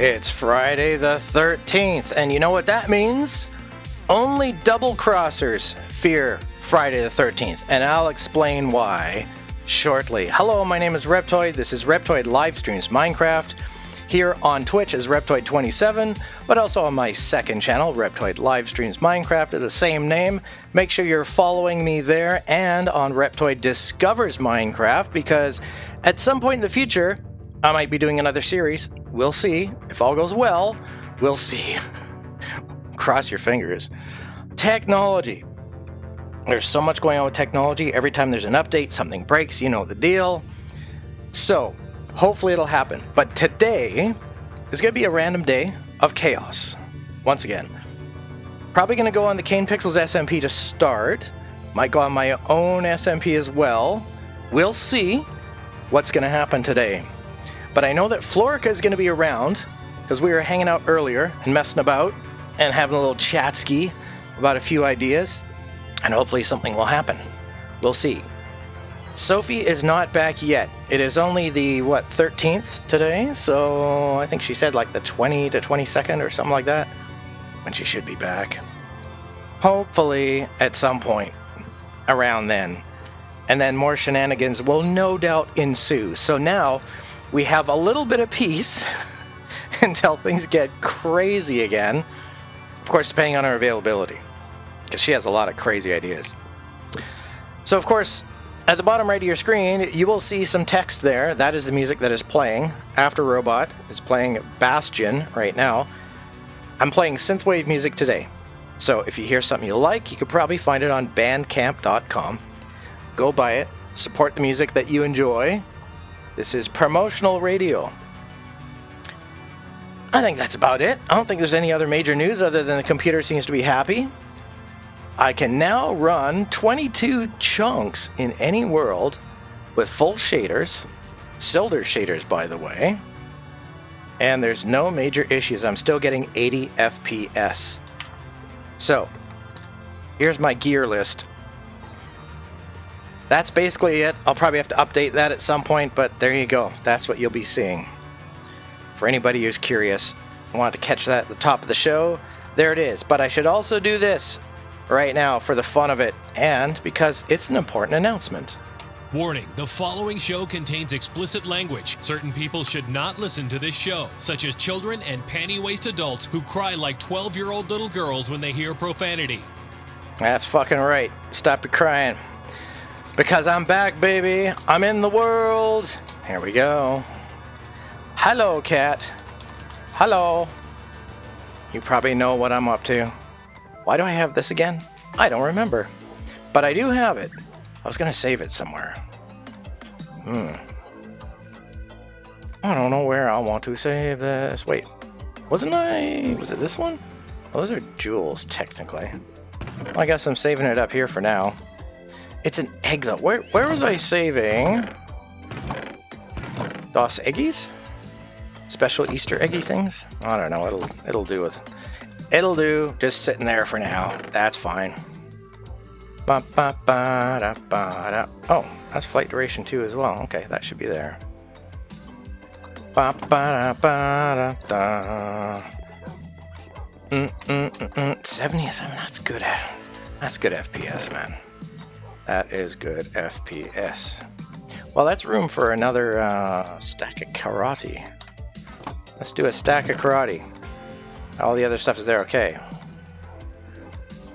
It's Friday the 13th, and you know what that means? Only double-crossers fear Friday the 13th, and I'll explain why shortly. Hello, my name is Reptoid. This is Reptoid Livestreams Minecraft. Here on Twitch is Reptoid27, but also on my second channel, Reptoid Livestreams Minecraft, at the same name. Make sure you're following me there and on Reptoid Discovers Minecraft, because at some point in the future, I might be doing another series. We'll see. If all goes well, we'll see. Cross your fingers. Technology. There's so much going on with technology. Every time there's an update, something breaks, you know the deal. So, hopefully it'll happen. But today is going to be a random day of chaos. Once again. Probably going to go on the Kane Pixels SMP to start. Might go on my own SMP as well. We'll see what's going to happen today. But I know that Florica is going to be around, because we were hanging out earlier and messing about and having a little chat-ski about a few ideas, and hopefully something will happen. We'll see. Sophie is not back yet. It is only the, 13th today, so I think she said like the 20 to 22nd or something like that, when she should be back. Hopefully at some point around then. And then more shenanigans will no doubt ensue. So now we have a little bit of peace until things get crazy again. Of course, depending on her availability, because she has a lot of crazy ideas. So, of course, at the bottom right of your screen, you will see some text there. That is the music that is playing. After Robot is playing Bastion right now. I'm playing synthwave music today. So if you hear something you like, you could probably find it on bandcamp.com. Go buy it. Support the music that you enjoy. This is promotional radio. I think that's about it. I don't think there's any other major news other than the computer seems to be happy. I can now run 22 chunks in any world with full shaders. Silder shaders, by the way. And there's no major issues. I'm still getting 80 FPS. So, here's my gear list. That's basically it. I'll probably have to update that at some point, but there you go. That's what you'll be seeing. For anybody who's curious, I wanted to catch that at the top of the show. There it is. But I should also do this right now for the fun of it, and because it's an important announcement. Warning, the following show contains explicit language. Certain people should not listen to this show, such as children and panty-waist adults who cry like 12-year-old little girls when they hear profanity. That's fucking right. Stop your crying. Because I'm back, baby. I'm in the world. Here we go. Hello, cat. Hello. You probably know what I'm up to. Why do I have this again? I don't remember. But I do have it. I was going to save it somewhere. I don't know where I want to save this. Wait. Was it this one? Oh, those are jewels, technically. Well, I guess I'm saving it up here for now. It's an egg, though. Where was I saving? DOS eggies? Special Easter eggy things? I don't know. It'll do with. It'll do. Just sitting there for now. That's fine. Oh, that's flight duration 2 as well. Okay, that should be there. 77. That's good. That's good FPS, man. That is good FPS. Well, that's room for another stack of karate. Let's do a stack of karate. All the other stuff is there, okay.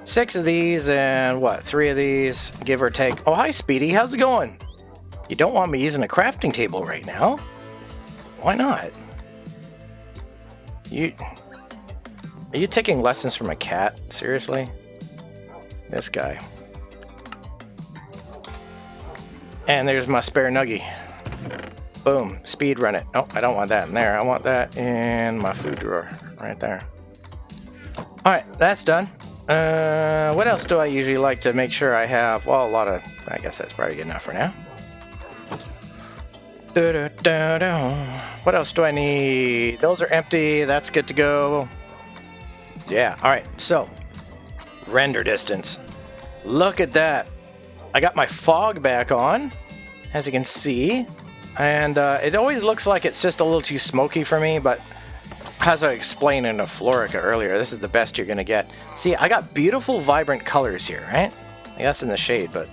6 of these and 3 of these, give or take. Oh, hi, Speedy. How's it going? You don't want me using a crafting table right now? Why not? Are you taking lessons from a cat? Seriously? This guy. And there's my spare nuggie. Boom. Speed run it. Oh, I don't want that in there. I want that in my food drawer. Right there. Alright, that's done. What else do I usually like to make sure I have? Well, a lot of... I guess that's probably good enough for now. What else do I need? Those are empty. That's good to go. Yeah, alright. So, render distance. Look at that. I got my fog back on, as you can see, and it always looks like it's just a little too smoky for me, but as I explained in a Florica earlier, this is the best you're going to get. See, I got beautiful, vibrant colors here, right? I guess in the shade, but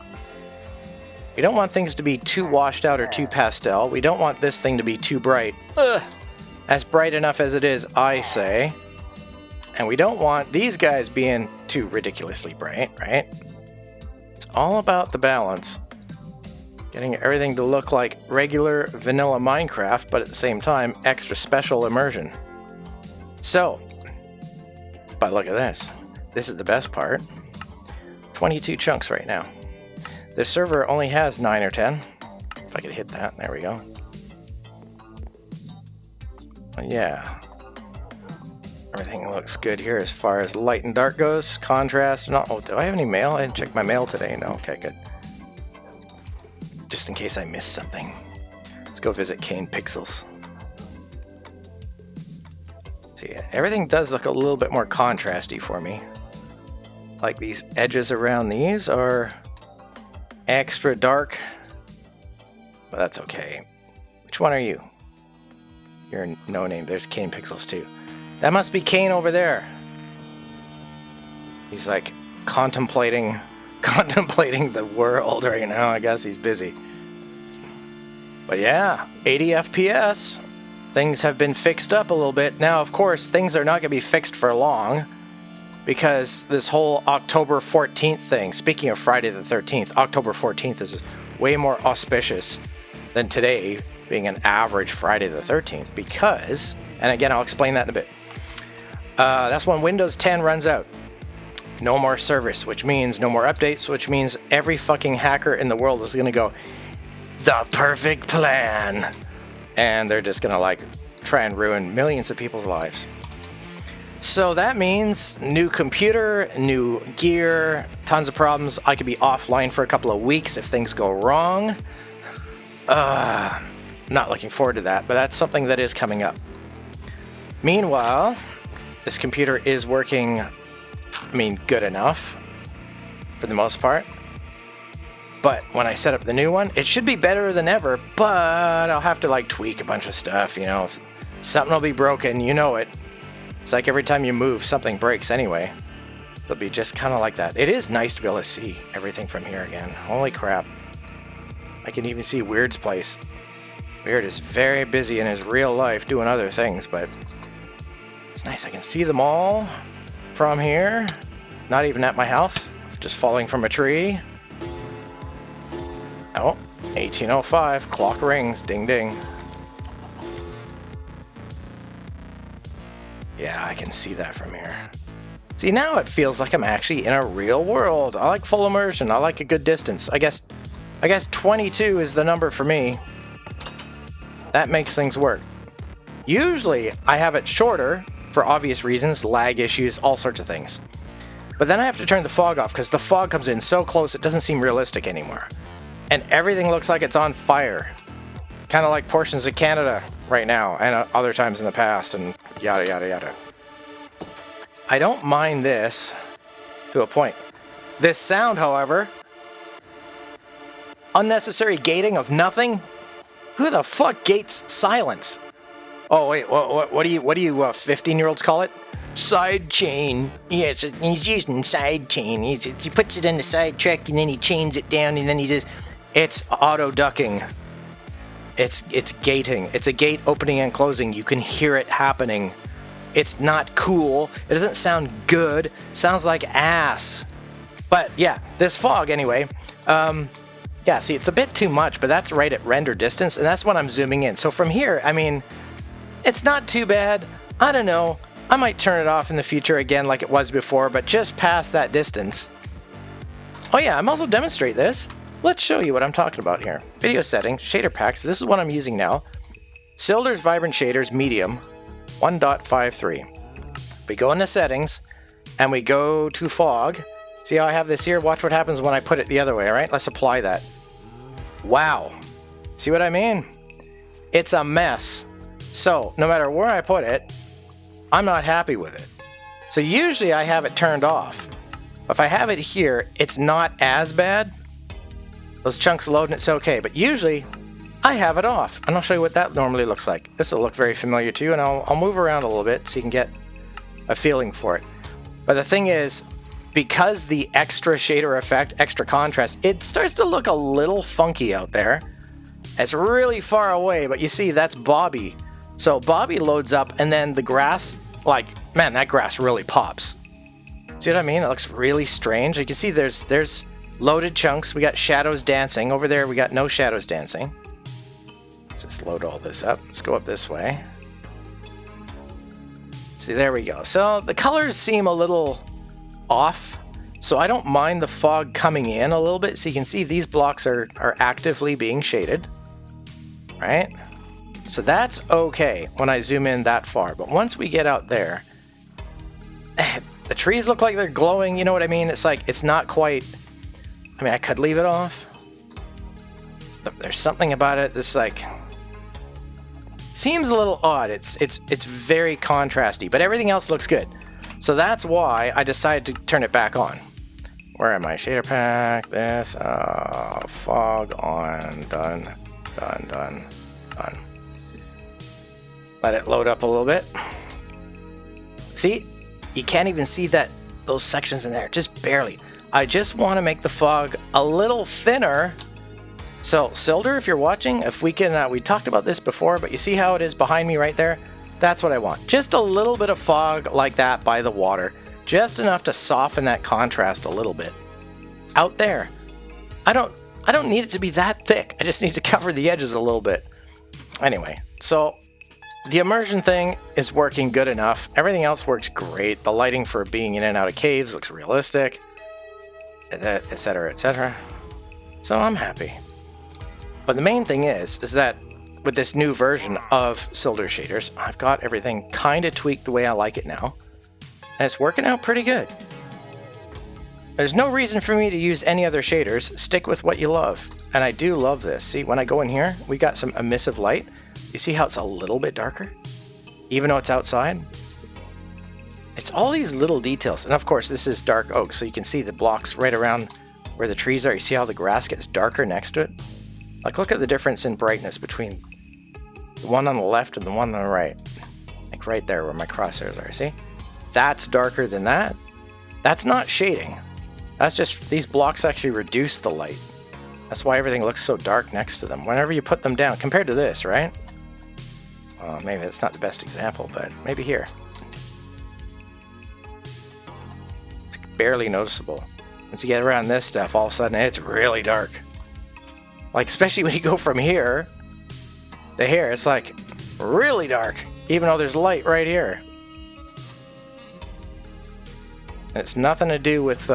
we don't want things to be too washed out or too pastel. We don't want this thing to be too bright. Ugh. As bright enough as it is, I say. And we don't want these guys being too ridiculously bright, right? It's all about the balance. Getting everything to look like regular vanilla Minecraft, but at the same time, extra special immersion. So, but look at this. This is the best part. 22 chunks right now. This server only has 9 or 10. If I could hit that, there we go. Yeah. Everything looks good here as far as light and dark goes, contrast and all. Oh, do I have any mail? I didn't check my mail today. No, okay, good. Just in case I missed something. Let's go visit Kane Pixels. See, everything does look a little bit more contrasty for me. Like these edges around these are extra dark. But that's okay. Which one are you? You're no name. There's Kane Pixels too. That must be Kane over there. He's like contemplating the world right now. I guess he's busy. But yeah, 80 FPS. Things have been fixed up a little bit. Now, of course, things are not going to be fixed for long because this whole October 14th thing, speaking of Friday the 13th, October 14th is way more auspicious than today being an average Friday the 13th because, and again, I'll explain that in a bit. That's when Windows 10 runs out. No more service, which means no more updates, which means every fucking hacker in the world is going to go, the perfect plan. And they're just going to like try and ruin millions of people's lives. So that means new computer, new gear, tons of problems. I could be offline for a couple of weeks if things go wrong. Not looking forward to that, but that's something that is coming up. Meanwhile, this computer is working, good enough for the most part. But when I set up the new one, it should be better than ever, but I'll have to like tweak a bunch of stuff, Something will be broken, you know it. It's like every time you move, something breaks anyway. It'll be just kind of like that. It is nice to be able to see everything from here again. Holy crap. I can even see Weird's place. Weird is very busy in his real life doing other things, but it's nice. I can see them all from here. Not even at my house, just falling from a tree. Oh, 1805, clock rings, ding ding. Yeah, I can see that from here. See, now it feels like I'm actually in a real world. I like full immersion, I like a good distance. I guess 22 is the number for me. That makes things work. Usually, I have it shorter, for obvious reasons, lag issues, all sorts of things. But then I have to turn the fog off, because the fog comes in so close it doesn't seem realistic anymore. And everything looks like it's on fire. Kind of like portions of Canada right now, and other times in the past, and yada yada yada. I don't mind this to a point. This sound, however, unnecessary gating of nothing. Who the fuck gates silence? Oh wait, what do you 15-year-olds call it? Side chain. Yes, he's using side chain. He puts it in the side track and then he chains it down and then he just. It's auto ducking. It's gating. It's a gate opening and closing. You can hear it happening. It's not cool. It doesn't sound good. It sounds like ass. But yeah, this fog anyway. Yeah, see, it's a bit too much, but that's right at render distance, and that's when I'm zooming in. So from here, it's not too bad. I don't know. I might turn it off in the future again like it was before, but just past that distance. Oh yeah, I'm also demonstrate this. Let's show you what I'm talking about here. Video settings, shader packs. This is what I'm using now. Silder's Vibrant Shaders, medium, 1.53. We go into settings, and we go to fog. See how I have this here? Watch what happens when I put it the other way, all right? Let's apply that. Wow. See what I mean? It's a mess. So, no matter where I put it, I'm not happy with it. So usually I have it turned off. If I have it here, it's not as bad. Those chunks load and it's okay, but usually I have it off. And I'll show you what that normally looks like. This will look very familiar to you, and I'll move around a little bit so you can get a feeling for it. But the thing is, because the extra shader effect, extra contrast, it starts to look a little funky out there. It's really far away, but you see that's Bobby. So Bobby loads up, and then the grass, like, man, that grass really pops. See what I mean? It looks really strange. You can see there's loaded chunks. We got shadows dancing. Over there, we got no shadows dancing. Let's just load all this up. Let's go up this way. See, there we go. So the colors seem a little off. So I don't mind the fog coming in a little bit. So you can see these blocks are actively being shaded. Right? So that's okay when I zoom in that far. But once we get out there, the trees look like they're glowing, you know what I mean? It's like, it's not quite... I mean, I could leave it off. But there's something about it that's like... seems a little odd. It's very contrasty, but everything else looks good. So that's why I decided to turn it back on. Where am I? Shader pack, this, fog on, done. Let it load up a little bit. See? You can't even see those sections in there, just barely. I just want to make the fog a little thinner. So, Silder, if you're watching, if we can, we talked about this before, but you see how it is behind me right there? That's what I want. Just a little bit of fog like that by the water. Just enough to soften that contrast a little bit. Out there. I don't need it to be that thick. I just need to cover the edges a little bit. Anyway, so the immersion thing is working good enough. Everything else works great. The lighting for being in and out of caves looks realistic, etc., etc. So I'm happy. But the main thing is that with this new version of Silder shaders, I've got everything kind of tweaked the way I like it now. And it's working out pretty good. There's no reason for me to use any other shaders. Stick with what you love. And I do love this. See, when I go in here, we got some emissive light. You see how it's a little bit darker? Even though it's outside? It's all these little details. And of course, this is dark oak, so you can see the blocks right around where the trees are. You see how the grass gets darker next to it? Like, look at the difference in brightness between the one on the left and the one on the right. Like right there where my crosshairs are, see? That's darker than that. That's not shading. That's just, these blocks actually reduce the light. That's why everything looks so dark next to them. Whenever you put them down, compared to this, right? Maybe that's not the best example, but maybe here. It's barely noticeable. Once you get around this stuff, all of a sudden it's really dark. Like, especially when you go from here to here, it's like really dark, even though there's light right here. And it's nothing to do with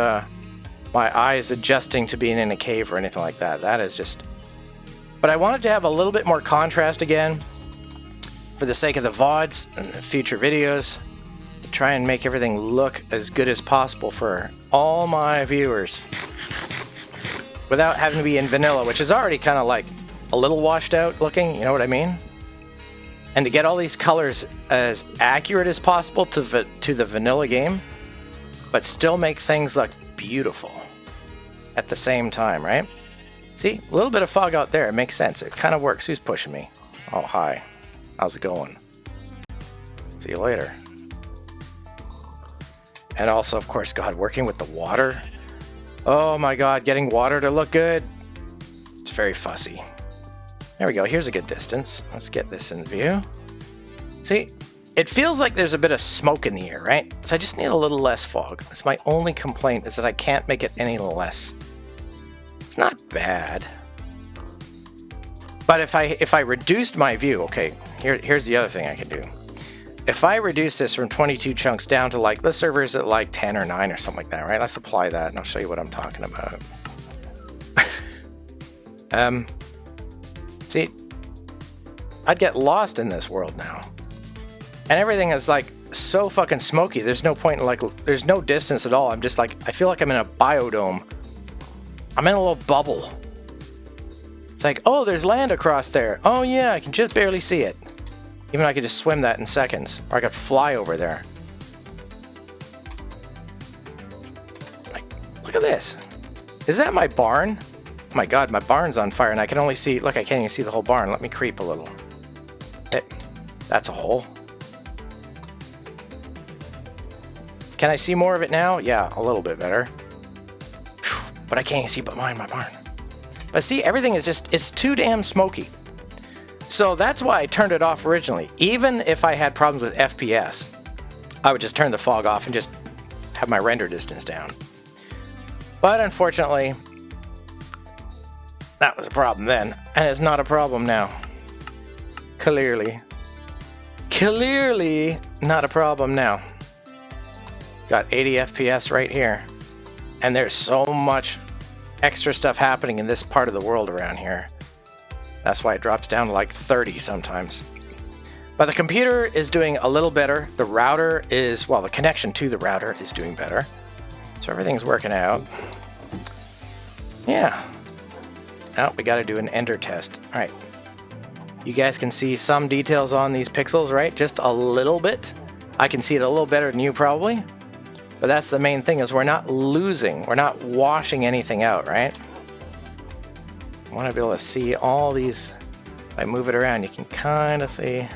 my eyes adjusting to being in a cave or anything like that. That is just... But I wanted to have a little bit more contrast again for the sake of the VODs and the future videos, to try and make everything look as good as possible for all my viewers without having to be in vanilla, which is already kind of like a little washed out looking, you know what I mean? And to get all these colors as accurate as possible to the vanilla game, but still make things look beautiful at the same time, right? See, a little bit of fog out there, it makes sense. It kind of works. Who's pushing me? Oh, hi. How's it going? See you later. And also, of course, God, working with the water. Oh my God, getting water to look good. It's very fussy. There we go. Here's a good distance. Let's get this in view. See, it feels like there's a bit of smoke in the air, right? So I just need a little less fog. That's my only complaint, is that I can't make it any less. It's not bad. But if I reduced my view, okay, here's the other thing I can do. If I reduce this from 22 chunks down to, like, the server's at like 10 or 9 or something like that, right? Let's apply that and I'll show you what I'm talking about. See, I'd get lost in this world now. And everything is like so fucking smoky. There's no point in, like, there's no distance at all. I'm just like, I feel like I'm in a biodome. I'm in a little bubble. It's like, oh, there's land across there. Oh yeah, I can just barely see it. Even though I could just swim that in seconds. Or I could fly over there. Like, look at this. Is that my barn? my god, my barn's on fire and I can only see, look, I can't even see the whole barn. Let me creep a little. That's a hole. Can I see more of it now? Yeah, a little bit better. But I can't even see behind my barn. But see, everything is just, it's too damn smoky. So that's why I turned it off originally. Even if I had problems with FPS, I would just turn the fog off and just have my render distance down. But unfortunately, that was a problem then, and it's not a problem now. Clearly not a problem now. Got 80 FPS right here. And there's so much extra stuff happening in this part of the world around here. That's why it drops down to like 30 sometimes. But the computer is doing a little better. The router is, well, the connection to the router is doing better. So everything's working out. Yeah. Now we got to do an ender test. All right. You guys can see some details on these pixels, right? Just a little bit. I can see it a little better than you probably. But that's the main thing, is we're not losing. We're not washing anything out, right? I want to be able to see all these. If I move it around, you can kind of see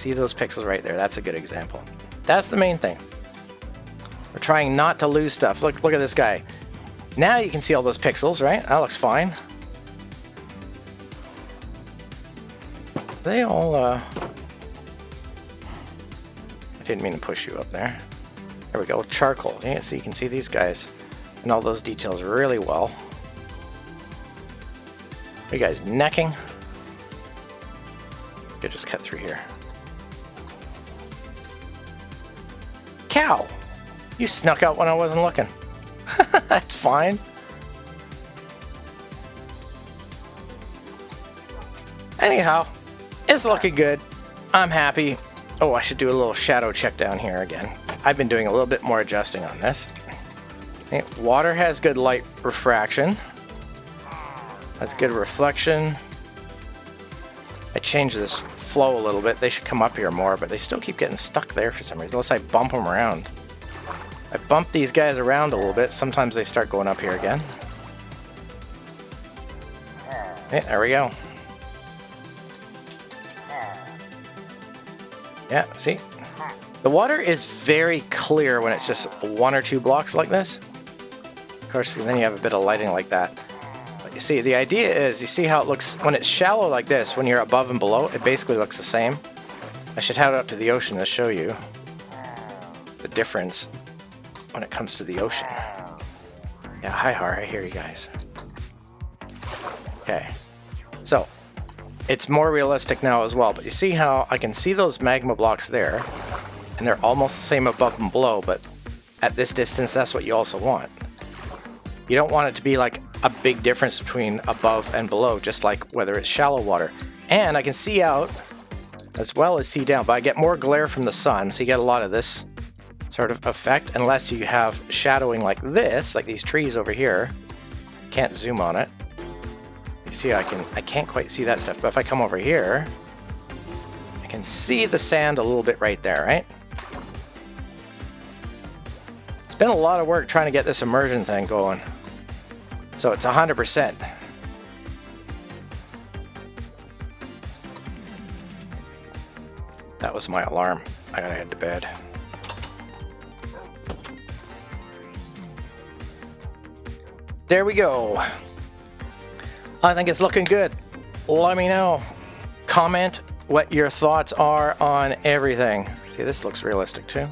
those pixels right there. That's a good example. That's the main thing. We're trying not to lose stuff. Look at this guy. Now you can see all those pixels, right? That looks fine. They all, I didn't mean to push you up there. There we go, charcoal. Yeah, so you can see these guys and all those details really well. Are you guys necking? Could just cut through here. Cow! You snuck out when I wasn't looking. That's fine. Anyhow, it's looking good. I'm happy. Oh, I should do a little shadow check down here again. I've been doing a little bit more adjusting on this. Okay, water has good light refraction. That's good reflection. I changed this flow a little bit. They should come up here more, but they still keep getting stuck there for some reason, unless I bump them around. I bump these guys around a little bit. Sometimes they start going up here again. Okay, there we go. Yeah, see? The water is very clear when it's just one or two blocks like this. Of course, then you have a bit of lighting like that. But you see, the idea is, you see how it looks when it's shallow like this, when you're above and below, it basically looks the same. I should head out to the ocean to show you the difference when it comes to the ocean. Yeah, hi Har, I hear you guys. Okay, so it's more realistic now as well, but you see how I can see those magma blocks there, and they're almost the same above and below, but at this distance, that's what you also want. You don't want it to be like a big difference between above and below, just like whether it's shallow water. And I can see out as well as see down, but I get more glare from the sun, so you get a lot of this sort of effect, unless you have shadowing like this, like these trees over here. Can't zoom on it. You see, I can't quite see that stuff, but if I come over here, I can see the sand a little bit right there, right? It's been a lot of work trying to get this immersion thing going. So it's 100%. That was my alarm. I gotta head to bed. There we go. I think it's looking good. Let me know. Comment what your thoughts are on everything. See, this looks realistic too.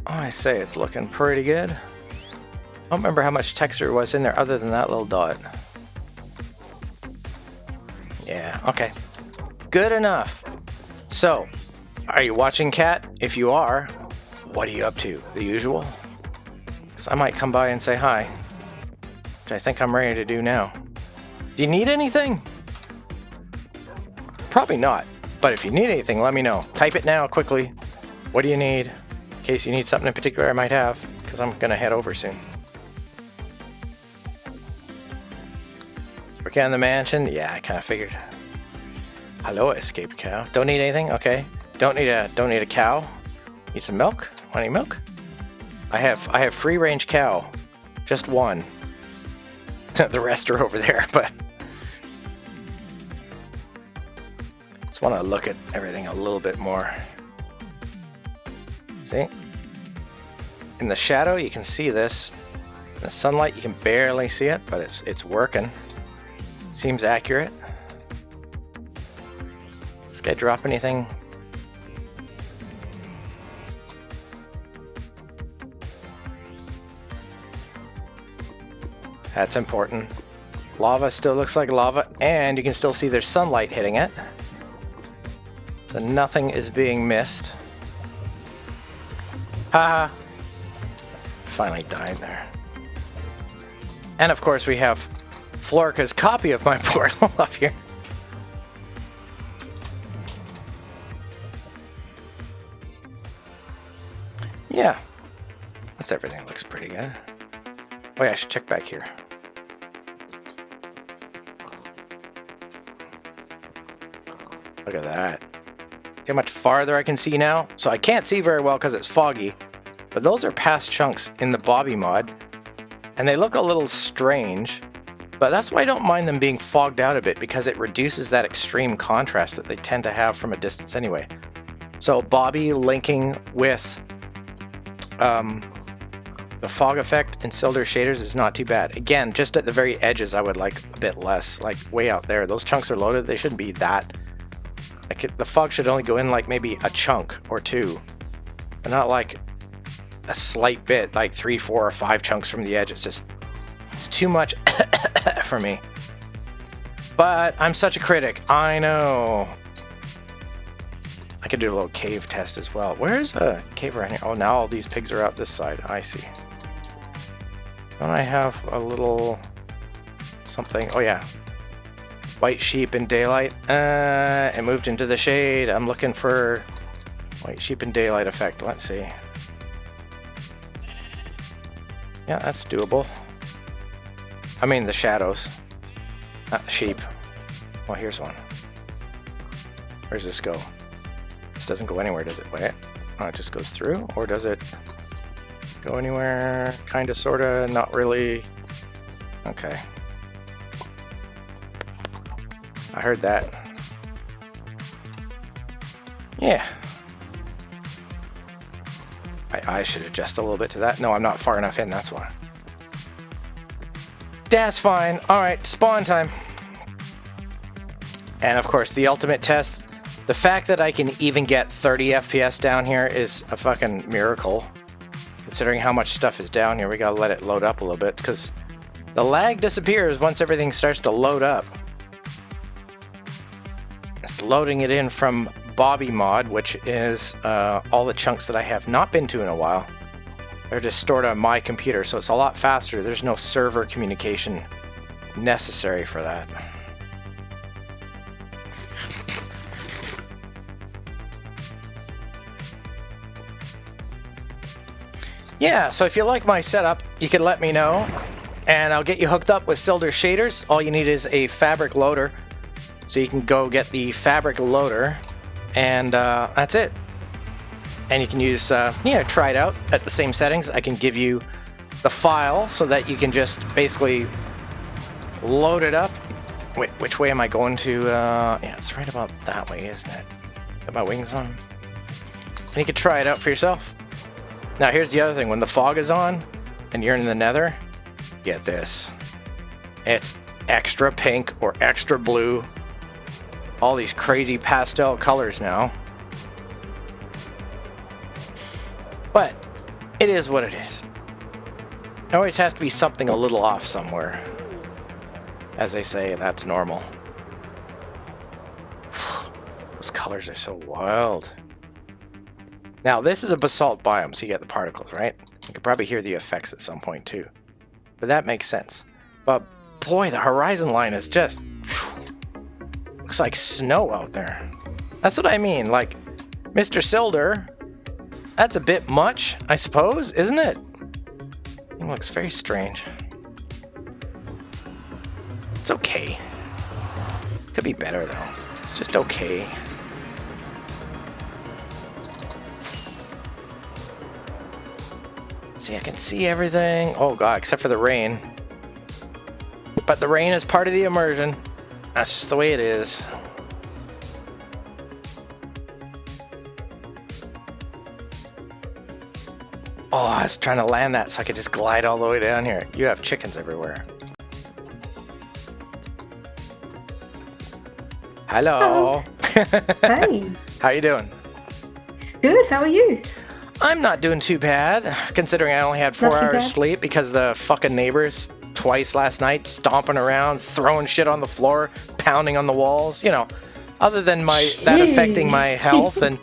I say it's looking pretty good. I don't remember how much texture was in there other than that little dot. Yeah, okay. Good enough. So, are you watching, Cat? If you are, what are you up to? The usual? Because I might come by and say hi, which I think I'm ready to do now. Do you need anything? Probably not, but if you need anything, let me know. Type it now, quickly. What do you need? In case you need something in particular I might have, because I'm going to head over soon. Working on the mansion? Yeah, I kind of figured. Hello, escaped cow. Don't need anything? Okay. Don't need a cow. Need some milk? Want any milk? I have free range cow. Just one. The rest are over there, but just want to look at everything a little bit more. See? In the shadow, you can see this. In the sunlight, you can barely see it, but it's working. Seems accurate. This guy drop anything? That's important. Lava still looks like lava, and you can still see there's sunlight hitting it. So nothing is being missed. Haha. Finally died there. And of course we have Florka's copy of my portal up here. Yeah. That's everything. Looks pretty good. Oh yeah, I should check back here. Look at that. See how much farther I can see now? So I can't see very well because it's foggy, but those are past chunks in the Bobby mod, and they look a little strange, but that's why I don't mind them being fogged out a bit, because it reduces that extreme contrast that they tend to have from a distance anyway. So Bobby linking with the fog effect in Silder shaders is not too bad. Again, just at the very edges I would like a bit less, like way out there. Those chunks are loaded, they shouldn't be that. Like the fog should only go in like maybe a chunk or two, but not like a slight bit, like 3, 4, or 5 chunks from the edge. It's too much for me. But I'm such a critic, I know. I could do a little cave test as well. Where's a cave around here? Oh, now all these pigs are out this side. I see. Don't I have a little something? Oh yeah. White sheep in daylight. It moved into the shade. I'm looking for white sheep in daylight effect. Let's see. Yeah, that's doable. I mean the shadows, not the sheep. Well, here's one. Where's this go? This doesn't go anywhere, does it? Wait. Oh, it just goes through? Or does it go anywhere? Kinda, sorta, not really. Okay. I heard that. Yeah. I should adjust a little bit to that. No, I'm not far enough in, that's why. That's fine. Alright, spawn time. And of course, the ultimate test. The fact that I can even get 30 FPS down here is a fucking miracle. Considering how much stuff is down here, we gotta let it load up a little bit, because the lag disappears once everything starts to load up. It's loading it in from Bobby mod, which is all the chunks that I have not been to in a while. They're just stored on my computer, so it's a lot faster. There's no server communication necessary for that. Yeah, so if you like my setup, you can let me know, and I'll get you hooked up with Silder shaders. All you need is a fabric loader, so you can go get the fabric loader, and that's it. And you can use, try it out at the same settings. I can give you the file so that you can just basically load it up. Wait, which way am I going to? Yeah, it's right about that way, isn't it? Got my wings on. And you can try it out for yourself. Now here's the other thing, when the fog is on and you're in the nether, get this. It's extra pink or extra blue. All these crazy pastel colors now. But it is what it is. There always has to be something a little off somewhere. As they say, that's normal. Those colors are so wild. Now, this is a basalt biome, so you get the particles, right? You could probably hear the effects at some point, too. But that makes sense. But, boy, the horizon line is just... looks like snow out there. That's what I mean, like, Mr. Silder, that's a bit much, I suppose, isn't it? It looks very strange. It's okay. Could be better, though. It's just okay. See, I can see everything. Oh god, except for the rain. But the rain is part of the immersion. That's just the way it is. Oh, I was trying to land that so I could just glide all the way down here. You have chickens everywhere. Hello. Hey. How you doing? Good, how are you? I'm not doing too bad, considering I only had 4 hours sleep because the fucking neighbors twice last night stomping around, throwing shit on the floor, pounding on the walls. You know, other than that affecting my health and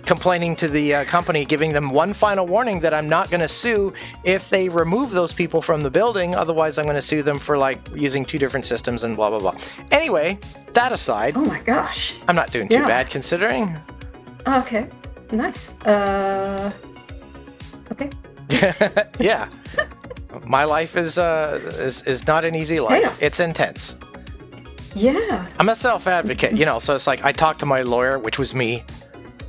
complaining to the company, giving them one final warning that I'm not going to sue if they remove those people from the building. Otherwise, I'm going to sue them for like using 2 different systems and blah, blah, blah. Anyway, that aside. Oh my gosh. I'm not doing too bad considering. Okay, nice. Okay. Yeah. My life is not an easy life. Chaos. It's intense. Yeah. I'm a self-advocate, you know, so it's like I talk to my lawyer, which was me.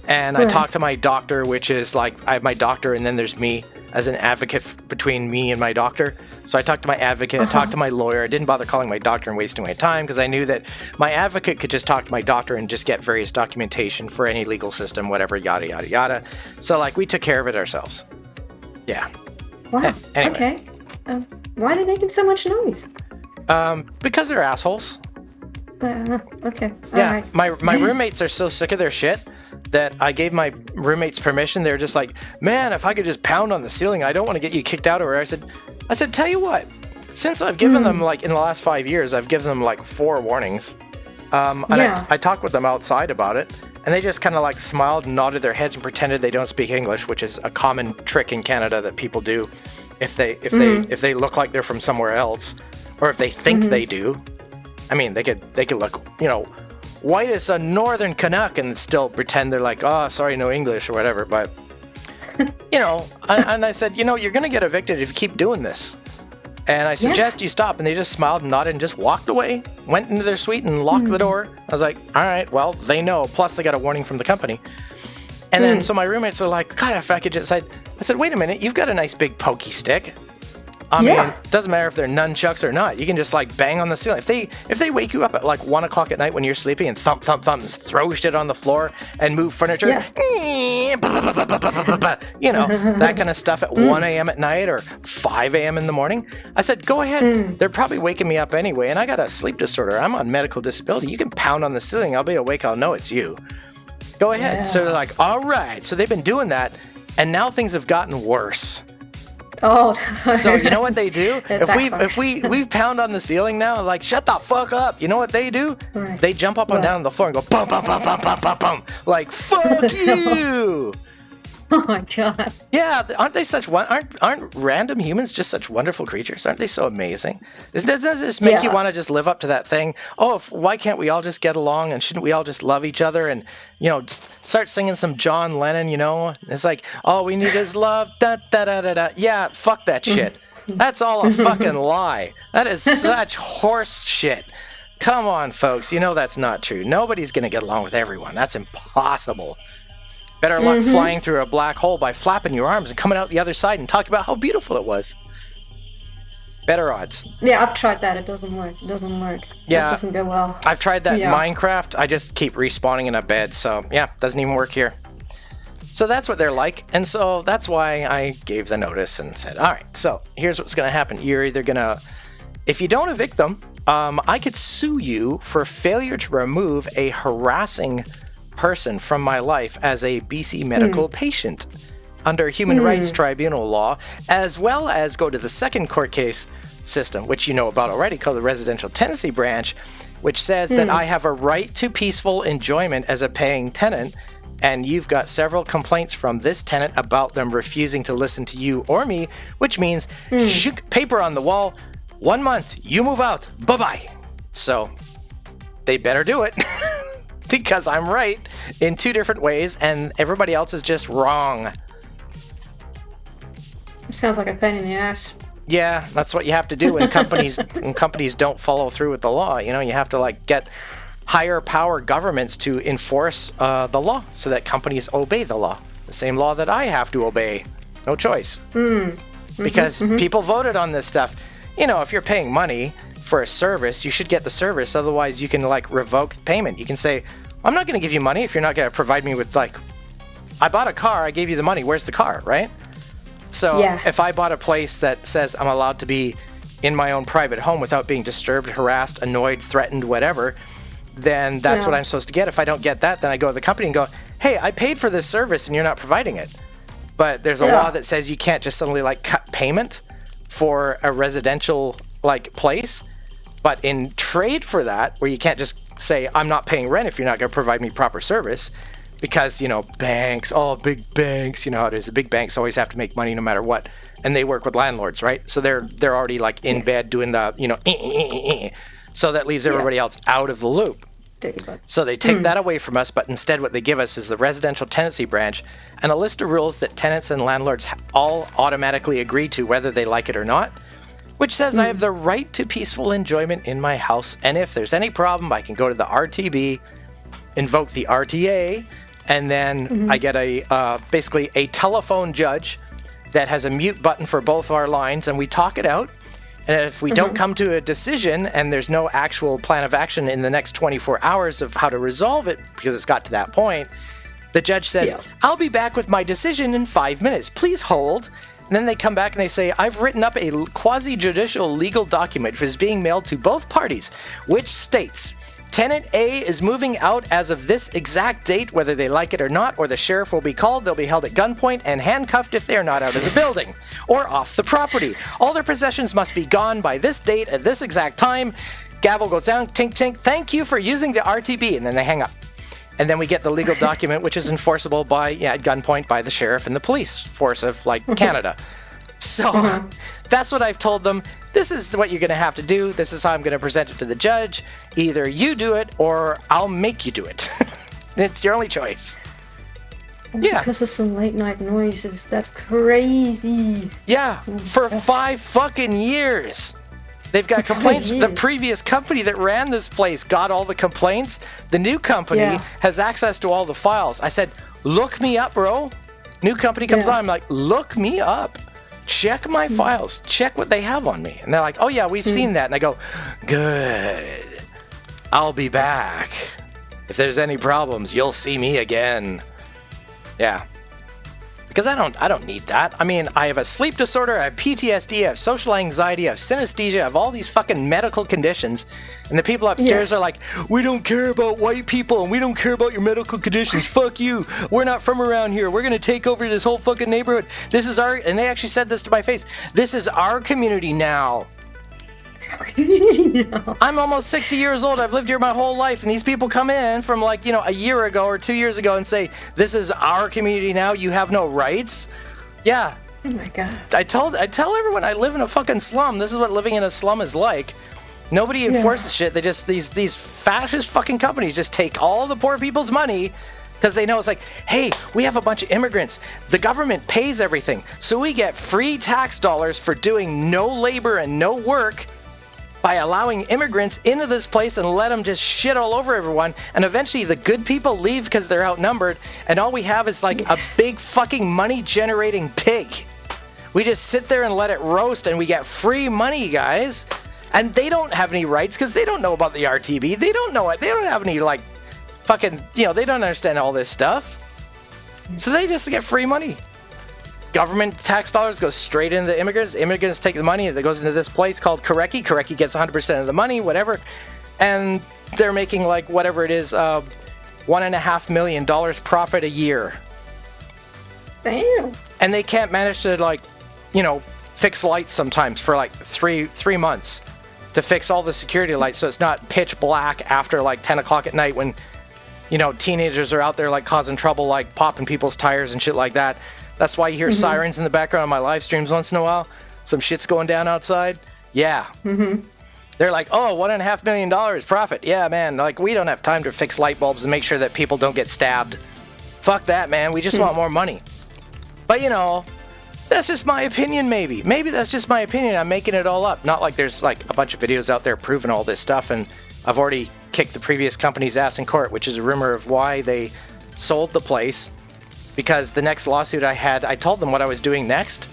And I talk to my doctor, which is like, I have my doctor and then there's me as an advocate between me and my doctor. So I talked to my advocate, I talked to my lawyer. I didn't bother calling my doctor and wasting my time because I knew that my advocate could just talk to my doctor and just get various documentation for any legal system, whatever, yada, yada, yada. So like we took care of it ourselves. Yeah. Wow. Anyway. Okay. Why are they making so much noise? Because they're assholes. Okay. Yeah. All right. My roommates are so sick of their shit that I gave my roommates permission. They're just like, man, if I could just pound on the ceiling, I don't want to get you kicked out. Or I said, tell you what, since I've given them like in the last 5 years, I've given them like 4 warnings. And I talked with them outside about it, and they just kind of like smiled and nodded their heads and pretended they don't speak English, which is a common trick in Canada that people do if they look like they're from somewhere else, or if they think they do. I mean, they could look, you know, white as a northern Canuck and still pretend they're like, oh, sorry, no English or whatever. But, you know, and I said, you know, you're going to get evicted if you keep doing this. And I suggest you stop. And they just smiled and nodded and just walked away, went into their suite and locked the door. I was like, all right, well, they know. Plus, they got a warning from the company. And then so my roommates are like, God, if I could just, I said, wait a minute, you've got a nice big pokey stick. I mean, it doesn't matter if they're nunchucks or not. You can just like bang on the ceiling. If they wake you up at like 1 o'clock at night when you're sleeping and thump, thump, thump and throw shit on the floor and move furniture, you know, that kind of stuff at 1 a.m. at night or 5 a.m. in the morning. I said, go ahead. They're probably waking me up anyway, and I got a sleep disorder. I'm on medical disability. You can pound on the ceiling. I'll be awake. I'll know it's you. Go ahead. So they're like, all right. So they've been doing that, and now things have gotten worse. Oh. So you know what they do? If we pound on the ceiling now, like shut the fuck up. You know what they do? Right. They jump up and down on the floor and go bum bum bum bum bum bum bum. Like fuck you. Oh my god. Yeah, aren't they aren't random humans just such wonderful creatures? Aren't they so amazing? Doesn't this make you want to just live up to that thing? Oh, why can't we all just get along, and shouldn't we all just love each other and, you know, start singing some John Lennon, you know? It's like, all we need is love, da da da da da. Yeah, fuck that shit. That's all a fucking lie. That is such horse shit. Come on, folks, you know that's not true. Nobody's going to get along with everyone. That's impossible. Better luck flying through a black hole by flapping your arms and coming out the other side and talking about how beautiful it was. Better odds. Yeah, I've tried that. It doesn't work. Yeah. It doesn't go well. I've tried that in Minecraft. I just keep respawning in a bed. So, yeah, doesn't even work here. So that's what they're like. And so that's why I gave the notice and said, all right, so here's what's going to happen. You're either going to, if you don't evict them, I could sue you for failure to remove a harassing person from my life as a BC medical patient under Human Rights Tribunal law, as well as go to the second court case system, which you know about already, called the Residential Tenancy Branch, which says that I have a right to peaceful enjoyment as a paying tenant, and you've got several complaints from this tenant about them refusing to listen to you or me, which means paper on the wall, 1 month, you move out, bye-bye. So they better do it. Because I'm right in 2 different ways, and everybody else is just wrong. It sounds like a pain in the ass. Yeah, that's what you have to do when companies don't follow through with the law. You know, you have to like get higher power governments to enforce the law so that companies obey the law. The same law that I have to obey. No choice. because people voted on this stuff. You know, if you're paying money for a service, you should get the service. Otherwise, you can like revoke payment. You can say, I'm not going to give you money if you're not going to provide me with like, I bought a car, I gave you the money. Where's the car, right? So if I bought a place that says I'm allowed to be in my own private home without being disturbed, harassed, annoyed, threatened, whatever, then that's what I'm supposed to get. If I don't get that, then I go to the company and go, hey, I paid for this service and you're not providing it. But there's a law that says you can't just suddenly like cut payment for a residential like place. But in trade for that, where you can't just say, I'm not paying rent if you're not going to provide me proper service, because, you know, banks, big banks, you know how it is. The big banks always have to make money no matter what. And they work with landlords, right? So they're already like in bed doing the, you know, so that leaves everybody else out of the loop. So they take that away from us, but instead what they give us is the residential tenancy branch and a list of rules that tenants and landlords all automatically agree to, whether they like it or not, which says I have the right to peaceful enjoyment in my house. And if there's any problem, I can go to the RTB, invoke the RTA, and then I get basically a telephone judge that has a mute button for both our lines, and we talk it out. And if we don't come to a decision and there's no actual plan of action in the next 24 hours of how to resolve it, because it's got to that point, the judge says, I'll be back with my decision in 5 minutes. Please hold. And then they come back and they say, I've written up a quasi-judicial legal document which is being mailed to both parties, which states, Tenant A is moving out as of this exact date, whether they like it or not, or the sheriff will be called. They'll be held at gunpoint and handcuffed if they are not out of the building or off the property. All their possessions must be gone by this date at this exact time. Gavel goes down, tink, tink. Thank you for using the RTB. And then they hang up. And then we get the legal document, which is enforceable by at gunpoint by the sheriff and the police force of like Canada. So that's what I've told them. This is what you're going to have to do. This is how I'm going to present it to the judge. Either you do it or I'll make you do it. It's your only choice. Because of some late night noises. That's crazy. Yeah, for 5 fucking years. They've got complaints. The previous company that ran this place got all the complaints. The new company has access to all the files. I said, look me up, bro. New company comes on. I'm like, look me up. Check my files. Check what they have on me. And they're like, oh, yeah, we've seen that. And I go, good. I'll be back. If there's any problems, you'll see me again. Yeah. Because I don't need that. I mean, I have a sleep disorder, I have PTSD, I have social anxiety, I have synesthesia, I have all these fucking medical conditions. And the people upstairs are like, we don't care about white people and we don't care about your medical conditions. Fuck you. We're not from around here. We're going to take over this whole fucking neighborhood. This is our, and they actually said this to my face, this is our community now. I'm almost 60 years old. I've lived here my whole life, and these people come in from like, you know, a year ago or 2 years ago and say, this is our community now. You have no rights. Yeah. Oh my God. I tell everyone I live in a fucking slum. This is what living in a slum is like. Nobody enforces shit. They just, these fascist fucking companies just take all the poor people's money because they know it's like, hey, we have a bunch of immigrants. The government pays everything. So we get free tax dollars for doing no labor and no work by allowing immigrants into this place and let them just shit all over everyone. And eventually the good people leave because they're outnumbered. And all we have is like a big fucking money generating pig. We just sit there and let it roast and we get free money, guys. And they don't have any rights because they don't know about the RTB. They don't know it. They don't have any like fucking, you know, they don't understand all this stuff. So they just get free money. Government tax dollars go straight into the immigrants. Immigrants take the money that goes into this place called Koreki. Koreki gets 100% of the money, whatever. And they're making like whatever it is, $1.5 million profit a year. Damn. And they can't manage to like, you know, fix lights sometimes for like three months to fix all the security lights so it's not pitch black after like 10 o'clock at night when, you know, teenagers are out there like causing trouble, like popping people's tires and shit like that. That's why you hear sirens in the background of my live streams once in a while. Some shit's going down outside. Yeah. They're like, oh, $1.5 million profit. Yeah, man. Like, we don't have time to fix light bulbs and make sure that people don't get stabbed. Fuck that, man. We just want more money. But, you know, that's just my opinion, maybe. Maybe that's just my opinion. I'm making it all up. Not like there's, like, a bunch of videos out there proving all this stuff. And I've already kicked the previous company's ass in court, which is a rumor of why they sold the place. Because the next lawsuit I had, I told them what I was doing next,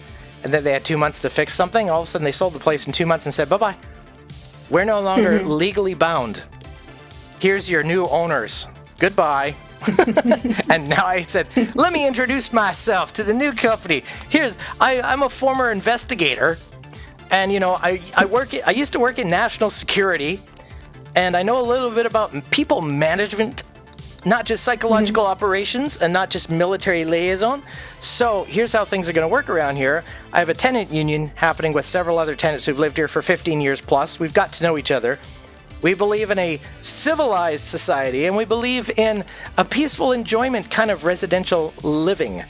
and then they had 2 months to fix something. All of a sudden, they sold the place in 2 months and said, bye-bye. We're no longer legally bound. Here's your new owners. Goodbye. And now I said, let me introduce myself to the new company. I'm a former investigator. And, you know, I used to work in national security. And I know a little bit about people management, not just psychological operations and not just military liaison. So here's how things are going to work around here. I have a tenant union happening with several other tenants who've lived here for 15 years plus. We've got to know each other. We believe in a civilized society, and we believe in a peaceful enjoyment kind of residential living.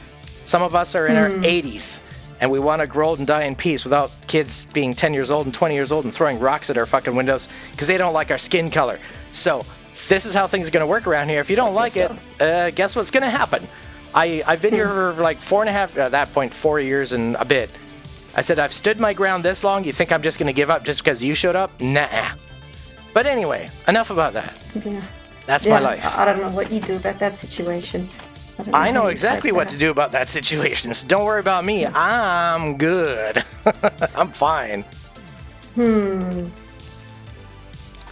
Some of us are in our 80s, and we want to grow old and die in peace without kids being 10 years old and 20 years old and throwing rocks at our fucking windows because they don't like our skin color. So this is how things are going to work around here. If you don't like it, guess what's going to happen? I've been here for like 4 years and a bit. I said, I've stood my ground this long. You think I'm just going to give up just because you showed up? Nah. But anyway, enough about that. Yeah. That's my life. I don't know what you do about that situation. I know exactly what to do about that situation, so don't worry about me. I'm good. I'm fine.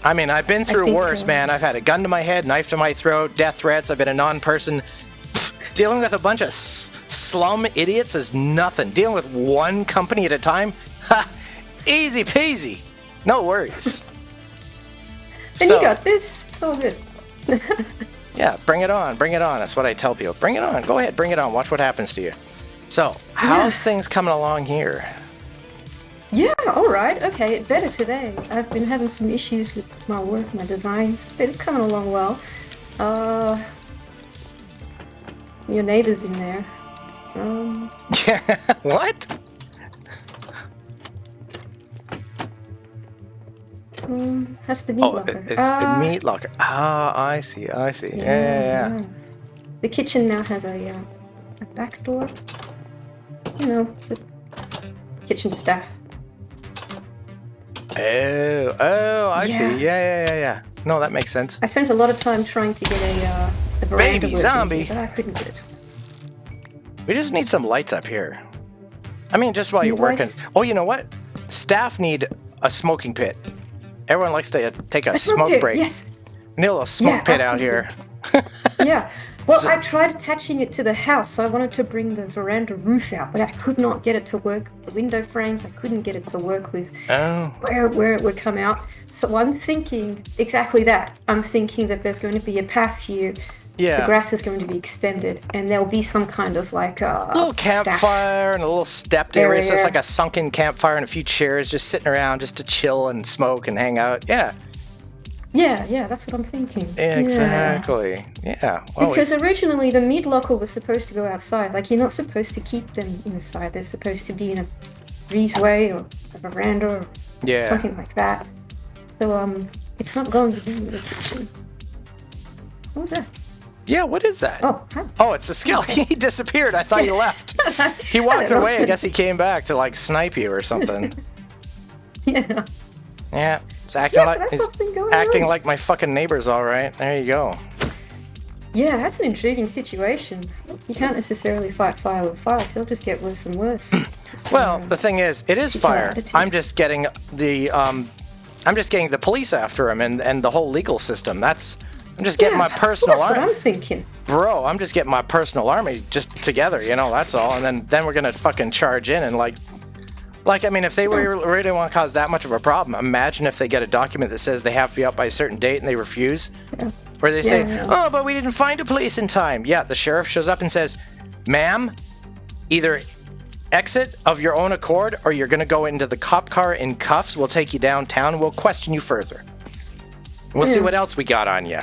I mean, I've been through worse, man. I've had a gun to my head, knife to my throat, death threats. I've been a non-person. Dealing with a bunch of slum idiots is nothing. Dealing with one company at a time? Ha! Easy peasy. No worries. And you got this. It's all good. Yeah, bring it on. Bring it on. That's what I tell people. Bring it on. Go ahead. Bring it on. Watch what happens to you. So, how's things coming along here? Yeah, all right. Okay, it's better today. I've been having some issues with my work, my designs, but it's coming along well. Your neighbor's in there. What? That's the meat locker. It's a meat locker. Ah, I see. Yeah. The kitchen now has a back door. You know, the kitchen staff. Oh, I see. Yeah. No, that makes sense. I spent a lot of time trying to get a veranda baby zombie, but I couldn't get it. We just need some lights up here. I mean, just while you're working. Oh, you know what? Staff need a smoking pit. Everyone likes to take a smoke break. Yes. We need a little smoke pit out here. Yeah. Well, I tried attaching it to the house, so I wanted to bring the veranda roof out, but I could not get it to work. The window frames, I couldn't get it to work with where it would come out. So I'm thinking exactly that. I'm thinking that there's going to be a path here. Yeah. The grass is going to be extended, and there'll be some kind of like a little campfire and a little stepped area. So it's like a sunken campfire and a few chairs just sitting around just to chill and smoke and hang out. Yeah. Yeah, that's what I'm thinking. Exactly. Yeah. Well, because originally the meat locker was supposed to go outside. Like, you're not supposed to keep them inside. They're supposed to be in a breezeway or a veranda or something like that. So it's not going to be in the kitchen. What was that? Yeah, what is that? Oh, hi. Oh, it's a skeleton. Okay. He disappeared. I thought he left. He walked away. I guess he came back to like snipe you or something. Yeah. Yeah. It's acting like my fucking neighbors, all right. There you go. Yeah, that's an intriguing situation. You can't necessarily fight fire with fire because they'll just get worse and worse. Well, the thing is, it is fire. I'm just getting the police after him and the whole legal system. I'm just getting my personal army. That's what I'm thinking. Bro, I'm just getting my personal army just together, that's all. And then we're gonna fucking charge in and like, I mean, if they really want to cause that much of a problem, imagine if they get a document that says they have to be out by a certain date and they refuse. Yeah. Or they say, oh, but we didn't find a place in time. Yeah, the sheriff shows up and says, ma'am, either exit of your own accord or you're going to go into the cop car in cuffs. We'll take you downtown and we'll question you further. We'll see what else we got on you.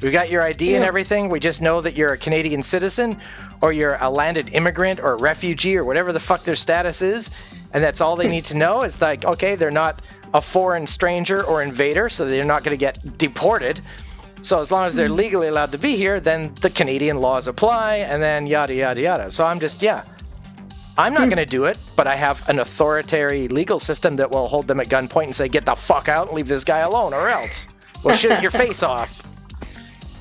We got your ID and everything. We just know that you're a Canadian citizen or you're a landed immigrant or a refugee or whatever the fuck their status is. And that's all they need to know is like, okay, they're not a foreign stranger or invader, so they're not going to get deported. So as long as they're legally allowed to be here, then the Canadian laws apply and then yada, yada, yada. So I'm not going to do it, but I have an authoritarian legal system that will hold them at gunpoint and say, get the fuck out and leave this guy alone or else we'll shoot your face off.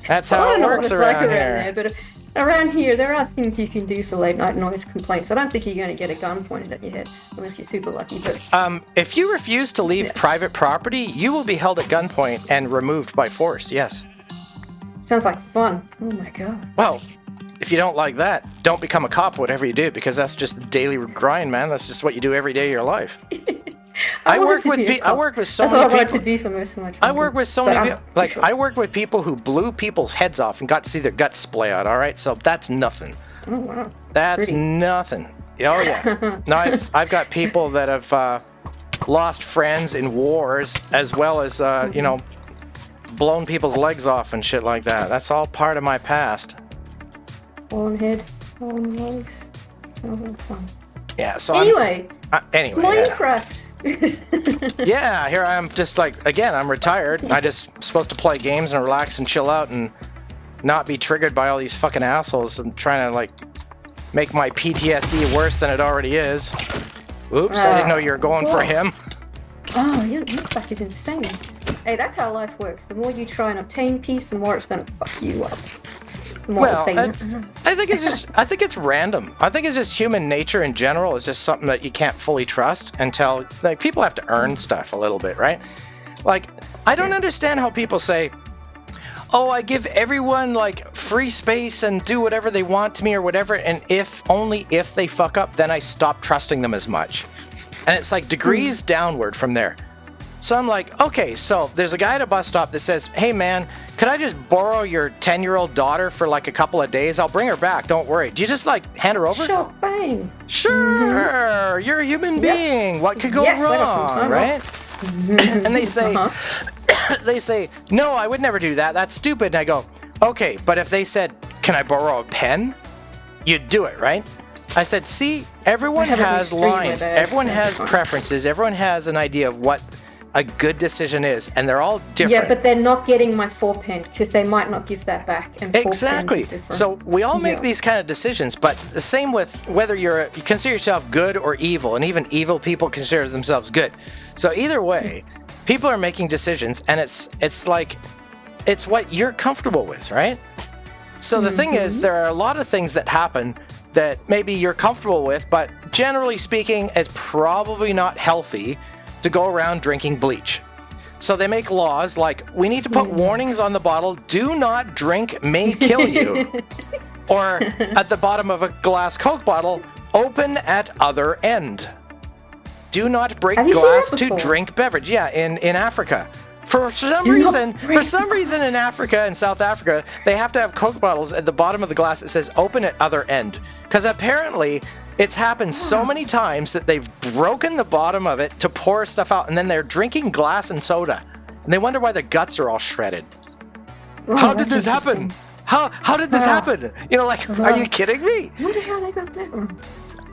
That's how it works around here. But around here, there are things you can do for late night noise complaints. I don't think you're going to get a gun pointed at your head unless you're super lucky. But if you refuse to leave private property, you will be held at gunpoint and removed by force. Yes. Sounds like fun. Oh my god. Well, if you don't like that, don't become a cop, whatever you do, because that's just the daily grind, man. That's just what you do every day of your life. I work with so many people. That's what I wanted to be for most of my time. I work with so many people. Like, I worked with people who blew people's heads off and got to see their guts splay out, all right? So that's nothing. Oh, wow. That's nothing. Oh, yeah. No, I've got people that have lost friends in wars, as well as, blown people's legs off and shit like that. That's all part of my past. Fallen head, fallen legs. Sounds like fun. Yeah, so anyway, Minecraft. Yeah, here I am, just like, again, I'm retired. I just supposed to play games and relax and chill out and not be triggered by all these fucking assholes and trying to, like, make my PTSD worse than it already is. Oops, I didn't know you were going for him. Oh, your back is insane. Hey, that's how life works. The more you try and obtain peace, the more it's going to fuck you up. Well, I think it's random. I think it's just human nature in general. It's just something that you can't fully trust until, like, people have to earn stuff a little bit, right? Like, I don't understand how people say, oh, I give everyone, like, free space and do whatever they want to me or whatever, and only if they fuck up, then I stop trusting them as much. And it's like degrees downward from there. So I'm like, okay, so there's a guy at a bus stop that says, hey man, could I just borrow your 10-year-old daughter for like a couple of days? I'll bring her back, don't worry. Do you just like hand her over? Sure, bang. Sure, you're a human being. What could go wrong, right? And they say, they say, no, I would never do that. That's stupid. And I go, okay, but if they said, can I borrow a pen? You'd do it, right? I said, see, everyone has lines, everyone has preferences, everyone has an idea of what a good decision is, and they're all different. Yeah, but they're not getting my 4 pen because they might not give that back. And exactly. So we all make these kind of decisions, but the same with whether you consider yourself good or evil, and even evil people consider themselves good. So either way, people are making decisions, and it's like, it's what you're comfortable with, right? So the thing is, there are a lot of things that happen that maybe you're comfortable with, but generally speaking, it's probably not healthy to go around drinking bleach. So they make laws like, we need to put warnings on the bottle, do not drink, may kill you. Or at the bottom of a glass Coke bottle, open at other end. Do not break glass to drink beverage. Yeah, in Africa. For some reason in Africa and South Africa, they have to have Coke bottles at the bottom of the glass that says open at other end. Because apparently it's happened so many times that they've broken the bottom of it to pour stuff out, and then they're drinking glass and soda. And they wonder why their guts are all shredded. Oh, how did this happen? How did this happen? You know, like, are you kidding me? I wonder how they got that wrong.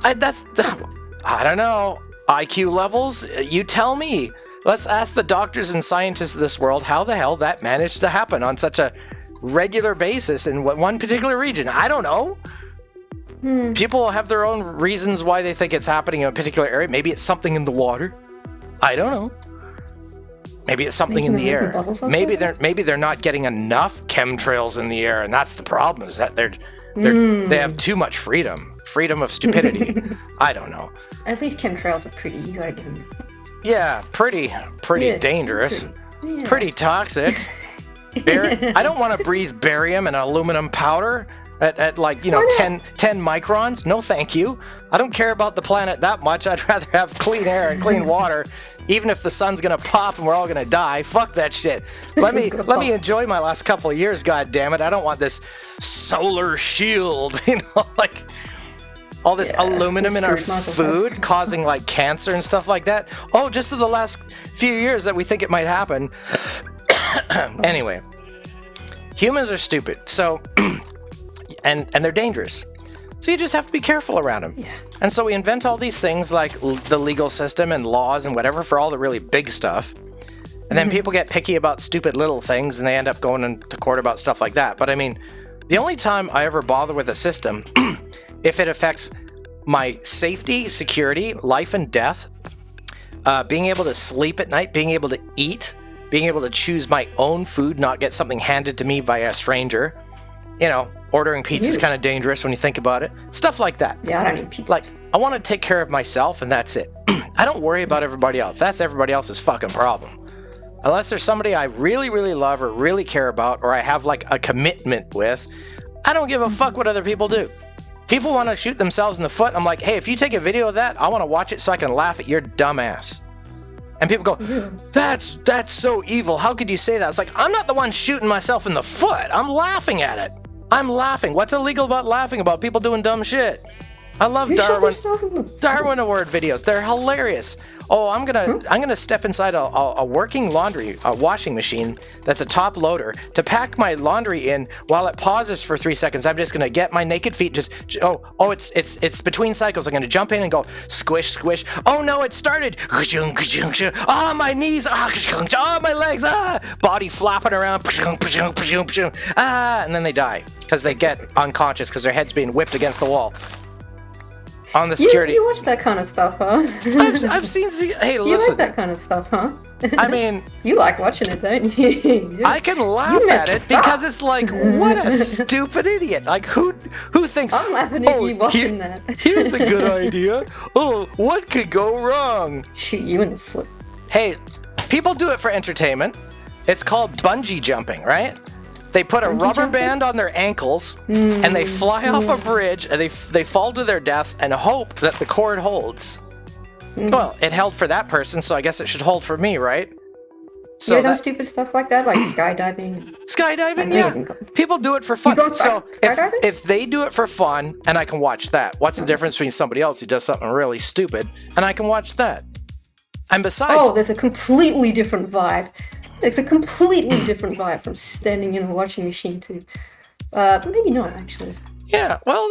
I don't know. IQ levels? You tell me. Let's ask the doctors and scientists of this world how the hell that managed to happen on such a regular basis in one particular region. I don't know. People have their own reasons why they think it's happening in a particular area. Maybe it's something in the water. I don't know. Maybe it's something in the air. Maybe they're not getting enough chemtrails in the air, and that's the problem. Is that they have too much freedom of stupidity. I don't know. At least chemtrails are pretty. You gotta give them. Yeah, pretty dangerous, pretty toxic. I don't want to breathe barium and aluminum powder at like, 10 microns. No, thank you. I don't care about the planet that much. I'd rather have clean air and clean water, even if the sun's gonna pop and we're all gonna die. Fuck that shit. Let me enjoy my last couple of years. God damn it! I don't want this solar shield. Like. All this aluminum in our food causing like cancer and stuff like that. Oh, just in the last few years that we think it might happen. Anyway, humans are stupid. So, and they're dangerous. So you just have to be careful around them. Yeah. And so we invent all these things like the legal system and laws and whatever for all the really big stuff. And then people get picky about stupid little things and they end up going into court about stuff like that. But I mean, the only time I ever bother with a system if it affects my safety, security, life and death, being able to sleep at night, being able to eat, being able to choose my own food, not get something handed to me by a stranger, Ordering pizza is kind of dangerous when you think about it. Stuff like that. Yeah, I don't eat pizza. Like, I want to take care of myself, and that's it. I don't worry about everybody else. That's everybody else's fucking problem. Unless there's somebody I really, really love or really care about, or I have like a commitment with, I don't give a fuck what other people do. People want to shoot themselves in the foot. I'm like, hey, if you take a video of that, I want to watch it so I can laugh at your dumb ass. And people go, that's so evil. How could you say that? It's like, I'm not the one shooting myself in the foot. I'm laughing at it. I'm laughing. What's illegal about laughing about people doing dumb shit? I love Darwin Award videos. They're hilarious. Oh, I'm gonna step inside a working washing machine that's a top loader to pack my laundry in while it pauses for 3 seconds. I'm just gonna get my naked feet it's between cycles. I'm gonna jump in and go squish squish. Oh no, it started. Ah, my knees. Ah, my legs. Ah, body flapping around. Ah, and then they die because they get unconscious because their head's being whipped against the wall. On the security. You watch that kind of stuff, huh? I've seen. Hey, listen. You like that kind of stuff, huh? I mean, you like watching it, don't you? I can laugh at it because it's like, what a stupid idiot! Like, who thinks? I'm laughing at you watching that. Here's a good idea. Oh, what could go wrong? Shoot you in the foot. Hey, people do it for entertainment. It's called bungee jumping, right? They put a rubber band on their ankles and they fly off a bridge and they fall to their deaths and hope that the cord holds. Well, it held for that person, so I guess it should hold for me, right? So that stupid stuff like that, like skydiving. Skydiving, yeah. People do it for fun. So if they do it for fun and I can watch that, what's the difference between somebody else who does something really stupid and I can watch that? And besides... Oh, there's a completely different vibe. It's a completely different vibe from standing in a washing machine to, maybe not actually. Yeah, well,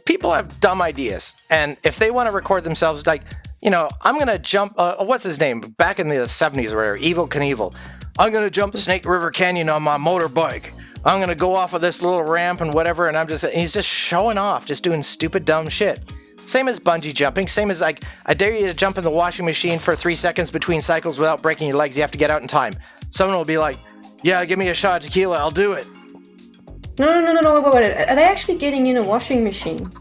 people have dumb ideas, and if they want to record themselves, like, you know, I'm gonna jump. What's his name? Back in the 70s, or whatever, Evel Knievel. I'm gonna jump Snake River Canyon on my motorbike. I'm gonna go off of this little ramp and whatever, and he's just showing off, just doing stupid, dumb shit. Same as bungee jumping, same as like, I dare you to jump in the washing machine for 3 seconds between cycles without breaking your legs. You have to get out in time. Someone will be like, yeah, give me a shot of tequila, I'll do it. No, wait. Are they actually getting in a washing machine?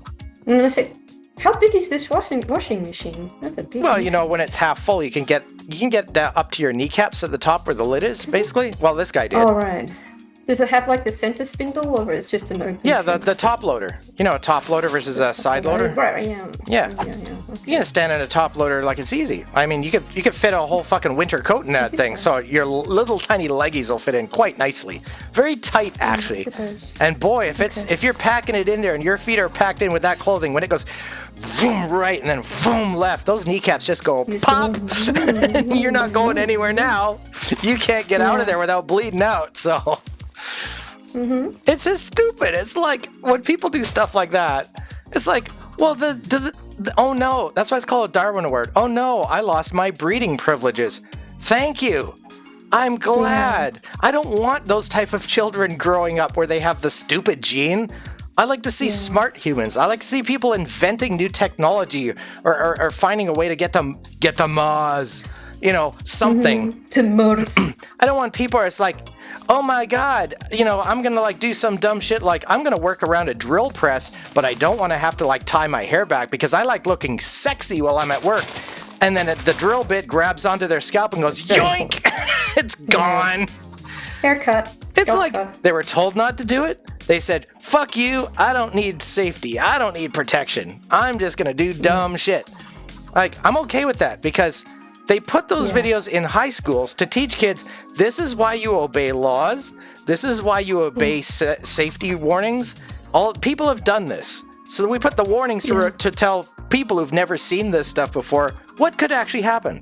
And I said, how big is this washing machine? That's a big Well, you know, when it's half full, you can get that up to your kneecaps at the top where the lid is, basically. Well, this guy did. Oh, right. Does it have like the center spindle, or it's just an open? Yeah, the top loader. You know, a top loader versus a side loader. Right. Yeah. Yeah. Okay. You can stand in a top loader like it's easy. I mean, you could fit a whole fucking winter coat in that thing, so your little tiny leggies will fit in quite nicely. Very tight, actually. And boy, if you're packing it in there and your feet are packed in with that clothing, when it goes boom right and then boom left, those kneecaps just go pop. You're not going anywhere now. You can't get out of there without bleeding out. So. It's just stupid. It's like when people do stuff like that, it's like, well, oh no, that's why it's called a Darwin Award. Oh no, I lost my breeding privileges. Thank you. I'm glad. I don't want those type of children growing up where they have the stupid gene. I like to see smart humans. I like to see people inventing new technology or finding a way to get the Mars, you know, something. To Mars. I don't want people where it's like, oh my god, you know, I'm gonna like do some dumb shit like I'm gonna work around a drill press, but I don't want to have to like tie my hair back because I like looking sexy while I'm at work. And then the drill bit grabs onto their scalp and goes yoink. It's gone. Haircut. It's like they were told not to do it. They said, fuck you, I don't need safety, I don't need protection, I'm just gonna do dumb shit. Like, I'm okay with that because they put those videos in high schools to teach kids, this is why you obey laws, this is why you obey safety warnings. All people have done this. So we put the warnings to tell people who've never seen this stuff before what could actually happen.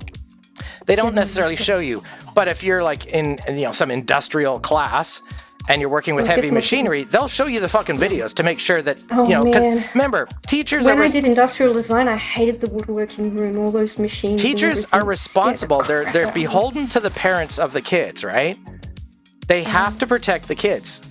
They don't necessarily show you, but if you're like in some industrial class and you're working with heavy machinery, they'll show you the fucking videos to make sure that, because remember, teachers when I did industrial design, I hated the woodworking room, all those machines. Teachers are responsible. They're beholden to the parents of the kids, right? They have to protect the kids.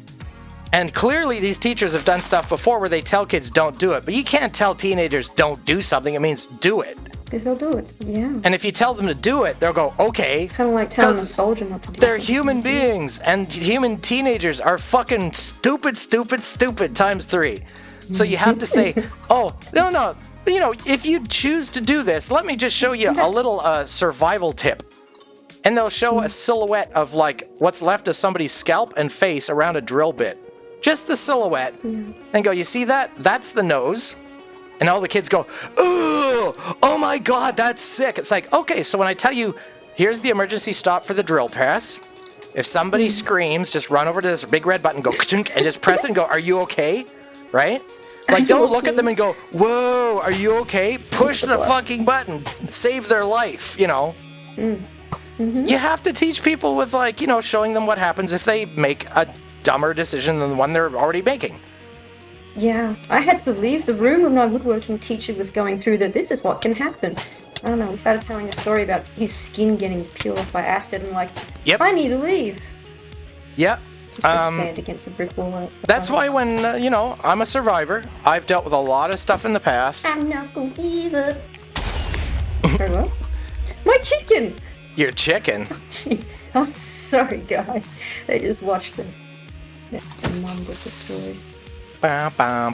And clearly these teachers have done stuff before where they tell kids don't do it, but you can't tell teenagers don't do something. It means do it. Because they'll do it. Yeah. And if you tell them to do it, they'll go, okay. It's kind of like telling a soldier not to do it. They're human beings, and human teenagers are fucking stupid times 3. So you have to say, oh, no, you know, if you choose to do this, let me just show you a little survival tip. And they'll show a silhouette of, like, what's left of somebody's scalp and face around a drill bit. Just the silhouette. And go, you see that? That's the nose. And all the kids go, oh my God, that's sick. It's like, okay, so when I tell you, here's the emergency stop for the drill press. If somebody screams, just run over to this big red button, go, and just press it and go, are you okay? Right? Like, don't look at them and go, whoa, are you okay? Push the fucking button. Save their life, you know? You have to teach people with, like, you know, showing them what happens if they make a dumber decision than the one they're already making. Yeah, I had to leave the room when my woodworking teacher was going through that. This is what can happen. I don't know, he started telling a story about his skin getting peeled off by acid, and like, yep. I need to leave. Yep. Just to stand against a brick wall. That's why when, you know, I'm a survivor, I've dealt with a lot of stuff in the past. I'm not gonna give up. Very well. My chicken! Your chicken? Jeez, I'm sorry, guys. They just watched the mum with the story. I'm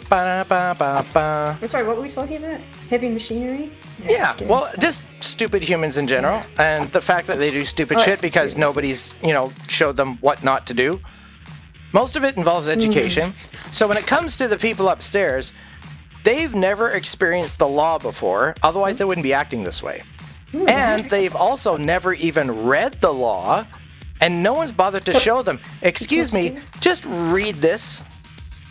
sorry, what were we talking about? Heavy machinery? Yeah, well, just stupid humans in general, and the fact that they do stupid shit because nobody's, you know, showed them what not to do. Most of it involves education. So when it comes to the people upstairs, they've never experienced the law before, otherwise they wouldn't be acting this way. And they've also never even read the law, and no one's bothered to show them, excuse me, just read this.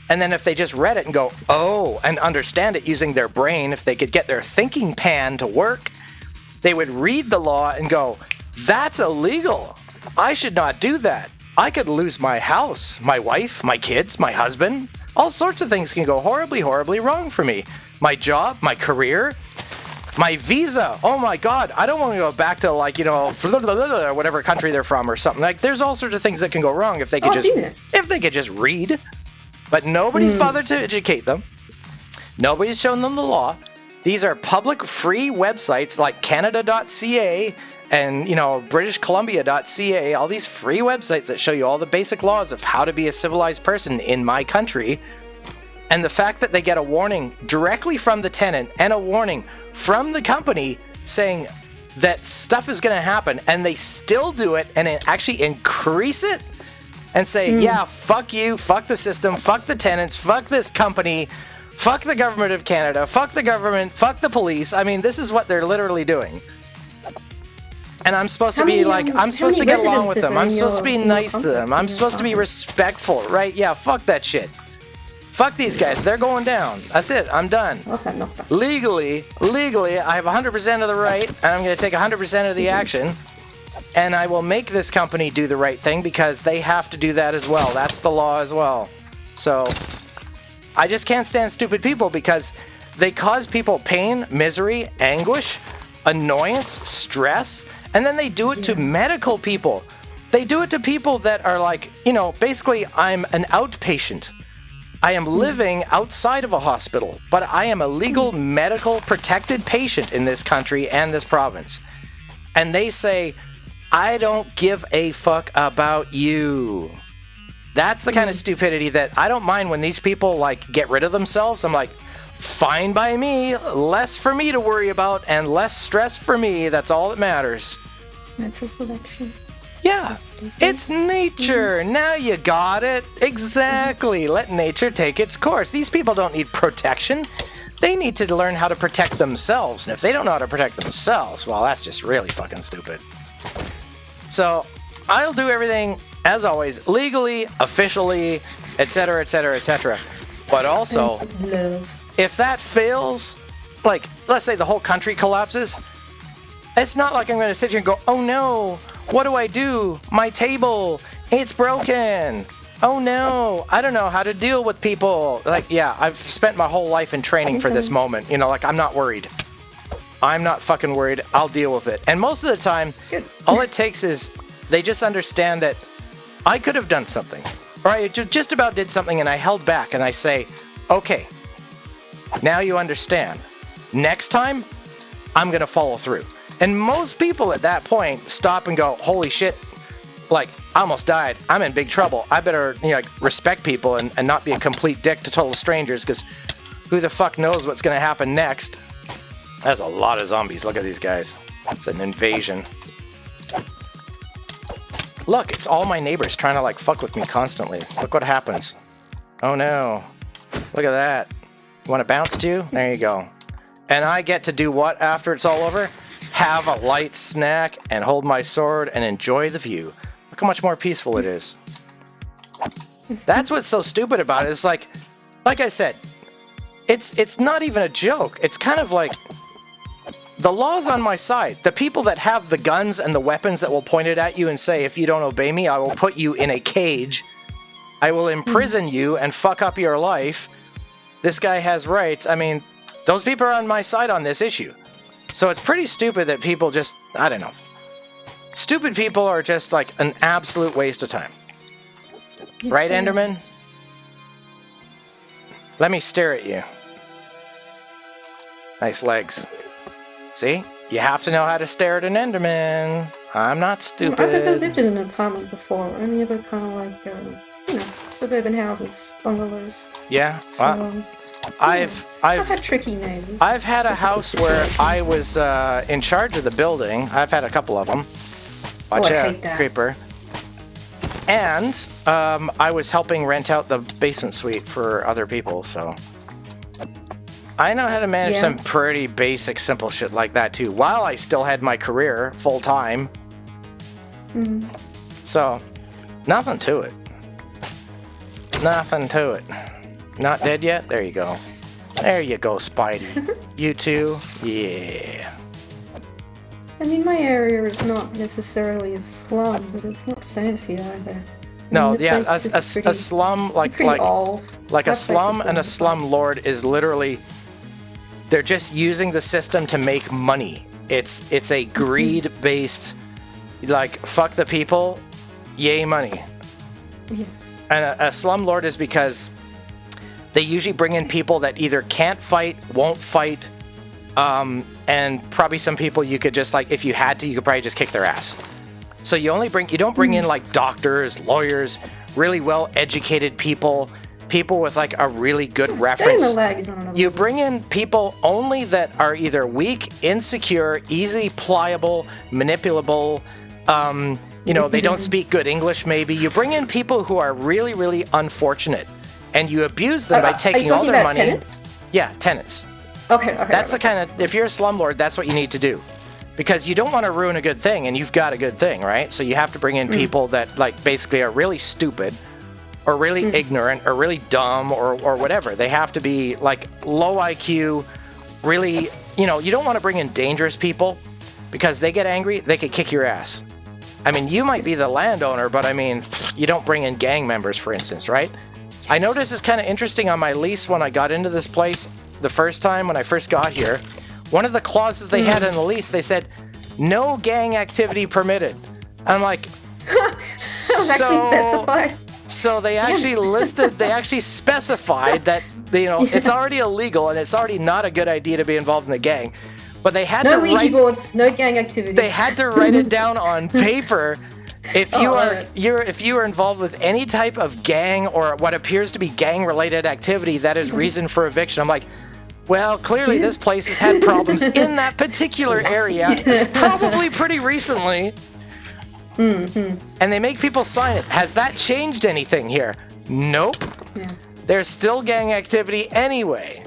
And then if they just read it and go, oh, and understand it using their brain, if they could get their thinking pan to work, they would read the law and go, that's illegal. I should not do that. I could lose my house, my wife, my kids, my husband. All sorts of things can go horribly, horribly wrong for me. My job, my career, my visa. Oh my God, I don't want to go back to, like, you know, whatever country they're from or something. Like, there's all sorts of things that can go wrong if they could just read. But nobody's bothered to educate them. Nobody's shown them the law. These are public free websites like Canada.ca and, you know, BritishColumbia.ca, all these free websites that show you all the basic laws of how to be a civilized person in my country. And the fact that they get a warning directly from the tenant and a warning from the company saying that stuff is going to happen, and they still do it and actually increase it and say, yeah, fuck you, fuck the system, fuck the tenants, fuck this company, fuck the government of Canada, fuck the government, fuck the police. I mean, this is what they're literally doing. And I'm supposed to be like, I'm supposed to get along with them. I'm supposed to be nice to them. I'm supposed to be respectful, right? Yeah, fuck that shit. Fuck these guys. They're going down. That's it. I'm done. Legally, I have 100% of the right, and I'm going to take 100% of the action. And I will make this company do the right thing because they have to do that as well. That's the law as well. So I just can't stand stupid people because they cause people pain, misery, anguish, annoyance, stress, and then they do it to medical people. They do it to people that are like, you know, basically I'm an outpatient. I am living outside of a hospital, but I am a legal medical protected patient in this country and this province. And they say, I don't give a fuck about you. That's the kind of stupidity that I don't mind when these people, like, get rid of themselves. I'm like, fine by me, less for me to worry about and less stress for me. That's all that matters. Natural selection. Yeah, it's nature. Now you got it. Exactly. Let nature take its course. These people don't need protection. They need to learn how to protect themselves. And if they don't know how to protect themselves, well, that's just really fucking stupid. So I'll do everything, as always, legally, officially, etc., etc., etc. But also, if that fails, like, let's say the whole country collapses, it's not like I'm going to sit here and go, oh no, what do I do? My table, it's broken. Oh no, I don't know how to deal with people. Like, yeah, I've spent my whole life in training for this moment. You know, like, I'm not worried. I'm not fucking worried. I'll deal with it. And most of the time, all it takes is they just understand that I could have done something. Or I just about did something and I held back and I say, okay, now you understand. Next time, I'm going to follow through. And most people at that point stop and go, holy shit, like, I almost died. I'm in big trouble. I better, respect people and not be a complete dick to total strangers, because who the fuck knows what's going to happen next? That's a lot of zombies. Look at these guys. It's an invasion. Look, it's all my neighbors trying to, fuck with me constantly. Look what happens. Oh, no. Look at that. You want to bounce too? There you go. And I get to do what after it's all over? Have a light snack and hold my sword and enjoy the view. Look how much more peaceful it is. That's what's so stupid about it. It's like I said, it's not even a joke. It's kind of like the law's on my side. The people that have the guns and the weapons that will point it at you and say, if you don't obey me, I will put you in a cage. I will imprison you and fuck up your life. This guy has rights. I mean, those people are on my side on this issue. So it's pretty stupid that people just, I don't know. Stupid people are just an absolute waste of time. Yes, right, Enderman? Let me stare at you. Nice legs. See? You have to know how to stare at an Enderman. I'm not stupid. I've lived in an apartment before. I mean, they're kind of suburban houses, bungalows. Yeah, well, I've had tricky neighbors. I've had a house where I was in charge of the building. I've had a couple of them. Watch out, creeper. And I was helping rent out the basement suite for other people, so I know how to manage some pretty basic, simple shit like that too, while I still had my career full time. Mm-hmm. So, nothing to it. Nothing to it. Not dead yet? There you go. There you go, Spidey. You too? Yeah. I mean, my area is not necessarily a slum, but it's not fancy either. No, yeah, a slum like a slum and a slumlord is literally, they're just using the system to make money. It's a greed-based, fuck the people, yay money. Yeah. And a slumlord is because they usually bring in people that either can't fight, won't fight, and probably some people you could just if you had to, you could probably just kick their ass. So you don't bring in doctors, lawyers, really well-educated people with a really good reference. You bring in people only that are either weak, insecure, easily pliable, manipulable. They don't speak good English. Maybe you bring in people who are really, really unfortunate, and you abuse them by taking all their money. Tenants? Yeah, tenants. Okay. That's the kind of, if you're a slumlord, that's what you need to do. Because you don't want to ruin a good thing, and you've got a good thing, right? So you have to bring in people that, basically are really stupid, or really ignorant, or really dumb, or whatever. They have to be, low IQ, really, you don't want to bring in dangerous people, because they get angry, they could kick your ass. I mean, you might be the landowner, but I mean, you don't bring in gang members, for instance, right? Yes. I noticed it's kind of interesting on my lease when I got into this place the first time when I first got here. One of the clauses they had in the lease, they said, no gang activity permitted. And I'm like, specified. So they actually they actually specified that, it's already illegal and it's already not a good idea to be involved in the gang. But they had Ouija boards, no gang activity. They had to write it down on paper. If you are involved with any type of gang or what appears to be gang-related activity, that is reason for eviction. I'm like, well, clearly this place has had problems in that particular area, probably pretty recently. Mm-hmm. And they make people sign it. Has that changed anything here? Nope. Yeah. There's still gang activity anyway.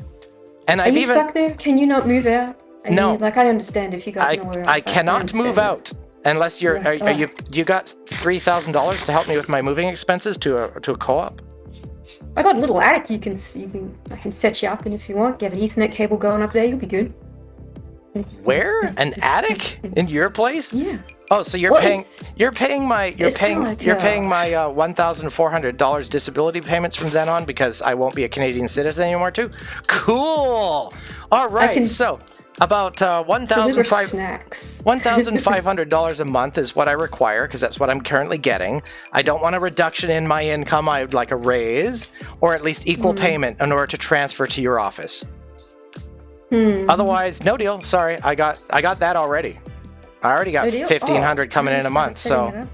And Are you stuck there? Can you not move out? No. I understand if you got nowhere else. I cannot move out unless you're. Yeah, you got $3,000 to help me with my moving expenses to a co-op? I got a little attic. I can set you up, and if you want, get an Ethernet cable going up there. You'll be good. Where? An attic in your place? Yeah. Oh, so you're paying my $1,400 disability payments from then on because I won't be a Canadian citizen anymore too? Cool. All right. So about $1,500 a month is what I require because that's what I'm currently getting. I don't want a reduction in my income. I would like a raise or at least equal payment in order to transfer to your office. Otherwise, no deal. Sorry, I got that already. I already got $1,500 coming in a month. So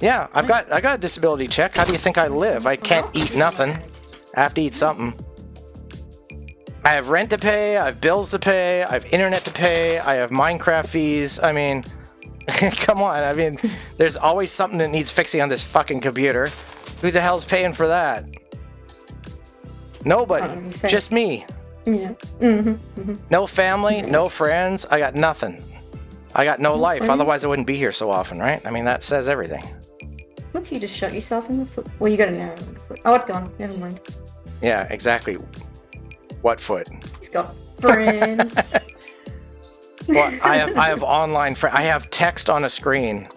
yeah, I got a disability check. How do you think I live? I can't eat nothing. I have to eat something. I have rent to pay. I have bills to pay. I have internet to pay. I have Minecraft fees. I mean, come on. I mean, there's always something that needs fixing on this fucking computer. Who the hell's paying for that? Nobody. Just me. Yeah. No family, no friends. I got nothing. I got no life. Friends. Otherwise, I wouldn't be here so often, right? I mean, that says everything. Look, you just shot yourself in the foot. Well, you got an arrow in the foot. Oh, it's gone. Never mind. Yeah, exactly. What foot? You've got friends. Well, I have online friends. I have text on a screen.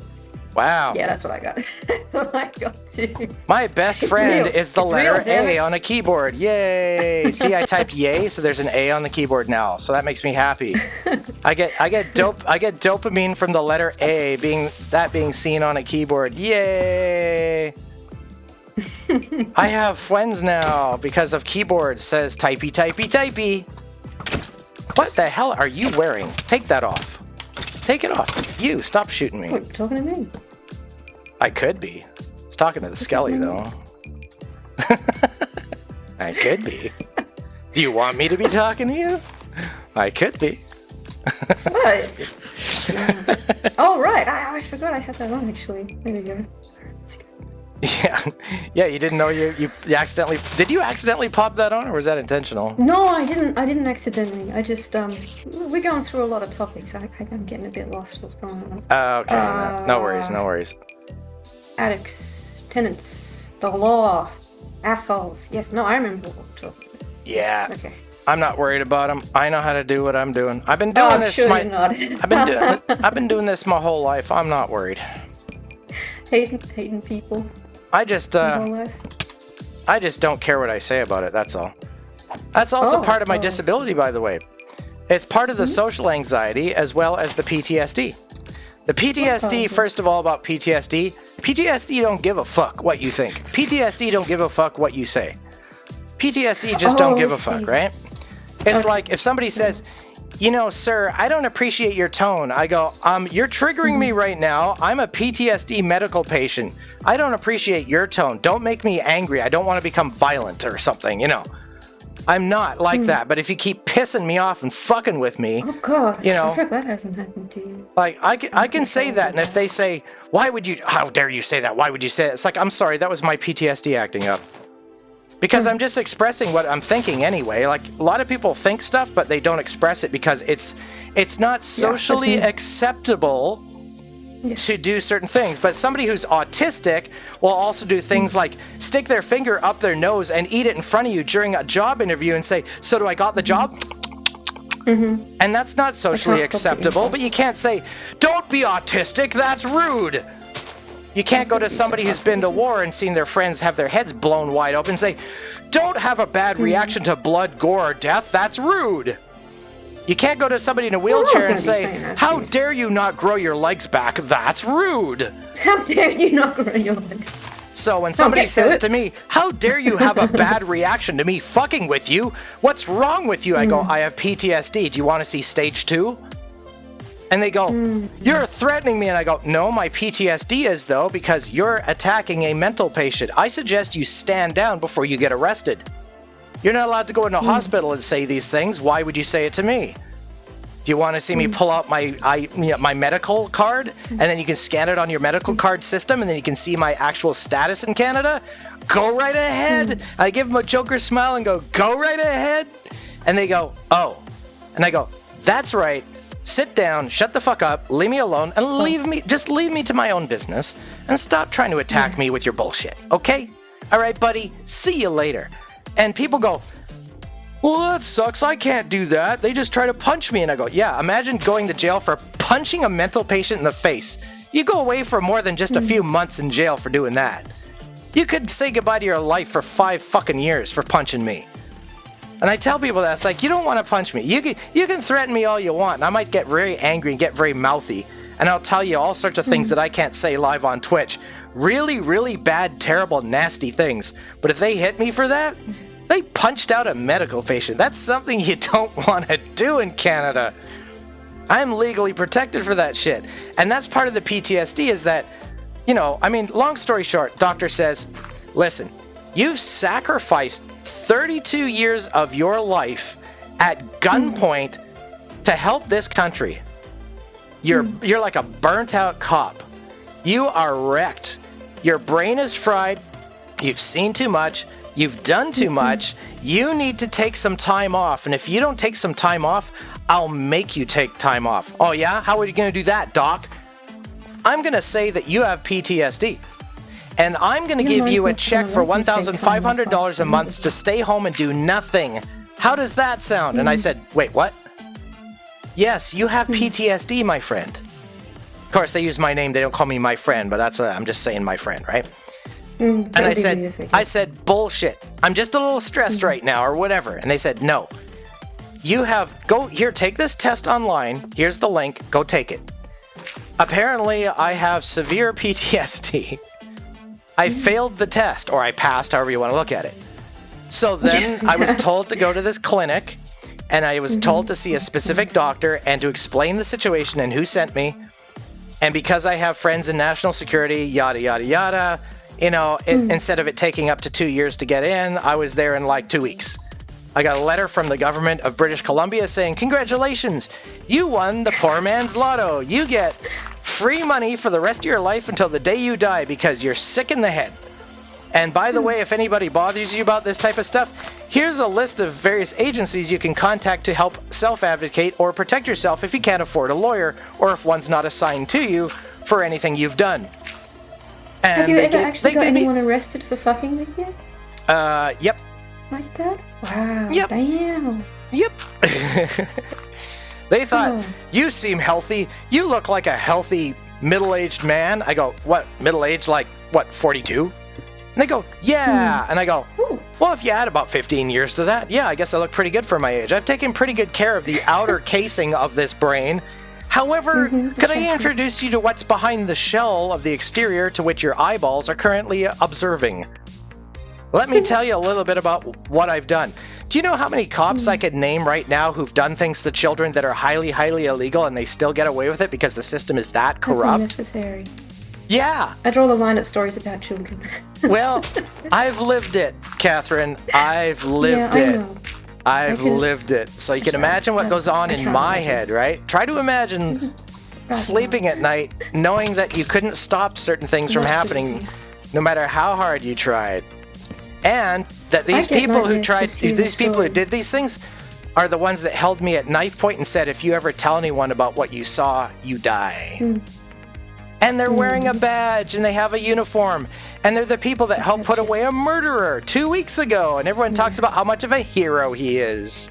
Wow. Yeah, that's what I got. That's what I got too. My best friend real. is the It's letter real, damn A it. on a keyboard. Yay! See, I typed yay, so there's an A on the keyboard now. So that makes me happy. I get dopamine from the letter A being seen on a keyboard. Yay! I have friends now because of keyboard says typey typey typey. What the hell are you wearing? Take that off. Take it off. You, stop shooting me. What, talking to me? I could be. I was talking to the Skelly, though. I could be. Do you want me to be talking to you? I could be. What? Oh, right. I forgot I had that on, actually. There we go. Yeah, you didn't know you accidentally... Did you accidentally pop that on, or was that intentional? No, I didn't accidentally. I just, we're going through a lot of topics. I'm getting a bit lost what's going on. Okay, no worries. Addicts, tenants, the law, assholes. Yes, no, I remember what we're talking about. Yeah. Okay. I'm not worried about them. I know how to do what I'm doing. I've been doing this. Sure you're not. I've been doing this my whole life. I'm not worried. Hating people. I just your whole life. I just don't care what I say about it. That's all. That's also part of my disability, by the way. It's part of the social anxiety as well as the PTSD. The PTSD, first of all, about PTSD don't give a fuck what you think. PTSD don't give a fuck what you say. PTSD just don't give a fuck, right? It's like if somebody says, you know, sir, I don't appreciate your tone. I go, you're triggering me right now. I'm a PTSD medical patient. I don't appreciate your tone. Don't make me angry. I don't want to become violent or something, you know. I'm not like that, but if you keep pissing me off and fucking with me, Oh God, you know, I hope that hasn't happened to you. like I can say that, and if they say, how dare you say that? Why would you say that? It's like, I'm sorry, that was my PTSD acting up. Because I'm just expressing what I'm thinking anyway. Like, a lot of people think stuff, but they don't express it because it's not socially acceptable to do certain things. But somebody who's autistic will also do things like stick their finger up their nose and eat it in front of you during a job interview and say, so do I got the job? And that's not socially acceptable, but you can't say, don't be autistic, that's rude. You can't go to somebody who's been to war and seen their friends have their heads blown wide open and say, don't have a bad reaction to blood, gore, or death, that's rude. You can't go to somebody in a wheelchair and say, how dare you not grow your legs back, that's rude. How dare you not grow your legs? So when somebody says to me, how dare you have a bad reaction to me fucking with you, what's wrong with you? I go, I have PTSD, do you want to see stage 2? And they go, you're threatening me. And I go, no, my PTSD is, though, because you're attacking a mental patient. I suggest you stand down before you get arrested. You're not allowed to go into a hospital and say these things. Why would you say it to me? Do you want to see me pull out my medical card? And then you can scan it on your medical card system, and then you can see my actual status in Canada? Go right ahead. I give them a Joker smile and go right ahead. And they go, oh. And I go, that's right. Sit down, shut the fuck up, leave me alone, and leave me to my own business, and stop trying to attack me with your bullshit, okay? All right, buddy, see you later. And people go, well, that sucks, I can't do that. They just try to punch me. And I go, yeah, imagine going to jail for punching a mental patient in the face. You go away for more than just a few months in jail for doing that. You could say goodbye to your life for 5 fucking years for punching me. And I tell people that, it's like, you don't want to punch me. You can threaten me all you want, and I might get very angry and get very mouthy. And I'll tell you all sorts of things that I can't say live on Twitch. Really, really bad, terrible, nasty things. But if they hit me for that, They punched out a medical patient. That's something you don't want to do in Canada. I'm legally protected for that shit. And that's part of the PTSD is that, long story short, doctor says, listen, you've sacrificed 32 years of your life at gunpoint to help this country. You're like a burnt out cop. You are wrecked. Your brain is fried. You've seen too much. You've done too much. You need to take some time off. And if you don't take some time off, I'll make you take time off. Oh yeah? How are you going to do that, doc? I'm going to say that you have PTSD. And I'm going to give you a check for $1,500 a month to stay home and do nothing. How does that sound? And I said, wait, what? Yes, you have PTSD, my friend. Of course, they use my name. They don't call me my friend, but I'm just saying my friend, right? And I said, bullshit. I'm just a little stressed right now or whatever. And they said, no. Take this test online. Here's the link. Go take it. Apparently, I have severe PTSD. I failed the test, or I passed, however you want to look at it. So then I was told to go to this clinic, and I was told to see a specific doctor and to explain the situation and who sent me. And because I have friends in national security, yada, yada, yada, instead of it taking up to 2 years to get in, I was there in like 2 weeks. I got a letter from the government of British Columbia saying, congratulations, you won the poor man's lotto. You get free money for the rest of your life until the day you die because you're sick in the head. And by the way, if anybody bothers you about this type of stuff, here's a list of various agencies you can contact to help self-advocate or protect yourself if you can't afford a lawyer or if one's not assigned to you for anything you've done. And have you ever actually got anyone arrested for fucking with you? Yep. Like that? Wow. Yep. Damn. Yep. They thought, you seem healthy. You look like a healthy middle-aged man. I go, what, middle-aged, like, what, 42? And they go, yeah. And I go, well, if you add about 15 years to that, yeah, I guess I look pretty good for my age. I've taken pretty good care of the outer casing of this brain. However, could I introduce you to what's behind the shell of the exterior to which your eyeballs are currently observing? Let me tell you a little bit about what I've done. Do you know how many cops I could name right now who've done things to children that are highly, highly illegal and they still get away with it because the system is that corrupt? That's unnecessary. Yeah. I draw the line at stories about children. Well, I've lived it, Catherine. I've lived it. I've lived it. So you can imagine what goes on in my head, right? Try to imagine sleeping at night knowing that you couldn't stop certain things from happening no matter how hard you tried. And that these people who did these things are the ones that held me at knife point and said, if you ever tell anyone about what you saw, you die. And they're wearing a badge and they have a uniform. And they're the people that helped put away a murderer 2 weeks ago. And everyone talks about how much of a hero he is.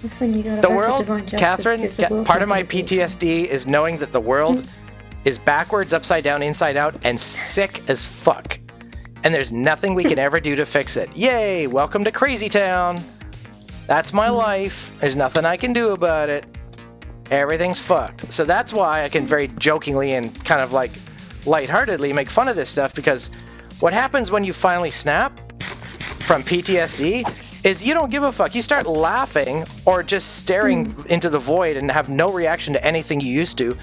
That's when you gotta the world, Catherine, part of my PTSD is knowing that the world is backwards, upside down, inside out, and sick as fuck. And there's nothing we can ever do to fix it. Yay, welcome to Crazy Town. That's my life. There's nothing I can do about it. Everything's fucked. So that's why I can very jokingly and kind of like lightheartedly make fun of this stuff, because what happens when you finally snap from PTSD is you don't give a fuck. You start laughing or just staring into the void and have no reaction to anything you used to,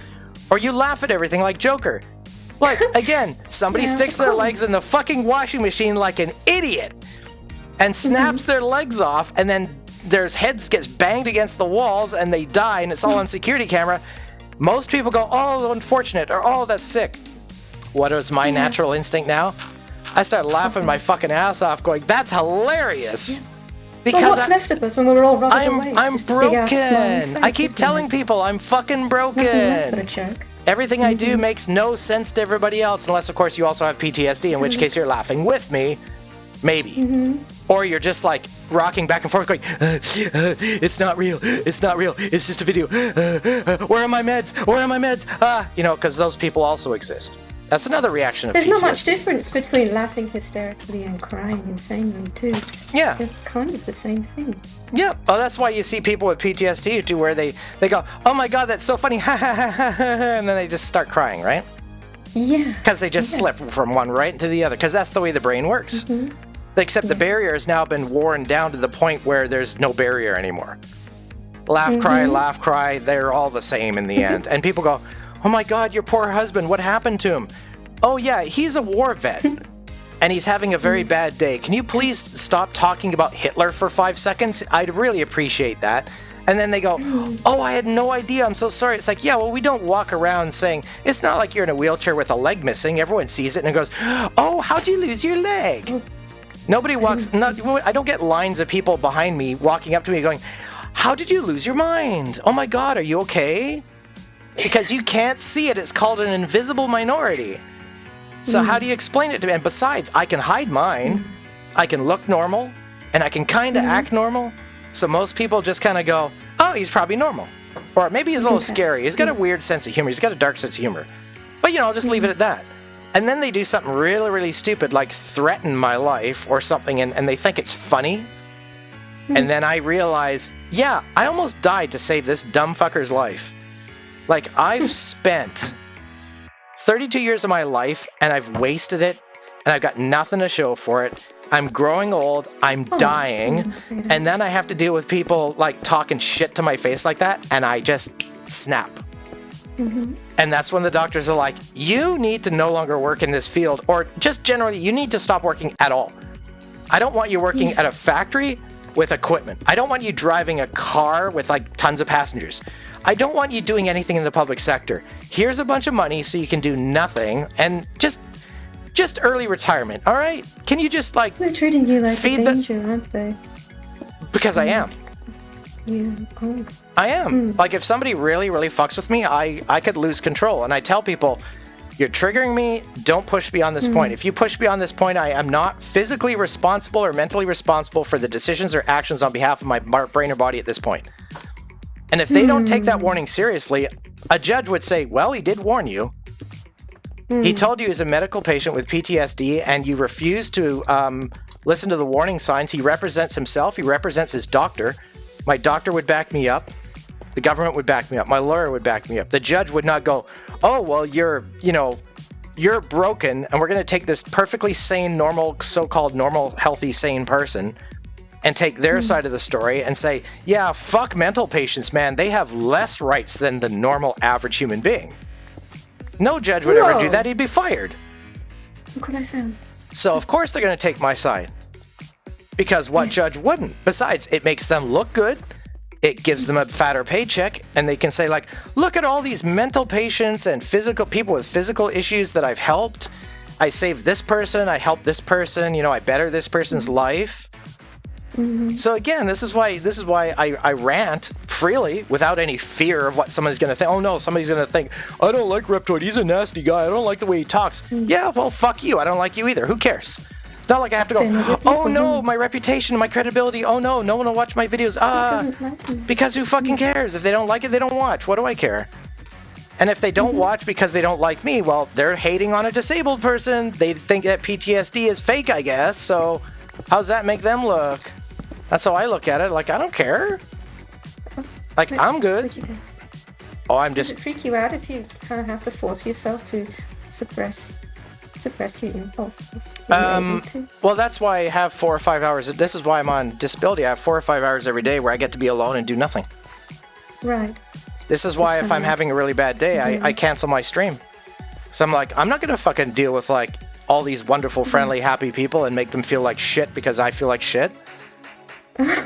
or you laugh at everything like Joker. Like, again, somebody sticks their legs in the fucking washing machine like an idiot and snaps their legs off, and then their heads gets banged against the walls and they die, and it's all on security camera. Most people go, oh, unfortunate, or oh, that's sick. What is my natural instinct now? I start laughing my fucking ass off going, that's hilarious. Because what's left of us when we were all rotted away? I'm broken. I keep telling people I'm fucking broken. Everything I do makes no sense to everybody else, unless, of course, you also have PTSD, in which case you're laughing with me, maybe. Or you're just, like, rocking back and forth going, it's not real, it's not real, it's just a video. Where are my meds? Where are my meds? Because those people also exist. That's another reaction of PTSD. There's not much difference between laughing hysterically and crying insanely, too. Yeah. They're kind of the same thing. Yeah. Oh, that's why you see people with PTSD, too, where they go, oh my god, that's so funny, ha ha ha ha ha, and then they just start crying, right? Yeah. Because they just slip from one right into the other, because that's the way the brain works. Except the barrier has now been worn down to the point where there's no barrier anymore. Laugh, cry, they're all the same in the end. And people go, oh my God, your poor husband, what happened to him? Oh yeah, he's a war vet. And he's having a very bad day. Can you please stop talking about Hitler for 5 seconds? I'd really appreciate that. And then they go, oh, I had no idea. I'm so sorry. It's like, yeah, well, we don't walk around saying, it's not like you're in a wheelchair with a leg missing. Everyone sees it and goes, oh, how'd you lose your leg? Nobody walks, I don't get lines of people behind me walking up to me going, how did you lose your mind? Oh my God, are you okay? Because you can't see it. It's called an invisible minority. So how do you explain it to me? And besides, I can hide mine, I can look normal, and I can kind of act normal. So most people just kind of go, oh, he's probably normal. Or maybe he's a little scary. He's got a weird sense of humor. He's got a dark sense of humor. But, I'll just leave it at that. And then they do something really, really stupid, like threaten my life or something, and they think it's funny. And then I realize, yeah, I almost died to save this dumb fucker's life. Like, I've spent 32 years of my life, and I've wasted it, and I've got nothing to show for it. I'm growing old, I'm dying, and then I have to deal with people, like, talking shit to my face like that, and I just snap. And that's when the doctors are like, you need to no longer work in this field, or just generally, you need to stop working at all. I don't want you working at a factory with equipment. I don't want you driving a car with, like, tons of passengers. I don't want you doing anything in the public sector. Here's a bunch of money so you can do nothing, and just early retirement, all right? Can you just, like, they're treating you like a danger, aren't they? Because I am. Yeah. Oh. I am. Like, if somebody really, really fucks with me, I could lose control. And I tell people, you're triggering me, don't push beyond this point. If you push beyond this point, I am not physically responsible or mentally responsible for the decisions or actions on behalf of my brain or body at this point. And if they don't take that warning seriously, a judge would say, well, he did warn you. He told you he's a medical patient with PTSD, and you refuse to listen to the warning signs. He represents himself. He represents his doctor. My doctor would back me up. The government would back me up. My lawyer would back me up. The judge would not go, oh, well, you're broken, and we're going to take this perfectly sane, normal, so-called normal, healthy, sane person and take their side of the story and say, yeah, fuck mental patients, man. They have less rights than the normal, average human being. No judge would ever do that. He'd be fired. Look what I found. So, of course, they're going to take my side. Because what judge wouldn't? Besides, it makes them look good. It gives them a fatter paycheck. And they can say, like, look at all these mental patients and physical people with physical issues that I've helped. I saved this person. I helped this person. I better this person's life. So again, this is why I rant freely without any fear of what somebody's going to think. Oh no, somebody's going to think, I don't like Reptoid. He's a nasty guy. I don't like the way he talks. Yeah, well, fuck you. I don't like you either. Who cares? It's not like I have to go, oh no, my reputation, my credibility. Oh no, no one will watch my videos. Because who fucking cares? If they don't like it, they don't watch. What do I care? And if they don't watch because they don't like me, well, they're hating on a disabled person. They think that PTSD is fake, I guess. So how's that make them look? That's how I look at it. Like, I don't care. Like, I'm good. Oh, I'm just... Does it freak you out if you kind of have to force yourself to suppress your impulses? Well, that's why I have 4 or 5 hours. This is why I'm on disability. I have 4 or 5 hours every day where I get to be alone and do nothing. Right. This is why if I'm having a really bad day, I cancel my stream. So I'm like, I'm not going to fucking deal with, like, all these wonderful, friendly, happy people and make them feel like shit because I feel like shit. I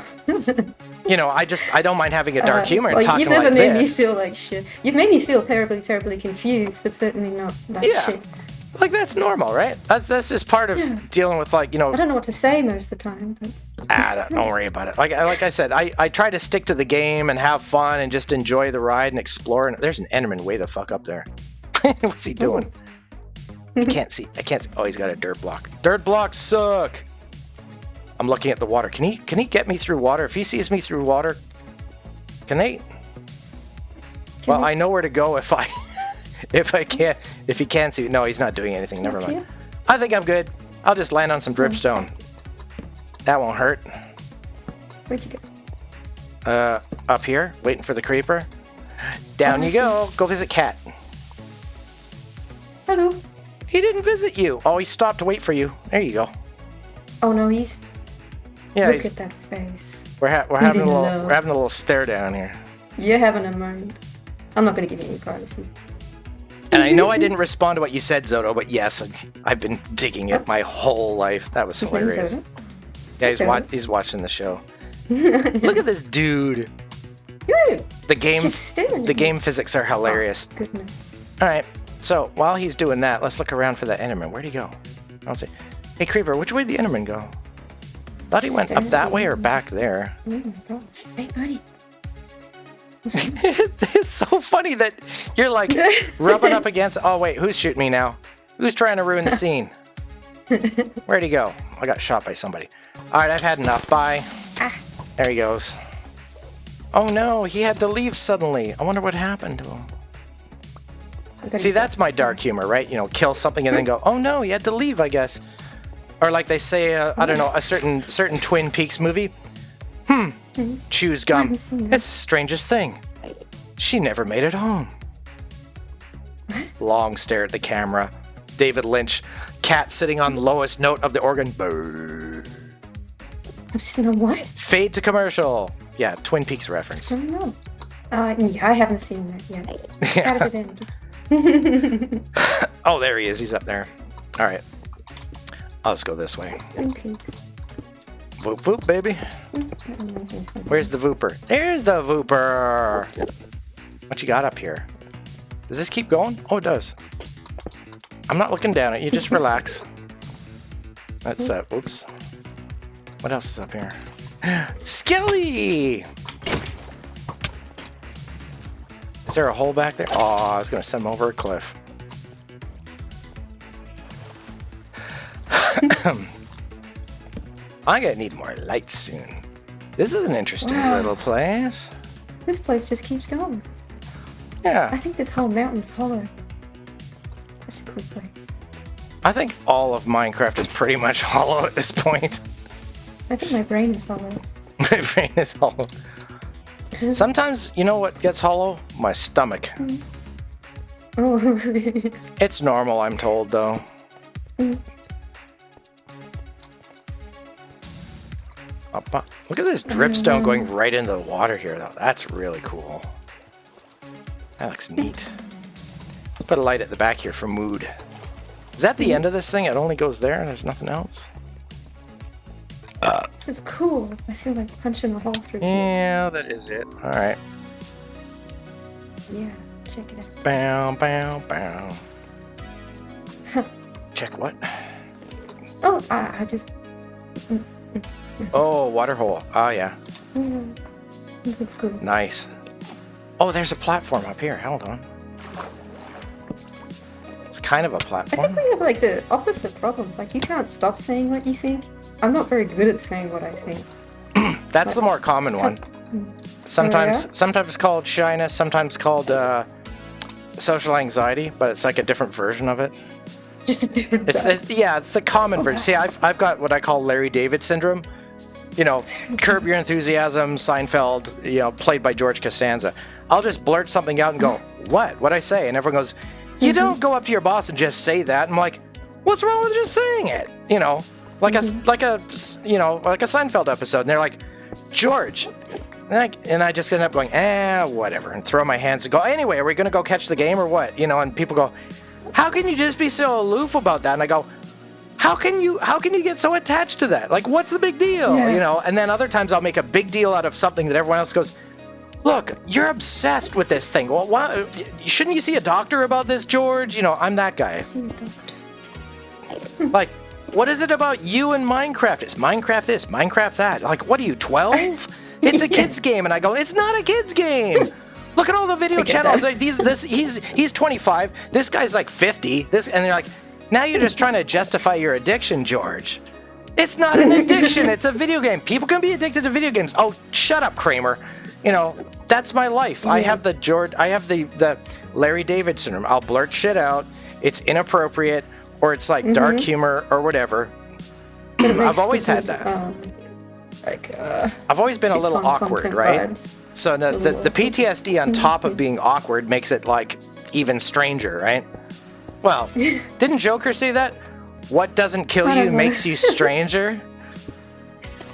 don't mind having a dark humor and talking like this. You've never made me feel like shit. You've made me feel terribly, terribly confused, but certainly not like shit. Like, that's normal, right? That's just part of dealing with, like, I don't know what to say most of the time. But... don't worry about it. Like I said, I try to stick to the game and have fun and just enjoy the ride and explore. And there's an Enderman way the fuck up there. What's he doing? I can't see. Oh, he's got a dirt block. Dirt blocks suck. I'm looking at the water. Can he get me through water? If he sees me through water, can they? Well, I know where to go if he can't see. No, he's not doing anything. Never mind. I think I'm good. I'll just land on some dripstone. That won't hurt. Where'd you go? Up here, waiting for the creeper. Down you go. Go visit Cat. Hello. He didn't visit you. Oh, he stopped to wait for you. There you go. Oh no, he's. Yeah, Look at that face. We're having a little stare down here. You're having a moment. I'm not going to give you any privacy. And I know I didn't respond to what you said, Zoto, but yes, I've been digging it my whole life. That was hilarious. Yeah, he's watching the show. Look at this dude. The game physics are hilarious. Oh, goodness. All right, so while he's doing that, let's look around for the Enderman. Where'd he go? I'll see. Hey, Creeper, which way did the Enderman go? Thought he went up that way or back there. Oh my gosh. Hey, buddy. It's so funny that you're like rubbing up against. Oh wait, who's shooting me now? Who's trying to ruin the scene? Where'd he go? I got shot by somebody. All right, I've had enough. Bye. There he goes. Oh no, he had to leave suddenly. I wonder what happened to him. See, that's my dark humor, right? You know, kill something and then go, oh no, he had to leave, I guess. Or like they say, I don't know, a certain Twin Peaks movie. Chews gum. It's the strangest thing. She never made it home. Long stare at the camera. David Lynch. Cat sitting on lowest note of the organ. Brrr. I'm sitting on what? Fade to commercial. Yeah, Twin Peaks reference. I don't know. Yeah, I haven't seen that yet. How does it end? Oh, there he is. He's up there. All right. Let's go this way. Okay. Voop, voop, baby. Where's the Vooper? There's the Vooper. What you got up here? Does this keep going? Oh, it does. I'm not looking down at you. Just relax. That's oops. What else is up here? Skelly! Is there a hole back there? Oh, I was going to send him over a cliff. I'm going to need more lights soon. This is an interesting little place. This place just keeps going. Yeah. I think this whole mountain's hollow. Such a cool place. I think all of Minecraft is pretty much hollow at this point. I think my brain is hollow. My brain is hollow. Sometimes, you know what gets hollow? My stomach. Oh. It's normal, I'm told, though. Look at this dripstone going right into the water here, though. That's really cool. That looks neat. Put a light at the back here for mood. Is that the end of this thing? It only goes there and there's nothing else? This is cool. I feel like punching a hole through here. Yeah, that is it. All right. Yeah, check it out. Bow, bow, bow. Check what? Oh, I just... Oh, water hole. Oh, yeah. Yeah, this looks cool. Nice. Oh, there's a platform up here. Hold on. It's kind of a I platform. think we have like the opposite problems. Like you can't stop saying what you think. I'm not very good at saying what I think. That's the more common one. Sometimes called shyness, sometimes called social anxiety, but it's like a different version of it. Just a different it's the common version. See, I've got what I call Larry David syndrome. You know, Curb Your Enthusiasm, Seinfeld, you know, played by George Costanza. I'll just blurt something out and go, what? What'd I say? And everyone goes, you don't go up to your boss and just say that. And I'm like, what's wrong with just saying it? You know, like a Seinfeld episode. And they're like, George. And I just end up going, whatever. And throw my hands and go, anyway, are we going to go catch the game or what? You know, and people go, how can you just be so aloof about that? And I go, how can you get so attached to that? Like, what's the big deal? Yeah. You know, and then other times I'll make a big deal out of something that everyone else goes, look, you're obsessed with this thing. Well, why, shouldn't you see a doctor about this, George? You know, I'm that guy. Like, what is it about you and Minecraft? It's Minecraft this, Minecraft that. Like, what are you, 12? It's a kid's game. And I go, it's not a kid's game. Look at all the video channels. Like, he's 25. This guy's like 50. And they're like, now you're just trying to justify your addiction, George. It's not an addiction. It's a video game. People can be addicted to video games. Oh, shut up, Kramer. You know, that's my life. Yeah. I have the Larry David syndrome. I'll blurt shit out. It's inappropriate, or it's like dark humor or whatever. I've always had that. I've always been a little awkward, right? Vibes. So the PTSD on top of being awkward makes it like even stranger, right? Well, didn't Joker say that? What doesn't kill you makes you stranger.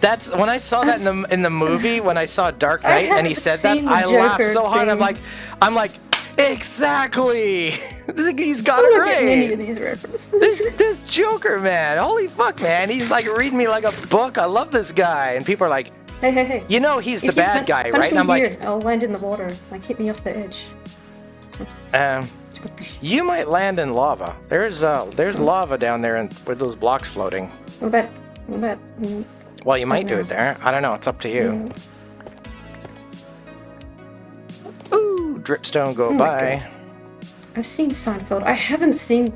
That's when I saw that in the movie, when I saw Dark Knight and he said that, I laughed so hard. I'm like, exactly. He's got it right. Any of these references. This Joker, man, holy fuck, man. He's like reading me like a book. I love this guy. And people are like, hey. You know he's the bad guy, right? And I'm like, I'll land in the water. Like, hit me off the edge. You might land in lava. There's lava down there and with those blocks floating. What about? Well, you might do it there. I don't know. It's up to you. Ooh, dripstone go by. God. I've seen Seinfeld. I haven't seen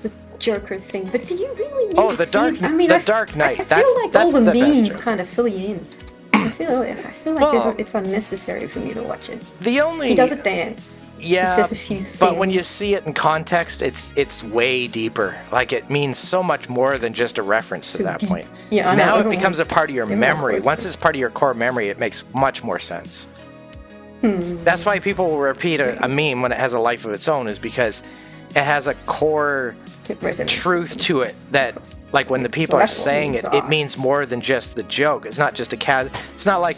the Joker thing, but do you really need to the Dark see? I mean, the Dark Knight. I feel like that's all the memes best kind of fill you in. I feel like it's unnecessary for me to watch it. He does a dance. Yeah, he says a few things. But when you see it in context, it's way deeper. Like, it means so much more than just a reference to that point. Yeah, I know. Now it becomes a part of your memory. Once it's part of your core memory, it makes much more sense. That's why people will repeat a meme when it has a life of its own, is because it has a core truth to it that, like, when the people are saying it, it means more than just the joke. It's not just it's not like,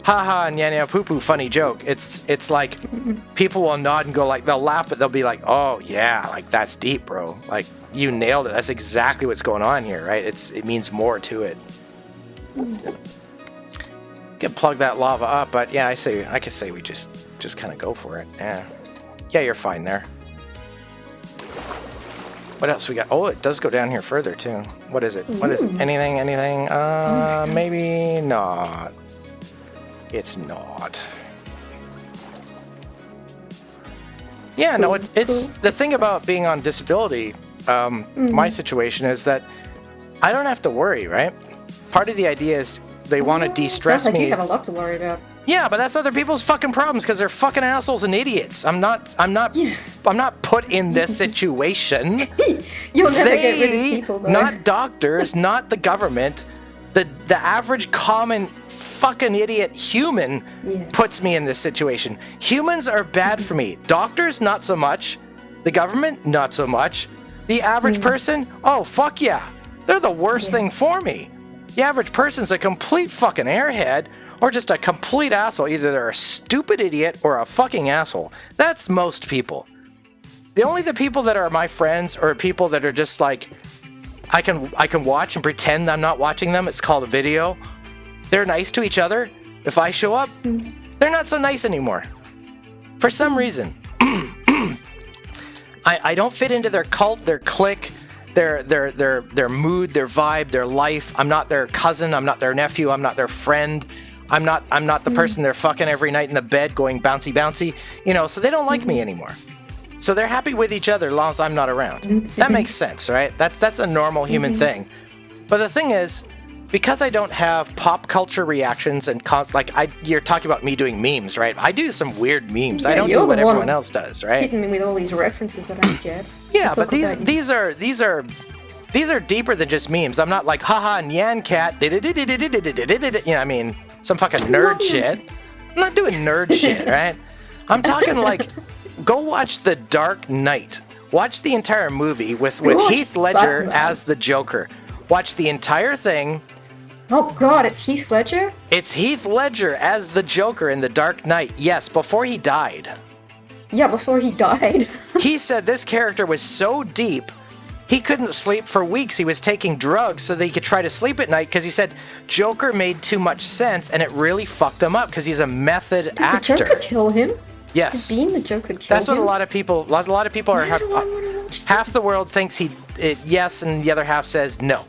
haha, nya poo poo, funny joke. It's like people will nod and go, like, they'll laugh, but they'll be like, oh yeah, like, that's deep, bro. Like, you nailed it. That's exactly what's going on here, right? It means more to it. Can plug that lava up, but yeah, I could say we just kind of go for it. Yeah, you're fine there. What else we got? Oh, it does go down here further too. What is it? What is it? Anything? Maybe not. It's not. Yeah, no, it's the thing about being on disability. My situation is that I don't have to worry, right? Part of the idea is they want to de-stress sounds like me. You have a lot to worry about. Yeah, but that's other people's fucking problems because they're fucking assholes and idiots. I'm not put in this situation. You'll never get rid of people, though. Not doctors, not the government. The average common fucking idiot human puts me in this situation. Humans are bad for me. Doctors, not so much. The government, not so much. The average person, oh, fuck yeah. They're the worst thing for me. The average person's a complete fucking airhead or just a complete asshole. Either they're a stupid idiot or a fucking asshole. That's most people. The people that are my friends are people that are just like, I can watch and pretend I'm not watching them. It's called a video. They're nice to each other. If I show up, they're not so nice anymore. For some reason. I don't fit into their cult, their clique, their mood, their vibe, their life. I'm not their cousin, I'm not their nephew, I'm not their friend. I'm not the person they're fucking every night in the bed going bouncy bouncy. You know, so they don't like me anymore. So they're happy with each other as long as I'm not around. That makes sense, right? That's a normal human thing. But the thing is, because I don't have pop culture reactions and you're talking about me doing memes, right? I do some weird memes. I don't do what everyone else does, right? Hitting me with all these references that I get. Yeah, but these are deeper than just memes. I'm not like, haha, Nyan Cat, you know, I mean, some fucking nerd shit. I'm not doing nerd shit, right? I'm talking like, go watch The Dark Knight. Watch the entire movie with Heath Ledger as the Joker. Watch the entire thing. Oh God, it's Heath Ledger? It's Heath Ledger as the Joker in The Dark Knight. Yes, before he died. Yeah, before he died. He said this character was so deep, he couldn't sleep for weeks. He was taking drugs so that he could try to sleep at night because he said Joker made too much sense and it really fucked him up because he's a method actor. Did the Joker kill him? Yes. Did being the Joker kill him? That's what a lot of people are. Half the world thinks yes, and the other half says no.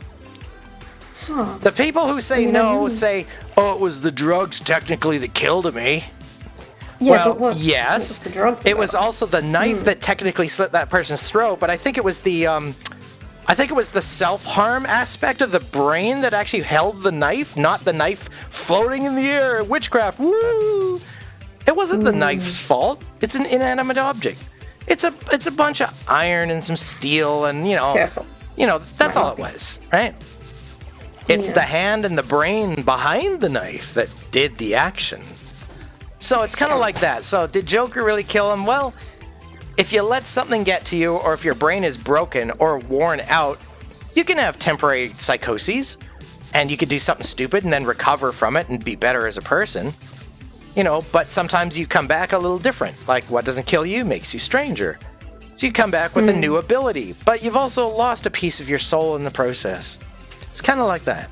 Huh. The people who say no say, oh, it was the drugs technically that killed me. Yeah, well, yes. What was the drugs it was also the knife that technically slit that person's throat, but I think it was the self-harm aspect of the brain that actually held the knife, not the knife floating in the air. Witchcraft, woo! It wasn't the knife's fault. It's an inanimate object. It's a bunch of iron and some steel and, Careful. That's all it was, right? It's the hand and the brain behind the knife that did the action. So it's kind of like that. So did Joker really kill him? Well, if you let something get to you or if your brain is broken or worn out, You can have temporary psychoses, and you could do something stupid and then recover from it and be better as a person. You know, but sometimes you come back a little different. Like, what doesn't kill you makes you stranger. So you come back with a new ability, but you've also lost a piece of your soul in the process. It's kind of like that.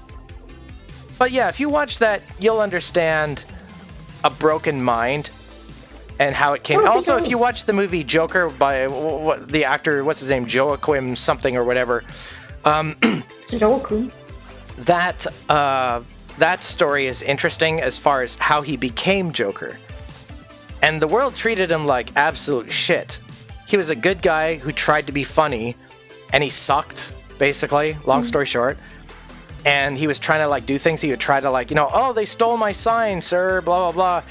But yeah, if you watch that, you'll understand a broken mind and how it came. Also, if you watch the movie Joker by the actor, what's his name, Joaquin something or whatever, Joaquin. That story is interesting as far as how he became Joker. And the world treated him like absolute shit. He was a good guy who tried to be funny, and he sucked, basically, long story short. And he was trying to, like, do things. He would try to, like, you know, oh, they stole my sign, sir, blah, blah,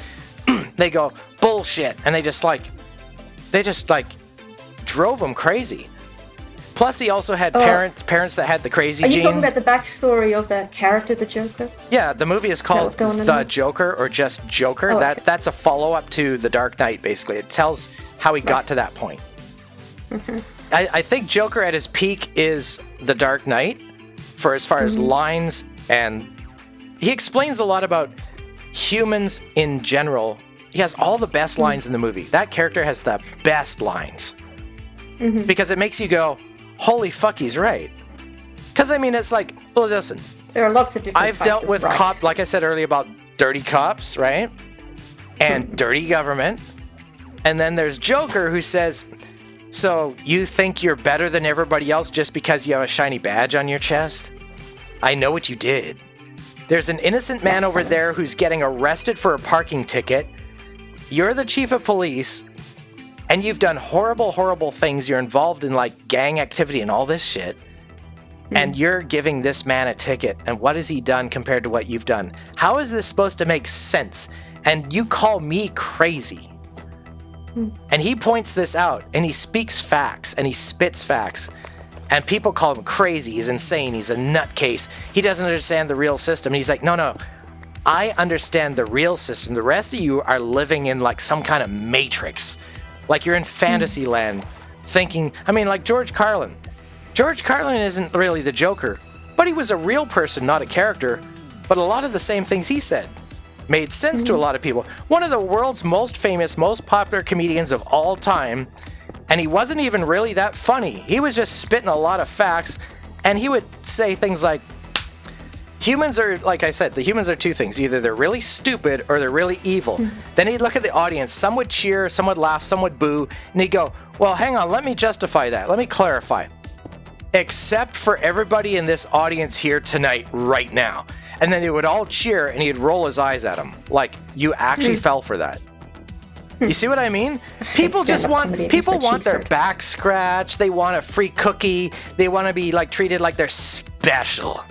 blah. They go, bullshit. And they just drove him crazy. Plus, he also had parents that had the crazy gene. Are you talking about the backstory of that character, the Joker? Yeah, the movie is called The Joker, or just Joker. Oh, That's a follow-up to The Dark Knight, basically. It tells how he got to that point. Mm-hmm. I think Joker at his peak is The Dark Knight, for as far as lines, and he explains a lot about humans in general. He has all the best lines in the movie. That character has the best lines. Because it makes you go, holy fuck, he's right. Because, I mean, it's like, well, listen. There are lots of different I've dealt with cop, like I said earlier, about dirty cops, right? And dirty government. And then there's Joker, who says, so you think you're better than everybody else just because you have a shiny badge on your chest? I know what you did. There's an innocent man over there who's getting arrested for a parking ticket. You're the chief of police. And you've done horrible, horrible things. You're involved in, like, gang activity and all this shit. And you're giving this man a ticket. And what has he done compared to what you've done? How is this supposed to make sense? And you call me crazy. And he points this out. And he speaks facts. And he spits facts. And people call him crazy. He's insane. He's a nutcase. He doesn't understand the real system. And he's like, no. I understand the real system. The rest of you are living in, like, some kind of matrix. Like you're in fantasy land, thinking, I mean, like George Carlin. George Carlin isn't really the Joker, but he was a real person, not a character. But a lot of the same things he said made sense to a lot of people. One of the world's most famous, most popular comedians of all time, and he wasn't even really that funny. He was just spitting a lot of facts, and he would say things like, humans are, like I said, the humans are two things. Either they're really stupid or they're really evil. Then he'd look at the audience. Some would cheer, some would laugh, some would boo. And he'd go, well, hang on, let me justify that. Let me clarify. Except for everybody in this audience here tonight, right now. And then they would all cheer, and he'd roll his eyes at them. Like, you actually fell for that. You see what I mean? People want their back scratched. They want a free cookie. They want to be, like, treated like they're special.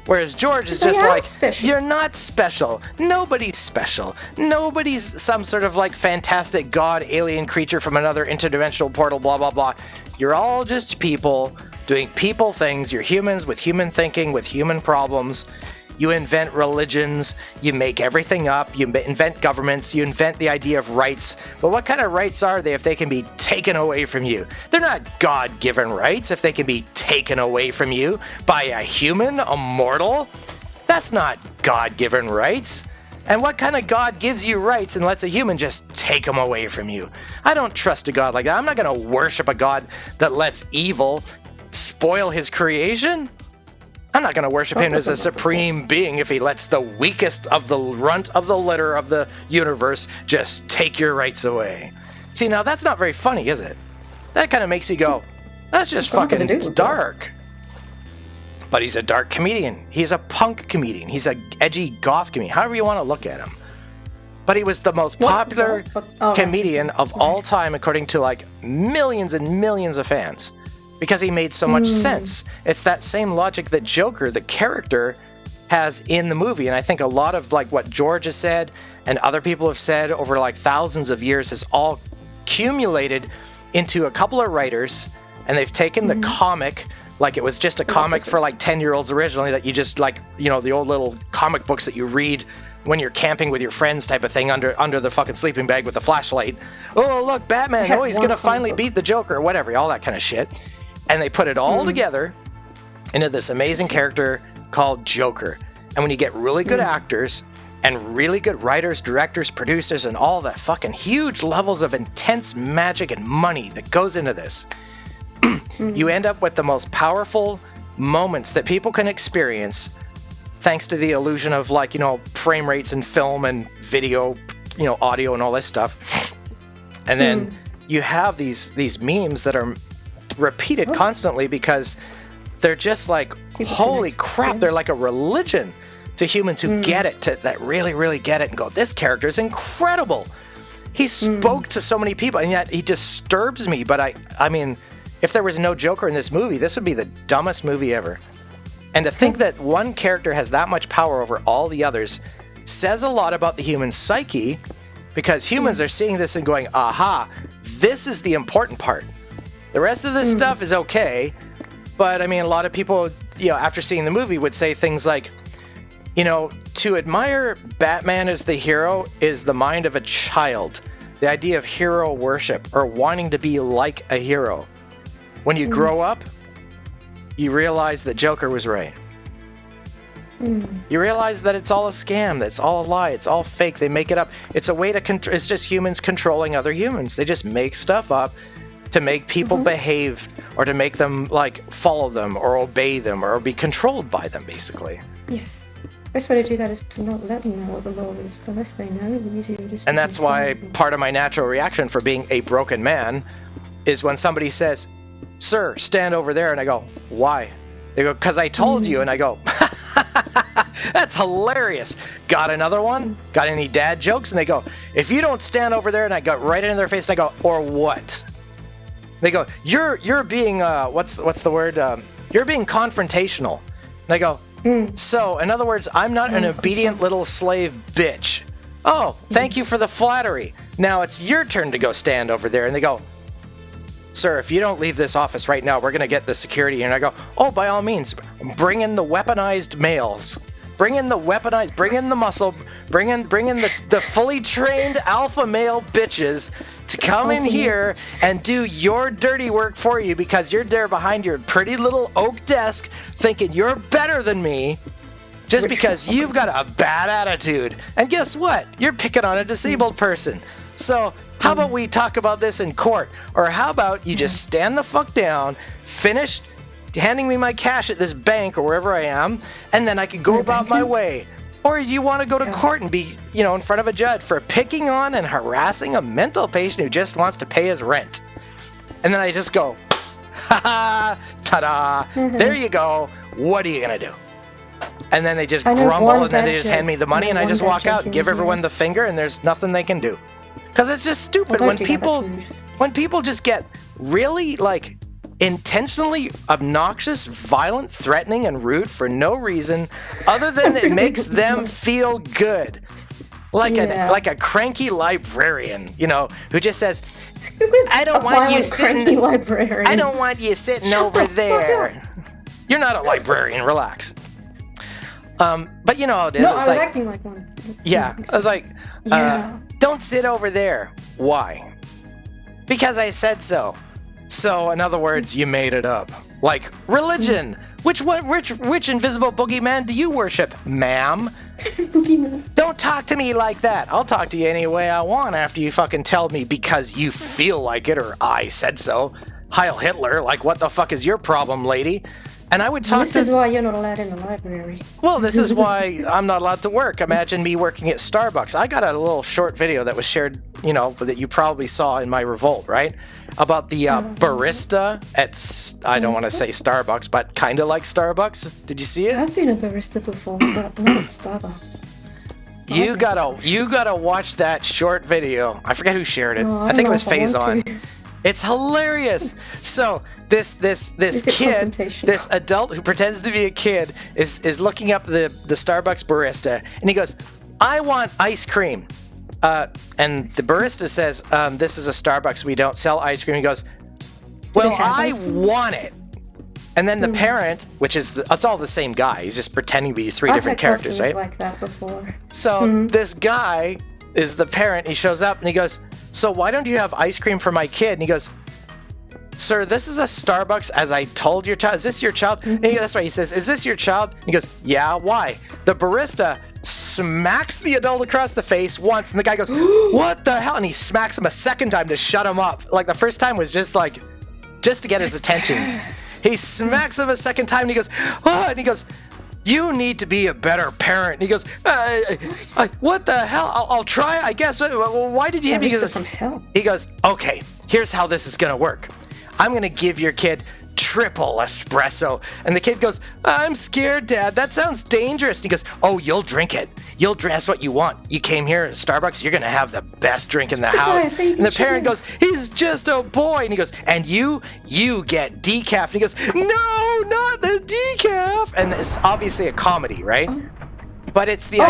Whereas George is just like, you're not special. Nobody's special. Nobody's some sort of, like, fantastic god alien creature from another interdimensional portal, blah, blah, blah. You're all just people doing people things. You're humans with human thinking, with human problems. You invent religions. You make everything up. You invent governments. You invent the idea of rights. But what kind of rights are they if they can be taken away from you? They're not God-given rights if they can be taken away from you by a human, a mortal. That's not God-given rights. And what kind of God gives you rights and lets a human just take them away from you? I don't trust a God like that. I'm not going to worship a God that lets evil spoil his creation. I'm not going to worship him as a supreme being if he lets the weakest of the runt of the litter of the universe just take your rights away. See, now that's not very funny, is it? That kind of makes you go, that's just fucking dark. But he's a dark comedian. He's a punk comedian. He's a edgy goth comedian. However you want to look at him. But he was the most popular comedian of all time, according to, like, millions and millions of fans. Because he made so much sense. It's that same logic that Joker, the character, has in the movie. And I think a lot of, like, what George has said and other people have said over, like, thousands of years has all accumulated into a couple of writers. And they've taken the comic, like it was just a comic for, like, 10-year-olds originally that you just, like, you know, the old little comic books that you read when you're camping with your friends type of thing under the fucking sleeping bag with a flashlight. Oh, look, Batman. Oh, he's going to finally beat the Joker or whatever. All that kind of shit. And they put it all together, into this amazing character called Joker. And when you get really good actors and really good writers, directors, producers, and all the fucking huge levels of intense magic and money that goes into this, you end up with the most powerful moments that people can experience thanks to the illusion of, like, you know, frame rates and film and video, you know, audio and all this stuff. And then you have these memes that are repeated constantly because they're just like, holy crap, they're like a religion to humans who get it, that really, really get it and go, this character is incredible. He spoke to so many people, and yet he disturbs me. But I mean, if there was no Joker in this movie, this would be the dumbest movie ever. And to think that one character has that much power over all the others says a lot about the human psyche, because humans are seeing this and going, aha, this is the important part. The rest of this stuff is okay. But I mean, a lot of people, you know, after seeing the movie would say things like, you know, to admire Batman as the hero is the mind of a child. The idea of hero worship or wanting to be like a hero. When you grow up, you realize that Joker was right. You realize that it's all a scam, that it's all a lie, it's all fake, they make it up. It's a way to, it's just humans controlling other humans. They just make stuff up to make people behave, or to make them, like, follow them or obey them or be controlled by them, basically. Yes. The best way to do that is to not let them know what the law is. The less they know, the easier it is. And that's why part of my natural reaction for being a broken man is when somebody says, sir, stand over there, and I go, why? They go, because I told you, and I go, that's hilarious. Got another one? Got any dad jokes? And they go, if you don't stand over there, and I got right into their face, and I go, or what? They go, you're being, what's the word? You're being confrontational. And I go, so, in other words, I'm not an obedient little slave bitch. Oh, thank you for the flattery. Now it's your turn to go stand over there. And they go, sir, if you don't leave this office right now, we're going to get the security. And I go, oh, by all means, bring in the weaponized males. Bring in the weaponized, bring in the muscle, bring in the fully trained alpha male bitches to come in here and do your dirty work for you, because you're there behind your pretty little oak desk thinking you're better than me just because you've got a bad attitude. And guess what? You're picking on a disabled person. So how about we talk about this in court? Or how about you just stand the fuck down, finish handing me my cash at this bank or wherever I am, and then I can go about my way. Or you want to go to court and be, you know, in front of a judge for picking on and harassing a mental patient who just wants to pay his rent. And then I just go, ha ha, ta-da, there you go. What are you going to do? And then they just grumble, and then they just hand me the money, and I just walk out and give everyone the finger, and there's nothing they can do. Because it's just stupid when people just get really, like, intentionally obnoxious, violent, threatening, and rude for no reason other than it makes them feel good. Like a cranky librarian, you know, who just says, I don't want you sitting over there. You're not a librarian, relax. But you know how it is. No, it's I was like, acting like one. Yeah, I was like, don't sit over there. Why? Because I said so. So, in other words, you made it up. Like religion. Which invisible boogeyman do you worship, ma'am? Boogeyman. Don't talk to me like that. I'll talk to you any way I want after you fucking tell me because you feel like it or I said so. Heil Hitler, like what the fuck is your problem, lady? And I would talk This is why you're not allowed in the library. Well, this is why I'm not allowed to work. Imagine me working at Starbucks. I got a little short video that was shared, you know, that you probably saw in my revolt, right? About the barista at, I don't want to say Starbucks, but kind of like Starbucks. Did you see it? I've been a barista before, but not at Starbucks. You gotta watch that short video. I forget who shared it. I think it was Faison. It's hilarious. So this kid, this adult who pretends to be a kid, is looking up the Starbucks barista, and he goes, "I want ice cream." And the barista says, "This is a Starbucks. We don't sell ice cream." He goes, "Well, I want it." And then the parent, which is it's all the same guy. He's just pretending to be three different characters, right? Like that before. So this guy is the parent. He shows up and he goes, "So why don't you have ice cream for my kid?" And he goes, sir, this is a Starbucks, as I told your child. Is this your child? And that's right. He says, is this your child? He goes, yeah, why? The barista smacks the adult across the face once, and the guy goes, what the hell? And he smacks him a second time to shut him up. Like, the first time was just to get his attention. He smacks him a second time, and he goes, oh, and he goes, you need to be a better parent. And he goes, what the hell? I'll try, I guess. Why did you hit me? He goes, okay, here's how this is going to work. I'm going to give your kid triple espresso. And the kid goes, I'm scared, Dad. That sounds dangerous. And he goes, oh, you'll drink it. You'll drink. That's what you want. You came here at Starbucks. You're going to have the best drink in the house. And the parent goes, he's just a boy. And he goes, and you get decaf. And he goes, no, not the decaf. And it's obviously a comedy, right? But it's the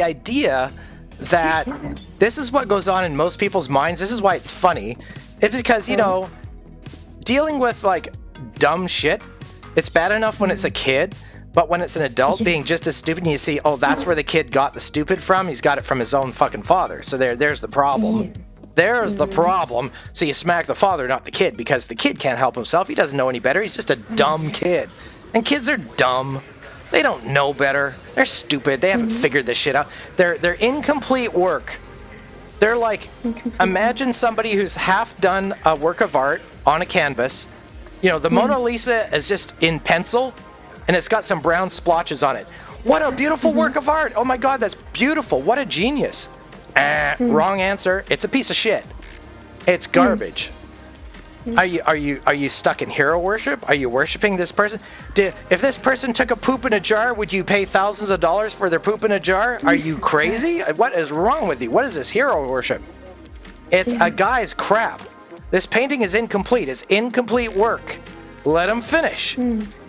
idea that this is what goes on in most people's minds. This is why it's funny. It's because, you know, dealing with, like, dumb shit, it's bad enough when it's a kid, but when it's an adult being just as stupid, and you see, oh, that's where the kid got the stupid from. He's got it from his own fucking father. So there's the problem. There's the problem. So you smack the father, not the kid, because the kid can't help himself. He doesn't know any better. He's just a dumb kid. And kids are dumb. They don't know better. They're stupid. They haven't figured this shit out. They're incomplete work. They're like, imagine somebody who's half done a work of art on a canvas. You know, the Mona Lisa is just in pencil, and it's got some brown splotches on it. What a beautiful work of art. Oh my God, that's beautiful. What a genius. Wrong answer. It's a piece of shit. It's garbage. Are you stuck in hero worship? Are you worshiping this person? If this person took a poop in a jar, would you pay thousands of dollars for their poop in a jar? Are you crazy? What is wrong with you? What is this hero worship? It's a guy's crap. This painting is incomplete. It's incomplete work. Let him finish.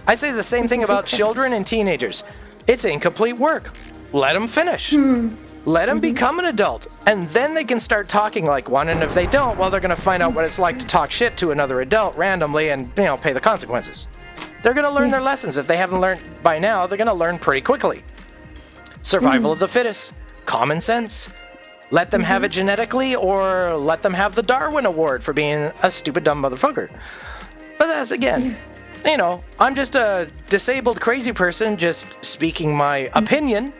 I say the same thing about children and teenagers. It's incomplete work. Let them finish. Let them become an adult, and then they can start talking like one, and if they don't, well, they're going to find out what it's like to talk shit to another adult randomly and, you know, pay the consequences. They're going to learn their lessons. If they haven't learned by now, they're going to learn pretty quickly. Survival of the fittest. Common sense. Let them have it genetically, or let them have the Darwin Award for being a stupid, dumb motherfucker. But that's, again, you know, I'm just a disabled, crazy person just speaking my opinion.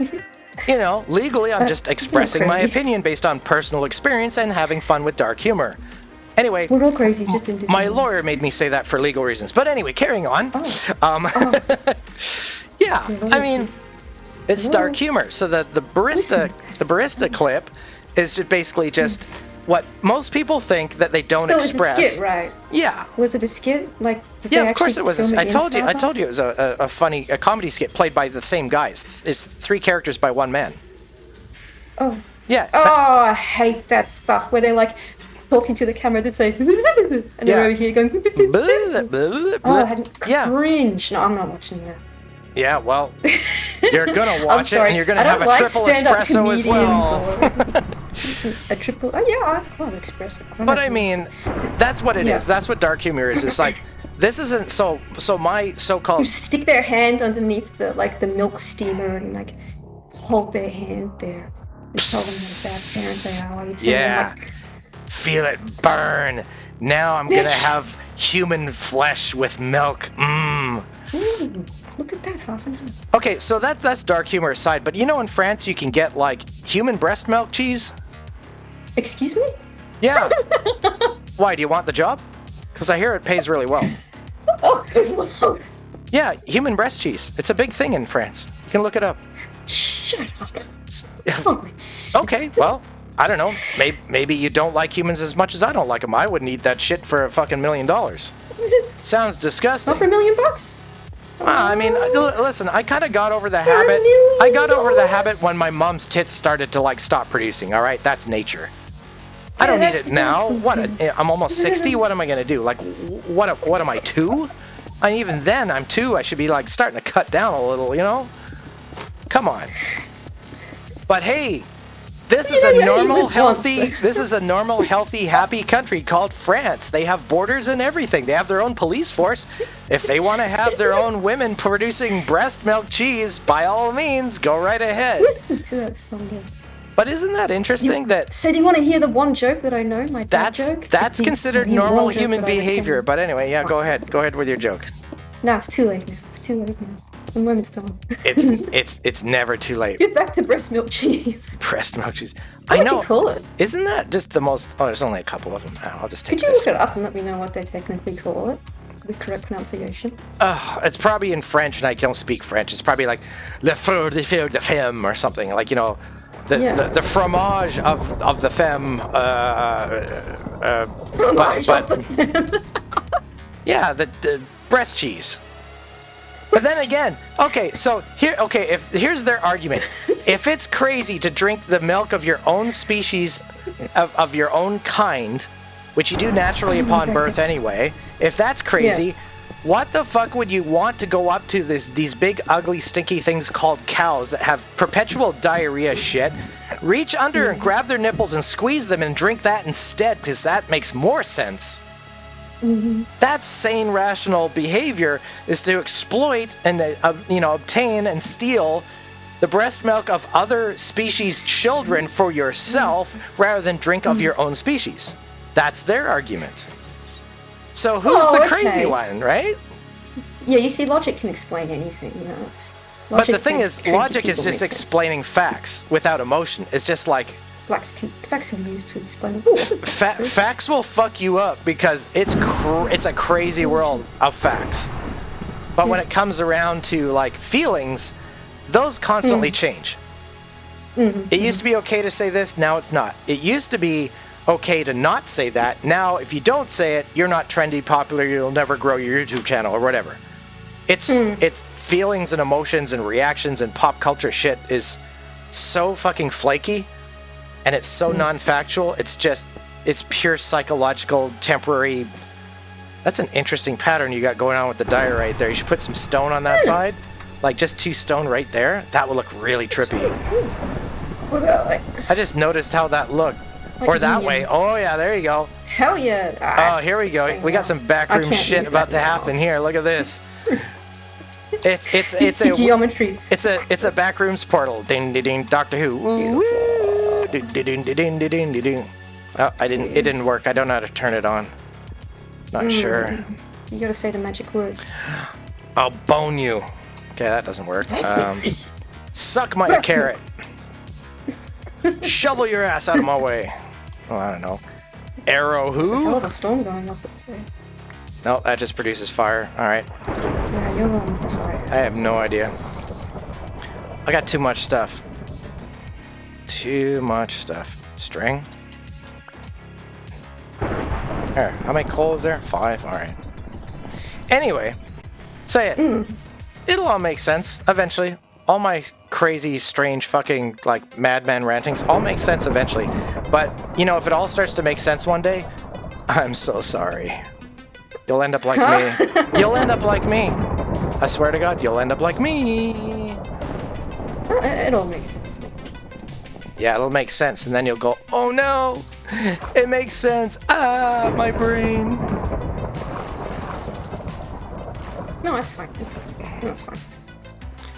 You know, legally, I'm just expressing my opinion based on personal experience and having fun with dark humor. Anyway, we're all crazy, just individuals. My lawyer made me say that for legal reasons. But anyway, carrying on. Yeah, I mean, it's dark humor. So the barista clip is just basically just what most people think that they don't express. It's a skit, right? Yeah. Was it a skit? Like, yeah, of course it was. I told you it was a comedy skit played by the same guys. It's 3 characters by 1 man. Oh. Yeah. Oh, I hate that stuff where they're like talking to the camera this way, and they're over here going. Cringe. No, I'm not watching that. Yeah, well, you're gonna watch it, and you're gonna have a triple espresso as well. A triple? Oh yeah, I love espresso. But I mean, that's what it is. That's what dark humor is. It's like, this isn't so my so-called. You stick their hand underneath the milk steamer and like hold their hand there and tell them what a bad parent they are. While you tell them, like, feel it burn. Now I'm gonna have human flesh with milk. Look at that, half an hour. Okay, so that's dark humor aside, but you know in France you can get like human breast milk cheese? Excuse me? Yeah. Why, do you want the job? Because I hear it pays really well. Oh, yeah, human breast cheese. It's a big thing in France. You can look it up. Shut up. Okay, well, I don't know. Maybe you don't like humans as much as I don't like them. I wouldn't eat that shit for a fucking $1 million. Sounds disgusting. Not for $1 million? I mean, listen, I kind of got over the habit. I got over the habit when my mom's tits started to, like, stop producing, all right? That's nature. I don't need it now. What? I'm almost 60. What am I going to do? Like, what am I, 2? I mean, even then, I'm 2. I should be, like, starting to cut down a little, you know? Come on. But, hey, this is a normal, healthy, happy country called France. They have borders and everything. They have their own police force. If they want to have their own women producing breast milk cheese, by all means, go right ahead. Listen to that song. But isn't that interesting that... So do you want to hear the one joke that I know, my dad joke? That's considered normal human behavior. But anyway, yeah, go ahead. Go ahead with your joke. No, it's too late now. It's too late now. The moment's gone. It's never too late. Get back to breast milk cheese. Breast milk cheese. What I know. would you call it? Isn't that just the most... Oh, there's only a couple of them. I'll just take Could you this. look it up and let me know what they technically call it? The correct pronunciation. It's probably in French, and I don't speak French. It's probably like le fleur de femme or something. Like, you know, the fromage of the femme. Yeah, the breast cheese. But then again, okay, so here's their argument. If it's crazy to drink the milk of your own species, of your own kind, which you do naturally upon birth anyway, if that's crazy, what the fuck would you want to go up to these big, ugly, stinky things called cows that have perpetual diarrhea shit, reach under and grab their nipples and squeeze them and drink that instead, because that makes more sense. Mm-hmm. That's sane, rational behavior, is to exploit and obtain and steal the breast milk of other species' children for yourself rather than drink of your own species. That's their argument. So who's the crazy one, right? Yeah, you see, logic can explain anything, you know. But the thing is, logic is just explaining facts without emotion. It's just like... Facts can be used to explain... Facts will fuck you up because it's a crazy world of facts. But when it comes around to, like, feelings, those constantly change. Mm-hmm. It used to be okay to say this, now it's not. It used to be okay to not say that. Now, if you don't say it, you're not trendy, popular, you'll never grow your YouTube channel or whatever. It's feelings and emotions and reactions and pop culture shit is so fucking flaky, and it's so non-factual. It's pure psychological, temporary. That's an interesting pattern you got going on with the diorite there. You should put some stone on that side, like just 2 stone right there. That would look really trippy. What about, like... I just noticed how that looked. Like or that way. Oh yeah, there you go. Hell yeah. Oh, here we go. We got some backroom shit about to happen here. Look at this. It's a geometry. It's a backrooms portal. Ding ding ding. Doctor Who. Woo. Ding ding ding ding ding. Oh, It didn't work. I don't know how to turn it on. Not sure. You gotta say the magic word. I'll bone you. Okay, that doesn't work. Suck my carrot. Shovel your ass out of my way. Oh, I don't know. Arrow who? There's a hell of a storm going up there. No, that just produces fire. Alright. Yeah, you're on the fire. I have no idea. I got too much stuff. Too much stuff. String. There. How many coal is there? 5. Alright. Anyway. Say it. It'll all make sense eventually. All my crazy, strange, fucking, like, madman rantings all make sense eventually. But, you know, if it all starts to make sense one day, I'm so sorry. You'll end up like me. You'll end up like me. I swear to God, you'll end up like me. It all makes sense. Yeah, it'll make sense, and then you'll go, oh no! It makes sense! Ah, my brain! No, it's fine. No, it's fine.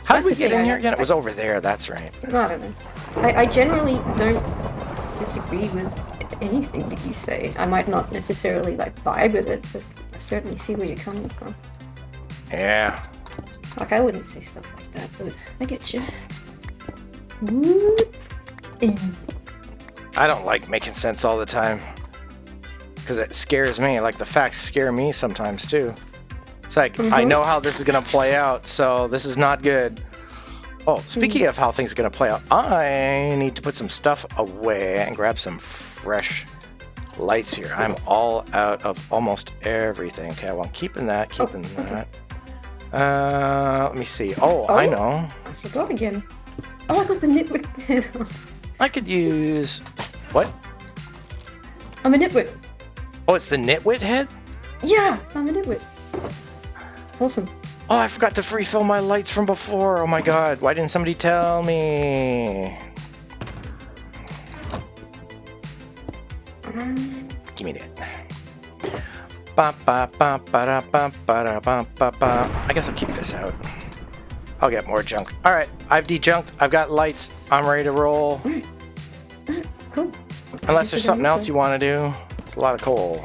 How did we get in here again? It was over there, that's right. I don't know. I generally don't disagree with anything that you say. I might not necessarily, like, vibe with it, but I certainly see where you're coming from. Yeah. Like, I wouldn't say stuff like that, but I get you. I don't like making sense all the time. Because it scares me. Like, the facts scare me sometimes, too. It's like, I know how this is going to play out, so this is not good. Oh, speaking of how things are going to play out, I need to put some stuff away and grab some fresh lights here. I'm all out of almost everything. Okay, well, I'm keeping that, that. Let me see. Oh, I know. I forgot again. Oh, I got the nitwit head on. I could use... What? I'm a nitwit. Oh, it's the nitwit head? Yeah, I'm a nitwit. Awesome. Oh, I forgot to refill my lights from before. Oh my god, why didn't somebody tell me? Give me that. I guess I'll keep this out. I'll get more junk. Alright, I've dejunked. I've got lights. I'm ready to roll. Unless there's something else you want to do. It's a lot of coal.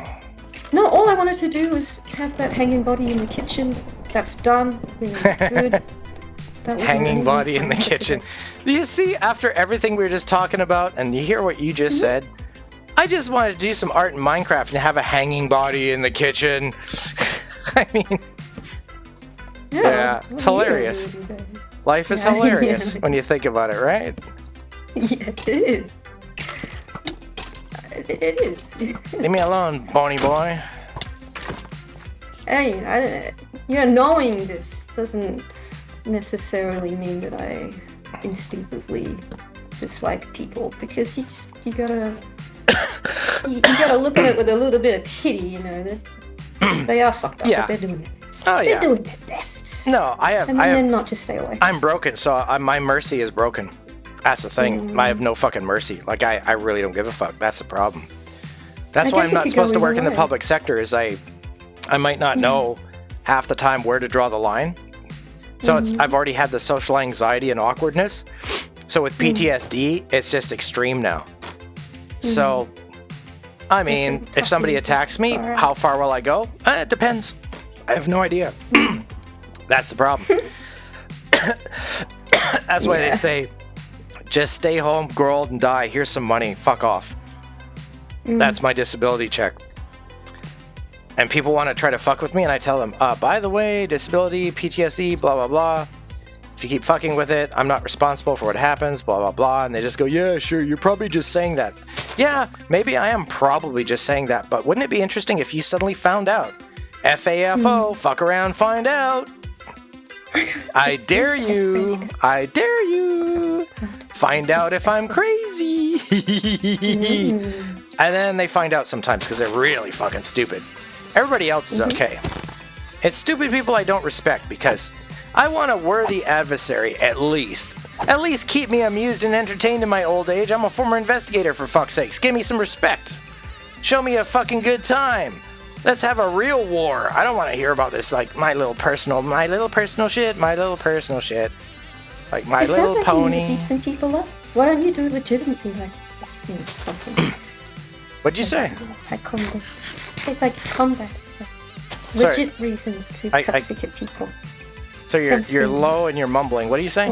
No, all I wanted to do was have that hanging body in the kitchen. That's done. Good. Hanging body in the kitchen. Do you see, after everything we were just talking about, and you hear what you just said, I just wanted to do some art in Minecraft and have a hanging body in the kitchen. I mean, yeah, it's hilarious. Life is hilarious when you think about it, right? Yeah, it is. It is. Leave me alone, bony boy. Hey, knowing this doesn't necessarily mean that I instinctively dislike people, because you gotta look at it with a little bit of pity, you know, that they are fucked up, but they're doing their best. Oh, yeah. They're doing their best. No, and then not just stay away. I'm broken, so my mercy is broken. That's the thing. I have no fucking mercy. Like, I really don't give a fuck. That's the problem. That's why I'm not supposed to work in the public sector, is I might not know half the time where to draw the line. So I've already had the social anxiety and awkwardness. So with PTSD, it's just extreme now. So, I mean, if somebody attacks me, how far will I go? It depends. I have no idea. That's the problem. That's why they say, just stay home, grow old, and die. Here's some money. Fuck off. That's my disability check. And people want to try to fuck with me, and I tell them, by the way, disability, PTSD, blah, blah, blah. If you keep fucking with it, I'm not responsible for what happens, blah, blah, blah. And they just go, yeah, sure, you're probably just saying that. Yeah, maybe I am probably just saying that, but wouldn't it be interesting if you suddenly found out? FAFO, fuck around, find out. I dare you. I dare you. Find out if I'm crazy. And then they find out sometimes because they're really fucking stupid. Everybody else is okay. It's stupid people I don't respect because I want a worthy adversary, at least. At least keep me amused and entertained in my old age. I'm a former investigator, for fuck's sakes. Give me some respect. Show me a fucking good time. Let's have a real war. I don't want to hear about this, like, my little personal shit. Like, My Little like Pony. You need to beat some people up. Why don't you do legitimately, like, something? What'd you say? Like combat. Legit reasons to cut sick at people. So you're low and you're mumbling. What are you saying?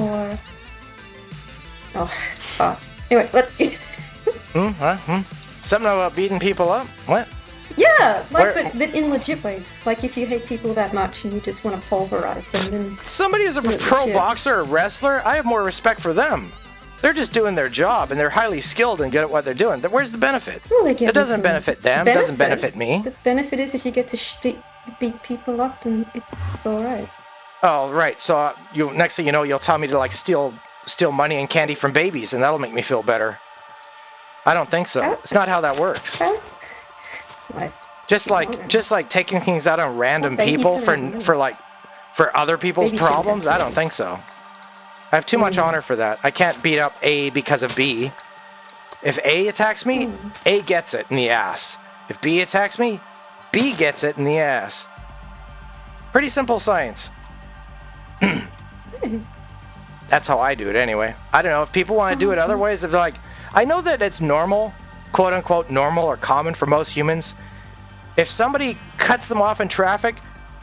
Fast. Anyway, let's get Something about beating people up? What? Yeah, like, but in legit ways. Like, if you hate people that much and you just want to pulverize them, then... Somebody who's a pro boxer or wrestler, I have more respect for them. They're just doing their job, and they're highly skilled and good at what they're doing. Where's the benefit? Well, it doesn't benefit them. It doesn't benefit me. The benefit is you get to beat people up, and it's all right. Oh, right. So next thing you know, you'll tell me to, like, steal money and candy from babies, and that'll make me feel better. I don't think so. It's not how that works. Just like taking things out on random people for other people's problems. I don't think so. I have too much honor for that. I can't beat up A because of B. If A attacks me, A gets it in the ass. If B attacks me, B gets it in the ass. Pretty simple science. That's how I do it anyway. I don't know if people want to do it other ways. If they're like, I know that it's normal, quote unquote normal or common for most humans. If somebody cuts them off in traffic,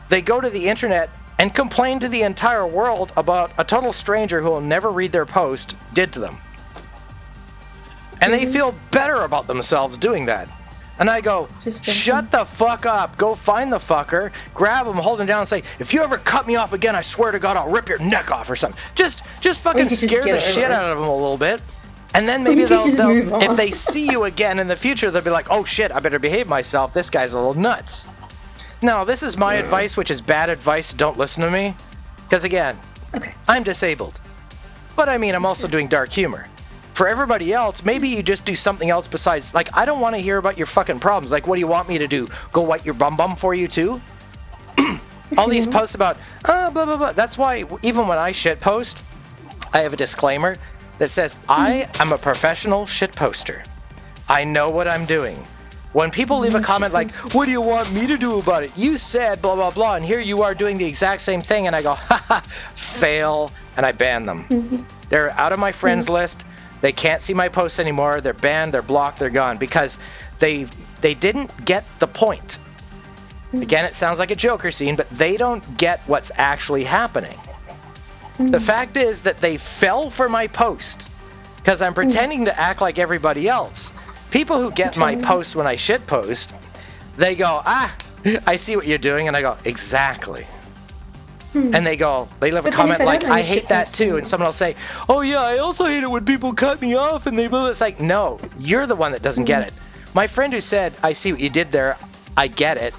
they go to the internet and complain to the entire world about a total stranger who will never read their post did to them. And they feel better about themselves doing that. And I go, shut the fuck up. Go find the fucker, grab him, hold him down and say, if you ever cut me off again, I swear to God, I'll rip your neck off or something. Just fucking scare the shit out of them a little bit. And then maybe they'll if they see you again in the future, they'll be like, oh shit, I better behave myself. This guy's a little nuts. Now, this is my advice, which is bad advice. Don't listen to me. Because again, I'm disabled. But I mean, I'm also doing dark humor. For everybody else, maybe you just do something else besides, like, I don't want to hear about your fucking problems. Like, what do you want me to do? Go wipe your bum for you too? All these posts about, blah, blah, blah. That's why, even when I shit post, I have a disclaimer that says, I am a professional shit poster. I know what I'm doing. When people leave a comment like, what do you want me to do about it? You said blah, blah, blah, and here you are doing the exact same thing, and I go, haha, fail, and I ban them. They're out of my friends list. They can't see my posts anymore. They're banned, they're blocked, they're gone because they didn't get the point. Again, it sounds like a Joker scene, but they don't get what's actually happening. The fact is that they fell for my post because I'm pretending to act like everybody else. People who get my posts when I shit post, they go, I see what you're doing, and I go, exactly. And they leave a comment like, I hate that too, and someone will say, oh yeah, I also hate it when people cut me off, and they move. It's like, no, you're the one that doesn't get it. My friend who said, I see what you did there, I get it.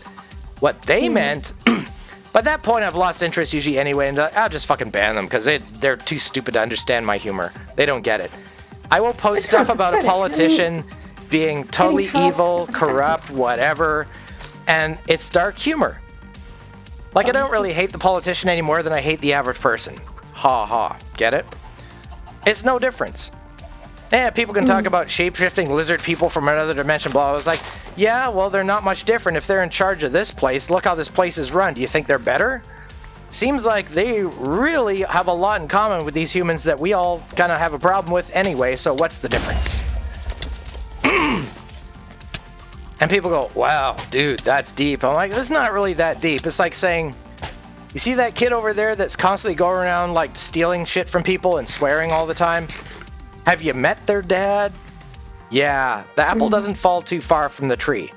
What they meant, by that point I've lost interest usually anyway, and I'll just fucking ban them, because they're too stupid to understand my humor. They don't get it. I will post stuff about a politician being totally evil, corrupt, whatever, and it's dark humor. Like, I don't really hate the politician any more than I hate the average person. Ha ha. Get it? It's no difference. Yeah, people can talk about shape-shifting lizard people from another dimension, blah, blah. It's like, yeah, well, they're not much different if they're in charge of this place. Look how this place is run. Do you think they're better? Seems like they really have a lot in common with these humans that we all kind of have a problem with anyway, so what's the difference? And people go, wow, dude, that's deep. I'm like, it's not really that deep. It's like saying, you see that kid over there that's constantly going around like stealing shit from people and swearing all the time? Have you met their dad? Yeah, the apple doesn't fall too far from the tree.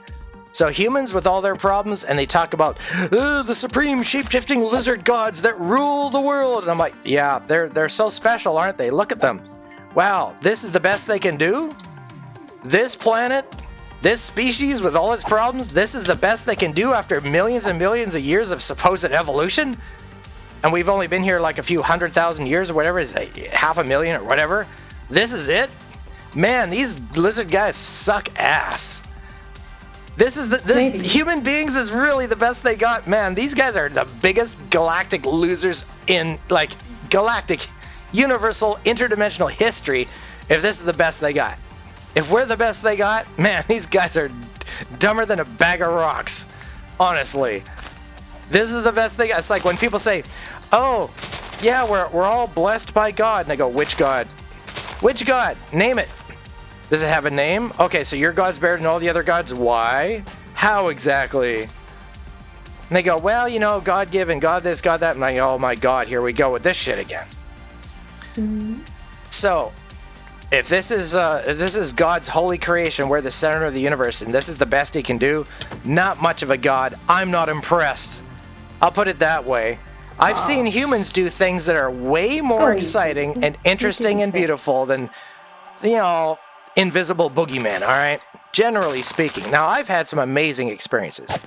So humans with all their problems, and they talk about the supreme shape-shifting lizard gods that rule the world. And I'm like, yeah, they're so special, aren't they? Look at them. Wow, this is the best they can do? This planet, this species with all its problems, this is the best they can do after millions and millions of years of supposed evolution? And we've only been here like a few 100,000 years or whatever, is it 500,000 or whatever? This is it? Man, these lizard guys suck ass. This human beings is really the best they got. Man, these guys are the biggest galactic losers in like galactic, universal, interdimensional history if this is the best they got. If we're the best they got, man, these guys are dumber than a bag of rocks. Honestly. This is the best thing. It's like when people say, oh, yeah, we're all blessed by God. And I go, which God? Which God? Name it. Does it have a name? Okay, so your God's better than all the other gods. Why? How exactly? And they go, well, you know, God given, God this, God that. And I go, oh my God, here we go with this shit again. So, if this is God's holy creation, we're the center of the universe, and this is the best he can do, not much of a God. I'm not impressed. I'll put it that way. I've seen humans do things that are way more exciting and interesting and beautiful than, you know, invisible boogeyman, all right? Generally speaking. Now, I've had some amazing experiences.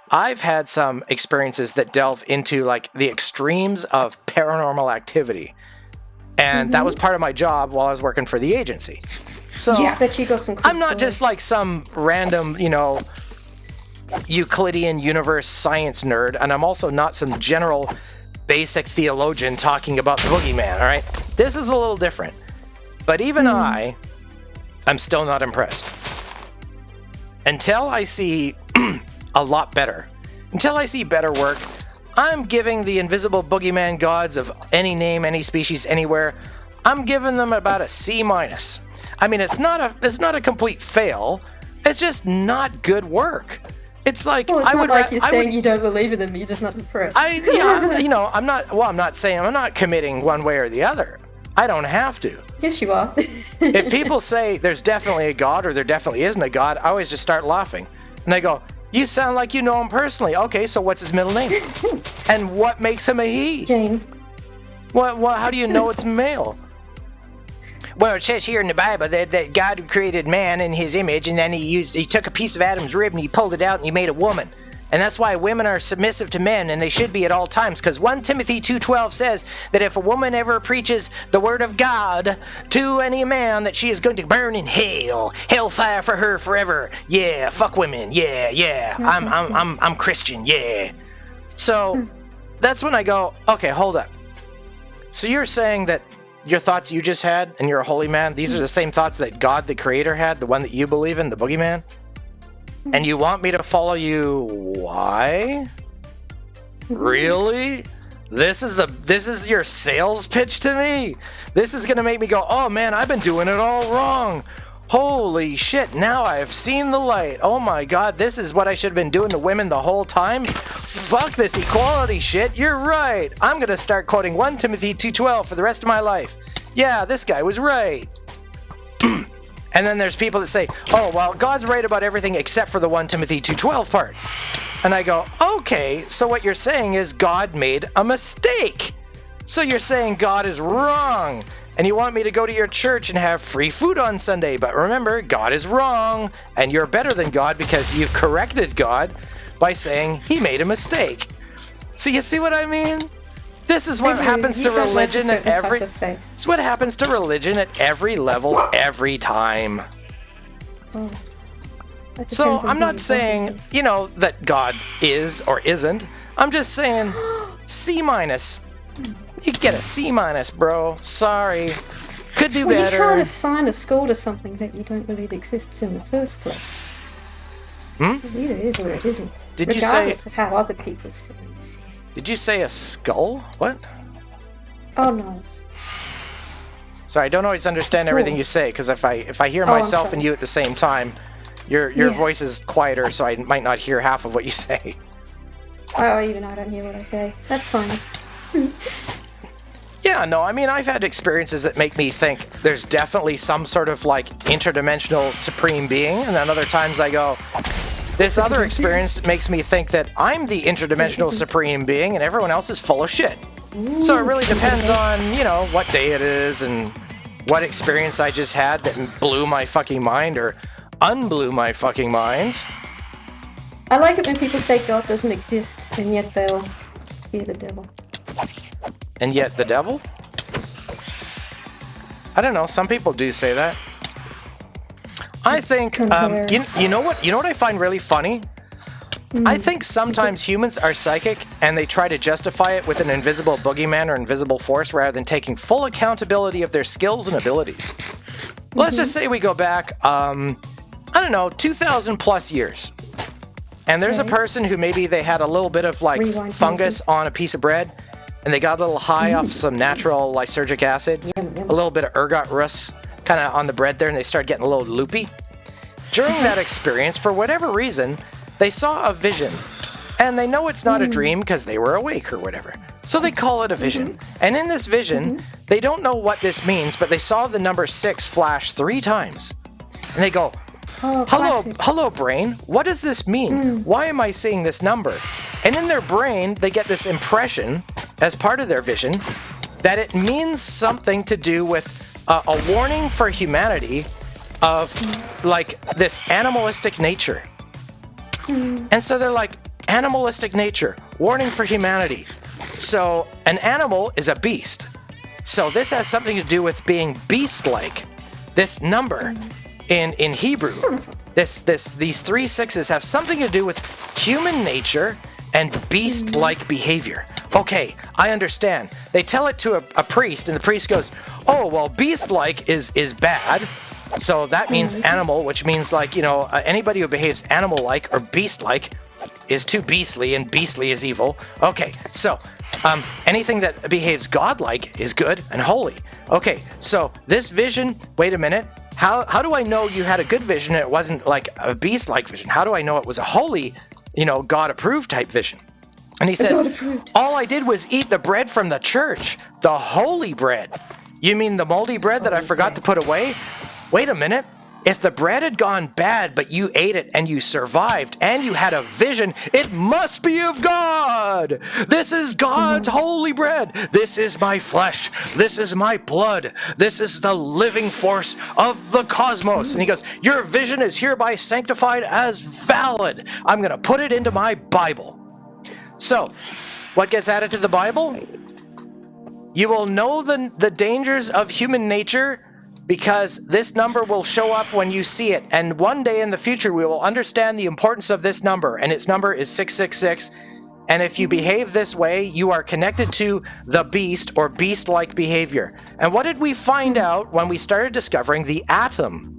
I've had some experiences that delve into, like, the extremes of paranormal activity. And that was part of my job while I was working for the agency. So, yeah, I bet you got some cool I'm not just like some random, you know, Euclidean universe science nerd, and I'm also not some general basic theologian talking about the boogeyman, all right? This is a little different. But even I'm still not impressed. Until I see a lot better. Until I see better work, I'm giving the invisible boogeyman gods of any name, any species, anywhere, I'm giving them about a C-. I mean, it's not a complete fail. It's just not good work. It's like, well, it's not like you're saying you don't believe in them, you're just not impressed. You know, I'm not committing one way or the other. I don't have to. Yes, you are. If people say there's definitely a God or there definitely isn't a God, I always just start laughing. And they go, you sound like you know him personally. Okay, so what's his middle name? And what makes him a he? Jane. What? How do you know it's male? Well, it says here in the Bible that God created man in his image, and then he took a piece of Adam's rib and he pulled it out and he made a woman. And that's why women are submissive to men, and they should be at all times, because 1 Timothy 2:12 says that if a woman ever preaches the word of God to any man, that she is going to burn in hellfire for her forever. Yeah, fuck women. Yeah. I'm Christian. Yeah. So that's when I go, okay, hold up. So you're saying that your thoughts you just had, and you're a holy man, these are the same thoughts that God the Creator had, the one that you believe in, the boogeyman? And you want me to follow you? Why? Really? this is your sales pitch to me? This is gonna make me go, oh man, I've been doing it all wrong. Holy shit, now I have seen the light. Oh my god, this is what I should have been doing to women the whole time? Fuck this equality shit, you're right. I'm gonna start quoting 1 Timothy 2:12 for the rest of my life. Yeah, this guy was right. And then there's people that say, oh, well, God's right about everything except for the 1 Timothy 2:12 part. And I go, okay, so what you're saying is God made a mistake. So you're saying God is wrong. And you want me to go to your church and have free food on Sunday. But remember, God is wrong. And you're better than God because you've corrected God by saying he made a mistake. So you see what I mean? This is what happens to religion at every... It's what happens to religion at every level, every time. Oh, so I'm not saying, that God is or isn't. I'm just saying C-. You get a C-, bro. Sorry. Could do better. You can't assign a score to something that you don't believe exists in the first place. It either is or it isn't. Regardless of how other people see it. Did you say a skull? What? Oh no. Sorry, I don't always understand everything you say, because if I hear myself and you at the same time, your voice is quieter, so I might not hear half of what you say. Oh, even I don't hear what I say. That's fine. Yeah, no, I mean, I've had experiences that make me think there's definitely some sort of, interdimensional supreme being, and then other times I go, this other experience makes me think that I'm the interdimensional supreme being, and everyone else is full of shit. So it really depends on, what day it is, and what experience I just had that blew my fucking mind, or unblew my fucking mind. I like it when people say God doesn't exist, and yet they'll fear the devil. And yet the devil? I don't know, some people do say that. I think, you know what I find really funny? I think sometimes humans are psychic and they try to justify it with an invisible boogeyman or invisible force rather than taking full accountability of their skills and abilities. Let's just say we go back, 2,000 plus years. And there's a person who maybe they had a little bit of fungus on a piece of bread, and they got a little high off some natural lysergic acid, a little bit of ergot rust kind of on the bread there, and they started getting a little loopy. During that experience, for whatever reason, they saw a vision, and they know it's not a dream because they were awake or whatever. So they call it a vision. And in this vision, they don't know what this means, but they saw the number 6 flash 3 times. And they go, hello brain, what does this mean? Why am I seeing this number? And in their brain, they get this impression, as part of their vision, that it means something to do with a warning for humanity of, this animalistic nature. And so they're like, animalistic nature, warning for humanity. So an animal is a beast. So this has something to do with being beast-like. This number in Hebrew, these 3 6s have something to do with human nature and beast-like behavior. Okay, I understand. They tell it to a priest, and the priest goes, oh, well, beast-like is bad. So that means animal, which means anybody who behaves animal-like or beast-like is too beastly, and beastly is evil. Okay, so anything that behaves godlike is good and holy. Okay, so this vision, wait a minute. How do I know you had a good vision and it wasn't like a beast-like vision? How do I know it was a holy, God-approved type vision? And he says, all I did was eat the bread from the church, the holy bread. You mean the moldy bread that I forgot to put away? Wait a minute. If the bread had gone bad, but you ate it and you survived and you had a vision, it must be of God. This is God's holy bread. This is my flesh. This is my blood. This is the living force of the cosmos. And he goes, your vision is hereby sanctified as valid. I'm going to put it into my Bible. So, what gets added to the Bible? You will know the dangers of human nature, because this number will show up when you see it. And one day in the future, we will understand the importance of this number. And its number is 666. And if you behave this way, you are connected to the beast or beast-like behavior. And what did we find out when we started discovering the atom?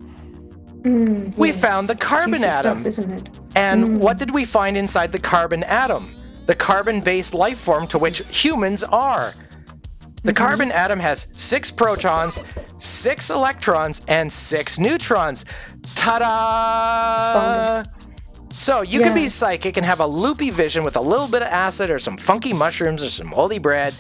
We found the carbon atom. Stuff, isn't it? And what did we find inside the carbon atom? The the carbon-based life form to which humans are. The carbon atom has 6 protons, 6 electrons, and 6 neutrons. Ta-da! So you can be psychic and have a loopy vision with a little bit of acid or some funky mushrooms or some holy bread,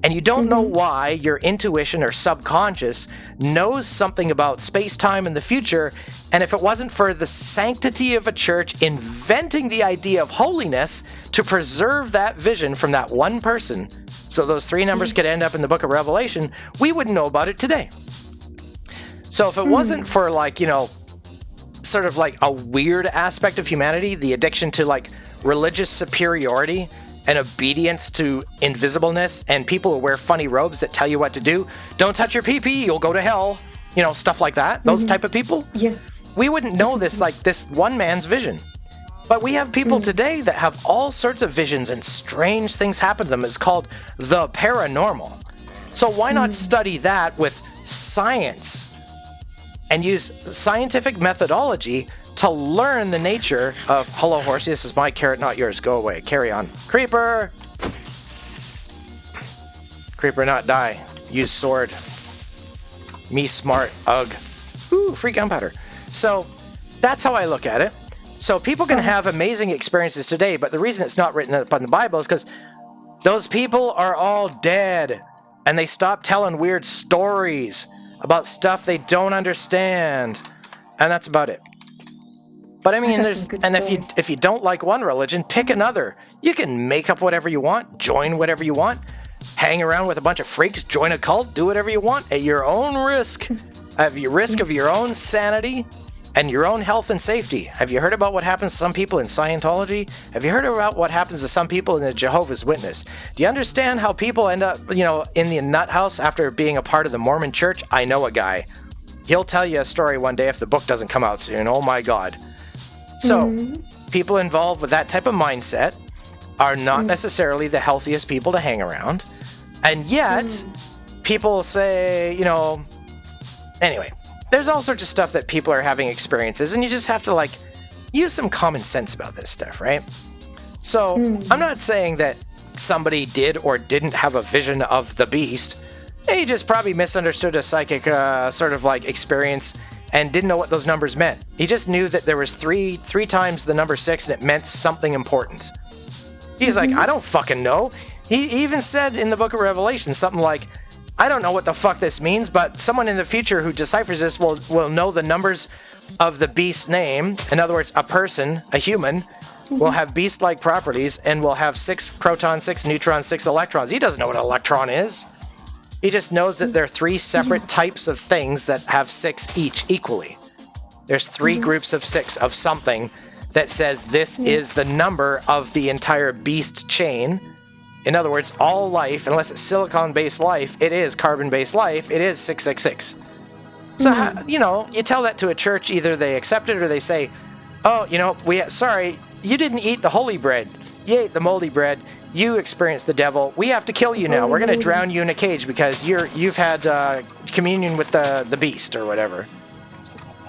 and you don't know why your intuition or subconscious knows something about space-time in the future, and if it wasn't for the sanctity of a church inventing the idea of holiness to preserve that vision from that one person, so those 3 numbers could end up in the book of Revelation, we wouldn't know about it today. So if it wasn't for, like, you know, sort of like a weird aspect of humanity, the addiction to like religious superiority and obedience to invisibleness, and people who wear funny robes that tell you what to do, don't touch your pee-pee, you'll go to hell, you know, stuff like that, those type of people, we wouldn't know this, like this one man's vision. But we have people today that have all sorts of visions and strange things happen to them. It's called the paranormal. So why not study that with science and use scientific methodology to learn the nature of... Hello, horsey, this is my carrot, not yours. Go away. Carry on. Creeper! Creeper, not die. Use sword. Me smart. Ugh. Ooh, free gunpowder. So, that's how I look at it. So people can have amazing experiences today, but the reason it's not written up on the Bible is because those people are all dead, and they stopped telling weird stories about stuff they don't understand, and that's about it. But I mean, if you don't like one religion, pick another. You can make up whatever you want, join whatever you want, hang around with a bunch of freaks, join a cult, do whatever you want at your own risk, at your risk of your own sanity and your own health and safety. Have you heard about what happens to some people in Scientology? Have you heard about what happens to some people in the Jehovah's Witness? Do you understand how people end up, you know, in the nut house after being a part of the Mormon church? I know a guy. He'll tell you a story one day if the book doesn't come out soon. Oh my God. So, people involved with that type of mindset are not necessarily the healthiest people to hang around. And yet, people say, you know, anyway, there's all sorts of stuff that people are having experiences, and you just have to, like, use some common sense about this stuff, right? So, I'm not saying that somebody did or didn't have a vision of the beast. He just probably misunderstood a psychic sort of, like, experience and didn't know what those numbers meant. He just knew that there was three times the number 6, and it meant something important. He's like, I don't fucking know. He even said in the book of Revelation something like, I don't know what the fuck this means, but someone in the future who deciphers this will know the numbers of the beast's name. In other words, a person, a human, will have beast-like properties and will have 6 protons, 6 neutrons, 6 electrons. He doesn't know what an electron is. He just knows that there are 3 separate types of things that have 6 each equally. There's 3 groups of 6 of something that says this is the number of the entire beast chain. In other words, all life, unless it's silicon-based life, it is carbon-based life, it is 666. So, how, you know, you tell that to a church, either they accept it or they say, oh, you know, sorry, you didn't eat the holy bread. You ate the moldy bread. You experienced the devil. We have to kill you now. We're going to drown you in a cage because you've had communion with the beast or whatever.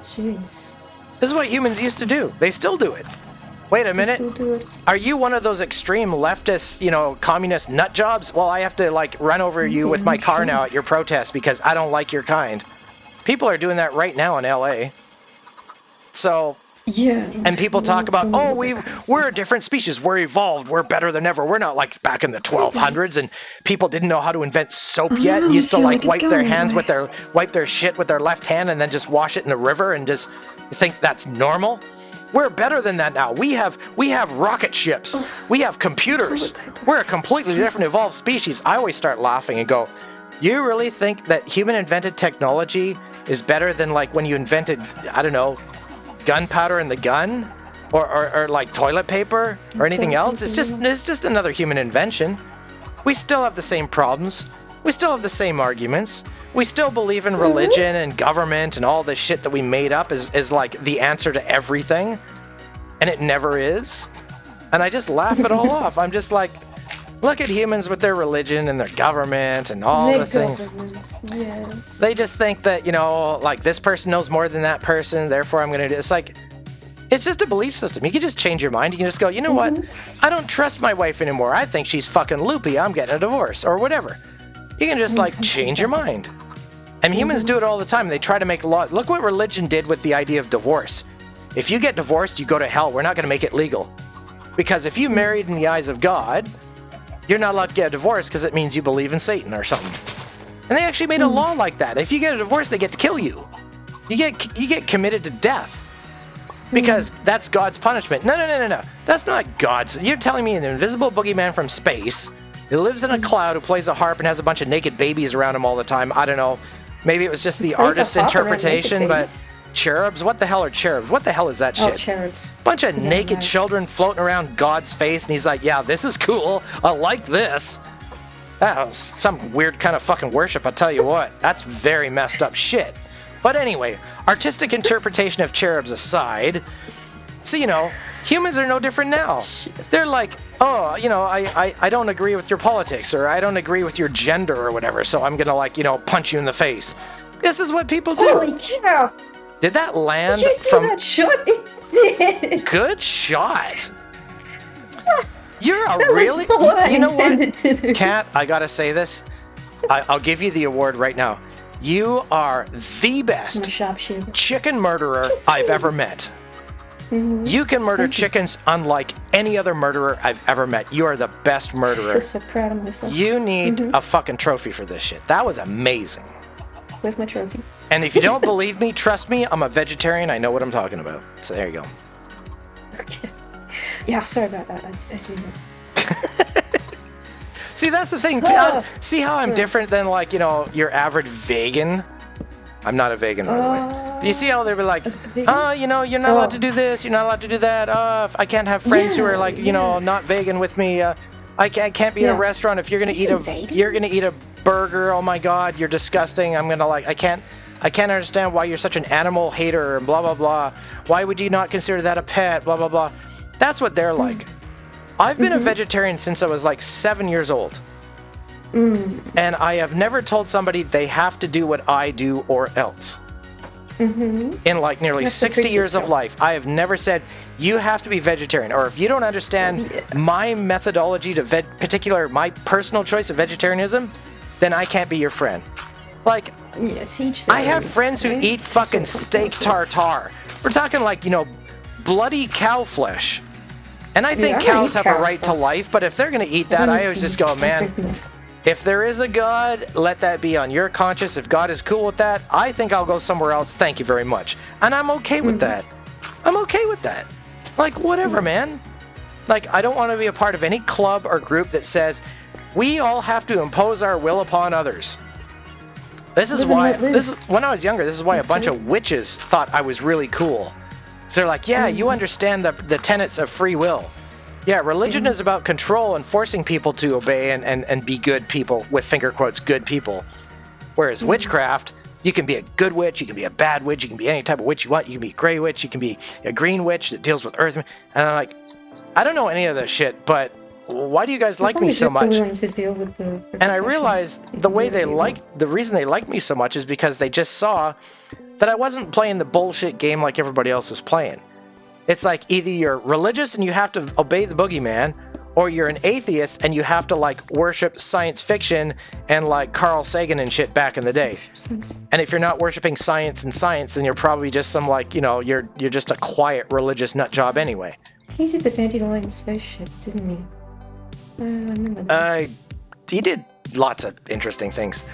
Jeez. This is what humans used to do. They still do it. Wait a minute. Are you one of those extreme leftist, you know, communist nut jobs? Well, I have to, like, run over you with my car now at your protest because I don't like your kind. People are doing that right now in LA. So, and people talk about, oh, we're a different species. We're evolved. We're better than ever. We're not like back in the 1200s and people didn't know how to invent soap yet and used to like wipe their shit with their left hand and then just wash it in the river and just think that's normal. We're better than that now. We have rocket ships. We have computers. We're a completely different evolved species. I always start laughing and go, you really think that human invented technology is better than like when you invented, I don't know, gunpowder in the gun? Or like toilet paper or anything else? It's just another human invention. We still have the same problems. We still have the same arguments. We still believe in religion and government and all this shit that we made up is like the answer to everything. And it never is. And I just laugh it all off. I'm just like, look at humans with their religion and their government and all the things. Yes. They just think that, you know, like this person knows more than that person, therefore I'm going to do. It's like, It's just a belief system. You can just change your mind. You can just go, you know what? I don't trust my wife anymore. I think she's fucking loopy. I'm getting a divorce or whatever. You can just like change your mind. And humans do it all the time. They try to make law. Look what religion did with the idea of divorce. If you get divorced, you go to hell. We're not going to make it legal. Because if you married in the eyes of God, you're not allowed to get a divorce because it means you believe in Satan or something. And they actually made a law like that. If you get a divorce, they get to kill you. You get committed to death. Because that's God's punishment. No. That's not God's. You're telling me an invisible boogeyman from space who lives in a cloud, who plays a harp and has a bunch of naked babies around him all the time. I don't know. Maybe it was just the artist interpretation, but cherubs? What the hell are cherubs? What the hell is that shit? Cherubs. Bunch of naked children floating around God's face, and he's like, yeah, this is cool. I like this. That was some weird kind of fucking worship, I'll tell you what. That's very messed up shit. But anyway, artistic interpretation of cherubs aside, so, you know, humans are no different now. They're like, oh, you know, I don't agree with your politics, or I don't agree with your gender or whatever, so I'm gonna, like, you know, punch you in the face. This is what people do. Holy cow! Did that land Did you see from... that shot? It did! Good shot! You're a That really... was what I you know intended what? to do. Kat, I gotta say this. I'll give you the award right now. You are the best I'm a sharpshooter. chicken murderer I've ever met. You can murder chickens unlike any other murderer I've ever met. You are the best murderer. I'm so proud of myself. You need a fucking trophy for this shit. That was amazing. Where's my trophy? And if you don't believe me, trust me, I'm a vegetarian. I know what I'm talking about. So there you go. Okay. Yeah, sorry about that. I do know. See, that's the thing. See how I'm different than, like, you know, your average vegan? I'm not a vegan, by the way. You see how they were like, oh, you know, you're not allowed to do this, you're not allowed to do that. I can't have friends who are, like, you know, not vegan with me. I can't be in a restaurant if you're gonna eat a burger. Oh my God, you're disgusting. I'm gonna, like, I can't understand why you're such an animal hater and blah blah blah. Why would you not consider that a pet? Blah blah blah. That's what they're like. I've been a vegetarian since I was like 7 years old. And I have never told somebody they have to do what I do or else. In like nearly 60 years of life, I have never said, you have to be vegetarian. Or if you don't understand my methodology to my personal choice of vegetarianism, then I can't be your friend. Like, I have friends who eat fucking steak tartare. We're talking like, you know, bloody cow flesh. And I think cows have a right to life, but if they're going to eat that, I always just go, man, if there is a God, let that be on your conscience. If God is cool with that, I think I'll go somewhere else. Thank you very much. And I'm okay with that. I'm okay with that. Like, whatever, man. Like, I don't want to be a part of any club or group that says, we all have to impose our will upon others. This is why, when I was younger, this is why a bunch of witches thought I was really cool. So they're like, yeah, you understand the tenets of free will. Yeah, religion is about control and forcing people to obey and be good people, with finger quotes, good people. Whereas witchcraft, you can be a good witch, you can be a bad witch, you can be any type of witch you want, you can be a gray witch, you can be a green witch that deals with earth. And I'm like, I don't know any of this shit, but why do you guys like me so much? And I realized the reason they liked me so much is because they just saw that I wasn't playing the bullshit game like everybody else was playing. It's like either you're religious and you have to obey the boogeyman, or you're an atheist and you have to, like, worship science fiction and, like, Carl Sagan and shit back in the day. And if you're not worshiping science, then you're probably just some, like, you know, you're just a quiet religious nut job anyway. He did the dandelion spaceship, didn't he? I remember that. He did lots of interesting things.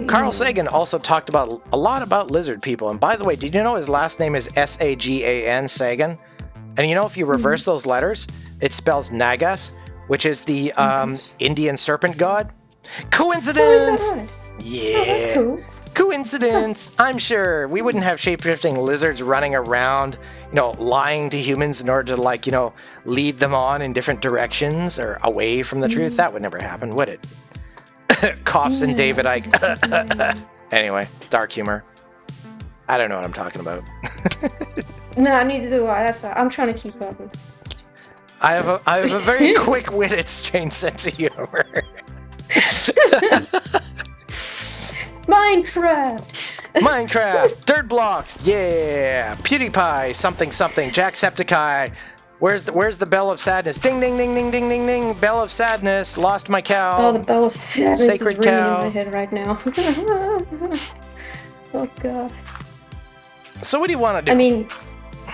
Carl Sagan also talked about a lot about lizard people. And by the way, did you know his last name is Sagan, Sagan? And you know, if you reverse those letters, it spells Nagas, which is the Indian serpent god. Coincidence! Oh, is that right? Yeah. Oh, that's cool. Coincidence! I'm sure we wouldn't have shape-shifting lizards running around, you know, lying to humans in order to, like, you know, lead them on in different directions or away from the truth. That would never happen, would it? Coughs and David Icke. Anyway, dark humor. I don't know what I'm talking about. No, neither do I. That's why I'm trying to keep up with. I have a very quick-witted, strange sense of humor. Minecraft. Minecraft, Dirt Blocks, yeah, PewDiePie, something, Jacksepticeye. Where's the bell of sadness? Ding, ding, ding, ding, ding, ding, ding. Bell of sadness. Lost my cow. Oh, the bell of sadness Sacred is ringing cow. in my head right now. Oh god. So what do you want to do? I mean,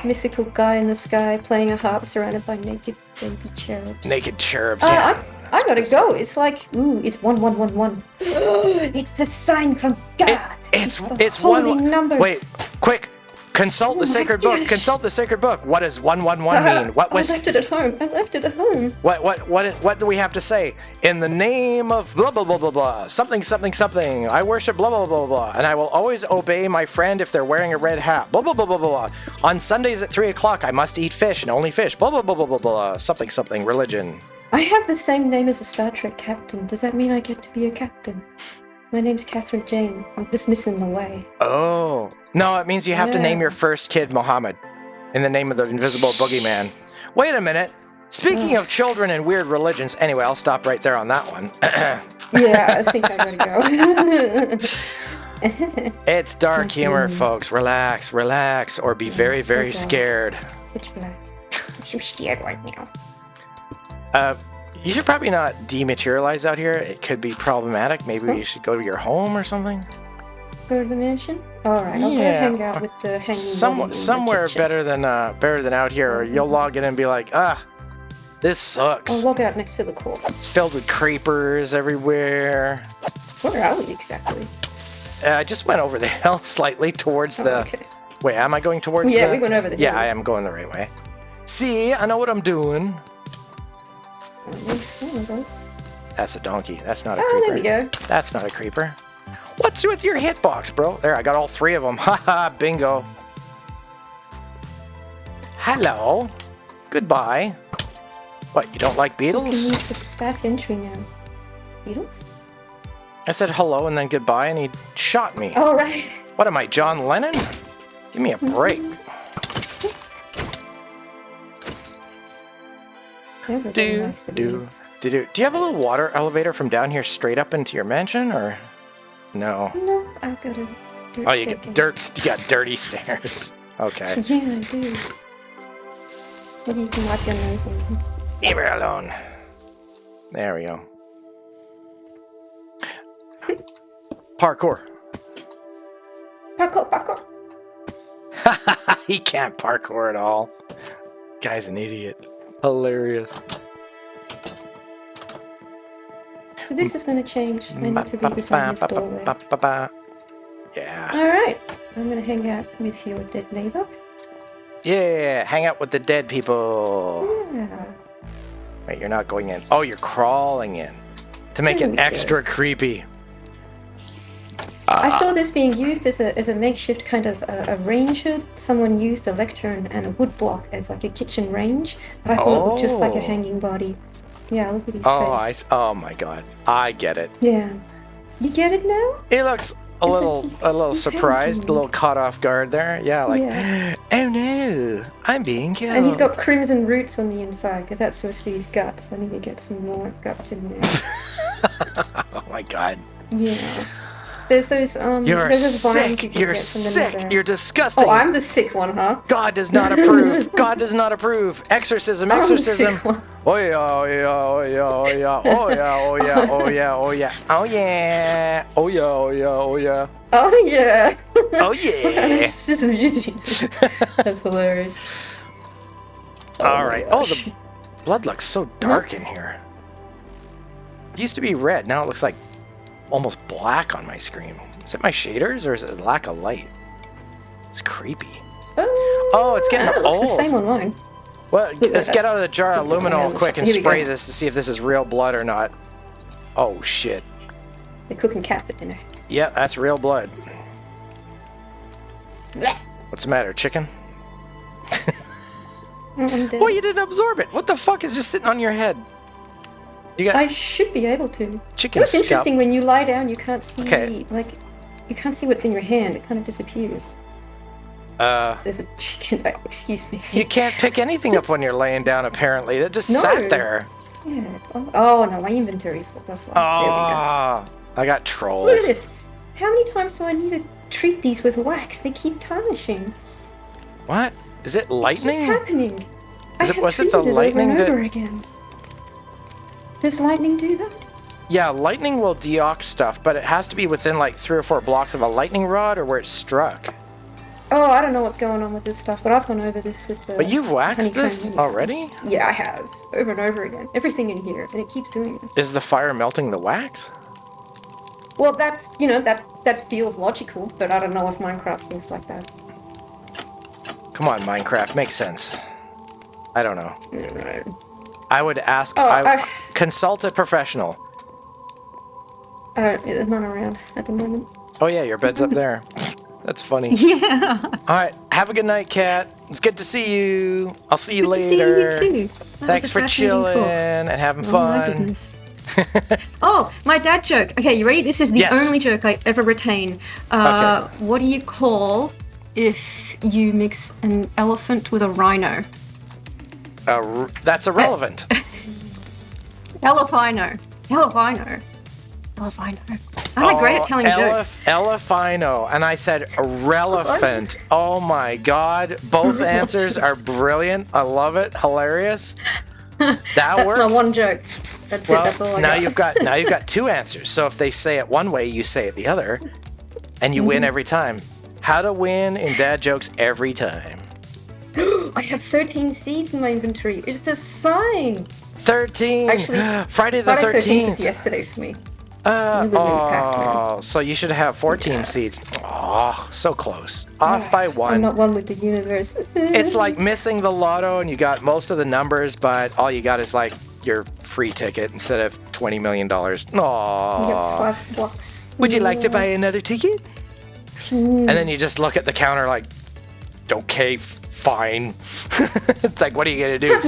mythical guy in the sky playing a harp surrounded by naked baby cherubs. Naked cherubs. Yeah. I gotta go. It's like, ooh, it's 1111. It's a sign from God. It's the one. holy numbers. Wait, quick. Consult the sacred book. gosh. Consult the sacred book. What does 111 mean? What I was? left it at home. I left it at home. What do we have to say? In the name of blah blah blah blah blah. Something. I worship blah blah blah blah. And I will always obey my friend if they're wearing a red hat. Blah blah blah blah blah. On Sundays at 3 o'clock, I must eat fish and only fish. Blah blah blah blah blah blah. Something. Religion. I have the same name as a Star Trek captain. Does that mean I get to be a captain? My name's Catherine Jane. I'm just missing the way. Oh. No, it means you have to name Yeah. your first kid Mohammed in the name of the invisible boogeyman. Wait a minute. Speaking of children and weird religions, anyway, I'll stop right there on that one. Yeah, I think I gotta go. It's dark humor, folks. Relax, or be very, very dark. scared. Pitch black. I'm so scared right now. You should probably not dematerialize out here. It could be problematic. Maybe you should go to your home or something. Go to the mansion? Alright, I'll go hang out with the hanging Somewhere better than out here, or you'll log in and be like, this sucks. I'll log out next to the court. It's filled with creepers everywhere. Where are we exactly? I just went over the hill slightly towards the... Okay. Wait, am I going towards Yeah, we went over the hill. Yeah, I am going the right way. See, I know what I'm doing. One of those. That's a donkey. That's not a Oh, creeper. there we go. That's not a creeper. What's with your hitbox, bro? There, I got all 3 of them. Haha, bingo. Hello. Goodbye. What, you don't like You can beetles? use the staff entry now. Beetles? I said hello and then goodbye, and he shot me. Oh, right. What am I, John Lennon? Give me a break. Everybody likes the beetles. Do you have a little water elevator from down here straight up into your mansion, or no? No, I've got a dirt Oh, you get staircase. you got dirty stairs. Okay. Yeah, I do. Maybe you can wipe your nose on. Leave her alone. There we go. Parkour. Parkour. He can't parkour at all. Guy's an idiot. Hilarious. So this is going to change. I need to redesign this doorway. Yeah. Alright, I'm going to hang out with your dead neighbor. Yeah, hang out with the dead people. Yeah. Wait, you're not going in. Oh, you're crawling in. To make There it we go. extra creepy. I saw this being used as a makeshift kind of a range hood. Someone used a lectern and a wood block as like a kitchen range, but I thought it looked just like a hanging body. Yeah, look at his face. Oh my god. I get it. Yeah. You get it now? He looks a little surprised, a painting. little caught off guard there. Yeah, like, Yeah. oh no, I'm being killed. And he's got crimson roots on the inside because that's supposed to be his guts. I need to get some more guts in there. Oh my god. Yeah. There's those You're there's those vines you sick. can You're get from the sick. nether. You're disgusting. Oh, I'm the sick one, huh? God does not approve. God does not approve. Exorcism. I'm the Exorcism. sick one. Oh yeah. Oh yeah. Oh yeah. Oh yeah. Oh yeah. Oh yeah. Oh yeah. Oh yeah. Oh yeah. Oh yeah. Oh yeah. Oh yeah. Oh yeah. Oh yeah. Scissor Jesus. That's hilarious. All right. Oh, gosh. the blood looks so dark in here. It used to be red. Now it looks like almost black on my screen. Is it my shaders or is it lack of light? It's creepy. Oh, it's getting it looks old. the same on mine. Well, let's get out of the jar of luminol quick and Here we spray go. this to see if this is real blood or not. Oh shit. They're cooking cat for dinner. Yeah, that's real blood. Blech. What's the matter, chicken? I'm dead. Well, you didn't absorb it. What the fuck is just sitting on your head? You got I should be able to. chicken It's scalp. interesting when you lie down, you can't see Okay. like you can't see what's in your hand. It kind of disappears. There's a chicken. Excuse me. You can't pick anything up when you're laying down. Apparently, it just No. sat there. Yeah. It's oh no, my inventory's full. That's why. There we go. Oh, I got trolled. Look at this. How many times do I need to treat these with wax, they keep tarnishing. What? Is it lightning? What's happening? Was it the lightning over and over that... again. Does lightning do that? Yeah, lightning will deox stuff, but it has to be within like 3 or 4 blocks of a lightning rod or where it struck. Oh, I don't know what's going on with this stuff, but I've gone over this with the... But you've waxed this already? Yeah, I have. Over and over again. Everything in here, and it keeps doing it. Is the fire melting the wax? Well, that's, that feels logical, but I don't know if Minecraft thinks like that. Come on, Minecraft, makes sense. I don't know. No. I would ask... consult a professional. There's none around at the moment. Oh yeah, your bed's up there. That's funny. Yeah. Alright, have a good night, Kat. It's good to see you. I'll see you later. Good to see you too. Thanks for chilling and having fun. My goodness. Oh, my dad joke. Okay, you ready? This is the only joke I ever retain. Okay. What do you call if you mix an elephant with a rhino? That's irrelevant. Elephino. I'm great at telling jokes. Elephino. And I said relevant. Oh my god. Both answers are brilliant. I love it. Hilarious. That works. That's my one joke. That's it. That's all I got. Now you've got 2 answers. So if they say it one way, you say it the other. And you win every time. How to win in dad jokes every time. I have 13 seeds in my inventory. It's a sign. 13. Actually, Friday the 13th was yesterday for me. So you should have 14 seeds. Oh, so close. Off by 1. I'm not one with the universe. It's like missing the lotto and you got most of the numbers, but all you got is like your free ticket instead of $20 million. Aww. You got $5. Would you like to buy another ticket? And then you just look at the counter like, okay, fine. It's like, what are you going to do?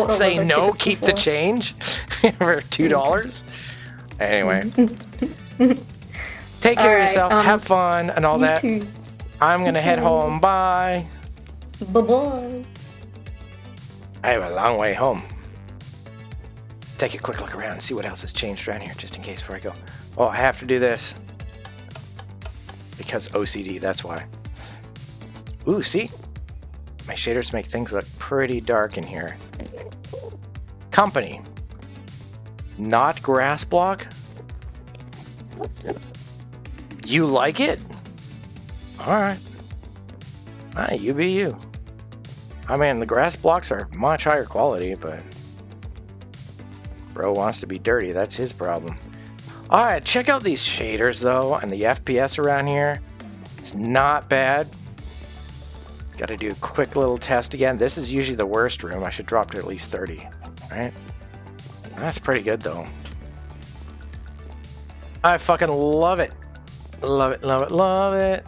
Say no, keep the change for $2? Anyway. Take care of yourself. Have fun and all that. Too. I'm going to head home. Bye. Bye-bye. I have a long way home. Take a quick look around and see what else has changed around here, just in case before I go. Oh, I have to do this. Because OCD, that's why. Ooh, see? My shaders make things look pretty dark in here. Company. Not grass block? You like it? Alright. You be you. I mean, the grass blocks are much higher quality, but... Bro wants to be dirty, that's his problem. Alright, check out these shaders, though, and the FPS around here. It's not bad. Gotta do a quick little test again. This is usually the worst room. I should drop to at least 30, right? That's pretty good, though. I fucking love it. Love it, love it, love it.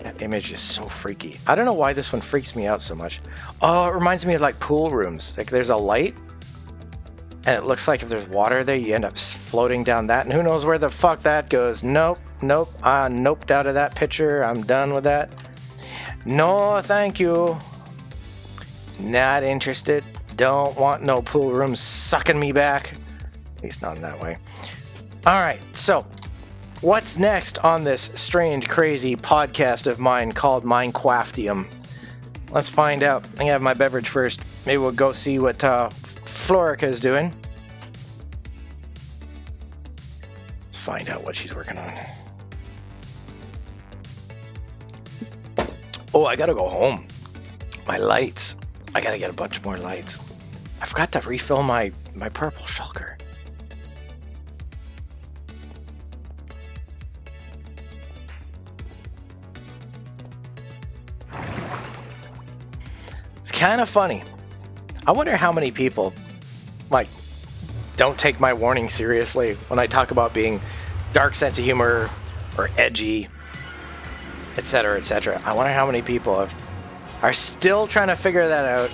That image is so freaky. I don't know why this one freaks me out so much. Oh, it reminds me of like pool rooms. Like there's a light, and it looks like if there's water there, you end up floating down that, and who knows where the fuck that goes. Nope, nope. I noped out of that picture. I'm done with that. No, thank you. Not interested. Don't want no pool room sucking me back. At least not in that way. Alright, so what's next on this strange, crazy podcast of mine called Minecraftium? Let's find out. I'm gonna have my beverage first. Maybe we'll go see what Florica is doing. Let's find out what she's working on. Oh, I gotta go home. My lights. I gotta get a bunch more lights. I forgot to refill my purple shulker. It's kind of funny. I wonder how many people, like, don't take my warning seriously when I talk about being dark sense of humor or edgy, etc., etc. I wonder how many people are still trying to figure that out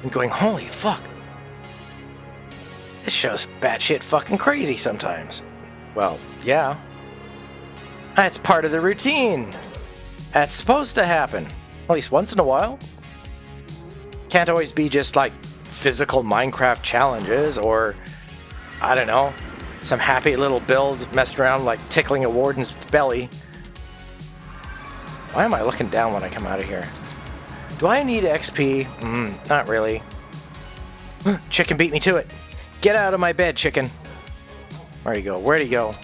and going, holy fuck, this show's batshit fucking crazy sometimes. Well, yeah. That's part of the routine. That's supposed to happen. At least once in a while. Can't always be just like physical Minecraft challenges or, I don't know, some happy little build messing around like tickling a warden's belly. Why am I looking down when I come out of here? Do I need XP? Not really. Chicken beat me to it. Get out of my bed, chicken. Where'd he go? Where'd he go?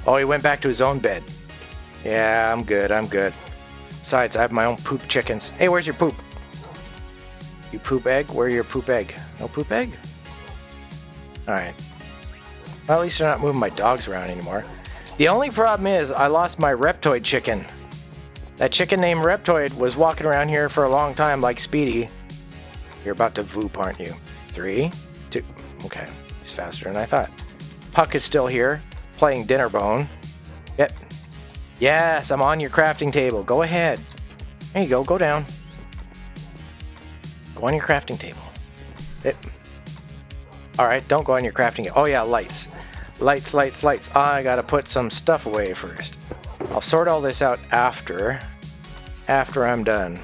Oh, he went back to his own bed. Yeah, I'm good. I'm good. Besides, I have my own poop chickens. Hey, where's your poop? You poop egg? Where's your poop egg? No poop egg? Alright. Well, at least they're not moving my dogs around anymore. The only problem is I lost my Reptoid chicken. That chicken named Reptoid was walking around here for a long time like Speedy. You're about to voop, aren't you? 3, 2. Okay. He's faster than I thought. Puck is still here, playing dinner bone. Yep. Yes, I'm on your crafting table. Go ahead. There you go. Go down. Go on your crafting table. Yep. Alright, don't go on your crafting table. Oh yeah, lights. Lights, lights, lights. I gotta put some stuff away first. I'll sort all this out after I'm done.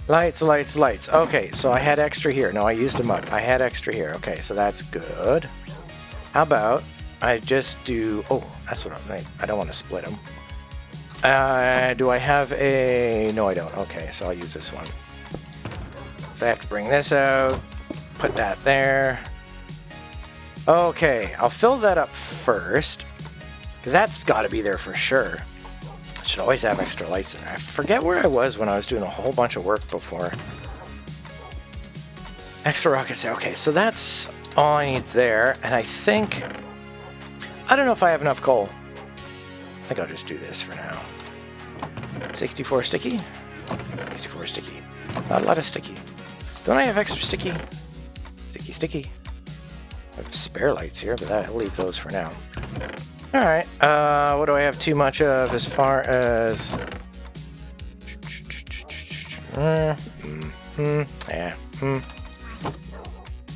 Lights, lights, lights. Okay, so I had extra here. No, I used them up. I had extra here. Okay, so that's good. How about I just do... Oh, that's what I don't want to split them. Do I have a... No, I don't. Okay, so I'll use this one. So I have to bring this out. Put that there. Okay, I'll fill that up first. Because that's got to be there for sure. I should always have extra lights in there. I forget where I was when I was doing a whole bunch of work before. Extra rockets. Okay, so that's all I need there. And I think... I don't know if I have enough coal. I think I'll just do this for now. 64 sticky? 64 sticky. Not a lot of sticky. Don't I have extra sticky? Sticky, sticky. I have spare lights here, but I'll leave those for now. Alright, what do I have too much of as far as...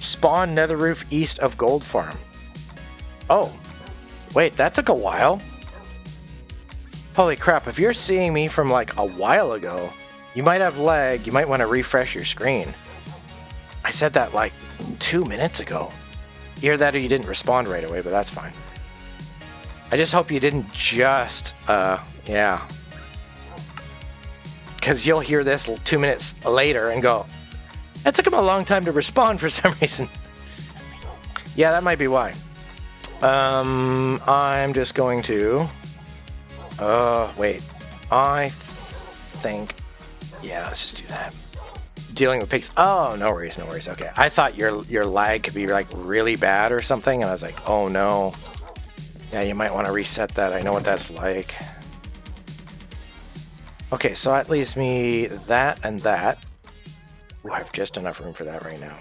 Spawn nether roof east of gold farm. Oh, wait, that took a while. Holy crap, if you're seeing me from like a while ago, you might have lag, you might want to refresh your screen. I said that like 2 minutes ago. Either that or you didn't respond right away, but that's fine. I just hope you didn't just, yeah. Because you'll hear this 2 minutes later and go, that took him a long time to respond for some reason. Yeah, that might be why. I'm just going to... wait. I think... Yeah, let's just do that. Dealing with pigs. Oh, no worries, no worries. Okay, I thought your lag could be like really bad or something, and I was like, oh no. Yeah, you might want to reset that. I know what that's like. Okay, so that leaves me that and that. Ooh, I have just enough room for that right now.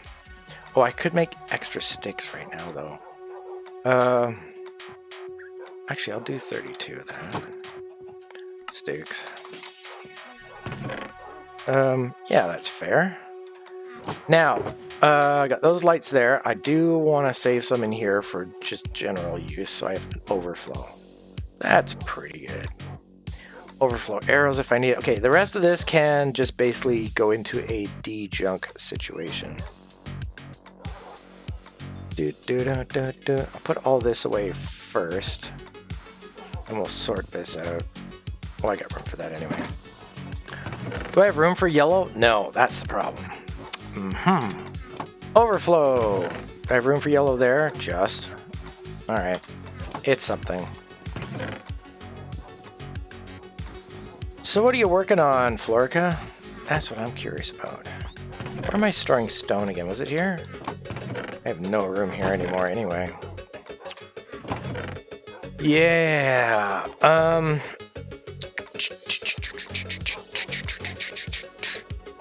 Oh, I could make extra sticks right now, though. Actually, I'll do 32 of that. Sticks. Yeah, that's fair. Now, I got those lights there. I do want to save some in here for just general use, so I have an overflow. That's pretty good. Overflow arrows if I need it. Okay, the rest of this can just basically go into a de-junk situation. I'll put all this away first, and we'll sort this out. Well, I got room for that anyway. Do I have room for yellow? No, that's the problem. Overflow. Do I have room for yellow there? Just. Alright. It's something. So what are you working on, Florica? That's what I'm curious about. Where am I storing stone again? Was it here? I have no room here anymore anyway. Yeah.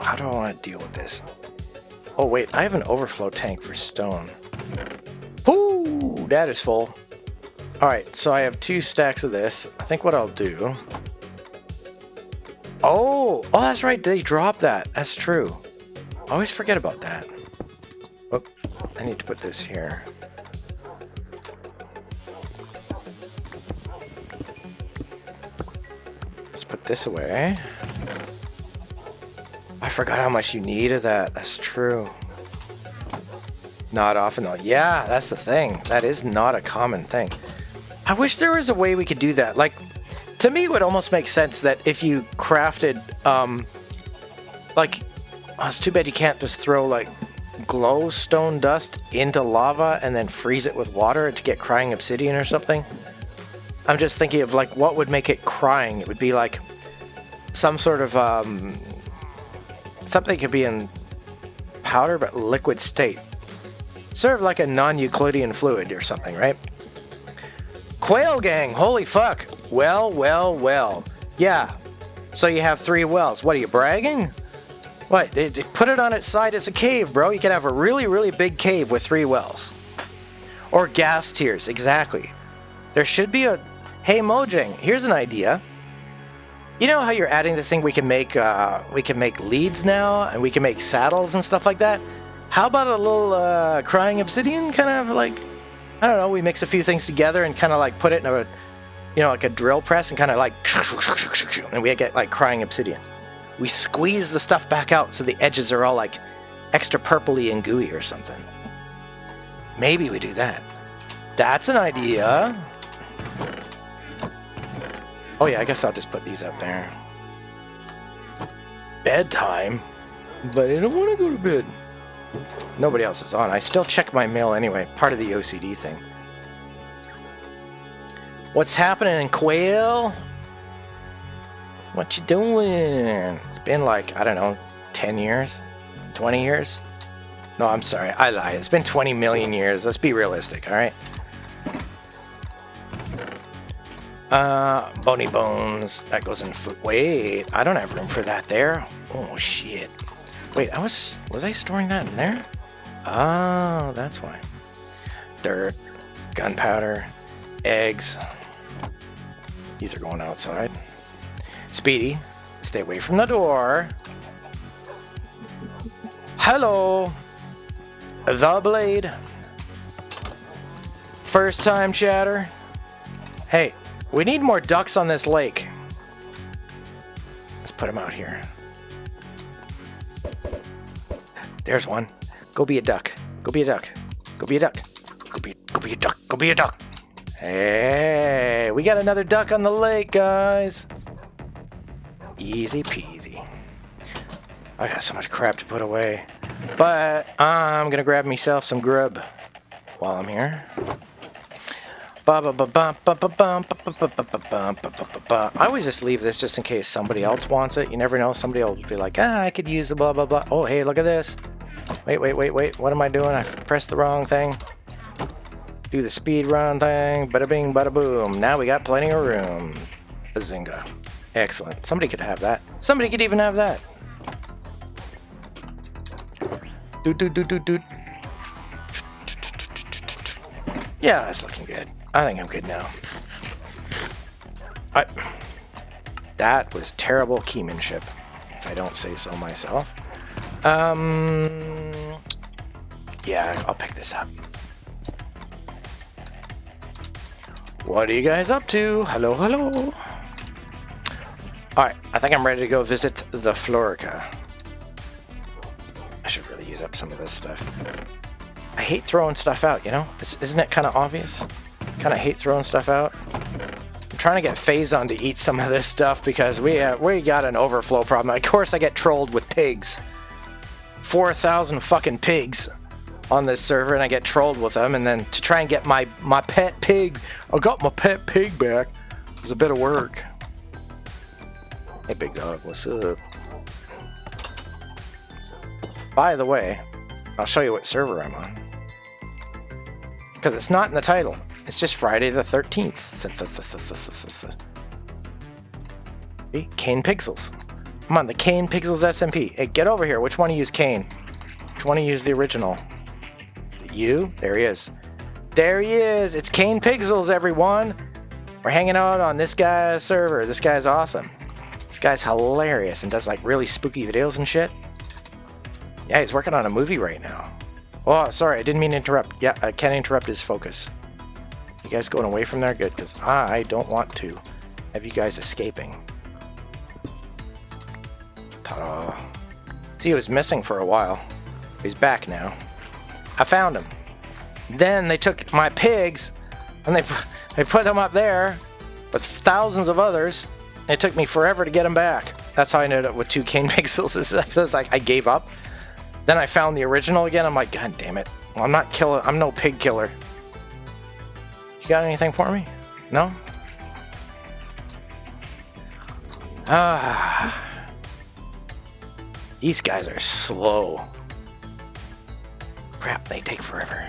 How do I want to deal with this? Oh wait, I have an overflow tank for stone. Ooh, that is full. Alright, so I have 2 stacks of this. I think what I'll do... Oh, that's right, they dropped that. That's true. I always forget about that. Oh, I need to put this here. Let's put this away. I forgot how much you need of that. That's true. Not often though. Yeah, that's the thing. That is not a common thing. I wish there was a way we could do that. Like, To me, it would almost make sense that if you crafted, like, oh, it's too bad you can't just throw, like, glowstone dust into lava and then freeze it with water to get crying obsidian or something. I'm just thinking of, like, what would make it crying? It would be, like, some sort of, something could be in powder but liquid state. Sort of like a non-Euclidean fluid or something, right? Quail gang, holy fuck. Well. Yeah. So you have 3 wells. What, are you bragging? What, they put it on its side as a cave, bro. You can have a really, really big cave with 3 wells. Or gas tiers, exactly. There should be a... Hey, Mojang, here's an idea. You know how you're adding this thing, we can make leads now, and we can make saddles and stuff like that? How about a little crying obsidian, kind of like... I don't know, we mix a few things together and kind of like put it in a... You know, like a drill press and kind of like... And we get like crying obsidian. We squeeze the stuff back out so the edges are all like extra purpley and gooey or something. Maybe we do that. That's an idea. Oh yeah, I guess I'll just put these up there. Bedtime? But I don't want to go to bed. Nobody else is on. I still check my mail anyway. Part of the OCD thing. What's happening in Quail? What you doing? It's been like, I don't know, 10 years? 20 years? No, I'm sorry. I lied. It's been 20 million years. Let's be realistic, alright? Bony bones. That goes in food. Wait, I don't have room for that there. Oh, shit. Wait, was I storing that in there? Oh, that's why. Dirt, gunpowder, eggs. These are going outside. Speedy, stay away from the door. Hello, the blade. First time chatter. Hey, we need more ducks on this lake. Let's put them out here. There's one. Go be a duck. Go be a duck. Go be a duck. Go be a duck. Go be a duck. Hey, we got another duck on the lake, guys. Easy peasy. I got so much crap to put away. But I'm gonna grab myself some grub while I'm here. I always just leave this just in case somebody else wants it. You never know. Somebody will be like, I could use the blah, blah, blah. Oh, hey, look at this. Wait. What am I doing? I pressed the wrong thing. Do the speed run thing. Bada bing, bada boom. Now we got plenty of room. Bazinga. Excellent. Somebody could have that. Somebody could even have that. Doot. Yeah, that's looking good. I think I'm good now. That was terrible keymanship, if I don't say so myself. Yeah, I'll pick this up. What are you guys up to? Hello. Alright, I think I'm ready to go visit the Florica. I should really use up some of this stuff. I hate throwing stuff out, you know? Isn't it kind of obvious? Kind of hate throwing stuff out. I'm trying to get Phazon to eat some of this stuff because we got an overflow problem. Of course I get trolled with pigs. 4,000 fucking pigs on this server and I get trolled with them, and then to try and get my pet pig, I got my pet pig back. It was a bit of work. Hey big dog, what's up? By the way, I'll show you what server I'm on. Because it's not in the title. It's just Friday the 13th. Hey, Kane Pixels. I'm on the Kane Pixels SMP. Hey, get over here. Which one of you is Kane? Which one of you is the original? Is it you? There he is. There he is. It's Kane Pixels, everyone. We're hanging out on this guy's server. This guy's awesome. This guy's hilarious and does like really spooky videos and shit. Yeah, he's working on a movie right now. Oh, sorry, I didn't mean to interrupt. Yeah, I can't interrupt his focus. You guys going away from there? Good, because I don't want to have you guys escaping. Ta-da. See, he was missing for a while. He's back now. I found him. Then they took my pigs, and they put them up there, with thousands of others. It took me forever to get them back. That's how I ended up with 2 Kane Pixels. It's like I gave up. Then I found the original again. I'm like, God damn it. Well, I'm no pig killer. You got anything for me? No? These guys are slow. Crap, they take forever.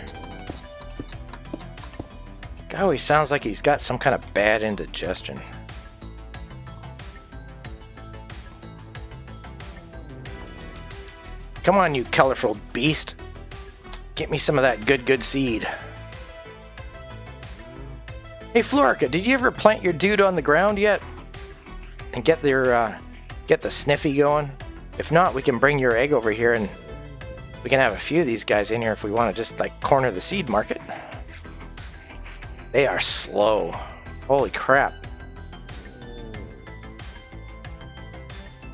Guy always sounds like he's got some kind of bad indigestion. Come on, you colorful beast. Get me some of that good seed. Hey, Florica, did you ever plant your dude on the ground yet? And get the sniffy going? If not, we can bring your egg over here and we can have a few of these guys in here if we want to just like corner the seed market. They are slow. Holy crap.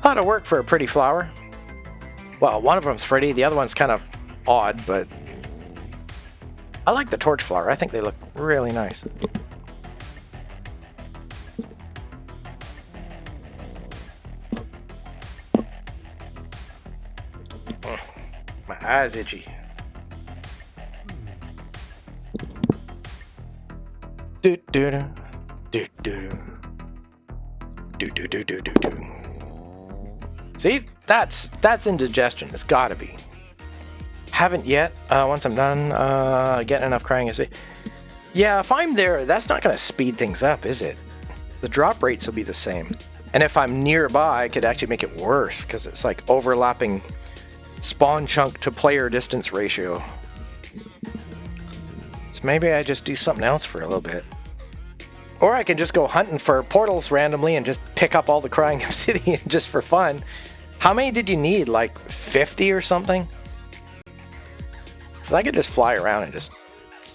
A lot of work for a pretty flower. Well, one of them's pretty, the other one's kind of odd, but I like the torch flower. I think they look really nice. My eyes itchy. Do do do do do do do do do do. See, that's indigestion. It's gotta be. Haven't yet. Once I'm done getting enough crying is. Yeah, if I'm there, that's not gonna speed things up, is it? The drop rates will be the same, and if I'm nearby, I could actually make it worse because it's like overlapping spawn chunk to player distance ratio. So maybe I just do something else for a little bit. Or I can just go hunting for portals randomly and just pick up all the crying obsidian just for fun. How many did you need? Like 50 or something? Because I could just fly around and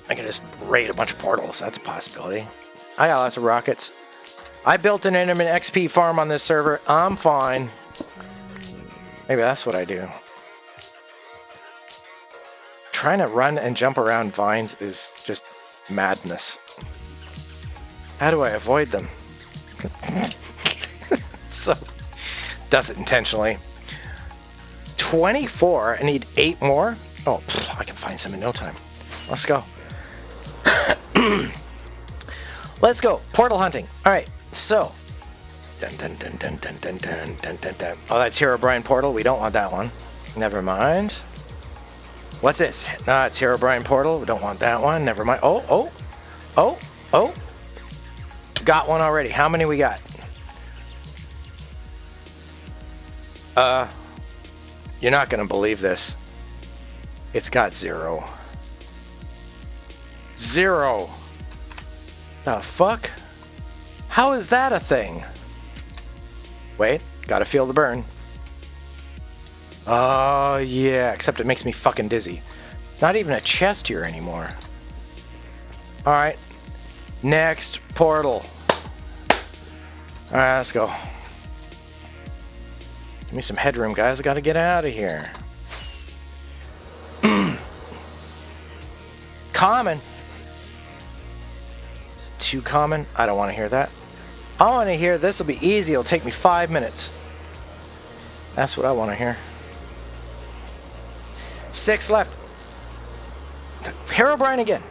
I could just raid a bunch of portals. That's a possibility. I got lots of rockets. I built an Enderman XP farm on this server. I'm fine. Maybe that's what I do. Trying to run and jump around vines is just madness. How do I avoid them? So, does it intentionally. 24, I need 8 more? Oh, I can find some in no time. Let's go. Let's go, portal hunting. Alright, so. Dun, dun, dun, dun, dun, dun, dun, dun, dun, dun. Oh, that's Herobrine portal, we don't want that one. Never mind. What's this? It's Herobrine portal, we don't want that one, never mind. Oh. Got one already. How many we got? You're not gonna believe this. It's got 0. 0. The fuck? How is that a thing? Wait, gotta feel the burn. Oh yeah, except it makes me fucking dizzy. It's not even a chest here anymore. Alright. Next portal. Alright, let's go. Give me some headroom, guys. I gotta get out of here. Common. It's too common. I don't want to hear that. I want to hear this will be easy. It'll take me 5 minutes. That's what I want to hear. 6 left. Herobrine again.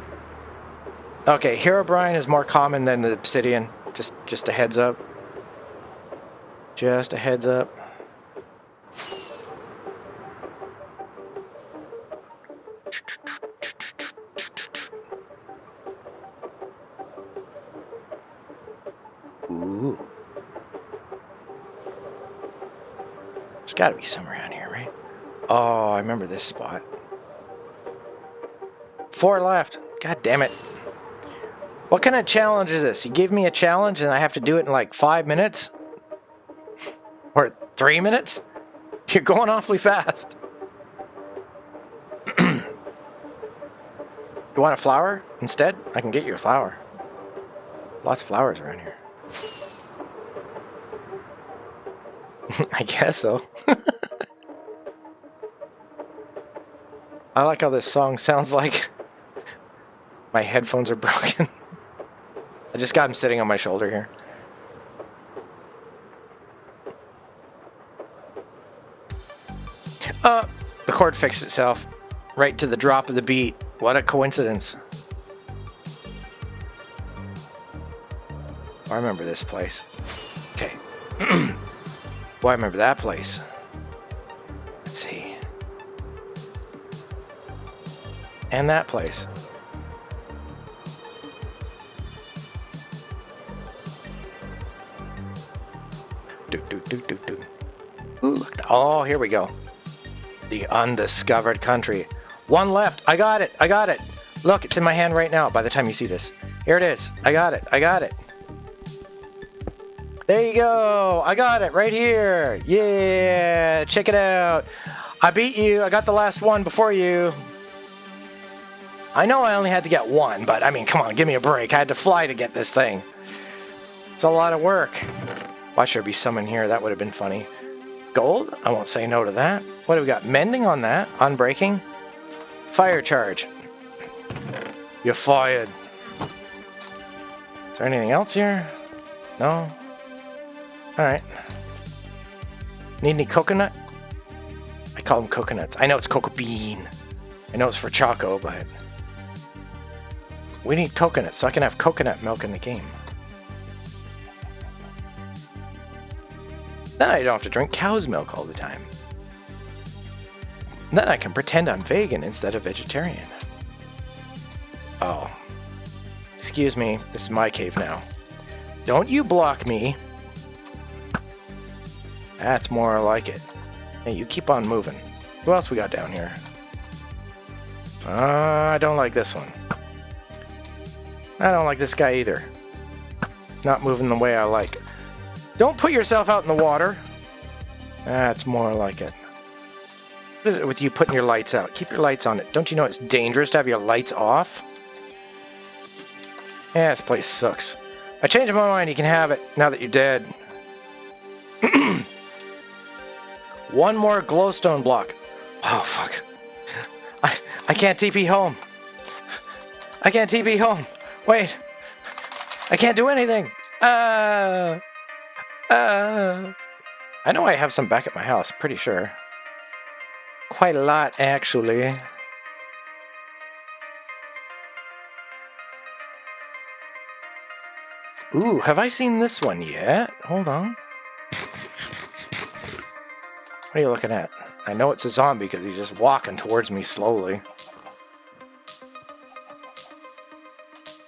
Okay, Herobrine is more common than the obsidian. Just a heads up. Just a heads up. Ooh. There's gotta be some around here, right? Oh, I remember this spot. 4 left. God damn it. What kind of challenge is this? You give me a challenge and I have to do it in like 5 minutes? Or 3 minutes? You're going awfully fast. You want a flower instead? I can get you a flower. Lots of flowers around here. I guess so. I like how this song sounds like my headphones are broken. I just got him sitting on my shoulder here. The cord fixed itself. Right to the drop of the beat. What a coincidence. I remember this place. Okay. Well, I remember that place. Let's see. And that place. Ooh, look. Oh, here we go. The undiscovered country. One left. I got it. I got it. Look, it's in my hand right now by the time you see this. Here it is. I got it. I got it. There you go. I got it right here. Yeah. Check it out. I beat you. I got the last one before you. I know I only had to get one, but I mean, come on, give me a break. I had to fly to get this thing. It's a lot of work. Watch there be some in here. That would have been funny. Gold? I won't say no to that. What do we got? Mending on that. Unbreaking. Fire charge. You're fired. Is there anything else here? No? Alright. Need any coconut? I call them coconuts. I know it's cocoa bean. I know it's for Choco, but... we need coconut so I can have coconut milk in the game. Then I don't have to drink cow's milk all the time. Then I can pretend I'm vegan instead of vegetarian. Oh. Excuse me, this is my cave now. Don't you block me. That's more like it. Hey, you keep on moving. Who else we got down here? I don't like this one. I don't like this guy either. Not moving the way I like. Don't put yourself out in the water. That's more like it. What is it with you putting your lights out? Keep your lights on it. Don't you know it's dangerous to have your lights off? Yeah, this place sucks. I changed my mind. You can have it now that you're dead. One more glowstone block. Oh, fuck. I can't TP home. I can't TP home. Wait. I can't do anything. I know I have some back at my house, pretty sure. Quite a lot, actually. Ooh, have I seen this one yet? Hold on. What are you looking at? I know it's a zombie because he's just walking towards me slowly.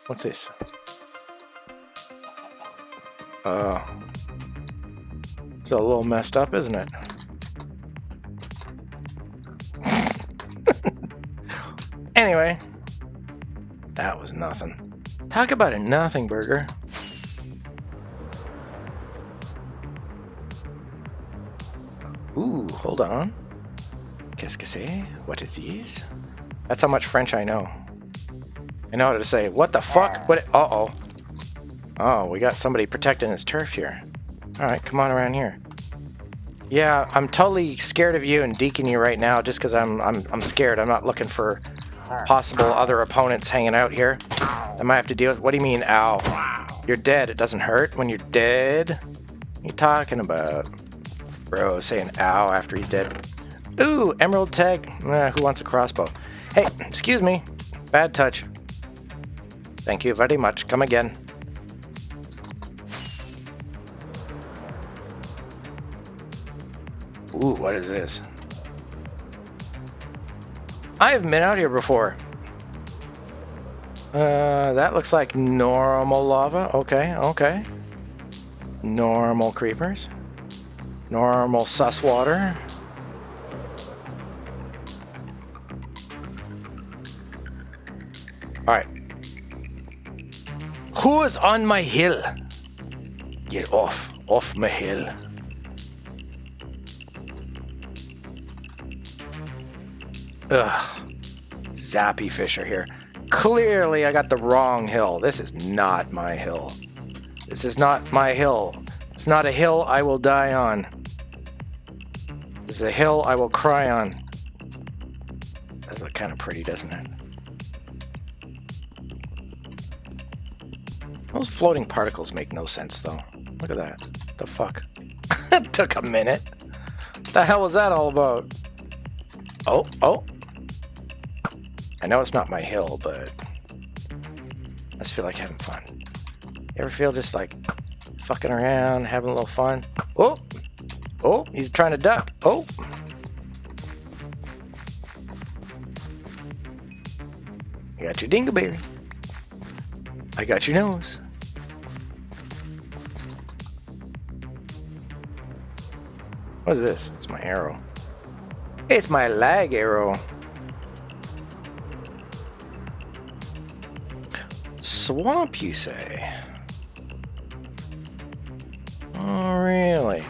What's this? It's a little messed up, isn't it? Anyway, that was nothing. Talk about a nothing burger. Ooh, hold on. Qu'est-ce que c'est? What is this? That's how much French I know. I know how to say, what the fuck? What? Uh-oh. Oh, we got somebody protecting his turf here. Alright, come on around here. Yeah, I'm totally scared of you and deking you right now just because I'm scared. I'm not looking for possible other opponents hanging out here. I might have to deal with... What do you mean, ow? You're dead. It doesn't hurt when you're dead? What are you talking about? Bro saying ow after he's dead. Ooh, emerald tag. Who wants a crossbow? Hey, excuse me. Bad touch. Thank you very much. Come again. Ooh, what is this? I haven't been out here before. That looks like normal lava. Okay, okay. Normal creepers. Normal sus water. Alright. Who is on my hill? Get off. Off my hill. Ugh. Zappy fish are here. Clearly I got the wrong hill. This is not my hill. This is not my hill. It's not a hill I will die on. This is a hill I will cry on. Does look kind of pretty, doesn't it? Those floating particles make no sense, though. Look at that. The fuck? It took a minute. What the hell was that all about? Oh, oh. I know it's not my hill, but I just feel like having fun. You ever feel just like fucking around, having a little fun? Oh! Oh, he's trying to duck. Oh! I got your dingleberry. I got your nose. What is this? It's my arrow. It's my lag arrow. Swamp, you say? Oh, really?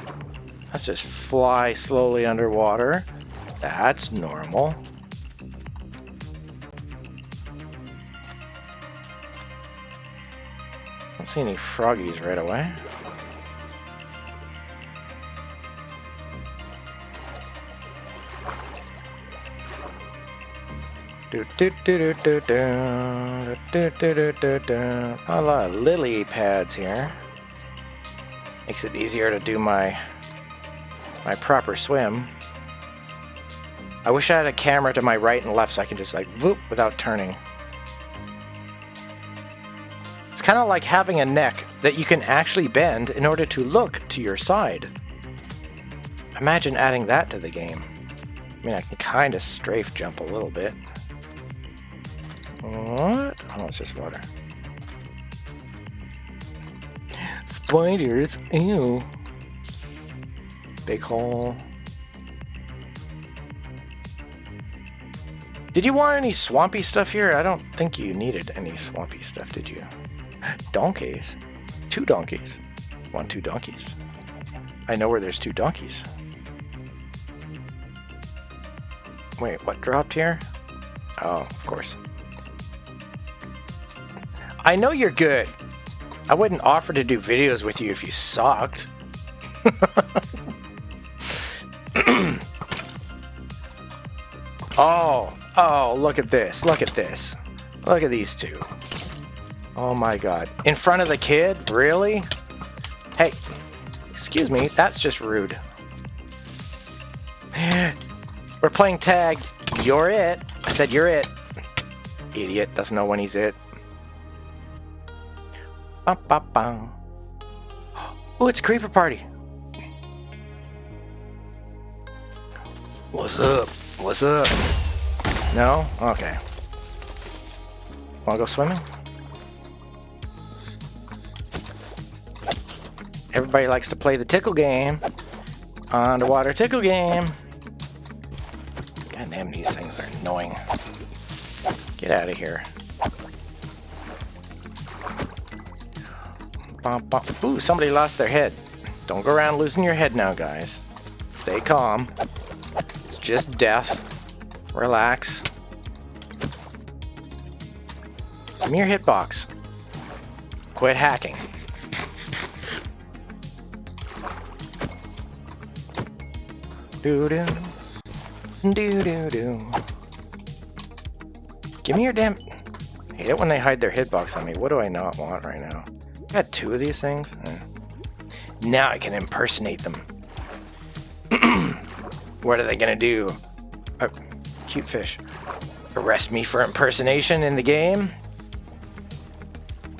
Let's just fly slowly underwater. That's normal. Don't see any froggies right away. A lot of lily pads here. Makes it easier to do my proper swim. I wish I had a camera to my right and left so I can just like whoop without turning. It's kind of like having a neck that you can actually bend in order to look to your side. Imagine adding that to the game. I mean, I can kind of strafe jump a little bit. What? Oh, it's just water. Spiders. Ew. Big hole. Did you want any swampy stuff here? I don't think you needed any swampy stuff, did you? Donkeys? 2 donkeys. Want 2 donkeys? I know where there's 2 donkeys. Wait, what dropped here? Oh, of course. I know you're good. I wouldn't offer to do videos with you if you sucked. Oh, look at this. Look at this. Look at these 2. Oh my god. In front of the kid? Really? Hey, excuse me. That's just rude. We're playing tag. You're it. I said you're it. Idiot. Doesn't know when he's it. Oh, it's a creeper party. What's up? What's up? No? Okay. Wanna go swimming? Everybody likes to play the tickle game. Underwater tickle game. God damn, these things are annoying. Get out of here. Ooh, somebody lost their head. Don't go around losing your head now, guys. Stay calm. It's just death. Relax. Give me your hitbox. Quit hacking. Doo-doo. Doo-doo-doo. Give me your damn... I hate it when they hide their hitbox on me. What do I not want right now? I got 2 of these things. Now I can impersonate them. What are they gonna do? Oh, cute fish. Arrest me for impersonation in the game?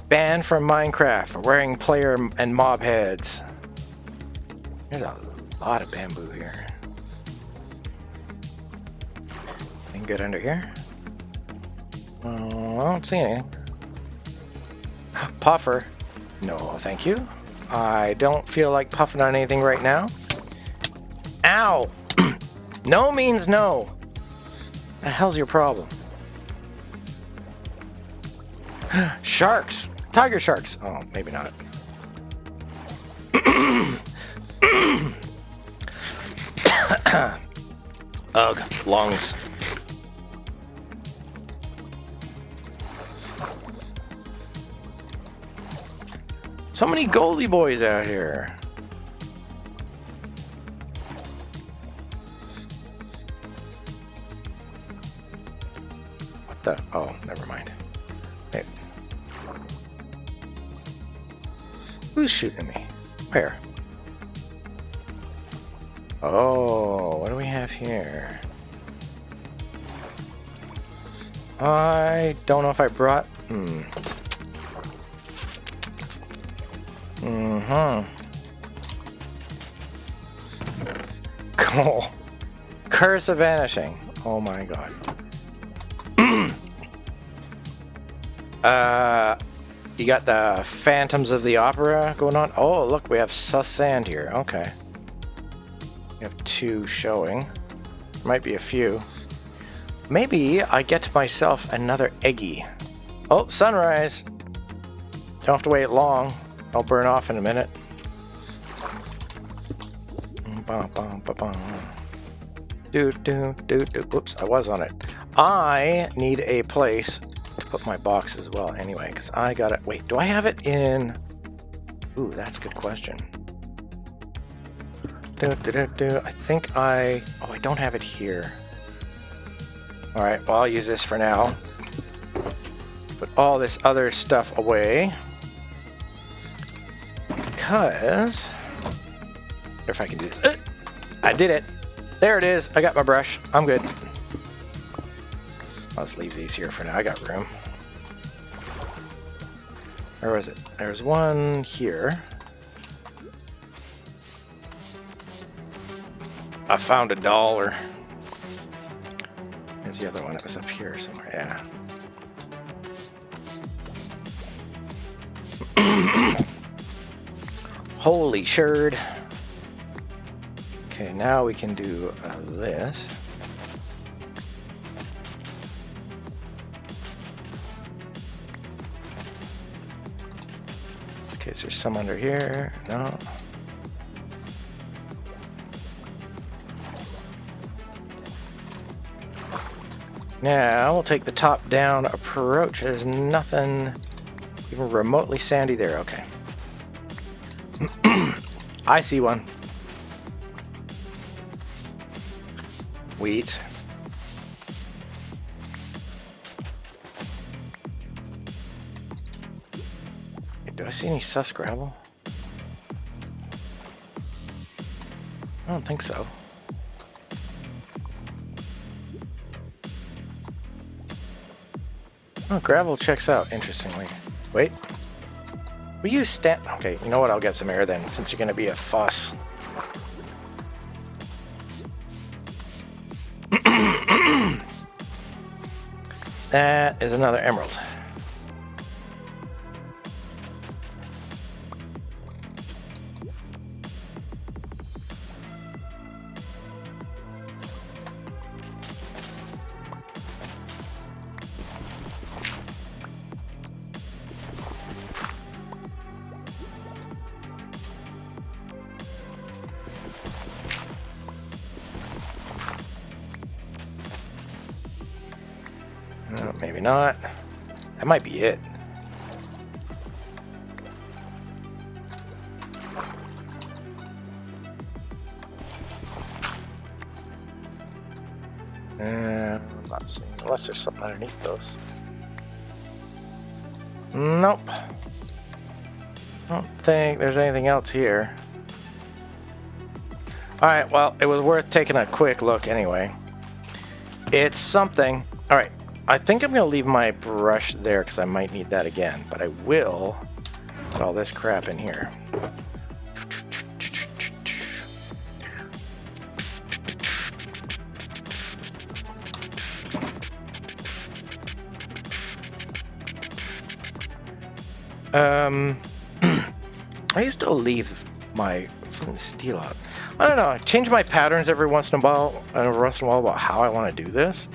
Banned from Minecraft for wearing player and mob heads. There's a lot of bamboo here. Anything good under here? I don't see anything. Puffer. No, thank you. I don't feel like puffing on anything right now. Ow! No means no. The hell's your problem? Sharks! Tiger sharks! Oh, maybe not. Ugh, lungs. So many Goldie boys out here. What the? Oh, never mind. Hey. Who's shooting me? Where? Oh, what do we have here? I don't know if I brought... Cool. Curse of Vanishing. Oh my god. You got the Phantoms of the Opera going on. Oh, look, we have sus sand here. Okay. We have 2 showing. Might be a few. Maybe I get myself another eggy. Oh, sunrise. Don't have to wait long. I'll burn off in a minute. Whoops, I was on it. I need a place to put my box as well anyway, because I got it. Wait, do I have it in... Ooh, that's a good question. I think I... Oh, I don't have it here. Alright, well, I'll use this for now. Put all this other stuff away. Because... If I can do this. I did it! There it is! I got my brush. I'm good. I'll just leave these here for now. I got room. Where was it? There's one here. I found $1. There's the other one. It was up here somewhere. Yeah. Holy sherd. Okay, now we can do this. In case there's some under here. No. Now we'll take the top-down approach. There's nothing even remotely sandy there. Okay. I see one. Wheat. Do I see any sus gravel? I don't think so. Oh, gravel checks out, interestingly. Wait. We use Okay, you know what? I'll get some air then, since you're going to be a fuss. That is another emerald. No, maybe not. That might be it. I'm not seeing, unless there's something underneath those. Nope. I don't think there's anything else here. Alright, well, it was worth taking a quick look anyway. It's something. Alright. I think I'm going to leave my brush there because I might need that again, but I will put all this crap in here. I used to leave my steel out. I don't know, I change my patterns every once in a while about how I want to do this.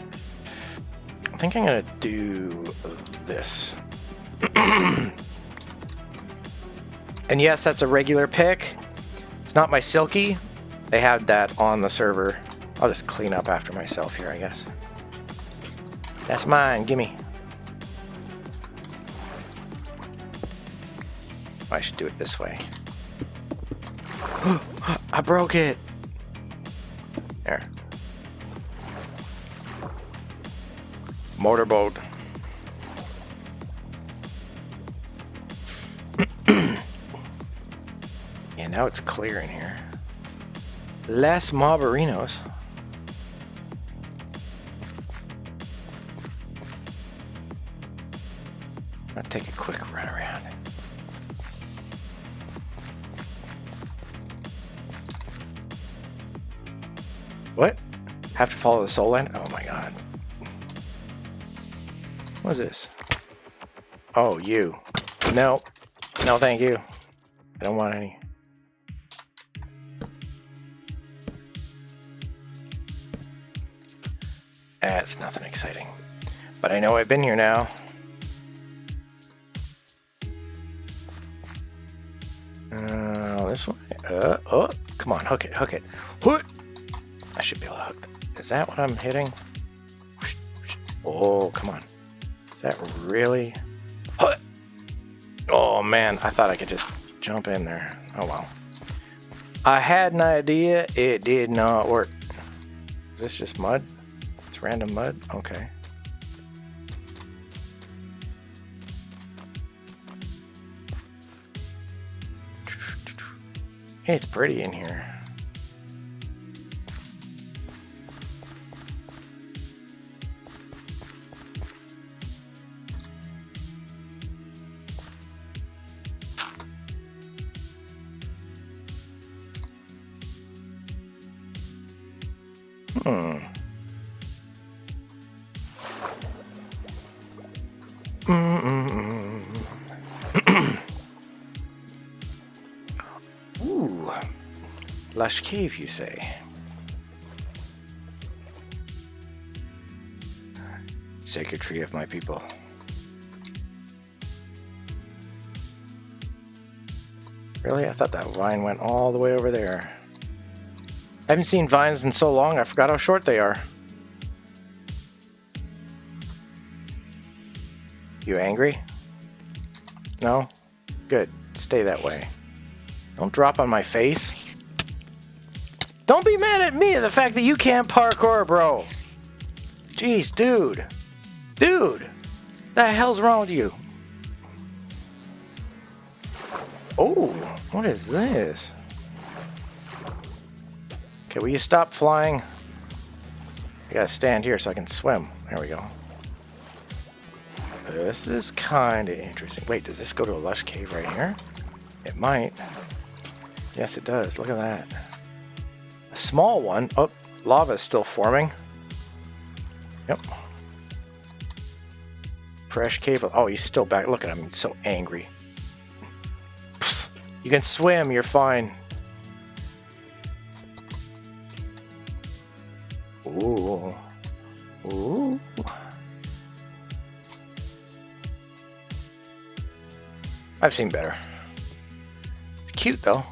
I think I'm going to do this. And yes, that's a regular pick. It's not my silky. They had that on the server. I'll just clean up after myself here, I guess. That's mine. Gimme. I should do it this way. I broke it. There. Motorboat. now it's clear in here. Less mobberinos. I'll take a quick run around. What? Have to follow the soul line? Oh my god. What is this? Oh, you. No. No, thank you. I don't want any. That's nothing exciting. But I know I've been here now. This way. Oh, come on, hook it, hook it. Hook! I should be able to hook that. Is that what I'm hitting? Oh, come on. Is that really? Oh man, I thought I could just jump in there. Oh well. I had an idea, it did not work. Is this just mud? It's random mud? Okay. Hey, it's pretty in here. Ooh, lush cave, you say? Sacred tree of my people. Really? I thought that vine went all the way over there. I haven't seen vines in so long, I forgot how short they are. You angry? No? Good. Stay that way. Don't drop on my face. Don't be mad at me at the fact that you can't parkour, bro. Jeez, dude. Dude! The hell's wrong with you? Oh, what is this? Okay, will you stop flying? I gotta stand here so I can swim. There we go. This is kind of interesting. Wait, does this go to a lush cave right here? It might. Yes, it does. Look at that. A small one. Oh, lava's still forming. Yep. Fresh cave. Oh, he's still back. Look at him. He's so angry. Pfft. You can swim. You're fine. Ooh. Ooh. I've seen better. It's cute though.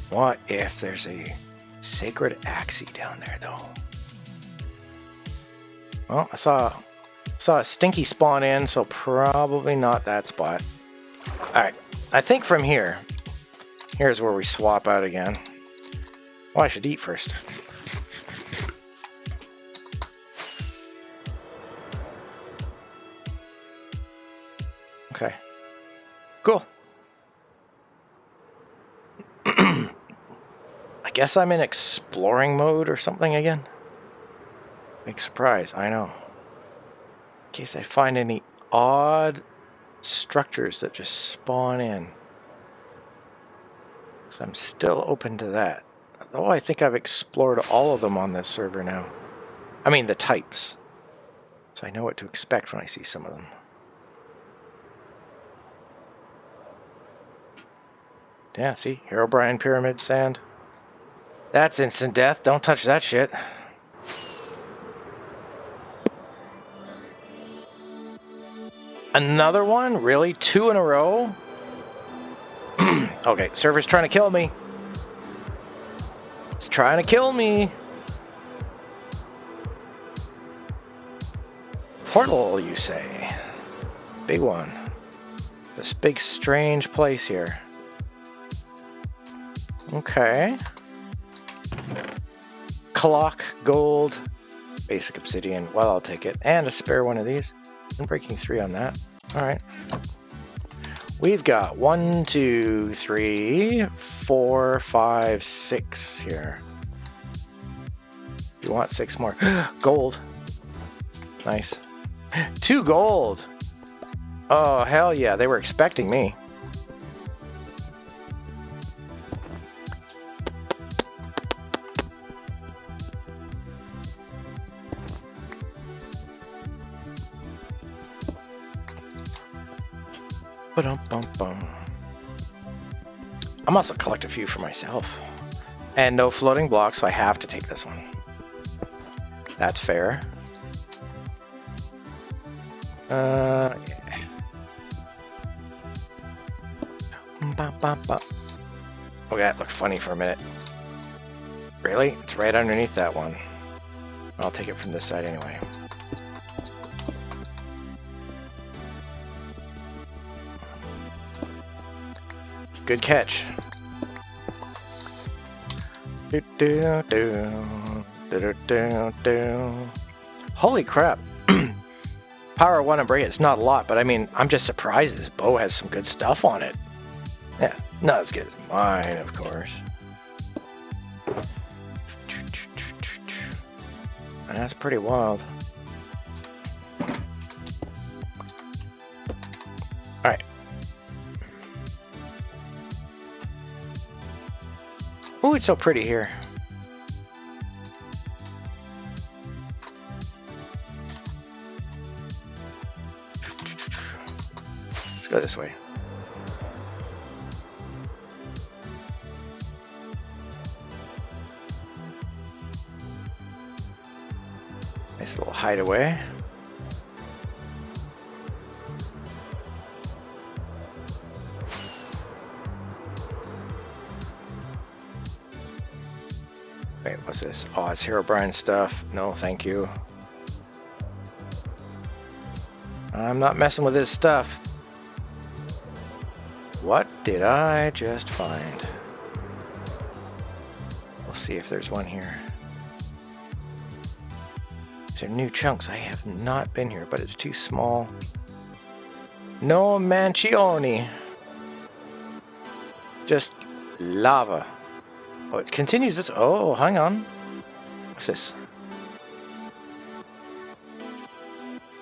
What if there's a sacred axie down there though? Well, I saw a stinky spawn in, so probably not that spot. Alright, I think from here's where we swap out again. Well, I should eat first. Okay. Cool. I guess I'm in exploring mode or something again. Big surprise, I know. In case I find any odd structures that just spawn in. So I'm still open to that. Though I think I've explored all of them on this server now. I mean the types. So I know what to expect when I see some of them. Yeah, see? Herobrine Pyramid Sand. That's instant death. Don't touch that shit. Another one? Really? 2 in a row? Okay, server's trying to kill me. It's trying to kill me. Portal, you say? Big one. This big strange place here. Okay. Clock, gold, basic obsidian. Well, I'll take it. And a spare one of these. I'm breaking 3 on that. All right. We've got 1, 2, 3, 4, 5, 6 here. You want 6 more. Gold. Nice. 2 gold. Oh, hell yeah. They were expecting me. I must collect a few for myself. And no floating blocks, so I have to take this one. That's fair. Yeah. Oh, that looked funny for a minute. Really? It's right underneath that one. I'll take it from this side anyway. Good catch. Holy crap. Power 1 and break it's not a lot, but I mean, I'm just surprised this bow has some good stuff on it. Yeah, not as good as mine, of course. That's pretty wild. Alright. Oh, it's so pretty here. Let's go this way. Nice little hideaway. Wait, what's this? Oh, it's Herobrine stuff. No, thank you. I'm not messing with this stuff. What did I just find? We'll see if there's one here. These are new chunks. I have not been here, but it's too small. No Manchione. Just lava. Oh, it continues this. Oh, hang on. What's this?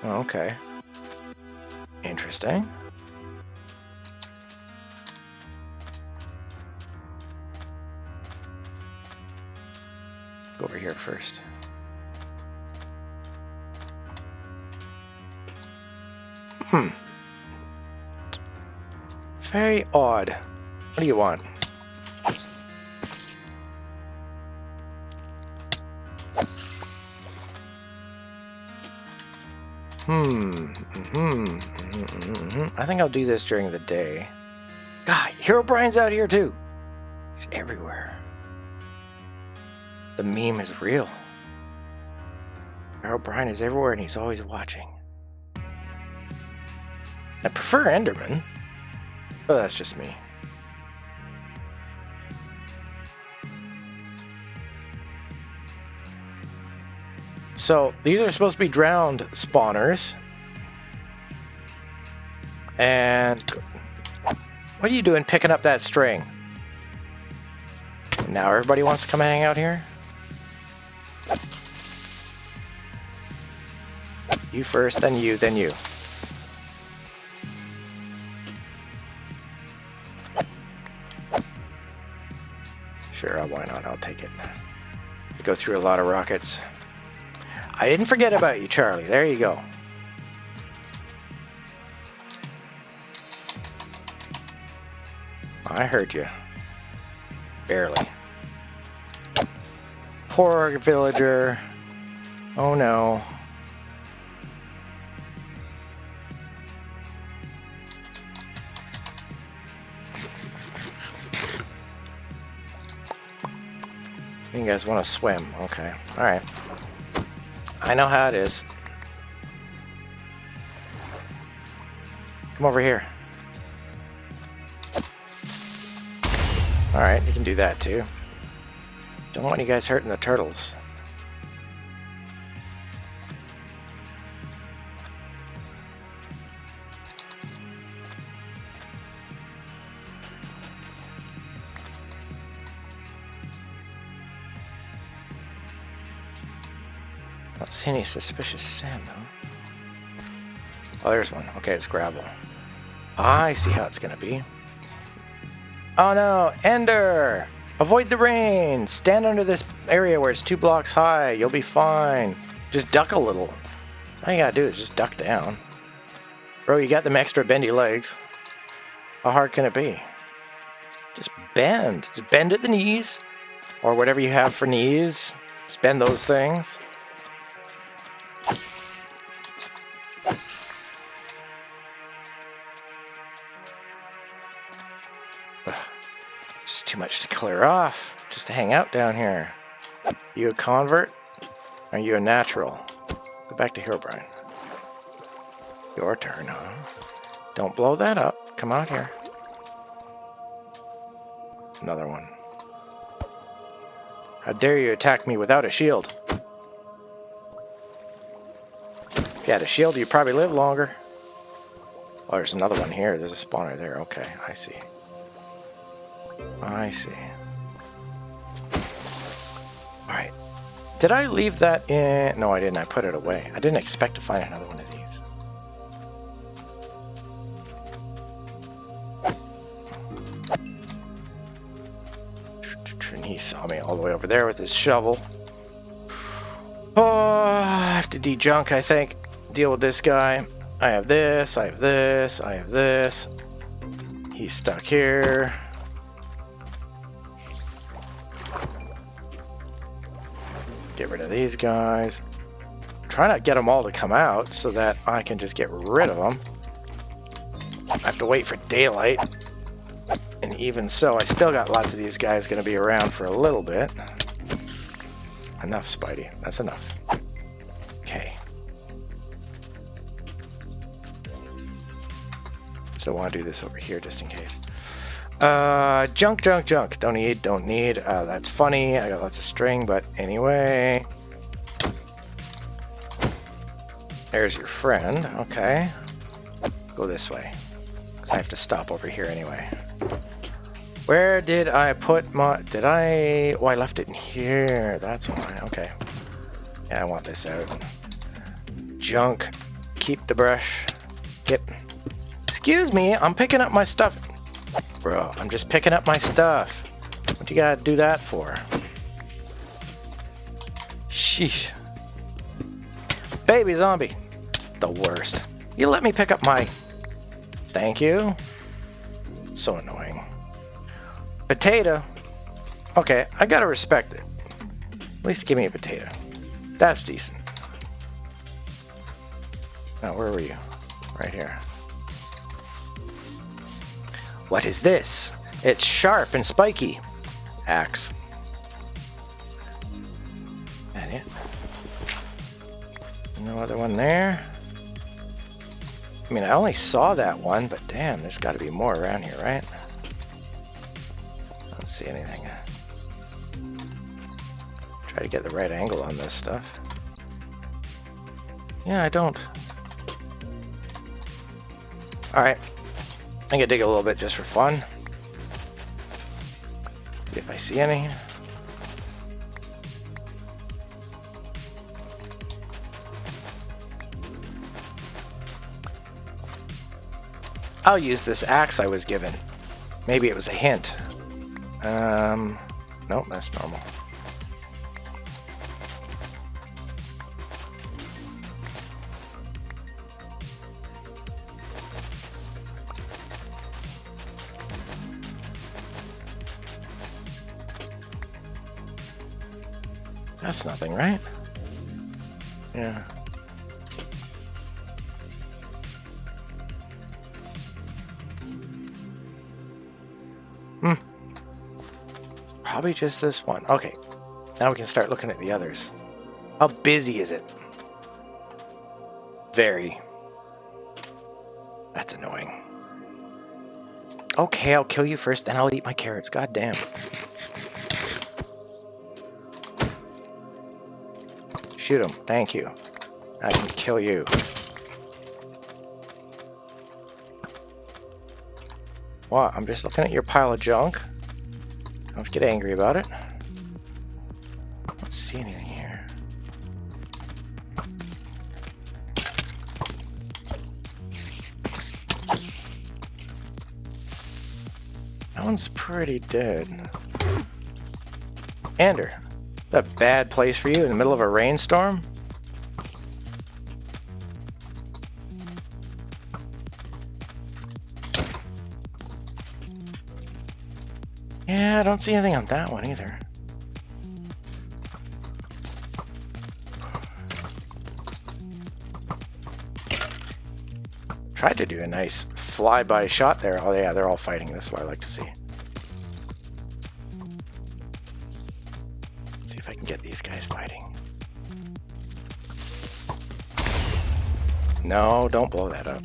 Oh, okay. Interesting. Go over here first. Very odd. What do you want? I think I'll do this during the day. God, Herobrine's out here too. He's everywhere. The meme is real. Herobrine is everywhere and he's always watching. I prefer Enderman, but that's just me. So these are supposed to be drowned spawners. And what are you doing picking up that string? Now everybody wants to come hang out here? You first, then you, then you. Sure, why not? I'll take it. Go through a lot of rockets. I didn't forget about you, Charlie. There you go. I heard you. Barely. Poor villager. Oh no. You guys want to swim? Okay. Alright. I know how it is. Come over here. Alright, you can do that too. Don't want you guys hurting the turtles. Don't see any suspicious sand, though. Oh, there's one. Okay, it's gravel. I see how it's gonna be. Oh no, Ender! Avoid the rain! Stand under this area where it's 2 blocks high. You'll be fine. Just duck a little. So all you gotta do is just duck down. Bro, you got them extra bendy legs. How hard can it be? Just bend. Just bend at the knees. Or whatever you have for knees. Just bend those things. Just too much to clear off. Just to hang out down here. You a convert? Are you a natural? Go back to Herobrine. Your turn, huh? Don't blow that up. Come out here. Another one. How dare you attack me without a shield? If you had a shield, you'd probably live longer. Oh, there's another one here. There's a spawner there. Okay, I see. I see. Alright. Did I leave that in? No, I didn't. I put it away. I didn't expect to find another one of these. And he saw me all the way over there with his shovel. Oh, I have to de-junk, I think. Deal with this guy. I have this, I have this, I have this. He's stuck here. Get rid of these guys. Try not to get them all to come out so that I can just get rid of them. I have to wait for daylight. And even so, I still got lots of these guys going to be around for a little bit. Enough, Spidey. That's enough. Okay. So I want to do this over here just in case. Junk. Don't need. That's funny. I got lots of string, but anyway. There's your friend. Okay. Go this way. Because I have to stop over here anyway. Where did I put my... Oh, I left it in here. That's why. Okay. Yeah, I want this out. Junk. Keep the brush. Yep. Excuse me, I'm picking up my stuff. Bro, I'm just picking up my stuff. What you gotta do that for? Sheesh. Baby zombie. The worst. You let me pick up my... Thank you. So annoying. Potato. Okay, I gotta respect it. At least give me a potato. That's decent. Now, where were you? Right here. What is this? It's sharp and spiky. Axe. That it? No other one there? I mean, I only saw that one, but damn, there's got to be more around here, right? I don't see anything. Try to get the right angle on this stuff. Yeah, I don't. Alright. I'm gonna dig a little bit just for fun. See if I see any. I'll use this axe I was given. Maybe it was a hint. Nope, that's normal. That's nothing, right? Yeah. Probably just this one. Okay. Now we can start looking at the others. How busy is it? Very. That's annoying. Okay, I'll kill you first, then I'll eat my carrots. God damn. Shoot him. Thank you. I can kill you. What? I'm just looking at your pile of junk. Don't get angry about it. I don't see anything here. That one's pretty dead. Ander, is that a bad place for you in the middle of a rainstorm? Yeah, I don't see anything on that one either. Tried to do a nice flyby shot there. Oh yeah, they're all fighting. This is what I like to see. See if I can get these guys fighting. No, don't blow that up.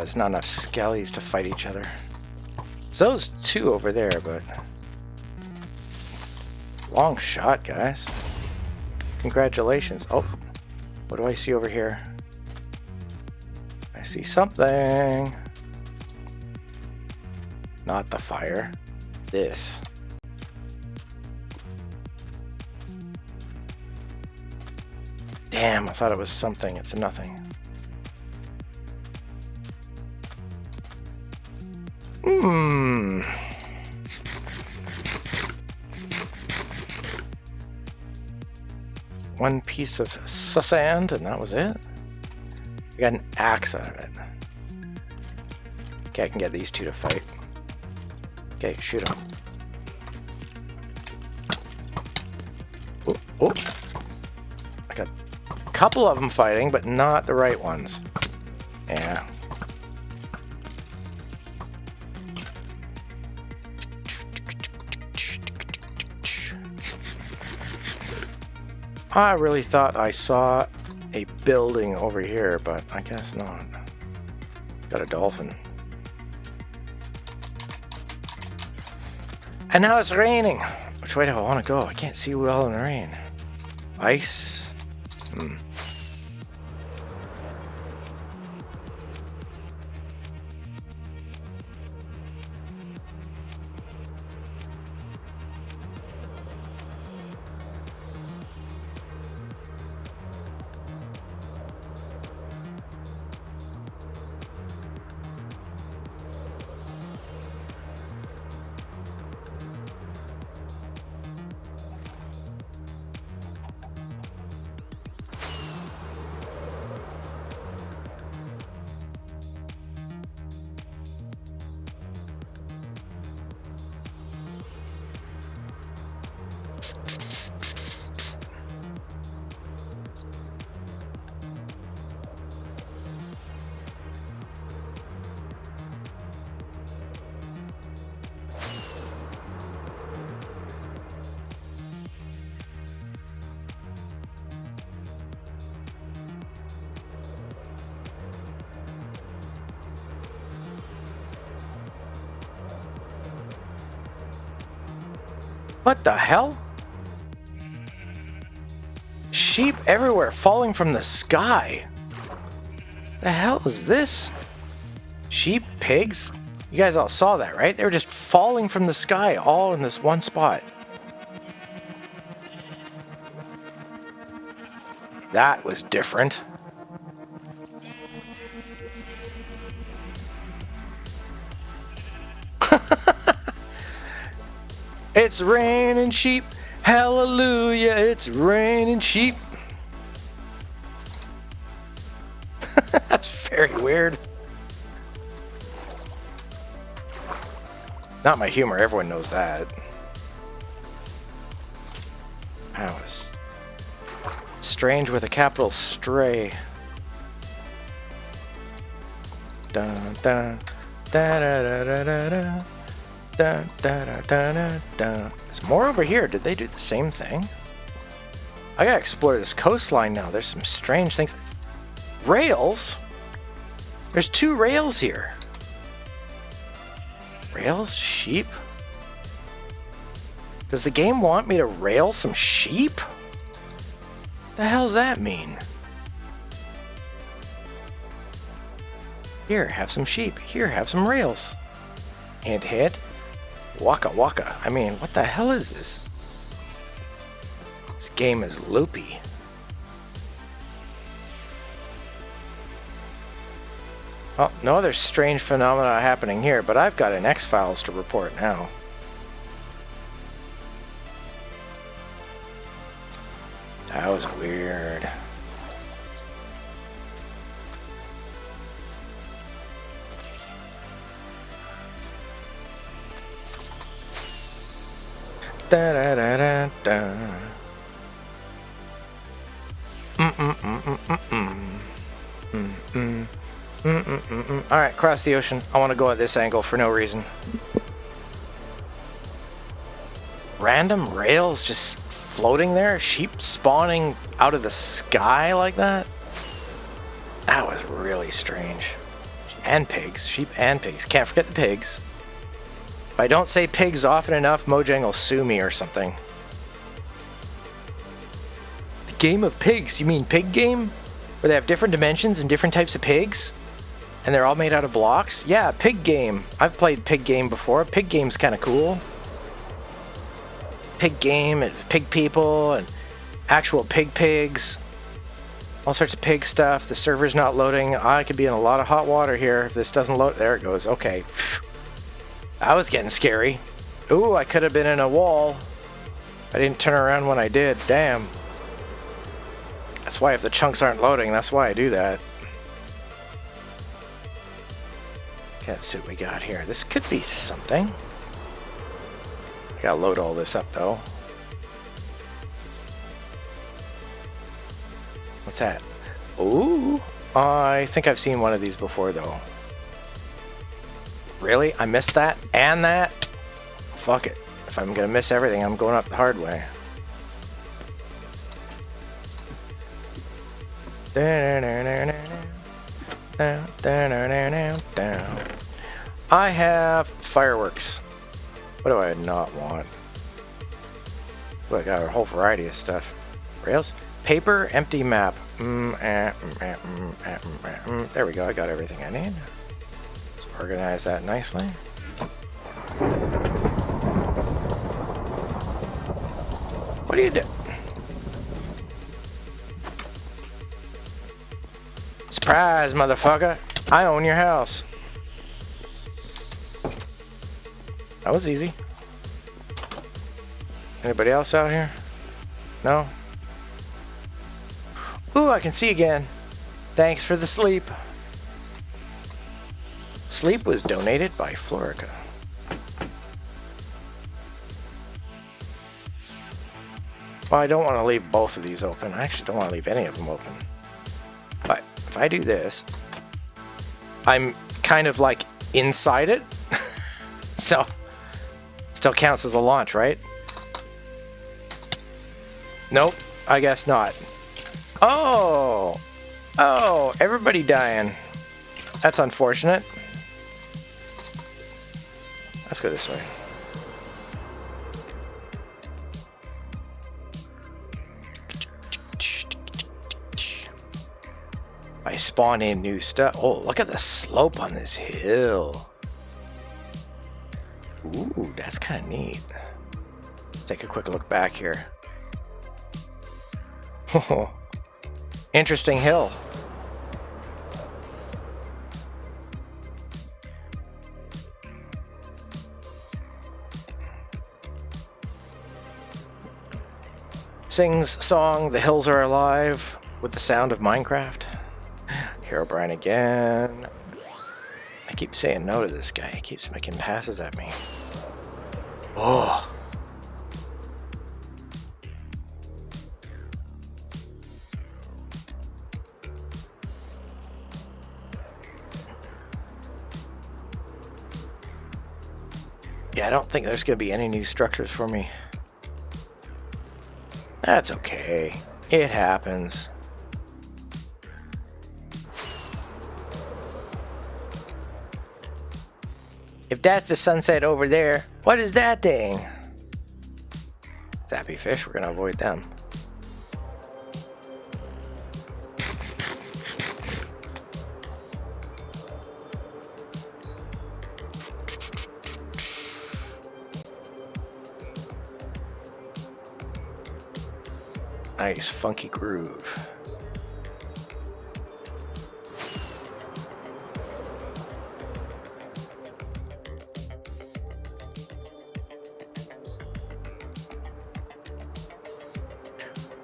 There's not enough skellies to fight each other. So those two over there, but... Long shot, guys. Congratulations. Oh, what do I see over here? I see something. Not the fire. This. Damn, I thought it was something. It's nothing. One piece of sand, and that was it. I got an axe out of it. Okay, I can get these two to fight. Okay, shoot them. Oh, oh. I got a couple of them fighting, but not the right ones. Yeah. I really thought I saw a building over here, but I guess not. Got a dolphin. And now it's raining. Which way do I want to go? I can't see well in the rain. Ice? What the hell? Sheep everywhere falling from the sky. The hell is this? Sheep, pigs? You guys all saw that, right? They were just falling from the sky all in this one spot. That was different. It's raining sheep, hallelujah, it's raining sheep. That's very weird. Not my humor, everyone knows that. That was strange with a capital stray. Dun dun da da da da da da. Da, da, da, da, da, da. There's more over here. Did they do the same thing? I gotta explore this coastline now. There's some strange things. Rails? There's 2 rails here. Rails? Sheep? Does the game want me to rail some sheep? The hell's that mean? Here, have some sheep. Here, have some rails. Hint, hint. Waka waka. I mean, what the hell is this? This game is loopy. Oh, no other strange phenomena happening here, but I've got an X-Files to report now. That was weird. Da da da da da. Alright, cross the ocean. I want to go at this angle for no reason. Random rails just floating there? Sheep spawning out of the sky like that? That was really strange. And pigs. Sheep and pigs. Can't forget the pigs. If I don't say pigs often enough, Mojang will sue me or something. The game of pigs? You mean pig game? Where they have different dimensions and different types of pigs? And they're all made out of blocks? Yeah, pig game. I've played pig game before. Pig game's kind of cool. Pig game and pig people and actual pigs. All sorts of pig stuff. The server's not loading. I could be in a lot of hot water here if this doesn't load. There it goes. Okay. That was getting scary. Ooh, I could have been in a wall. I didn't turn around when I did. Damn. That's why if the chunks aren't loading, that's why I do that. Okay, let's see what we got here. This could be something. Gotta load all this up though. What's that? Ooh, I think I've seen one of these before though. Really? I missed that and that? Fuck it. If I'm gonna miss everything, I'm going up the hard way. I have fireworks. What do I not want? Well, I got a whole variety of stuff. Rails? Paper, empty map. There we go, I got everything I need. Let's organize that nicely. What do you do? Surprise, motherfucker! I own your house. That was easy. Anybody else out here? No? Ooh, I can see again. Thanks for the sleep. Sleep was donated by Florica. Well, I don't want to leave both of these open. I actually don't want to leave any of them open. But if I do this, I'm kind of like inside it. So, still counts as a launch, right? Nope, I guess not. Oh! Oh, everybody dying. That's unfortunate. Let's go this way. I spawn in new stuff. Oh, look at the slope on this hill. Ooh, that's kind of neat. Let's take a quick look back here. Oh, interesting hill. Sings song, "The Hills Are Alive," with the sound of Minecraft. Herobrine again. I keep saying no to this guy. He keeps making passes at me. Oh. Yeah, I don't think there's going to be any new structures for me. That's okay. It happens. If that's the sunset over there, what is that thing? Zappy fish, we're going to avoid them. Nice funky groove.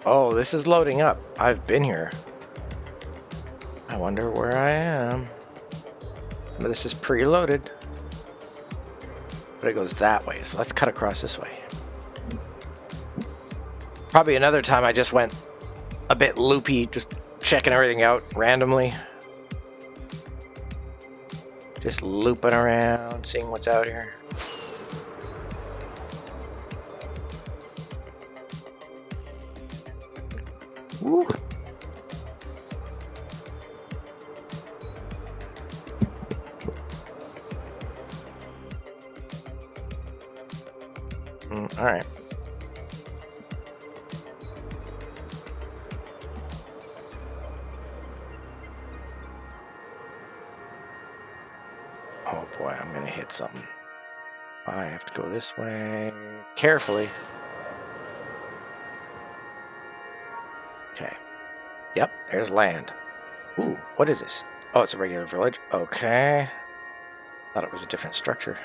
Oh, this is loading up. I've been here. I wonder where I am. Some of this is preloaded. But it goes that way, so let's cut across this way. Probably another time I just went a bit loopy, just checking everything out randomly. Just looping around, seeing what's out here. Woo. All right. Oh boy, I'm gonna hit something. I have to go this way carefully. Okay. Yep, there's land. Ooh, what is this? Oh, it's a regular village. Okay. Thought it was a different structure.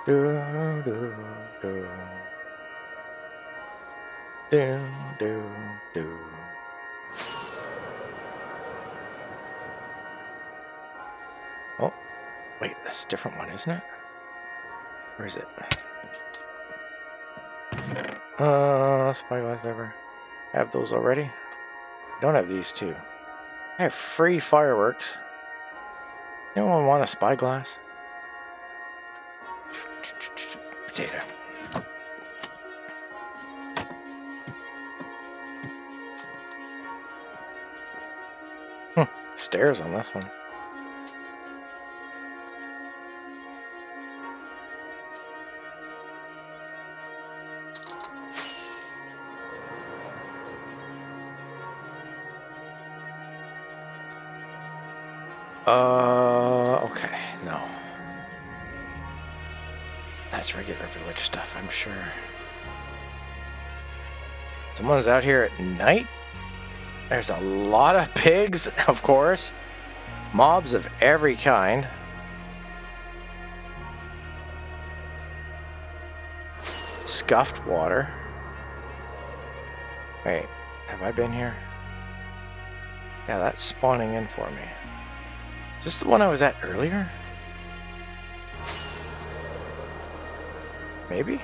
Do, do, do. Do, do, do. Oh, wait, that's a different one, isn't it? Where is it? Spyglass ever. I have those already. I don't have these two. I have free fireworks. Anyone want a spyglass? Potato. Stairs on this one. Okay, no. That's regular village stuff, I'm sure. Someone's out here at night? There's a lot of pigs, of course. Mobs of every kind. Scuffed water. Wait, have I been here? Yeah, that's spawning in for me. Is this the one I was at earlier? Maybe?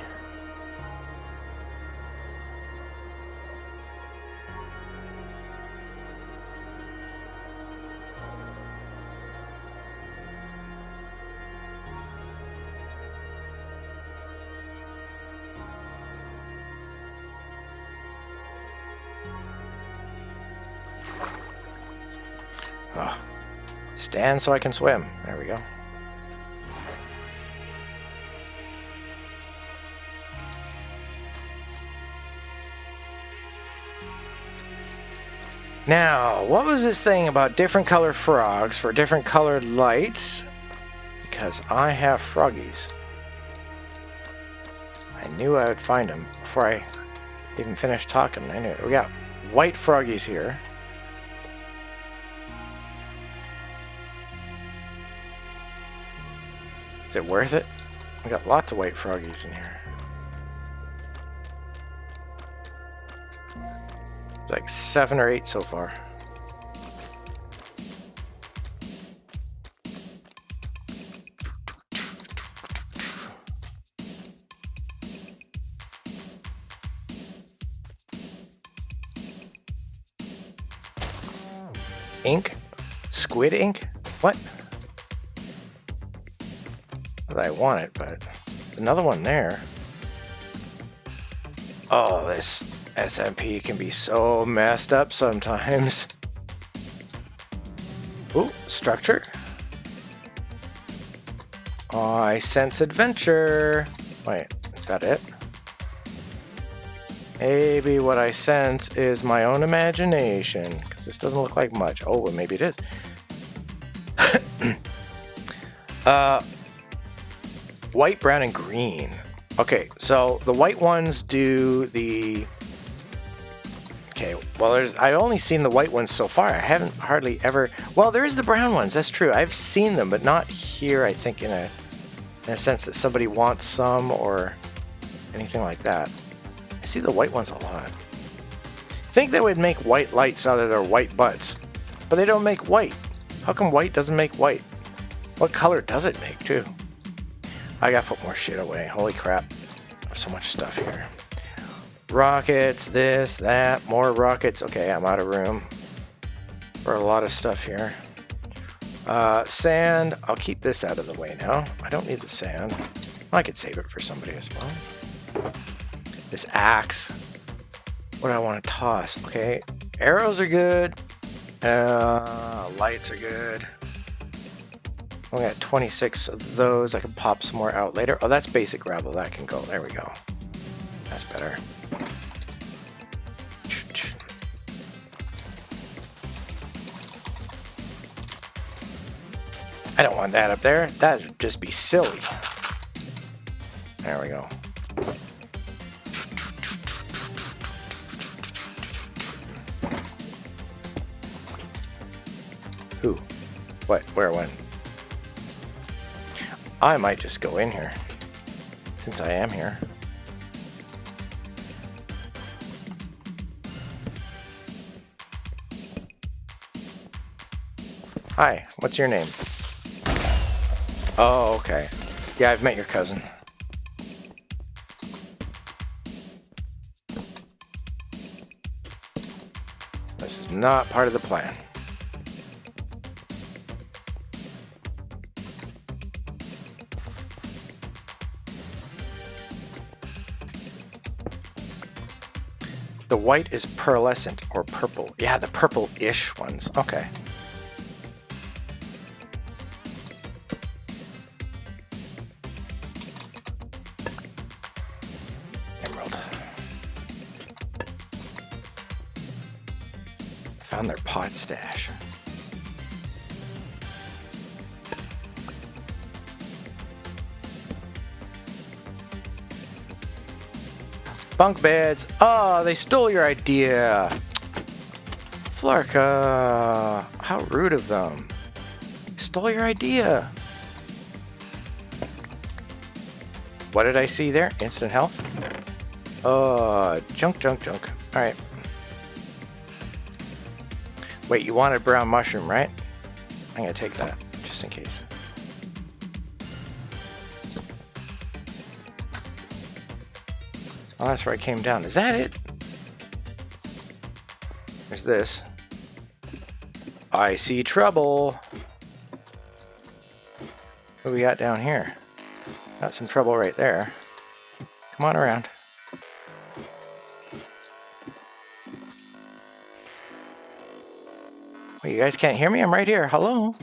Oh. Stand so I can swim. There we go. Now, what was this thing about different color frogs for different colored lights? Because I have froggies. I knew I would find them before I even finished talking. I knew it. We got white froggies here. Is it worth it? We got lots of white froggies in here. Like 7 or 8 so far. Ink? Squid ink? What? I want it, but there's another one there. Oh, this SMP can be so messed up sometimes. Ooh, structure. Oh, I sense adventure. Wait, is that it? Maybe what I sense is my own imagination, because this doesn't look like much. Oh, well, maybe it is. White, brown, and green. Okay, so the white ones do the... Okay, well, I've only seen the white ones so far. I haven't hardly ever... Well, there is the brown ones, that's true. I've seen them, but not here, I think, in a in a sense that somebody wants some or anything like that. I see the white ones a lot. Think they would make white lights out of their white butts, but they don't make white. How come white doesn't make white? What color does it make too? I gotta put more shit away. Holy crap. There's so much stuff here. Rockets, this, that, more rockets. Okay, I'm out of room for a lot of stuff here. Sand. I'll keep this out of the way now. I don't need the sand. I could save it for somebody, I suppose. This axe. What do I want to toss? Okay, arrows are good. Lights are good. We got 26 of those. I can pop some more out later. Oh, that's basic gravel. That can go. There we go. That's better. I don't want that up there. That would just be silly. There we go. Who? What? Where? When? I might just go in here, since I am here. Hi, what's your name? Oh, okay. Yeah, I've met your cousin. This is not part of the plan. The white is pearlescent or purple. Yeah, the purple-ish ones. Okay. Emerald. Found their pot stash. Bunk beds. Oh, they stole your idea. Flarka. How rude of them. Stole your idea. What did I see there? Instant health? Junk, junk, junk. Alright. Wait, you wanted brown mushroom, right? I'm gonna take that, just in case. Oh, that's where I came down. Is that it? There's this. I see trouble. What do we got down here? Got some trouble right there. Come on around. Wait, you guys can't hear me? I'm right here. Hello?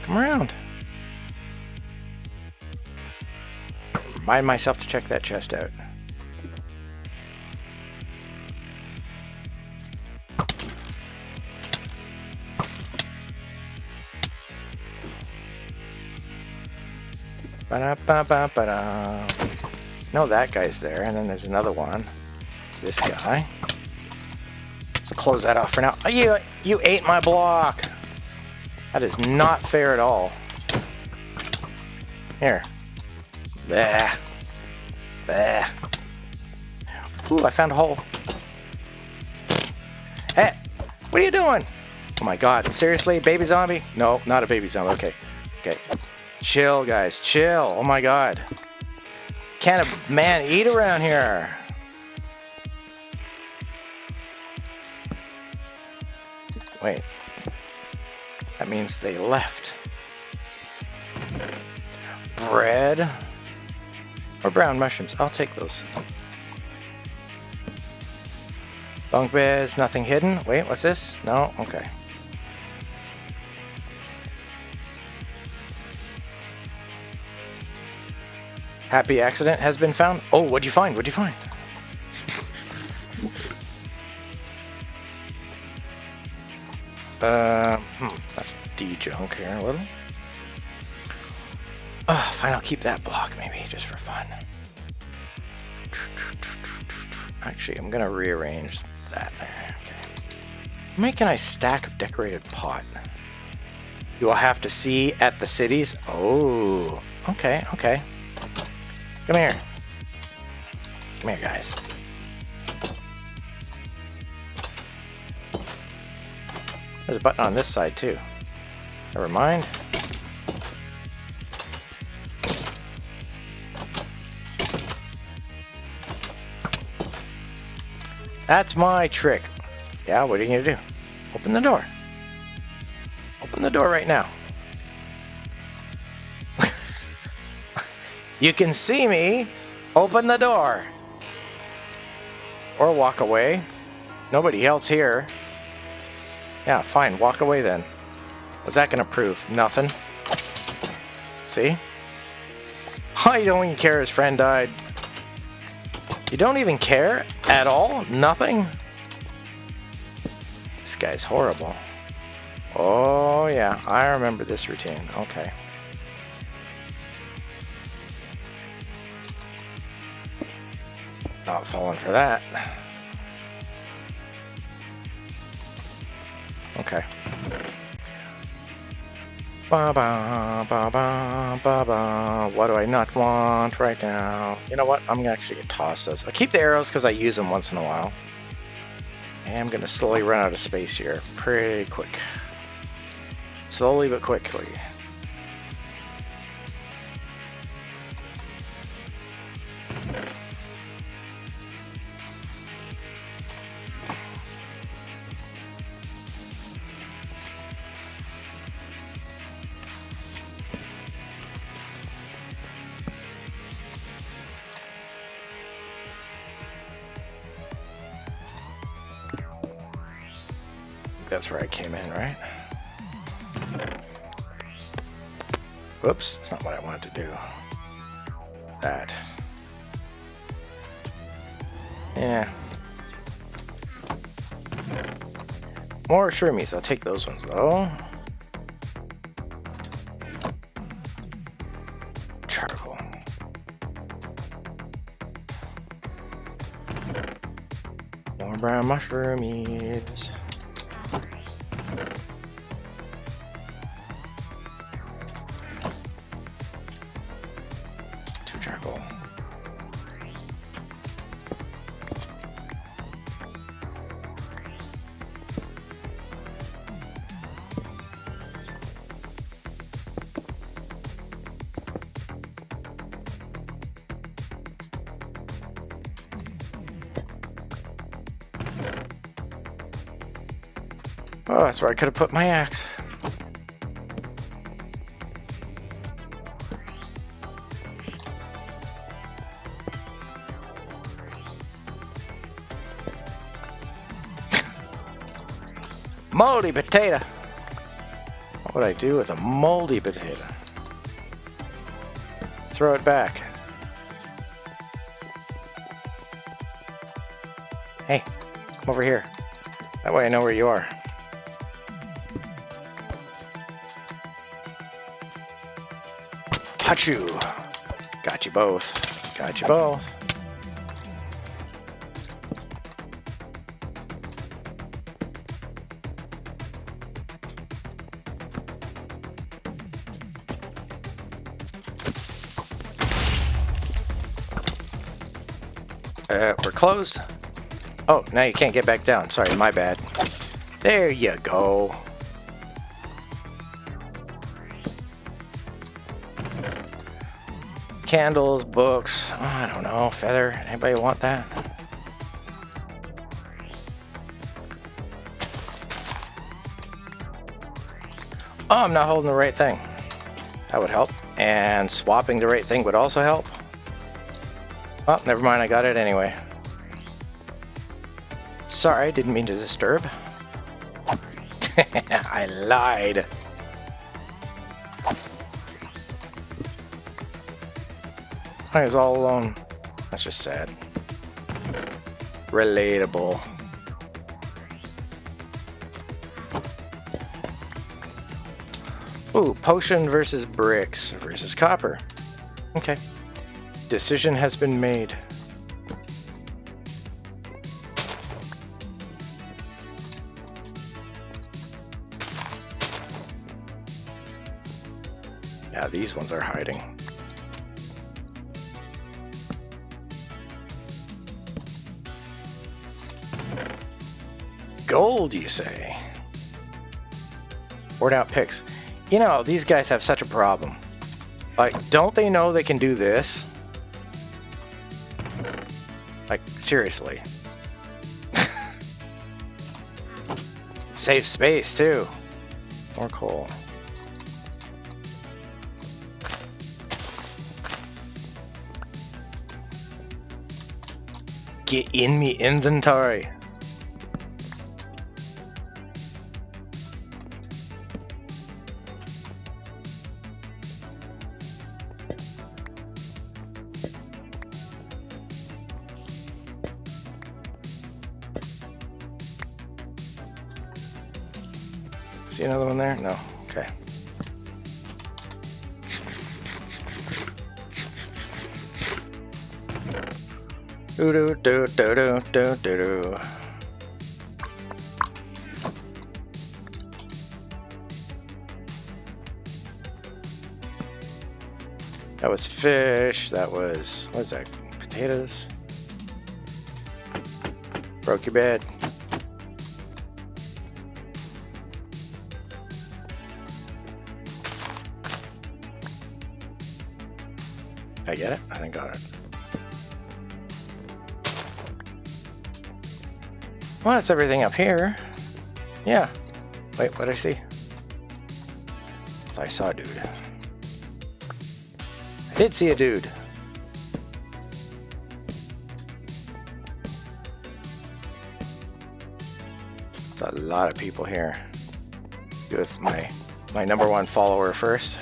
Come around. Remind myself to check that chest out. Ba-da-ba-ba-ba-da. No, that guy's there, and then there's another one. It's this guy. Let's close that off for now. Oh, you ate my block. That is not fair at all. Here. Bah. Bah. Ooh, I found a hole. Hey, what are you doing? Oh my god, seriously? Baby zombie? No, not a baby zombie. Okay. Okay. Chill, guys. Chill. Oh my god. Can't a man eat around here? Wait. That means they left. Bread. Or brown mushrooms. I'll take those. Bunk beds. Nothing hidden. Wait, what's this? No? Okay. Happy accident has been found. Oh, what'd you find? What'd you find? That's D junk here a little. Fine, I'll keep that block maybe, just for fun. Actually, I'm gonna rearrange that there. Okay. I'm making a stack of decorated pot. You will have to see at the cities. Oh, Okay, okay. Come here. Come here, guys. There's a button on this side, too. Never mind. That's my trick. Yeah, what are you going to do? Open the door. Open the door right now. You can see me. Open the door. Or walk away. Nobody else here. Yeah, fine. Walk away then. What's that going to prove? Nothing. See? Oh, you don't even care his friend died. You don't even care at all? Nothing? This guy's horrible. Oh, yeah. I remember this routine. Okay. Not falling for that. Okay. Ba ba ba ba ba ba. What do I not want right now? You know what? I'm actually gonna toss those. I keep the arrows because I use them once in a while. And I'm gonna slowly run out of space here. Pretty quick. Slowly but quickly. That's where I came in, right? Whoops, that's not what I wanted to do. That. Yeah. More shroomies. I'll take those ones, though. Charcoal. More brown mushroomies. Charcoal. Oh, that's where I could have put my axe. Moldy potato. What would I do with a moldy potato? Throw it back. Hey, come over here. That way I know where you are. Got you. Got you both. Got you both. We're closed. Oh, now you can't get back down. Sorry, my bad. There you go. Candles, books, I don't know, feather. Anybody want that? Oh, I'm not holding the right thing. That would help. And swapping the right thing would also help. Oh, never mind, I got it anyway. Sorry, didn't mean to disturb. I lied. I was all alone. That's just sad. Relatable. Ooh, potion versus bricks versus copper. Okay. Decision has been made. Yeah, these ones are hiding. gold, you say? Worn out picks. You know, these guys have such a problem. Like, don't they know they can do this? Like, seriously. Save space, too. More coal. Get in me inventory. See another one there? No. Okay. Do do do do do do do. That was fish. That was, what is that? Potatoes. Broke your bed. I get it? I think I got it. Well, that's everything up here. Yeah. Wait, what did I see? I saw a dude. I did see a dude. There's a lot of people here. Go with my number one follower first.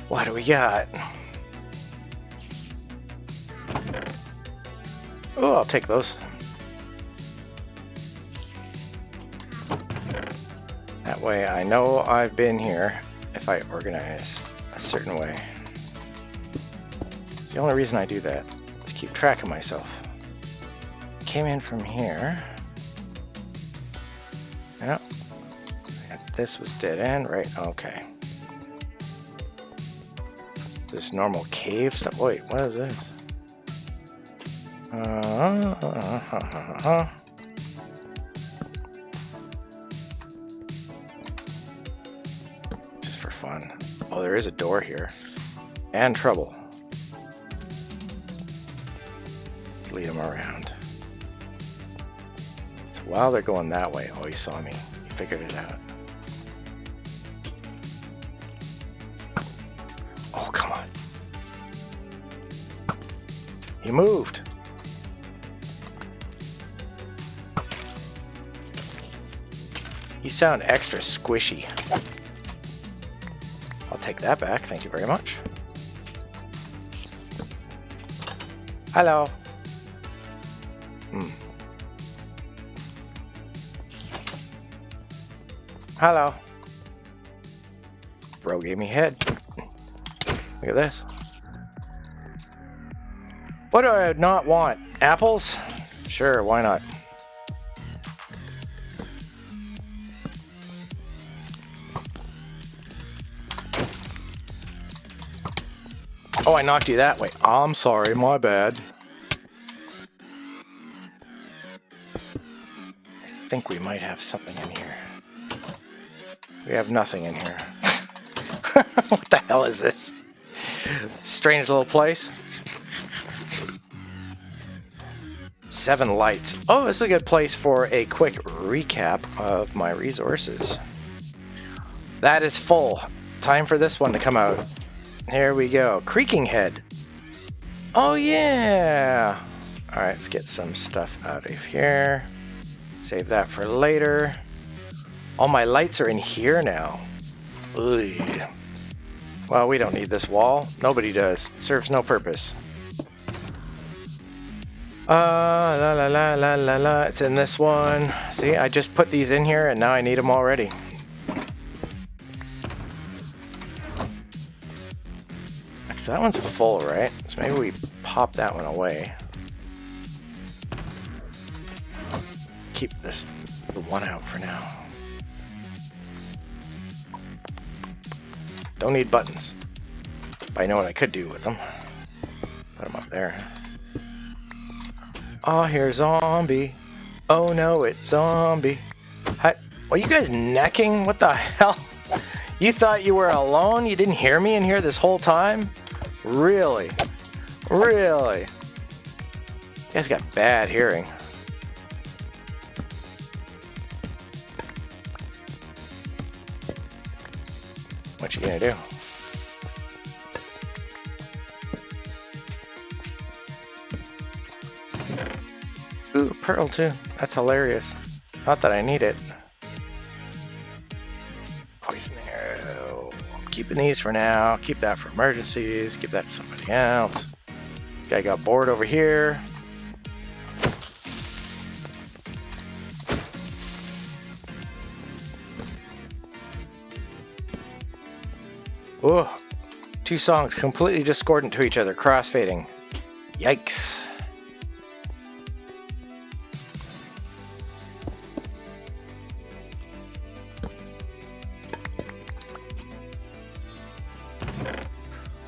What do we got? Oh, I'll take those. That way I know I've been here if I organize a certain way. It's the only reason I do that, to keep track of myself. Came in from here. Yep. This was dead end, right? Okay. This normal cave stuff. Wait, what is this? Just for fun. Oh, there is a door here. And trouble. Let's lead them around. So while they're going that way, oh, he saw me. He figured it out. Oh, come on. He moved. You sound extra squishy. I'll take that back, thank you very much. Hello. Hello. Bro gave me head. Look at this. What do I not want? Apples? Sure, why not? Oh, I knocked you that way. I'm sorry, my bad. I think we might have something in here. We have nothing in here. What the hell is this? Strange little place. 7 lights. Oh, this is a good place for a quick recap of my resources. That is full. Time for this one to come out. Here we go. Creaking head. Oh, yeah. All right, let's get some stuff out of here. Save that for later. All my lights are in here now. Ugh. Well, we don't need this wall. Nobody does. Serves no purpose. La la la la la la. It's in this one. See, I just put these in here and now I need them already. So that one's full, right? So maybe we pop that one away. Keep this the one out for now. Don't need buttons. But I know what I could do with them. Put them up there. Oh, here's zombie. Oh no, it's zombie. Hi. Are you guys necking? What the hell? You thought you were alone? You didn't hear me in here this whole time? Really? Really? You guys got bad hearing. What you gonna do? Ooh, pearl too. That's hilarious. Not that I need it. Poison arrow. I'm keeping these for now. Keep that for emergencies. Give that to somebody else. Guy got bored over here. Whoa. Two songs completely discordant to each other, crossfading. Yikes.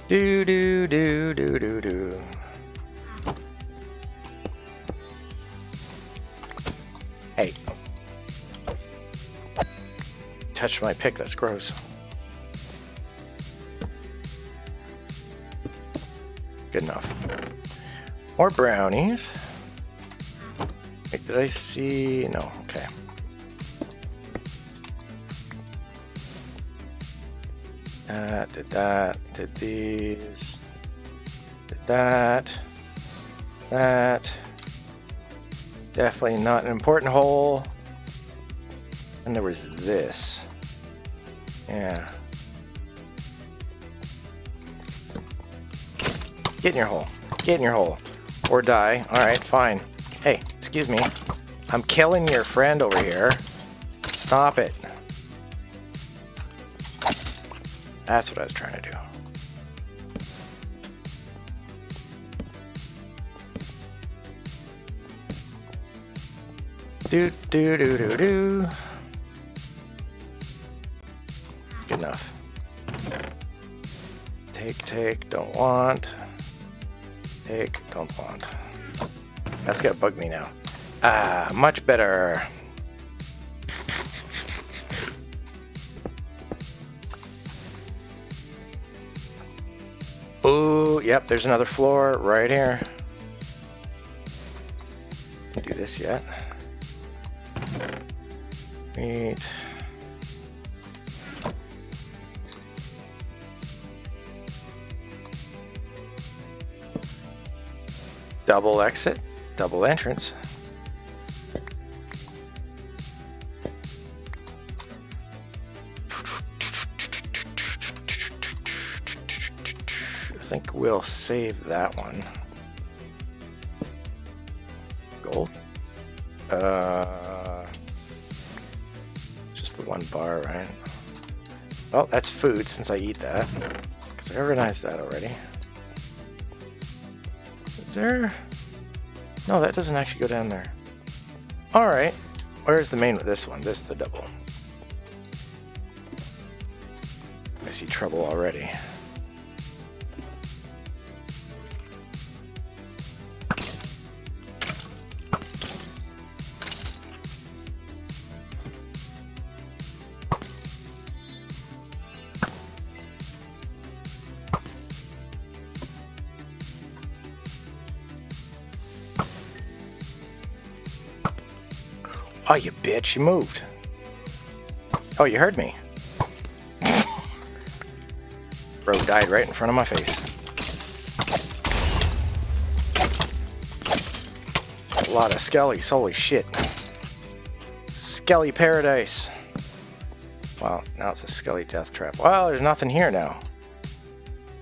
Do do do do do do. Hey. Touched my pick, that's gross. Good enough. More brownies. Wait, did I see? No, okay. Did that, did these, did that, that. Definitely not an important hole. And there was this. Yeah. Get in your hole. Get in your hole. Or die. Alright, fine. Hey, excuse me. I'm killing your friend over here. Stop it. That's what I was trying to do. Do do do do do. Good enough. Take, don't want. Take, don't want. That's gonna bug me now. Ah, much better. Ooh, yep, there's another floor right here. Can't do this yet. Wait. Double exit, double entrance. I think we'll save that one. Gold. Just the one bar, right? Well, that's food since I eat that. Because I organized that already. Is there? No, that doesn't actually go down there. Alright. Where's the main with this one? This is the double. I see trouble already. Oh, you bitch, you moved. Oh, you heard me. Bro died right in front of my face. A lot of skellies, holy shit. Skelly paradise. Wow, now it's a skelly death trap. Well, there's nothing here now.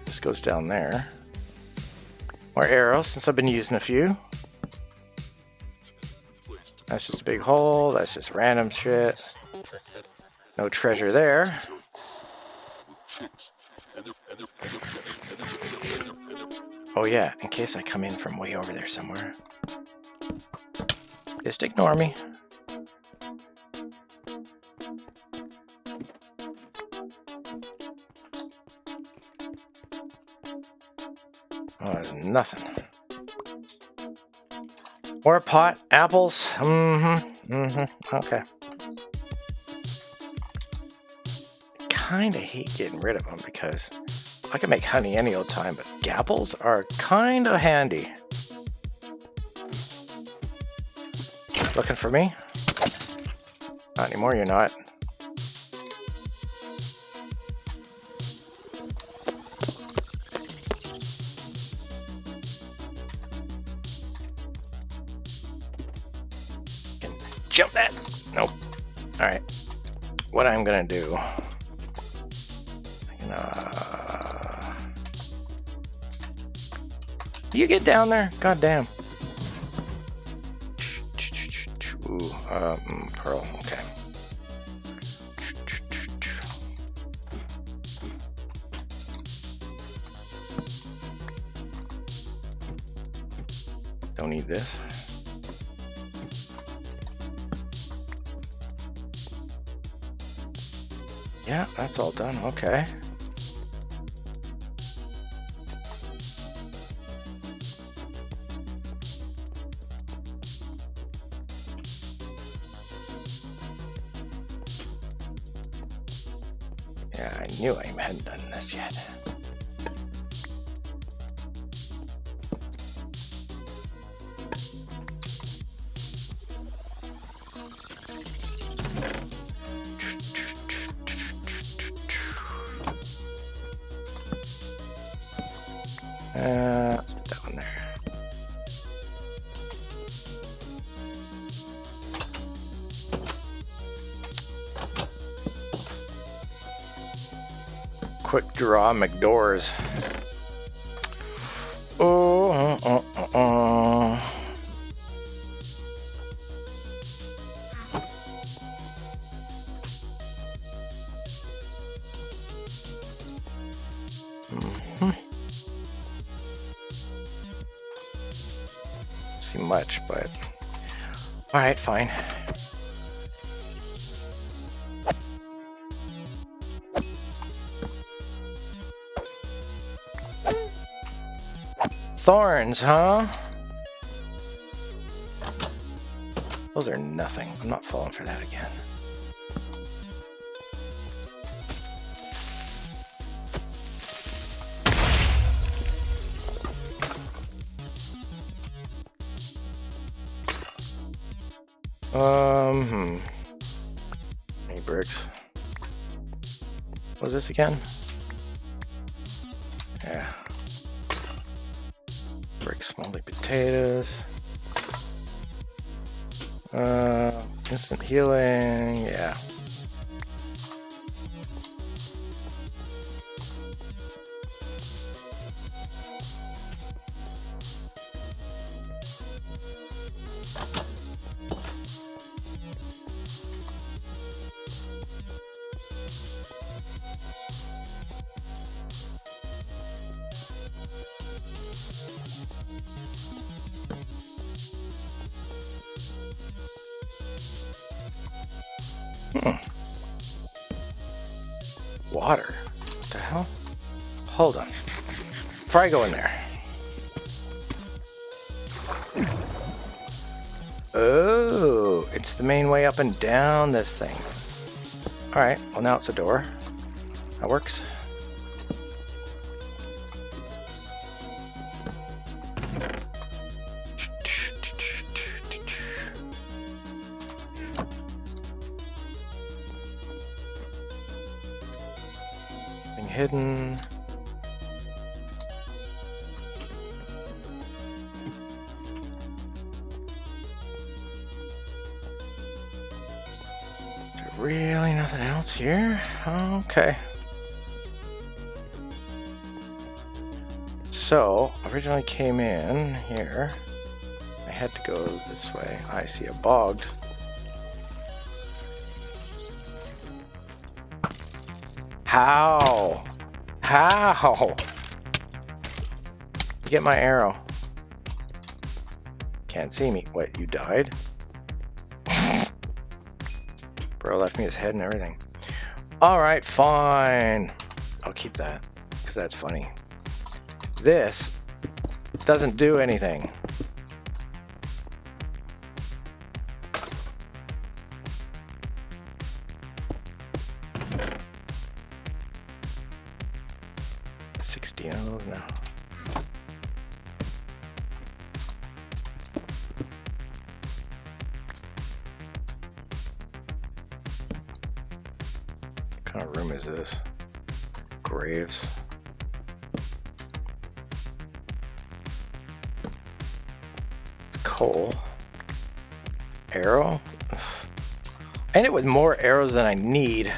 This goes down there. More arrows, since I've been using a few. That's just a big hole. That's just random shit. No treasure there. Oh yeah, in case I come in from way over there somewhere. Just ignore me. nothing. Or a pot. Apples. Okay. Kinda hate getting rid of them because I can make honey any old time, but gapples are kinda handy. Looking for me? Not anymore, you're not. Can jump that? Nope. Alright. What I'm gonna do... You get down there? God damn. Ooh, pearl, okay. Don't need this. Yeah, that's all done, okay. Yeah, I knew I hadn't done this yet. Let's put that one there. Quick draw McDoors. See much, but all right, fine. Thorns, huh? Those are nothing. I'm not falling for that again. Any bricks? What was this again? Yeah. Bricks, moldy potatoes. Instant healing, yeah. Water? What the hell? Hold on. Before I go in there. Oh, it's the main way up and down this thing. Alright, well now it's a door. That works. Hidden. Is there really nothing else here? Okay. So, originally came in here. I had to go this way. I see a bogged. How? How? Get my arrow. Can't see me. Wait, you died? Bro left me his head and everything. Alright, fine. I'll keep that, because that's funny. This doesn't do anything. Of those now. What kind of room is this? Graves. It's coal. Arrow. I end it with more arrows than I need.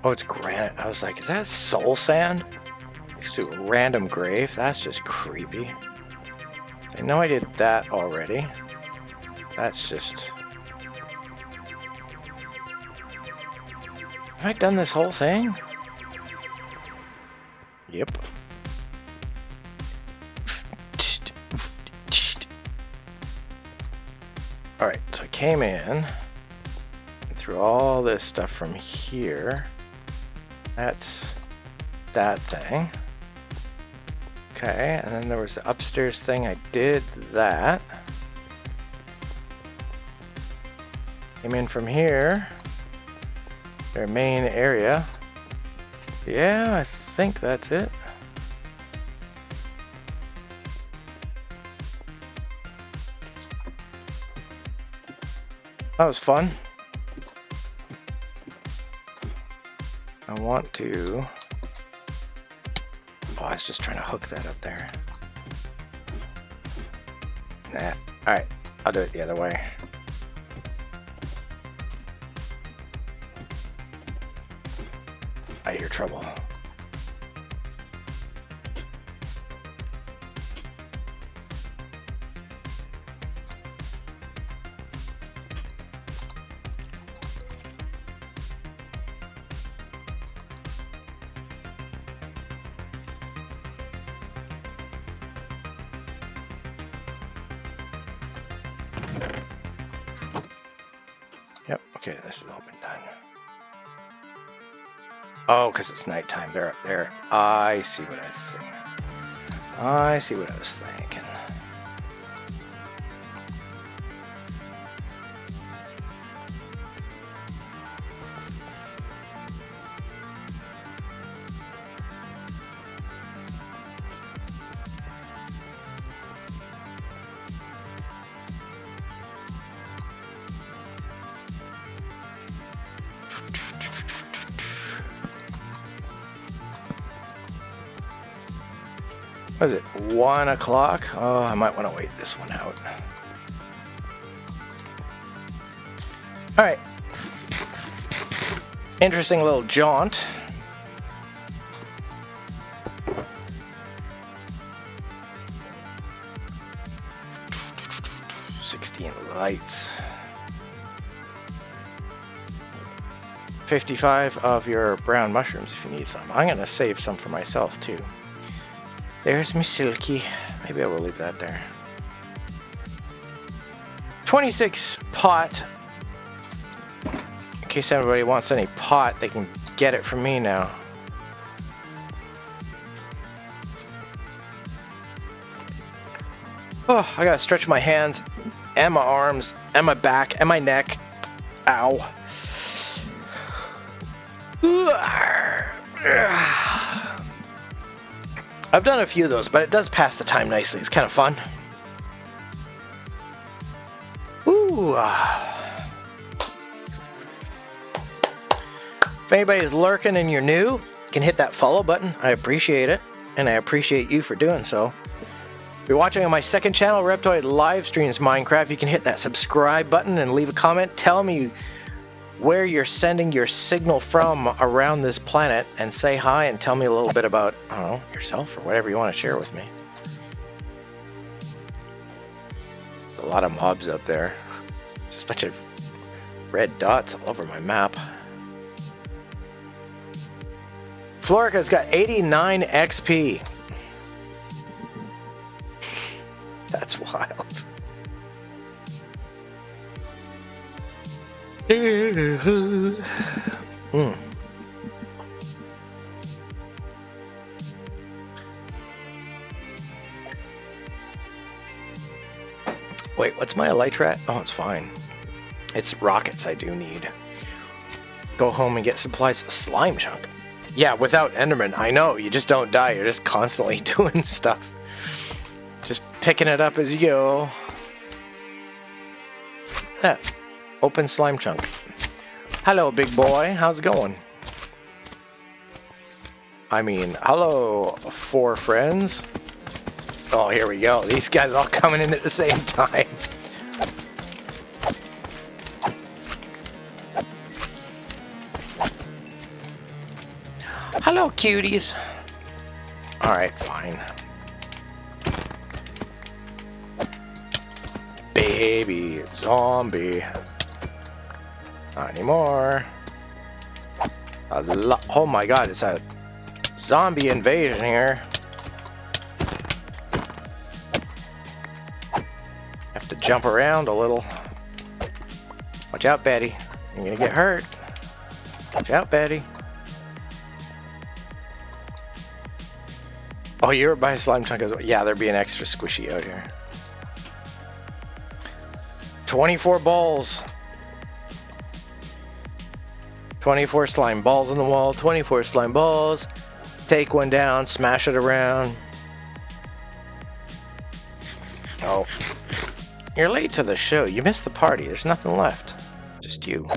Oh, it's granite. I was like, is that soul sand? Next to a random grave? That's just creepy. I know I did that already. That's just... Have I done this whole thing? Yep. Alright, so I came in, through all this stuff from here. That's that thing. Okay, and then there was the upstairs thing. I did that. Came in from here. Their main area. Yeah, I think that's it. That was fun. I want to... Oh, I was just trying to hook that up there. Nah. Alright, I'll do it the other way. I hear trouble. Yep, okay, this has all been done. Oh, because it's nighttime. They're up there. I see what I was thinking. I see what I was thinking. What is it? 1 o'clock? Oh, I might want to wait this one out. Alright. Interesting little jaunt. Lights. 55 of your brown mushrooms if you need some. I'm going to save some for myself too. There's my silky. Maybe I will leave that there. 26 pot. In case anybody wants any pot, they can get it from me now. Oh, I gotta stretch my hands and my arms and my back and my neck. Ow. I've done a few of those, but it does pass the time nicely. It's kind of fun. Ooh. If anybody is lurking and you're new, you can hit that follow button. I appreciate it, and I appreciate you for doing so. If you're watching on my second channel, Reptoid live streams Minecraft, you can hit that subscribe button and leave a comment. Tell me where you're sending your signal from around this planet and say hi and tell me a little bit about, I don't know, yourself or whatever you want to share with me. There's a lot of mobs up there. Just a bunch of red dots all over my map. Florica's got 89 XP. That's wild. Wait, what's my elytrat? Oh, it's fine. It's rockets I do need. Go home and get supplies. Slime chunk. Yeah, without Enderman, I know, you just don't die. You're just constantly doing stuff. Just picking it up as you go. Yeah. Open slime chunk. Hello, big boy. How's it going? I mean, hello, 4 friends. Oh, here we go. These guys all coming in at the same time. Hello, cuties. Alright, fine. Baby zombie. Not anymore. Oh my god, it's a zombie invasion here. Have to jump around a little. Watch out, Betty. You're gonna get hurt. Watch out, Betty. Oh, you're by a slime chunk as well. Yeah, they're being extra squishy out here. 24 balls. 24 slime balls on the wall. 24 slime balls. Take one down, smash it around. Oh. You're late to the show. You missed the party. There's nothing left. Just you.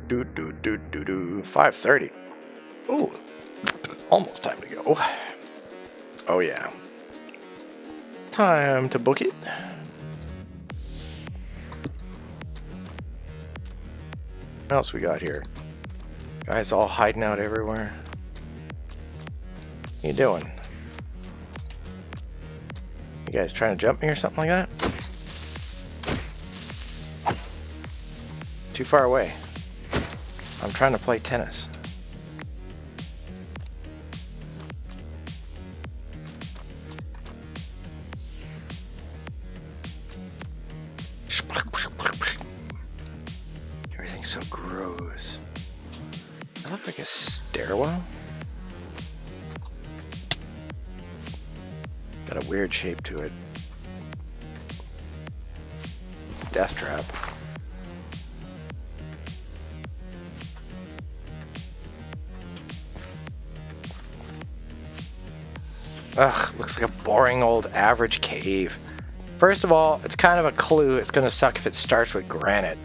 Do 5:30. Ooh, almost time to go. Oh yeah, time to book it. What else we got here? Guys all hiding out everywhere. What you doing? You guys trying to jump me or something like that? Too far away. I'm trying to play tennis. Everything's so gross. Does that look like a stairwell? Got a weird shape to it. Death trap. Ugh, looks like a boring old average cave. First of all, it's kind of a clue. It's gonna suck if it starts with granite.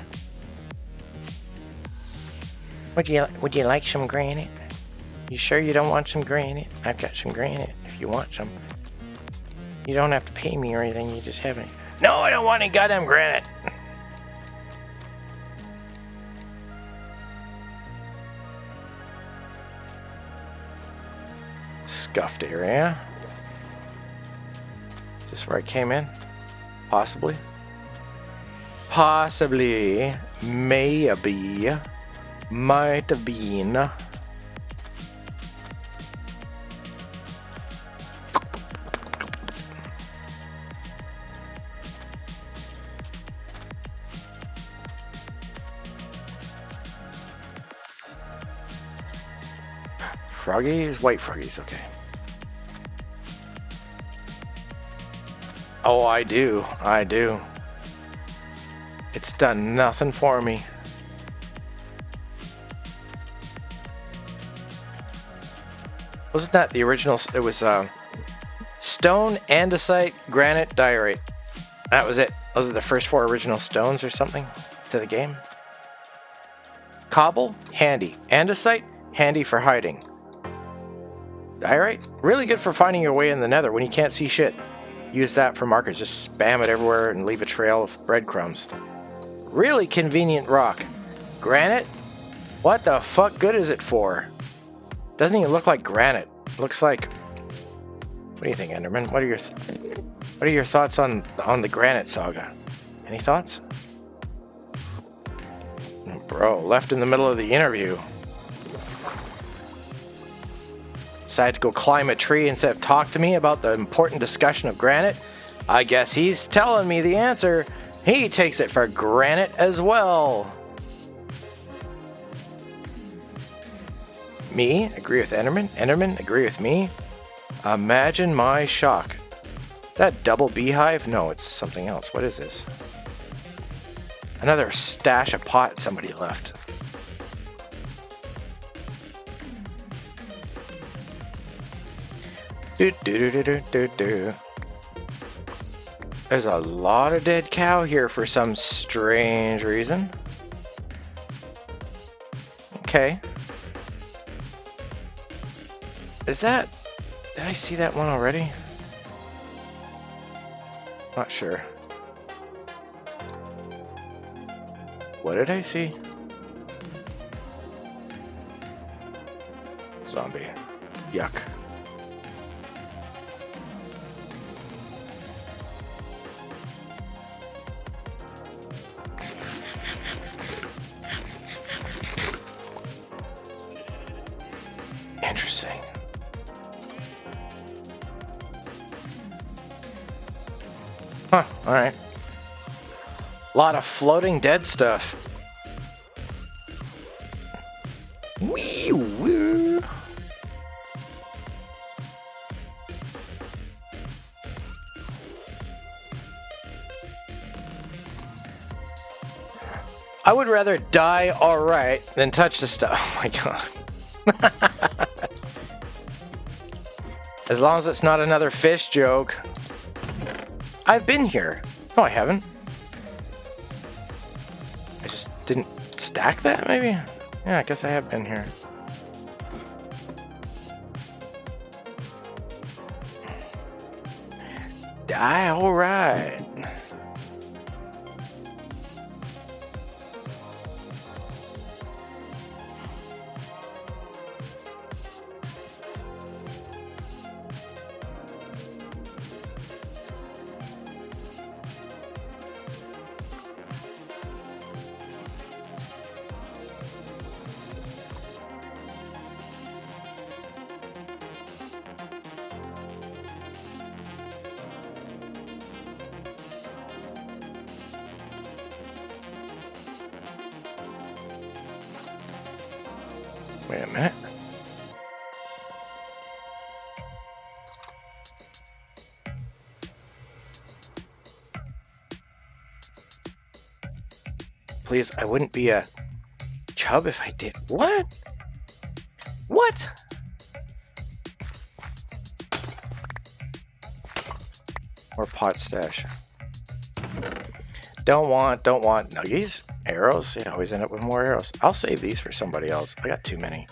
Would you like some granite? You sure you don't want some granite? I've got some granite if you want some. You don't have to pay me or anything, you just have it. No, I don't want any goddamn granite! Scuffed area. Is this where I came in? Possibly. Possibly. Maybe. Might have been. Froggies? White froggies, okay. Oh, I do. It's done nothing for me. Wasn't that the original? It was stone, andesite, granite, diorite. That was it. Those are the first 4 original stones or something to the game. Cobble, handy. Andesite, handy for hiding. Diorite, really good for finding your way in the nether when you can't see shit. Use that for markers. Just spam it everywhere and leave a trail of breadcrumbs. Really convenient rock. Granite? What the fuck good is it for? Doesn't even look like granite. Looks like... What do you think, Enderman? What are your thoughts on the granite saga? Any thoughts? Bro, left in the middle of the interview. Decided to go climb a tree instead of talk to me about the important discussion of granite. I guess he's telling me the answer. He takes it for granite as well. Me? Agree with Enderman? Enderman? Agree with me? Imagine my shock. That double beehive? No, it's something else. What is this? Another stash of pot somebody left. Do do do do do do. There's a lot of dead cow here for some strange reason. Okay. Is that... Did I see that one already? Not sure. What did I see? Zombie. Yuck. Interesting. Huh, alright. A lot of floating dead stuff. Wee woo. I would rather die alright than touch the stuff. Oh my god. As long as it's not another fish joke. I've been here. No, I haven't. I just didn't stack that, maybe? Yeah, I guess I have been here. Die alright. Wait a minute. Please, I wouldn't be a chub if I did. What? What? Or pot stash. Don't want nuggies? Arrows? Yeah, always end up with more arrows. I'll save these for somebody else. I got too many.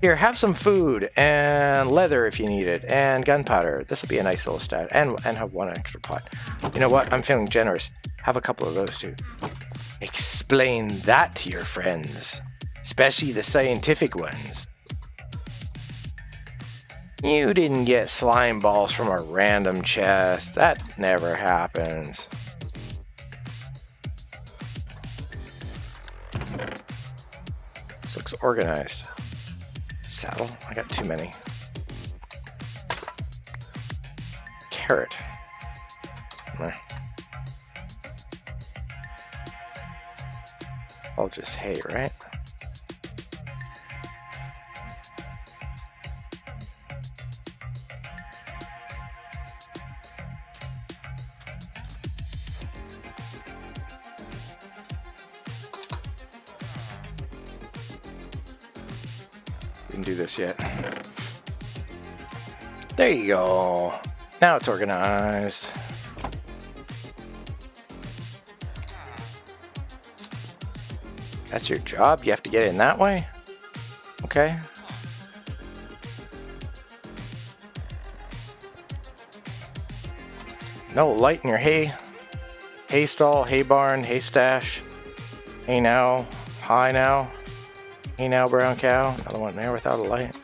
Here, have some food and leather if you need it, and gunpowder. This will be a nice little stat. And have one extra pot. You know what? I'm feeling generous. Have a couple of those too. Explain that to your friends, especially the scientific ones. You didn't get slime balls from a random chest. That never happens. This looks organized. Saddle? I got too many. Carrot. All just hay, right? Didn't do this yet. There you go. Now it's organized. That's your job? You have to get in that way? Okay. No light in your hay stall, hay barn, hay stash. Hey now, hi now. Hey now, brown cow. Another one there without a light.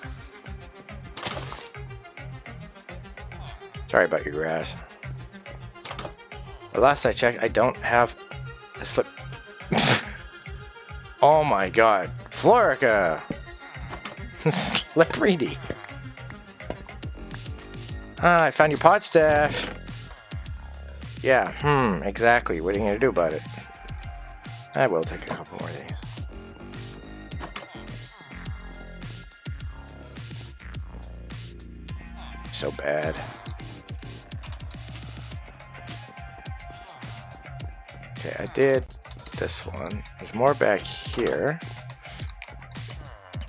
Sorry about your grass. But last I checked, I don't have a slip. Oh my god. Florica! Slippery. Ah, I found your pot stash. Yeah, exactly. What are you going to do about it? I will take a couple more of these. So bad. Okay, I did this one. There's more back here.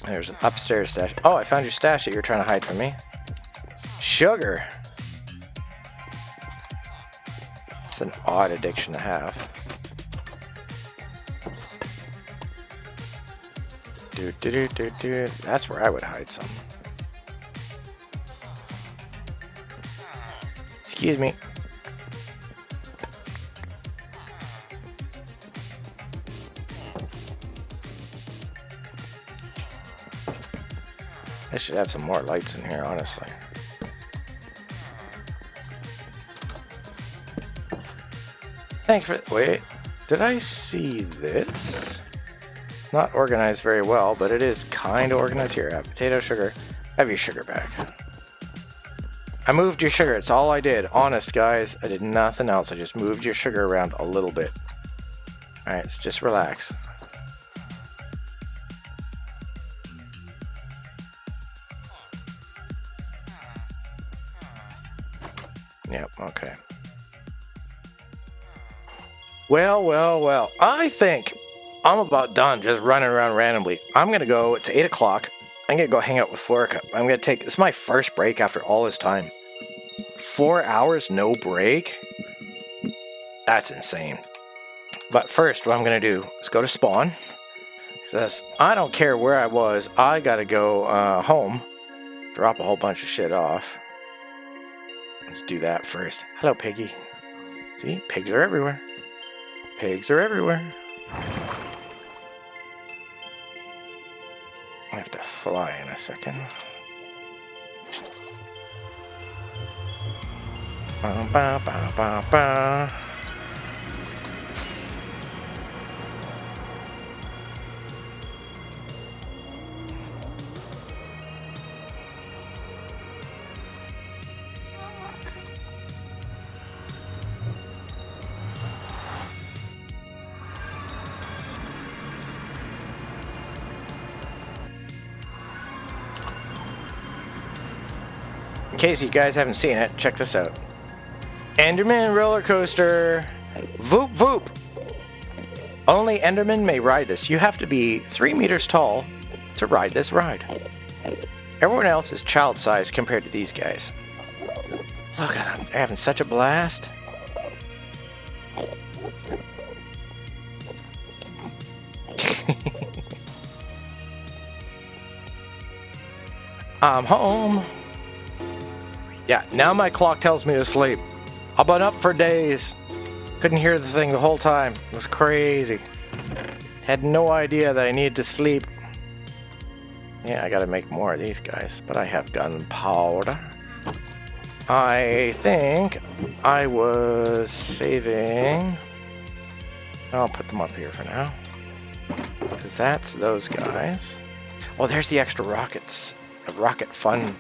There's an upstairs stash. Oh, I found your stash that you were trying to hide from me. Sugar. It's an odd addiction to have. That's where I would hide some. Excuse me. I should have some more lights in here, honestly. Thanks for... Wait. Did I see this? It's not organized very well, but it is kind of organized. Here, have potato, sugar. Have your sugar back. I moved your sugar. It's all I did. Honest, guys. I did nothing else. I just moved your sugar around a little bit. Alright, so just relax. Yep, okay. Well. I think I'm about done just running around randomly. I'm going to go. It's 8 o'clock. I'm going to go hang out with Florica. I'm going to take... This is my first break after all this time. 4 hours, no break? That's insane. But first, what I'm going to do is go to spawn. It says, I don't care where I was. I got to go home. Drop a whole bunch of shit off. Let's do that first. Hello, piggy. See? Pigs are everywhere. Pigs are everywhere. I have to fly in a second. Ba, ba, ba, ba, ba. In case you guys haven't seen it, check this out. Enderman roller coaster. Voop voop. Only Enderman may ride this. You have to be 3 meters tall to ride this ride. Everyone else is child-sized compared to these guys. Look at them. They're having such a blast. I'm home. Yeah, now my clock tells me to sleep. I've been up for days. Couldn't hear the thing the whole time. It was crazy. Had no idea that I needed to sleep. Yeah, I gotta make more of these guys, but I have gunpowder. I think I was saving... I'll put them up here for now. Because that's those guys. Oh, there's the extra rockets. Rocket fun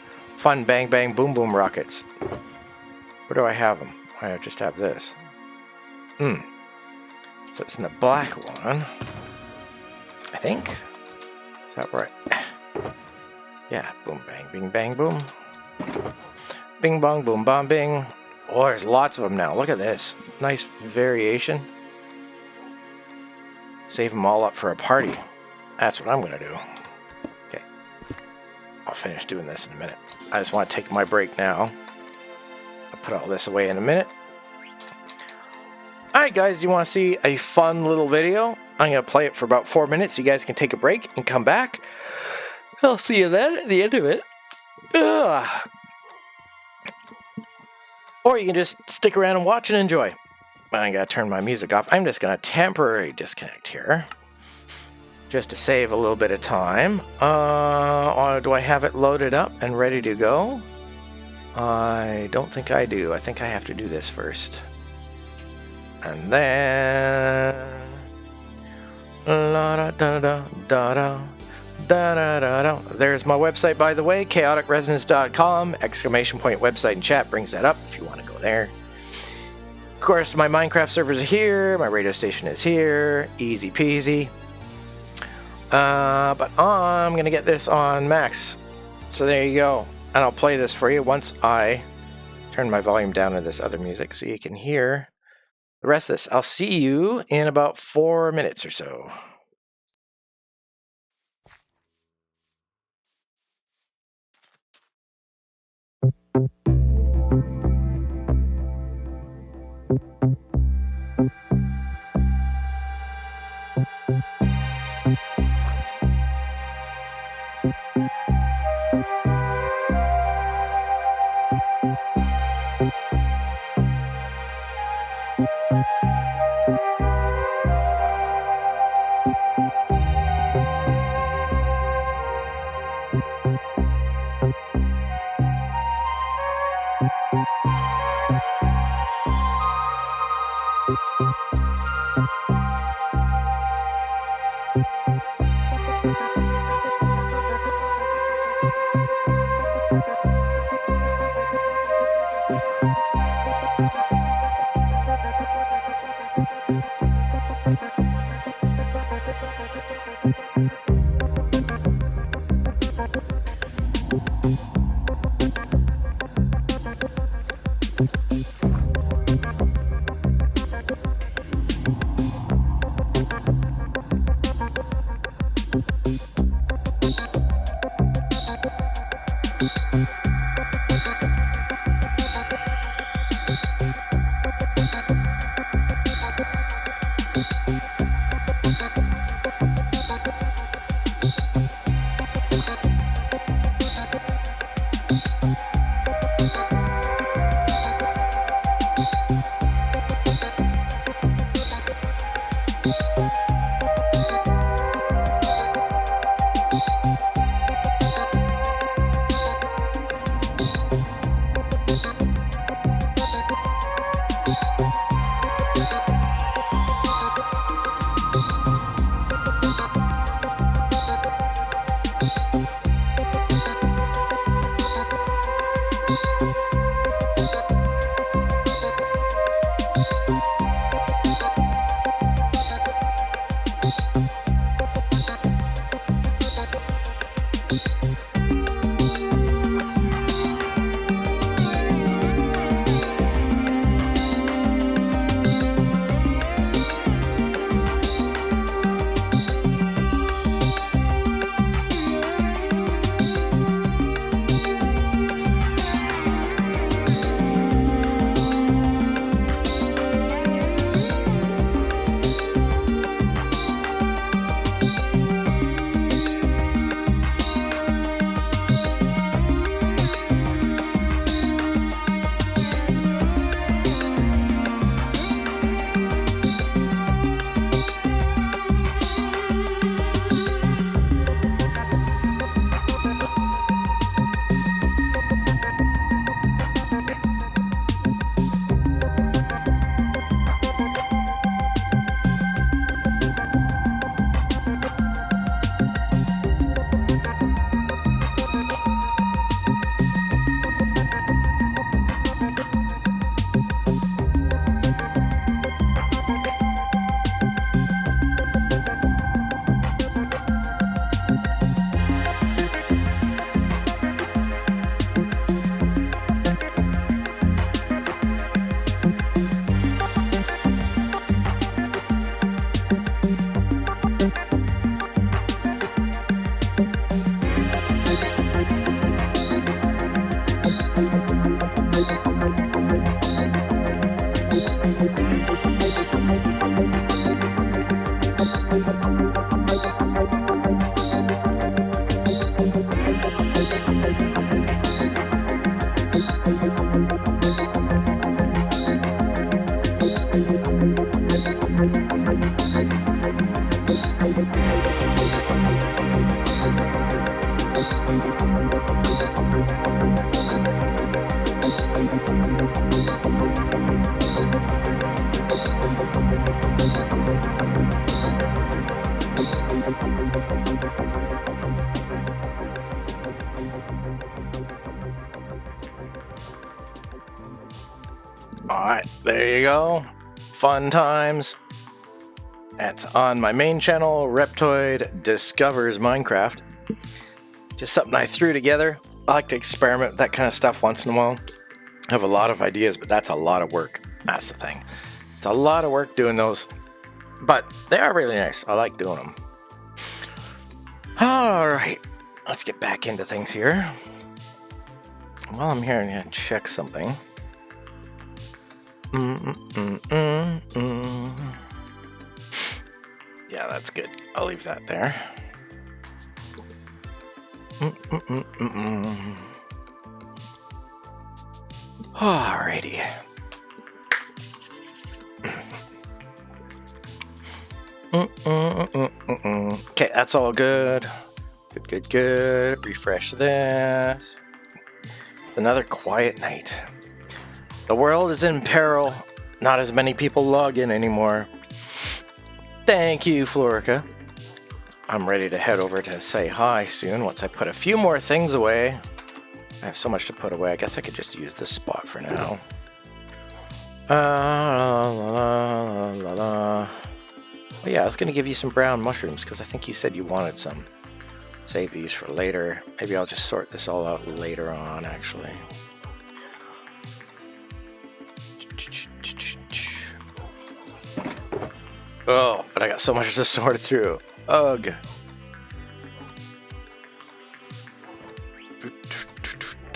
bang bang boom boom rockets. Where do I have them? I just have this. So it's in the black one. I think. Is that right? Yeah. Boom bang bing bang boom. Bing bong boom bong bing. Oh, there's lots of them now. Look at this. Nice variation. Save them all up for a party. That's what I'm gonna do. Okay. I'll finish doing this in a minute. I just want to take my break now. I'll put all this away in a minute. Alright guys, you want to see a fun little video? I'm going to play it for about 4 minutes. You guys can take a break and come back. I'll see you then at the end of it. Or you can just stick around and watch and enjoy. I got to turn my music off. I'm just going to temporarily disconnect here. Just to save a little bit of time. Or do I have it loaded up and ready to go? I don't think I do. I think I have to do this first. And then... La da da da da da. There's my website, by the way, chaoticresonance.com. Exclamation point website and chat brings that up if you want to go there. Of course, my Minecraft servers are here. My radio station is here. Easy peasy. But I'm going to get this on max. So there you go. And I'll play this for you once I turn my volume down to this other music so you can hear the rest of this. I'll see you in about 4 minutes or so. go. Fun times. That's on my main channel, Reptoid Discovers Minecraft. Just something I threw together. I like to experiment with that kind of stuff once in a while. I have a lot of ideas, but that's a lot of work. That's the thing. It's a lot of work doing those, but they are really nice. I like doing them. All right, let's get back into things here. While I'm here, I'm going to check something. Yeah, that's good. I'll leave that there. Alrighty. Okay, that's all good. Good. Refresh this. Another quiet night. The world is in peril. Not as many people log in anymore. Thank you, Florica. I'm ready to head over to say hi soon once I put a few more things away. I have so much to put away. I guess I could just use this spot for now. Oh yeah, I was going to give you some brown mushrooms because I think you said you wanted some. Save these for later. Maybe I'll just sort this all out later on, actually. Oh, but I got so much to sort through. Ugh.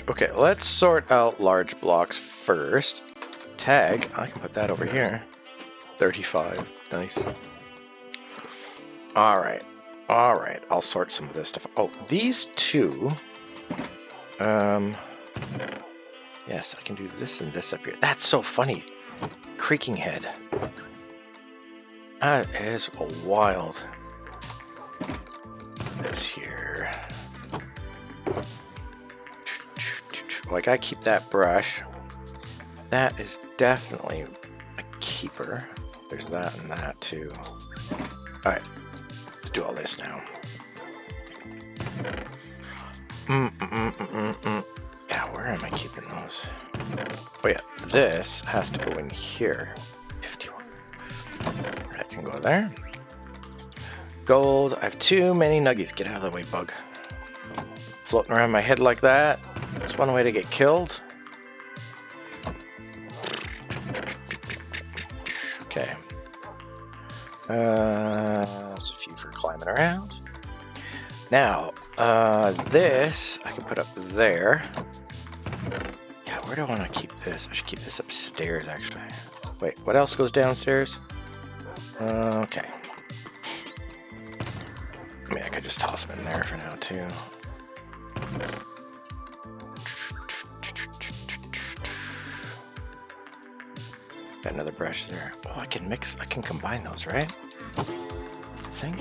Okay, let's sort out large blocks first. Tag, I can put that over here. 35, nice. Alright, I'll sort some of this stuff. Oh, these two. Yes, I can do this and this up here. That's so funny. Creaking head. That is wild. This here. Oh, I gotta keep that brush. That is definitely a keeper. There's that and that too. Alright, let's do all this now. Yeah, where am I keeping those? Oh yeah, this has to go in here. 51. That can go there. Gold. I have too many nuggies. Get out of the way, bug. Floating around my head like that. That's one way to get killed. Okay. That's a few for climbing around. Now, this I can put up there. Yeah, where do I want to keep this? I should keep this upstairs, actually. Wait, what else goes downstairs? Okay. I mean, I could just toss them in there for now, too. Got another brush there. Oh, I can combine those, right? I think.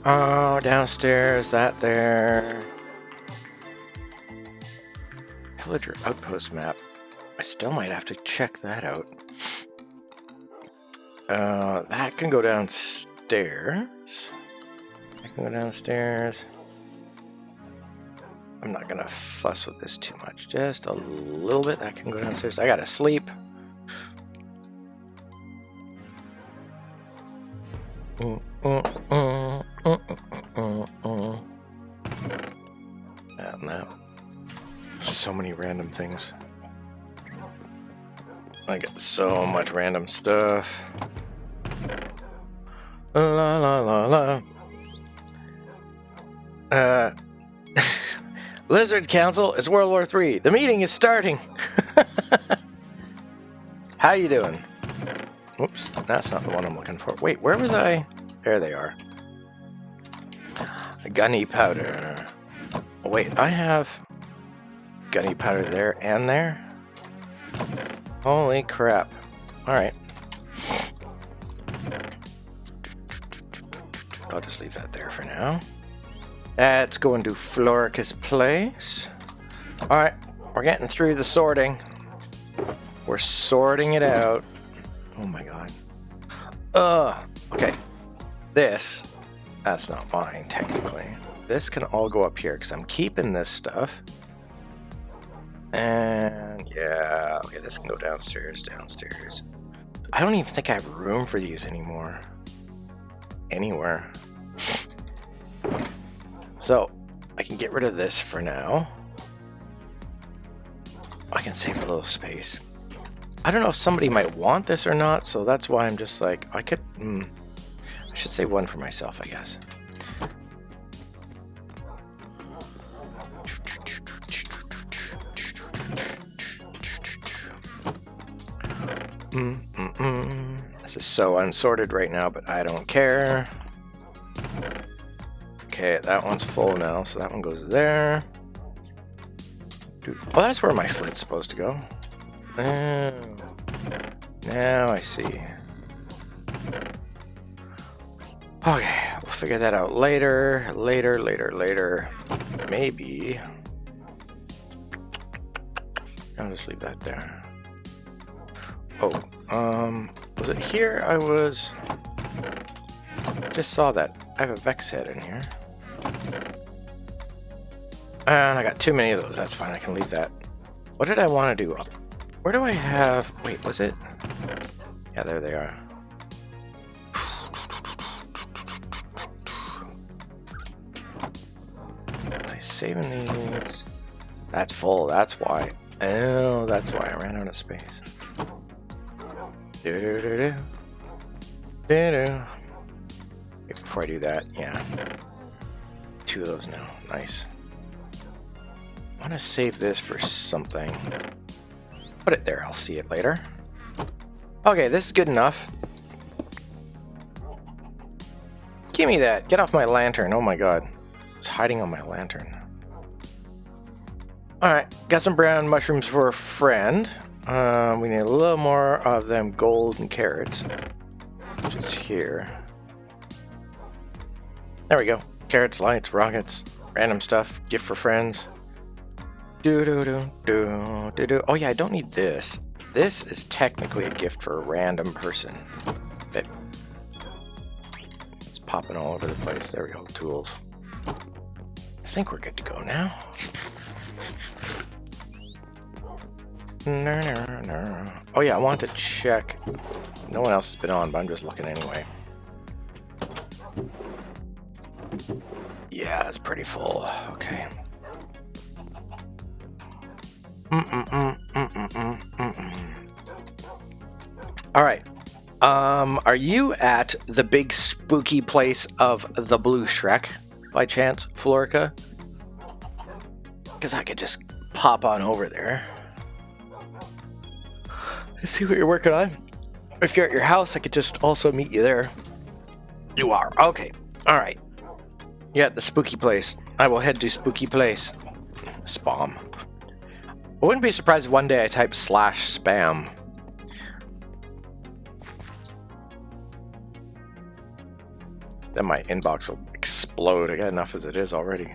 Oh, downstairs, that there. Pillager outpost map. I still might have to check that out. That can go downstairs. I can go downstairs. I'm not gonna fuss with this too much. Just a little bit. That can go downstairs. I gotta sleep. And that. So many random things. I get so much random stuff. La la la la. Lizard Council, it's World War III. The meeting is starting. How you doing? Oops, that's not the one I'm looking for. Wait, where was I? There they are. Gunny powder. Oh, wait, I have gunny powder there and there. Holy crap. Alright. I'll just leave that there for now. Let's go and do Florica's place. Alright, we're getting through the sorting. We're sorting it out. Oh my god. Okay. That's not mine, technically. This can all go up here, because I'm keeping this stuff. And yeah, okay, this can go downstairs. I don't even think I have room for these anymore. Anywhere. So, I can get rid of this for now. I can save a little space. I don't know if somebody might want this or not, so that's why I'm just like, I should save one for myself, I guess. This is so unsorted right now, but I don't care. Okay, that one's full now, so that one goes there. Well, that's where my flint's supposed to go. Oh, now I see. Okay, we'll figure that out later. Maybe. I'll just leave that there. Oh, was it here? Just saw that. I have a Vex head in here. And I got too many of those. That's fine. I can leave that. What did I want to do? Where do I have... Wait, was it? Yeah, there they are. Am I saving these? That's full. That's why. Oh, that's why I ran out of space. Before I do that, yeah. 2 of those now. Nice. I want to save this for something. Put it there. I'll see it later. Okay, this is good enough. Give me that. Get off my lantern. Oh my god. It's hiding on my lantern. Alright, got some brown mushrooms for a friend. We need a little more of them golden carrots. Which is here. There we go. Carrots, lights, rockets, random stuff. Gift for friends. Oh yeah, I don't need this. This is technically a gift for a random person. But it's popping all over the place. There we go. Tools. I think we're good to go now. No. Oh yeah, I want to check. No one else has been on, but I'm just looking anyway. Yeah, it's pretty full. Okay. All right. Are you at the big spooky place of the Blue Shrek by chance, Florica? Because I could just pop on over there. Let's see what you're working on. If you're at your house, I could just also meet you there. You are. Okay. All right. You're at the spooky place. I will head to spooky place. Spam. I wouldn't be surprised if one day I type /spam. Then my inbox will explode. I got enough as it is already.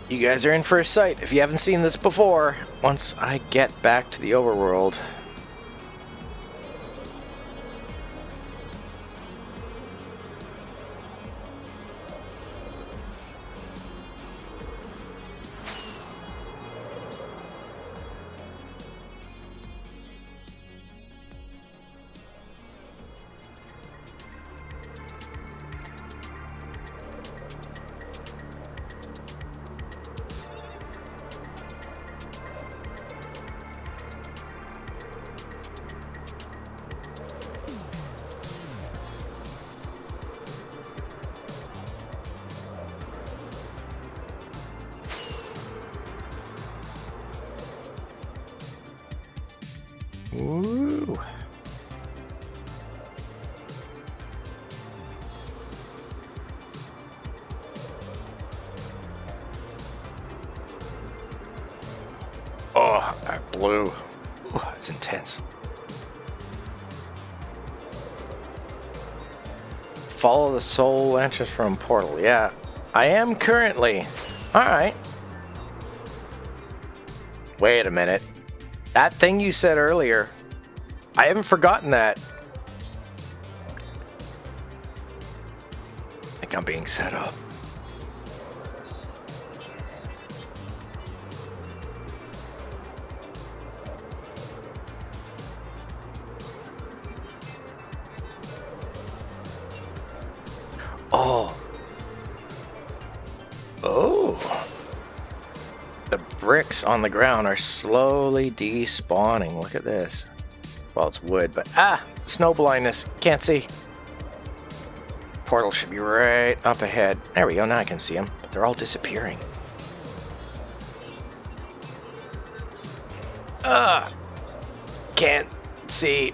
You guys are in for a sight if you haven't seen this before. Once I get back to the overworld. Ooh. blue. Ooh, that's intense. Follow the soul entrance from portal. Yeah, I am currently. Alright. Wait a minute. That thing you said earlier, I haven't forgotten that. I think I'm being set up. Oh. Oh. The bricks on the ground are slowly despawning. Look at this. Well, it's wood, but snow blindness. Can't see. Portal should be right up ahead. There we go. Now I can see them, but they're all disappearing. Can't see.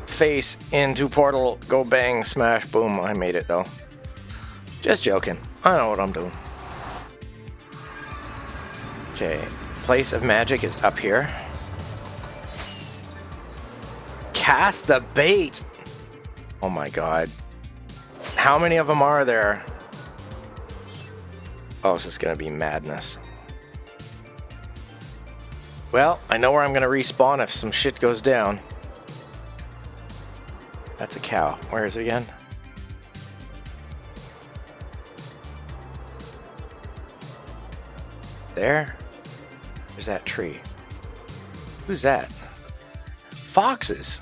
Face into portal. Go bang, smash, boom. I made it though. Just joking. I know what I'm doing. Okay. Place of magic is up here. Cast the bait. Oh my god. How many of them are there? Oh, this is gonna be madness. Well, I know where I'm gonna respawn if some shit goes down. That's a cow. Where is it again? There? There's that tree. Who's that? Foxes.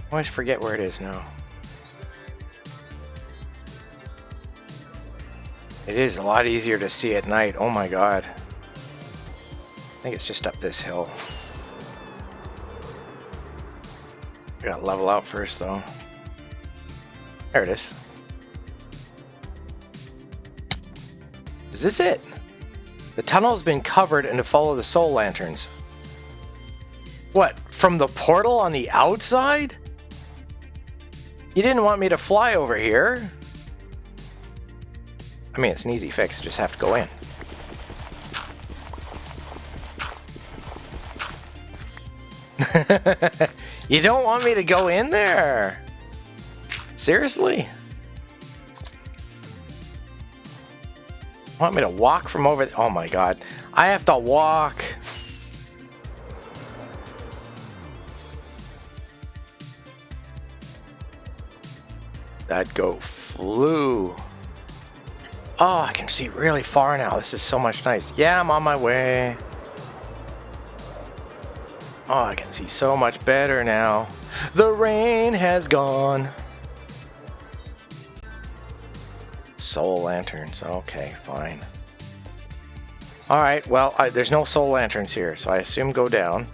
I always forget where it is now. It is a lot easier to see at night. Oh my god. I think it's just up this hill. I gotta level out first though. There it is. Is this it? The tunnel has been covered and to follow the soul lanterns. What? From the portal on the outside? You didn't want me to fly over here. I mean, it's an easy fix. You just have to go in. You don't want me to go in there? Seriously? Want me to walk from over there? Oh my god. I have to walk. That goat flew. Oh, I can see really far now. This is so much nice. Yeah, I'm on my way. Oh, I can see so much better now. The rain has gone. Soul lanterns. Okay, fine. Alright, well, there's no soul lanterns here, so I assume go down.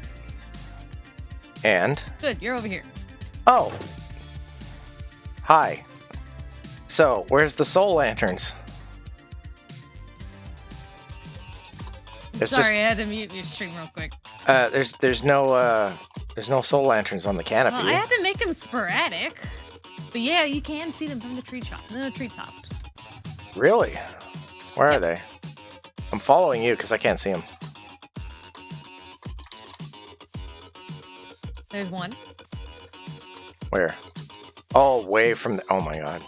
And... Good, you're over here. Oh. Hi. So, where's the soul lanterns? Sorry, I had to mute your stream real quick. There's no soul lanterns on the canopy. Well, I had to make them sporadic. But yeah, you can see them from the treetops. Really? Where are they? I'm following you because I can't see them. There's one. Where? Oh, way from the... Oh my god.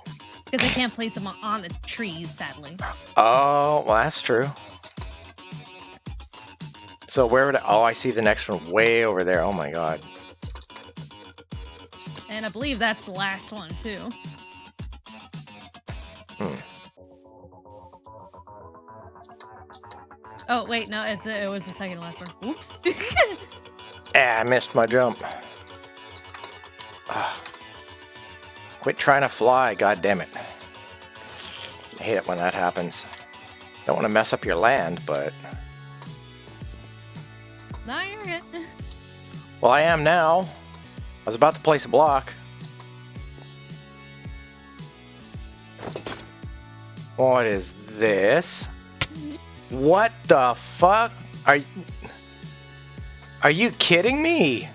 Because I can't place them on the trees, sadly. Oh, well, that's true. So where would I... Oh, I see the next one way over there. Oh my god. And I believe that's the last one, too. Oh, wait, no, it was the second last one. Oops. I missed my jump. Ugh. Quit trying to fly, god damn it. I hate it when that happens. Don't want to mess up your land, but... No, you're good. Well, I am now. I was about to place a block. What is this? What the fuck? Are you kidding me?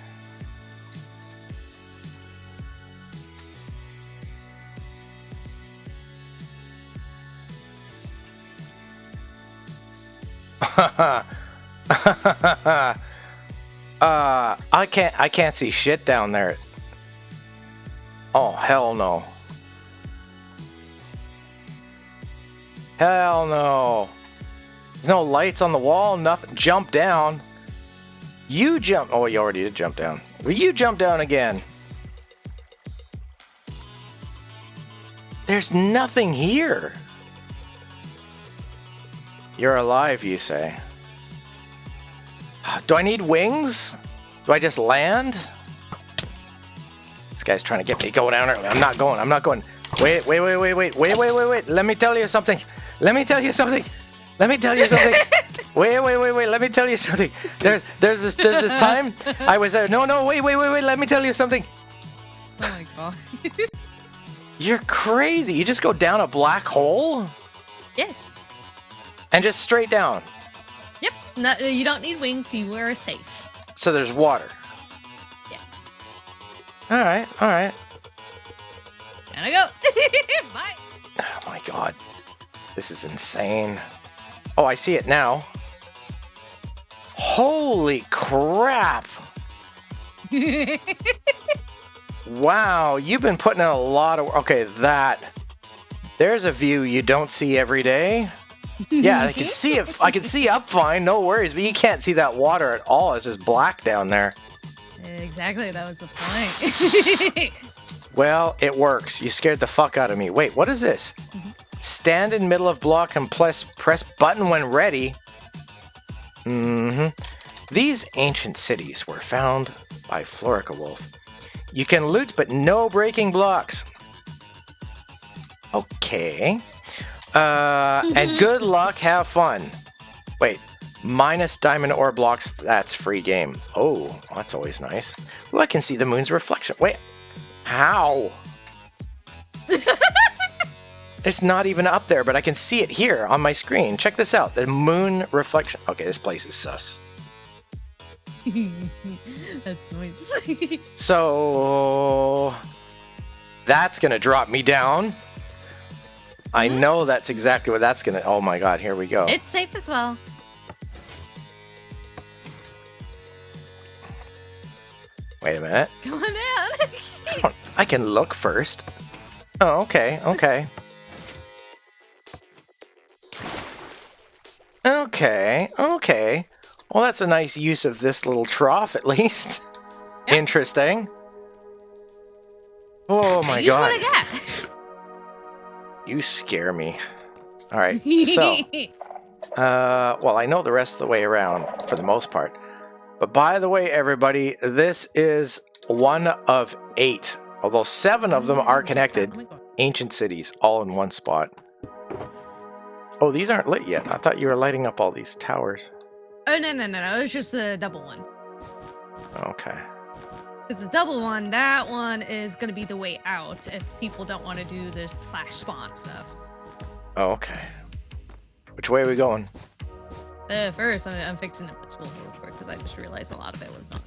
I can't see shit down there. Oh, hell no. Hell no. There's no lights on the wall, nothing. Jump down. You jump. Oh, you already did jump down. Will you jump down again? There's nothing here. You're alive, you say. Do I need wings? Do I just land? This guy's trying to get me to go down early. I'm not going. Wait. Let me tell you something. Wait. Let me tell you something. Let me tell you something. There's this time I was there. No, wait. Let me tell you something. Oh my god. You're crazy. You just go down a black hole? Yes. And just straight down. Yep. No, you don't need wings. You are safe. So there's water. Yes. All right. Gotta go. Bye. Oh my god. This is insane. Oh, I see it now. Holy crap. Wow, you've been putting in a lot of... Okay, there's a view you don't see every day. Yeah, I can see it. I can see up fine, no worries. But you can't see that water at all. It's just black down there. Exactly, that was the point. Well, it works. You scared the fuck out of me. Wait, what is this? Stand in middle of block and press button when ready. These ancient cities were found by Florica Wolf. You can loot, but no breaking blocks. Okay. And good luck, have fun. Wait, minus diamond ore blocks, that's free game. Oh, that's always nice. Ooh, I can see the moon's reflection. Wait, how? It's not even up there, but I can see it here on my screen. Check this out, the moon reflection. Okay, this place is sus. That's nice. So that's gonna drop me down. I know that's exactly what that's gonna. Oh my god, here we go. It's safe as well. Wait a minute. Come on down. I can look first. Oh, okay. Well, that's a nice use of this little trough, at least. Yep. Interesting. Oh my god. Use what I got. You scare me. All right, so... well, I know the rest of the way around, for the most part. But by the way, everybody, this is one of 8. Although 7 of them are connected. Ancient cities, all in one spot. Oh, these aren't lit yet. I thought you were lighting up all these towers. Oh, no. It's just a double one. Okay. Because the double one, that one is going to be the way out if people don't want to do this /spawn stuff. Oh, okay. Which way are we going? First, I'm fixing up the tool real quick because I just realized a lot of it was done.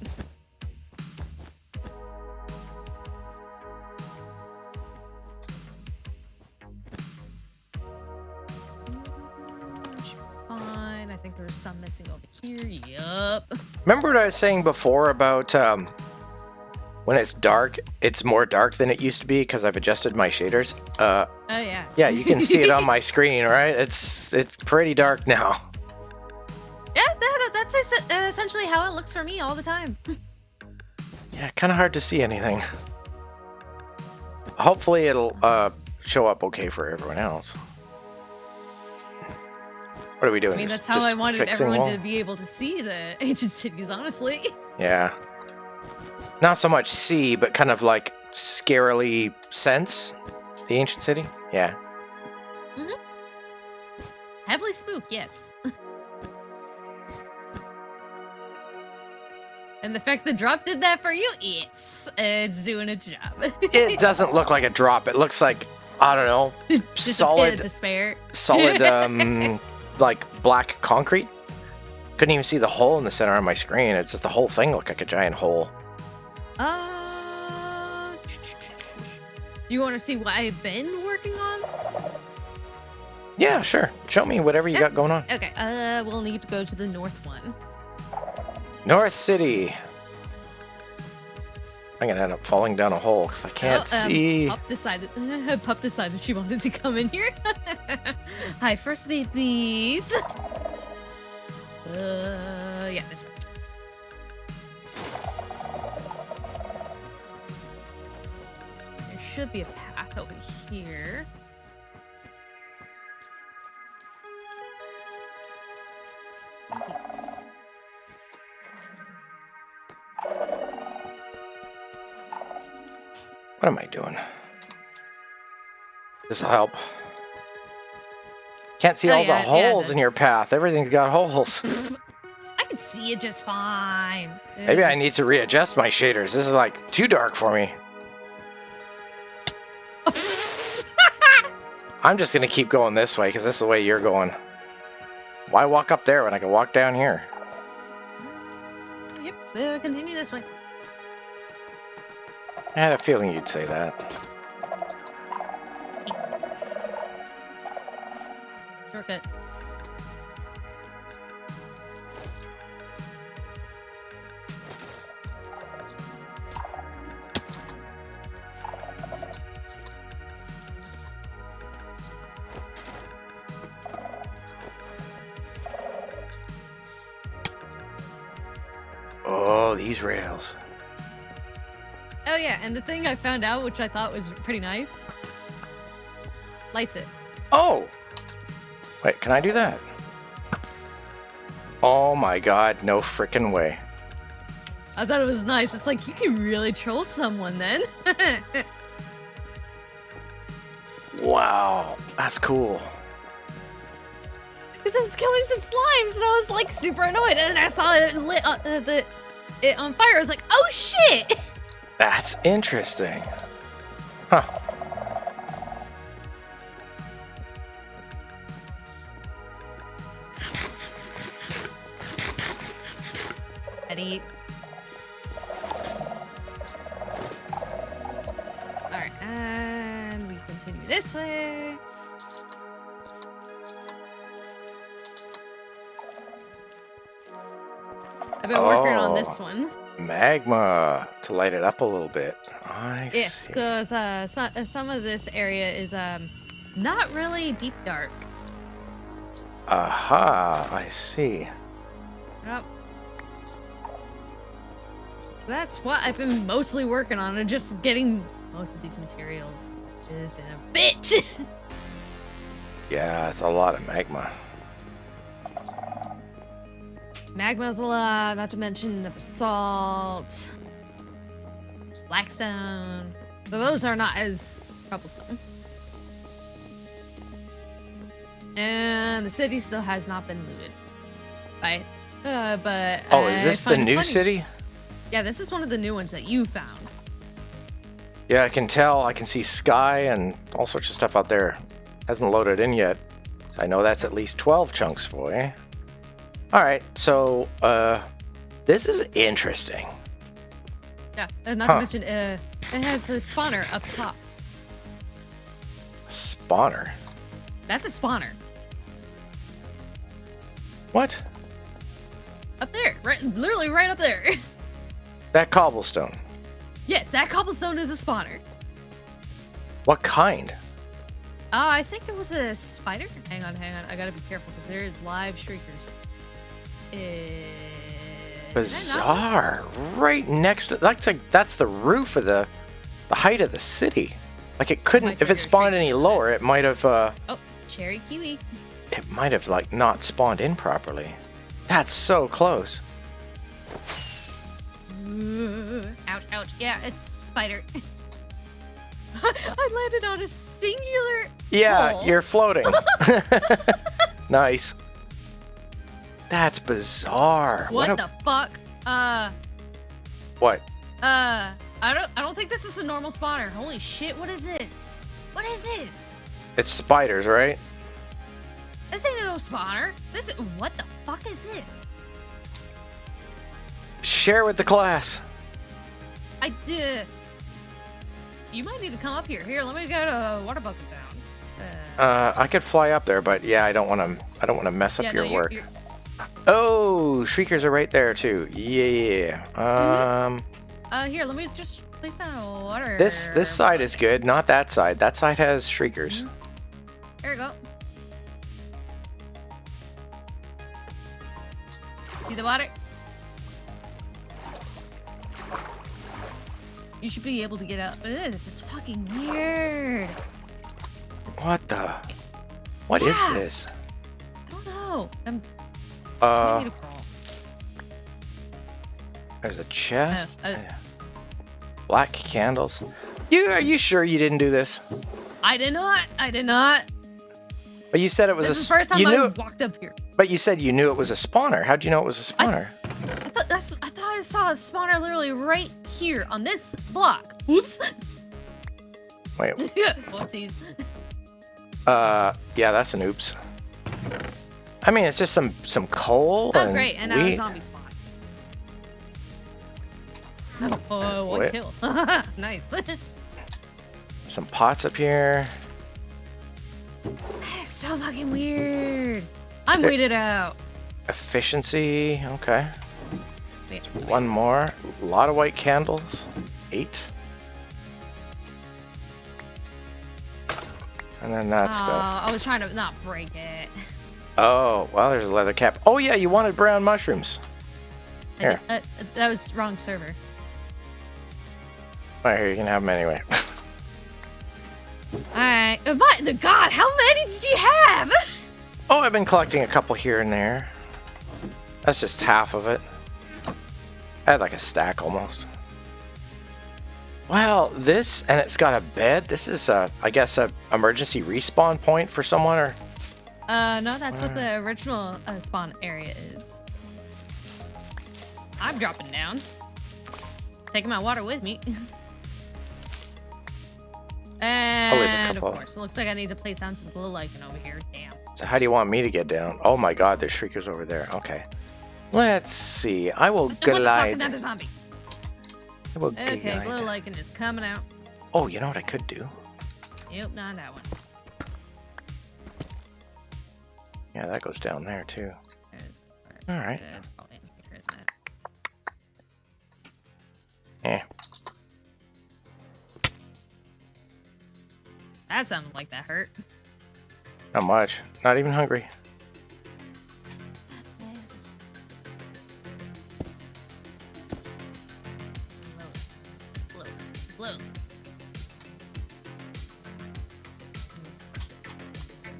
Fine. I think there was some missing over here. Yup. Remember what I was saying before about when it's dark, it's more dark than it used to be because I've adjusted my shaders? Oh, yeah. Yeah, you can see it on my screen, right? It's pretty dark now. Yeah, that's essentially how it looks for me all the time. Yeah, kind of hard to see anything. Hopefully it'll show up okay for everyone else. What are we doing? I mean, that's how I wanted everyone to be able to see the ancient cities, honestly. Yeah. Not so much see, but kind of like scarily sense the ancient city. Yeah. Heavily spooked, yes. And the fact the drop did that for you, it's doing its job. It doesn't look like a drop. It looks like, I don't know, just solid, a pit of despair. Solid, like black concrete. Couldn't even see the hole in the center of my screen. It's just the whole thing looked like a giant hole. You want to see what I've been working on? Yeah, sure. Show me whatever you got going on. Okay, we'll need to go to the north one. North City. I'm gonna end up falling down a hole because I can't see. Pup decided she wanted to come in here. Hi, first babies. Yeah, this one. There should be a path over here. What am I doing? This'll help. Can't see all the holes in your path. Everything's got holes. I can see it just fine. Maybe I need to readjust my shaders. This is like too dark for me. I'm just gonna keep going this way because this is the way you're going. Why walk up there when I can walk down here? Yep, continue this way. I had a feeling you'd say that. Shortcut. Oh, these rails. Oh yeah, and the thing I found out, which I thought was pretty nice, lights it. Oh! Wait, can I do that? Oh my god, no frickin' way. I thought it was nice. It's like, you can really troll someone then. Wow, that's cool. Because I was killing some slimes and I was like super annoyed, and then I saw it lit it on fire. I was like, oh shit! That's interesting. Huh. Eddie. Alright, and we continue this way. I've been working on this one. Magma to light it up a little bit. Yes, see. because some of this area is not really deep dark. Aha, I see. Yep. So that's what I've been mostly working on, and just getting most of these materials. It has been a bitch. Yeah, it's a lot of magma. Magma's a lot, not to mention the basalt, blackstone. So those are not as troublesome. And the city still has not been looted. Right? But oh, is this the new city? Yeah, this is one of the new ones that you found. Yeah, I can tell. I can see sky and all sorts of stuff out there. Hasn't loaded in yet. So I know that's at least 12 chunks for you. Alright, so, this is interesting. Yeah, and not to mention, it has a spawner up top. Spawner? That's a spawner. What? Up there, right, literally right up there. That cobblestone. Yes, that cobblestone is a spawner. What kind? I think it was a spider. Hang on. I gotta be careful because there is live shriekers. Bizarre. Right next to, that's the roof of the height of the city. Like it couldn't, if it spawned any lower, it might have oh, cherry kiwi. It might have like not spawned in properly. That's so close. Ouch, ouch. Yeah, it's spider. I landed on a singular hole. You're floating. Nice. That's bizarre. What the fuck? What? I don't think this is a normal spawner. Holy shit, what is this? What is this? It's spiders, right? This ain't no spawner. What the fuck is this? Share with the class. You might need to come up here. Here, let me get a water bucket down. I could fly up there, but yeah, I don't want to mess up your work. Oh, shriekers are right there too. Yeah. Here, let me just place down water. This side is good, not that side. That side has shriekers. There we go. See the water? You should be able to get out. This is fucking weird. What the? What is this? I don't know. There's a chest. Black candles. Are you sure you didn't do this? I did not. But you said it was this is the first time I walked up here. But you said you knew it was a spawner. How'd you know it was a spawner? I thought I saw a spawner literally right here on this block. Oops. Wait. Whoopsies. Yeah, that's an oops. I mean, it's just some coal. Oh, great, and now a zombie spawn. Oh, one kill. Nice. Some pots up here. It's so fucking weird. I'm weirded out. Efficiency, okay. Wait. One more. A lot of white candles. 8. And then that stuff. I was trying to not break it. Oh, well, there's a leather cap. Oh, yeah, you wanted brown mushrooms. Here. That was wrong server. Alright, here, you can have them anyway. Alright. God, how many did you have? Oh, I've been collecting a couple here and there. That's just half of it. I had like a stack almost. Well, this, and it's got a bed. This is, I guess, a emergency respawn point for someone, or? No, that's what the original spawn area is. I'm dropping down. Taking my water with me. And of course, it looks like I need to place down some glow lichen over here. Damn. So how do you want me to get down? Oh my god, there's shriekers over there. Okay. Let's see. I will glide. Another zombie. Okay, glow lichen is coming out. Oh, you know what I could do? Yep, not that one. Yeah, that goes down there too. All right. It's probably in here, isn't it? Yeah. That sounded like that hurt. Not much. Not even hungry. Blow.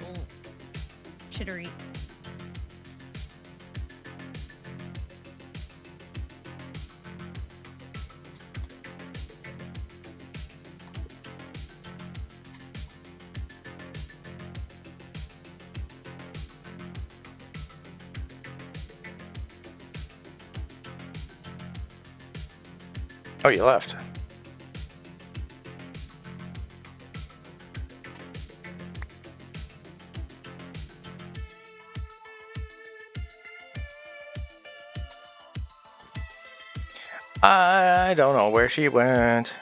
Oh. Shittery. Oh, you left. I don't know where she went.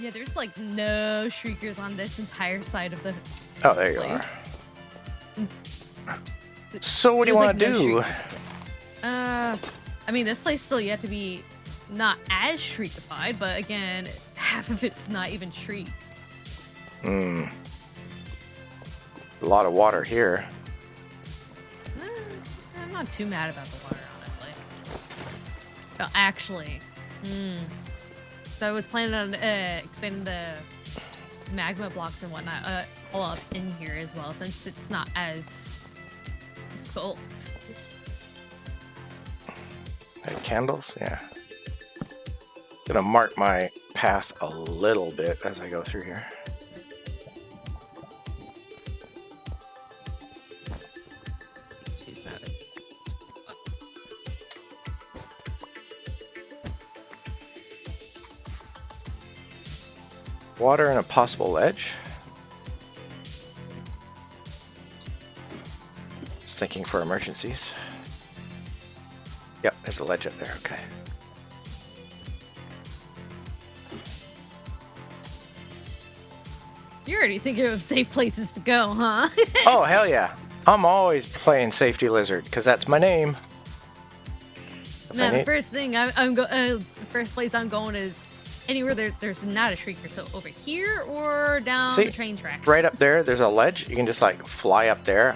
Yeah, there's like no shriekers on this entire side of the Oh, there you place. are. So what do you want to do? I mean, this place still yet to be not as shriekified, but again, half of it's not even shriek. A lot of water here. I'm not too mad about the water, honestly. Oh, actually. So I was planning on expanding the magma blocks and whatnot all up in here as well, since it's not as sculpted. Candles? Yeah. Gonna mark my path a little bit as I go through here. Water and a possible ledge. Just thinking for emergencies. Yep, there's a ledge up there. Okay. You're already thinking of safe places to go, huh? Oh, hell yeah. I'm always playing Safety Lizard, because that's my name. Now, the first thing the first place I'm going is anywhere there's not a shrieker. So over here or down the train tracks. Right up there, there's a ledge. You can just like fly up there.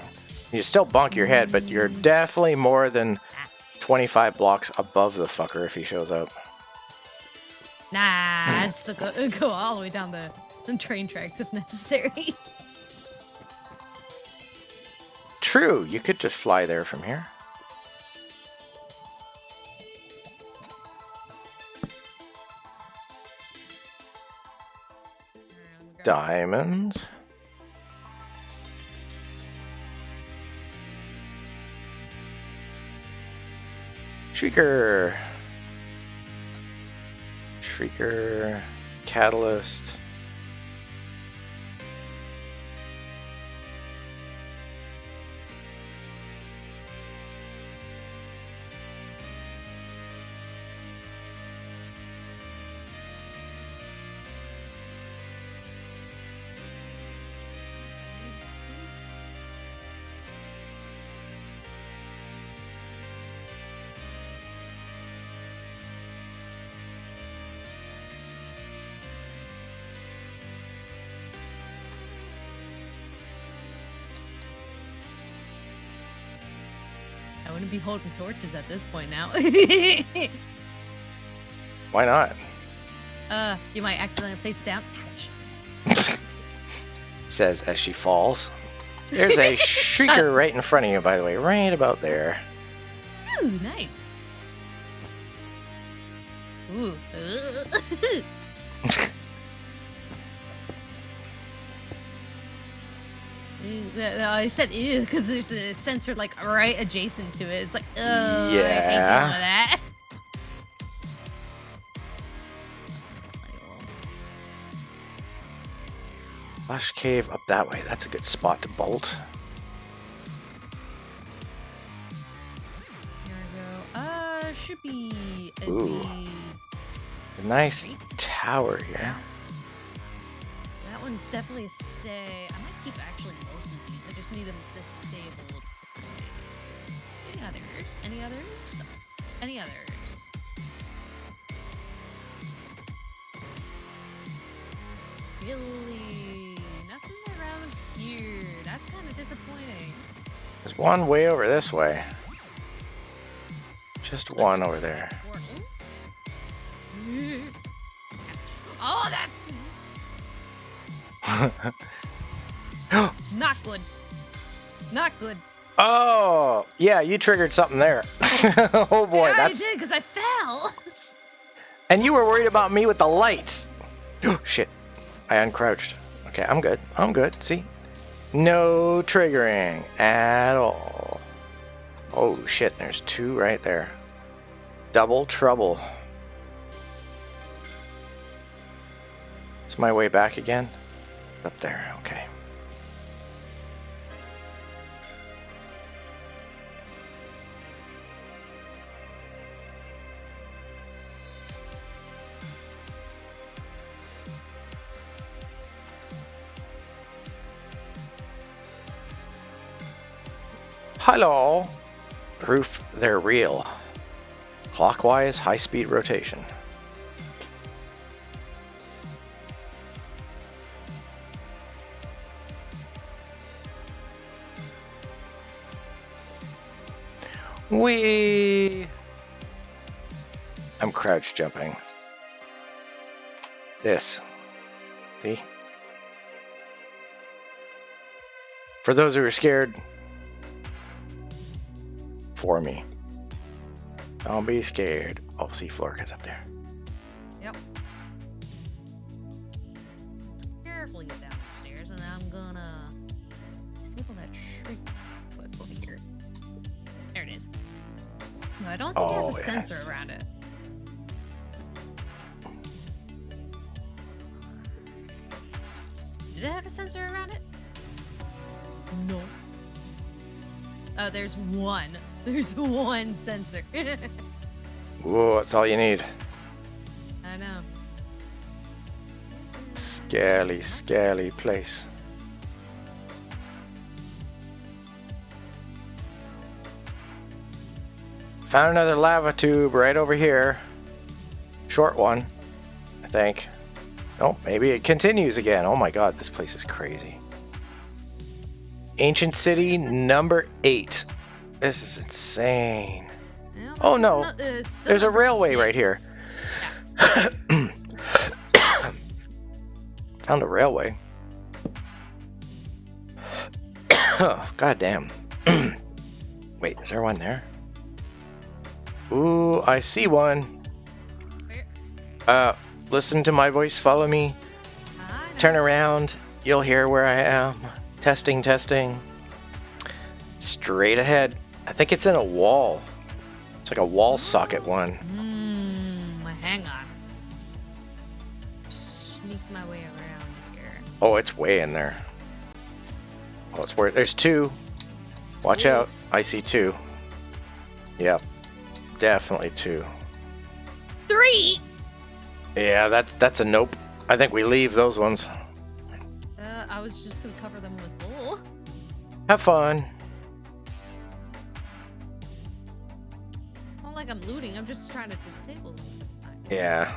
You still bunk your head, but you're definitely more than 25 blocks above the fucker if he shows up. Nah, I'd still go all the way down the train tracks if necessary. True, you could just fly there from here. Diamonds. Shrieker. Shrieker. Catalyst. I wouldn't be holding torches at this point now. Why not? You might accidentally place down. Ouch. Says as she falls. There's a shrieker right in front of you, by the way. Right about there. Ooh, nice. Ooh. I said ew because there's a sensor like right adjacent to it. It's like, oh, yeah. I hate dealing with that. Flash cave up that way. That's a good spot to bolt. Here we go. Should be A nice tower here. That one's definitely a stay. I might keep actually most of these. I just need them disabled. Any others? Any others? Any others? Really? Nothing around here. That's kind of disappointing. There's one way over this way. Just one over there. Oh, that's not good. Not good. Oh, yeah, you triggered something there. Oh boy, yeah, that's. I did because I fell. And you were worried about me with the lights. Oh shit! I uncrouched. Okay, I'm good. I'm good. See, no triggering at all. Oh shit! There's two right there. Double trouble. It's my way back again. Up there. Okay. Hello. Proof they're real. Clockwise, high-speed rotation. Whee! I'm crouch jumping. This. See? For those who are scared, for me. Don't be scared. Oh, see, Florka's up there. Yep. Carefully get down the stairs, and I'm gonna disable that shriek over here. There it is. No, I don't think it has a sensor around it. Did it have a sensor around it? No. Oh, there's one. There's one sensor. Whoa, that's all you need. I know. Scary, scary place. Found another lava tube right over here. Short one, I think. Oh, maybe it continues again. Oh my god, this place is crazy. Ancient City number 8. This is insane. Well, Oh no, there's a railway right here. Yeah. Found a railway. Oh, god damn. Wait, is there one there? Ooh, I see one. Listen to my voice, follow me. Turn around, you'll hear where I am. Testing, testing. Straight ahead. I think it's in a wall. It's like a wall socket one. Hang on. Sneak my way around here. Oh, it's way in there. Oh, it's where there's 2. Watch out. I see 2. Yep. Definitely 2. 3! Yeah, that's a nope. I think we leave those ones. I was just gonna cover them with wool. Have fun. Not like I'm looting, I'm just trying to disable them. Yeah.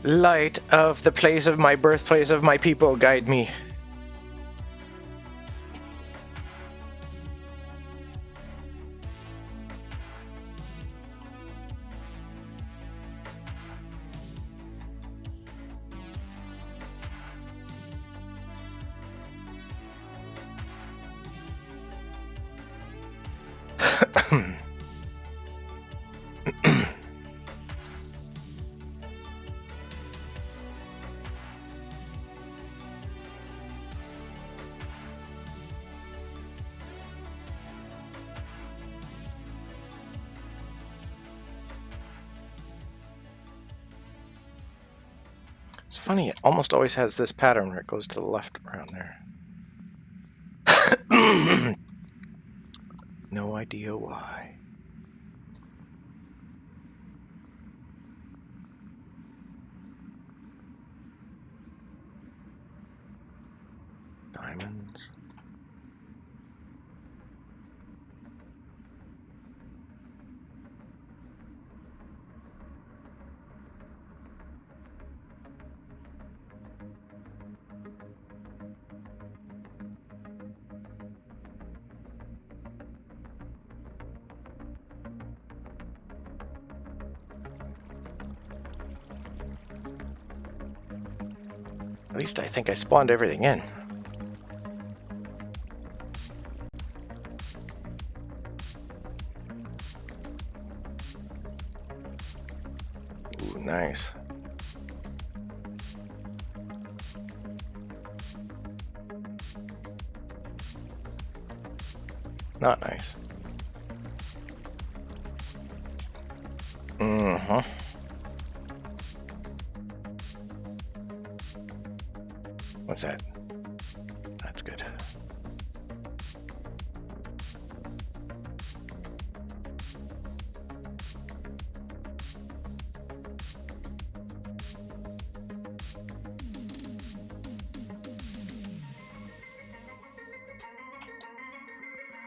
Light of the place of my birthplace of my people, guide me. It's funny, it almost always has this pattern where it goes to the left around there. No idea why. Diamonds. At least I think I spawned everything in. Ooh, nice. Not nice. Mm-hmm. What's that? That's good.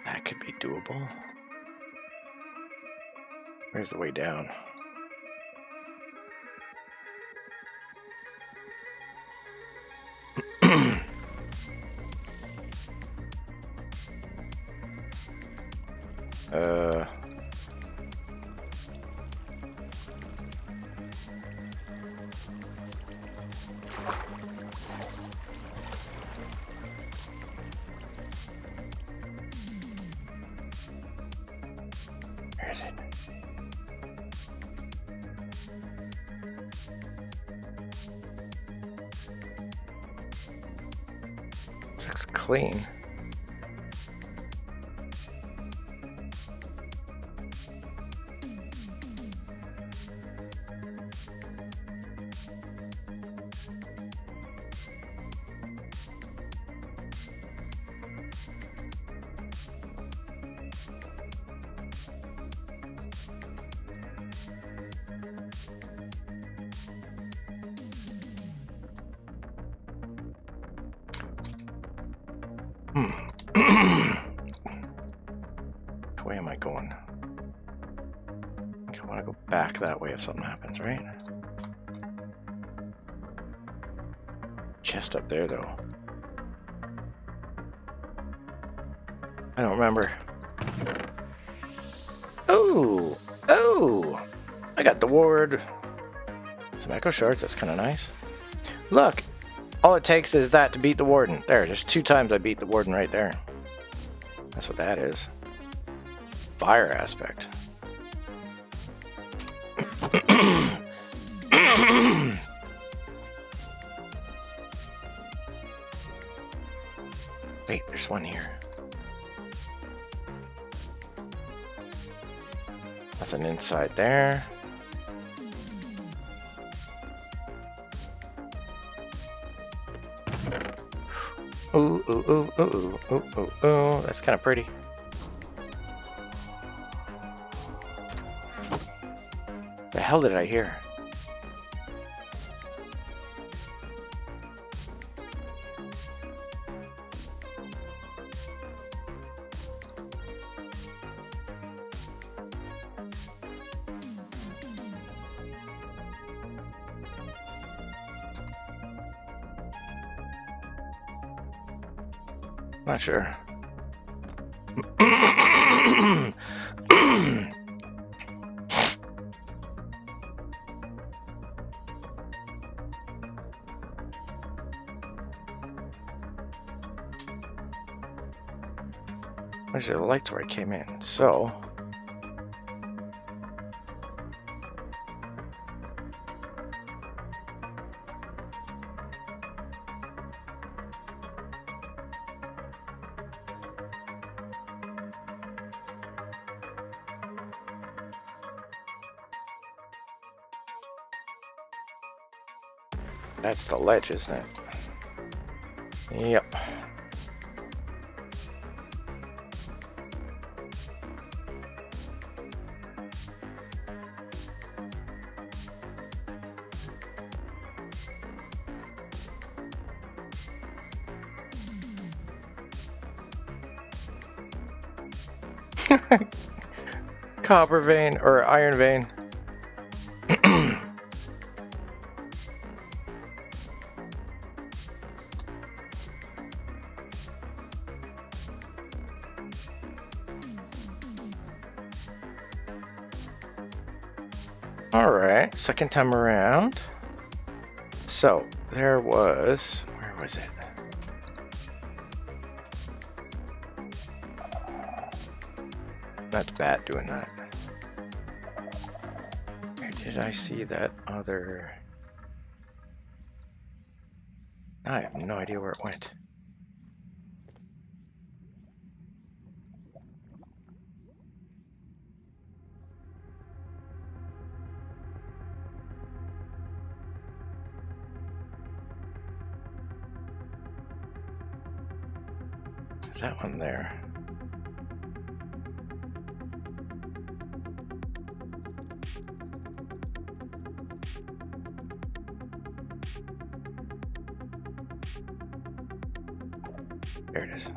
That could be doable. Where's the way down? This looks clean. Which way am I going? I think I want to go back that way if something happens, right? Chest up there, though. I don't remember. Oh! Oh! I got the ward. Some echo shards, that's kind of nice. Look! All it takes is that to beat the warden. There, just 2 times I beat the warden right there. That's what that is. Fire aspect. Wait, there's one here. Nothing inside there. Ooh, ooh, ooh, ooh, ooh, ooh, ooh. That's kind of pretty. The hell did I hear? Not sure. There's the lights where I came in, so that's the ledge, isn't it? Yep. Copper vein or iron vein. All right, second time around. So there was, where was it? That's bad doing that. Where did I see that other? I have no idea where it went. Is that one there? There it is.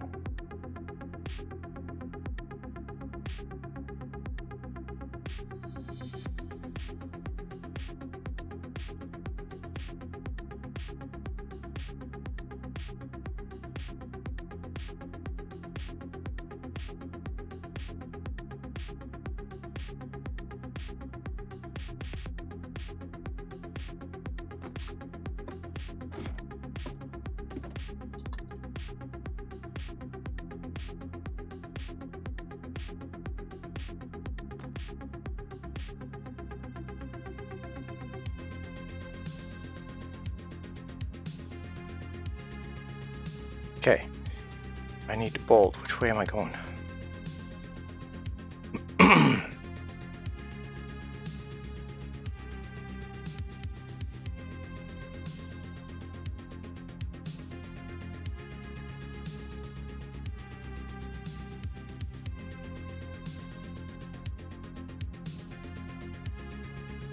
Okay, I need to bolt. Which way am I going?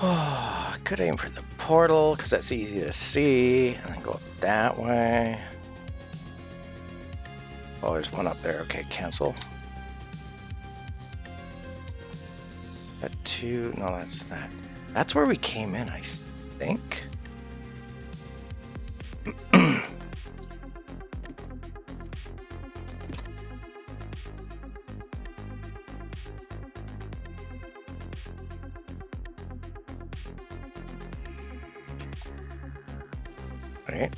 Oh, I could aim for the portal because that's easy to see, and then go up that way. Oh, there's one up there. Okay, cancel. That two, no, that's that. That's where we came in, I think. Right.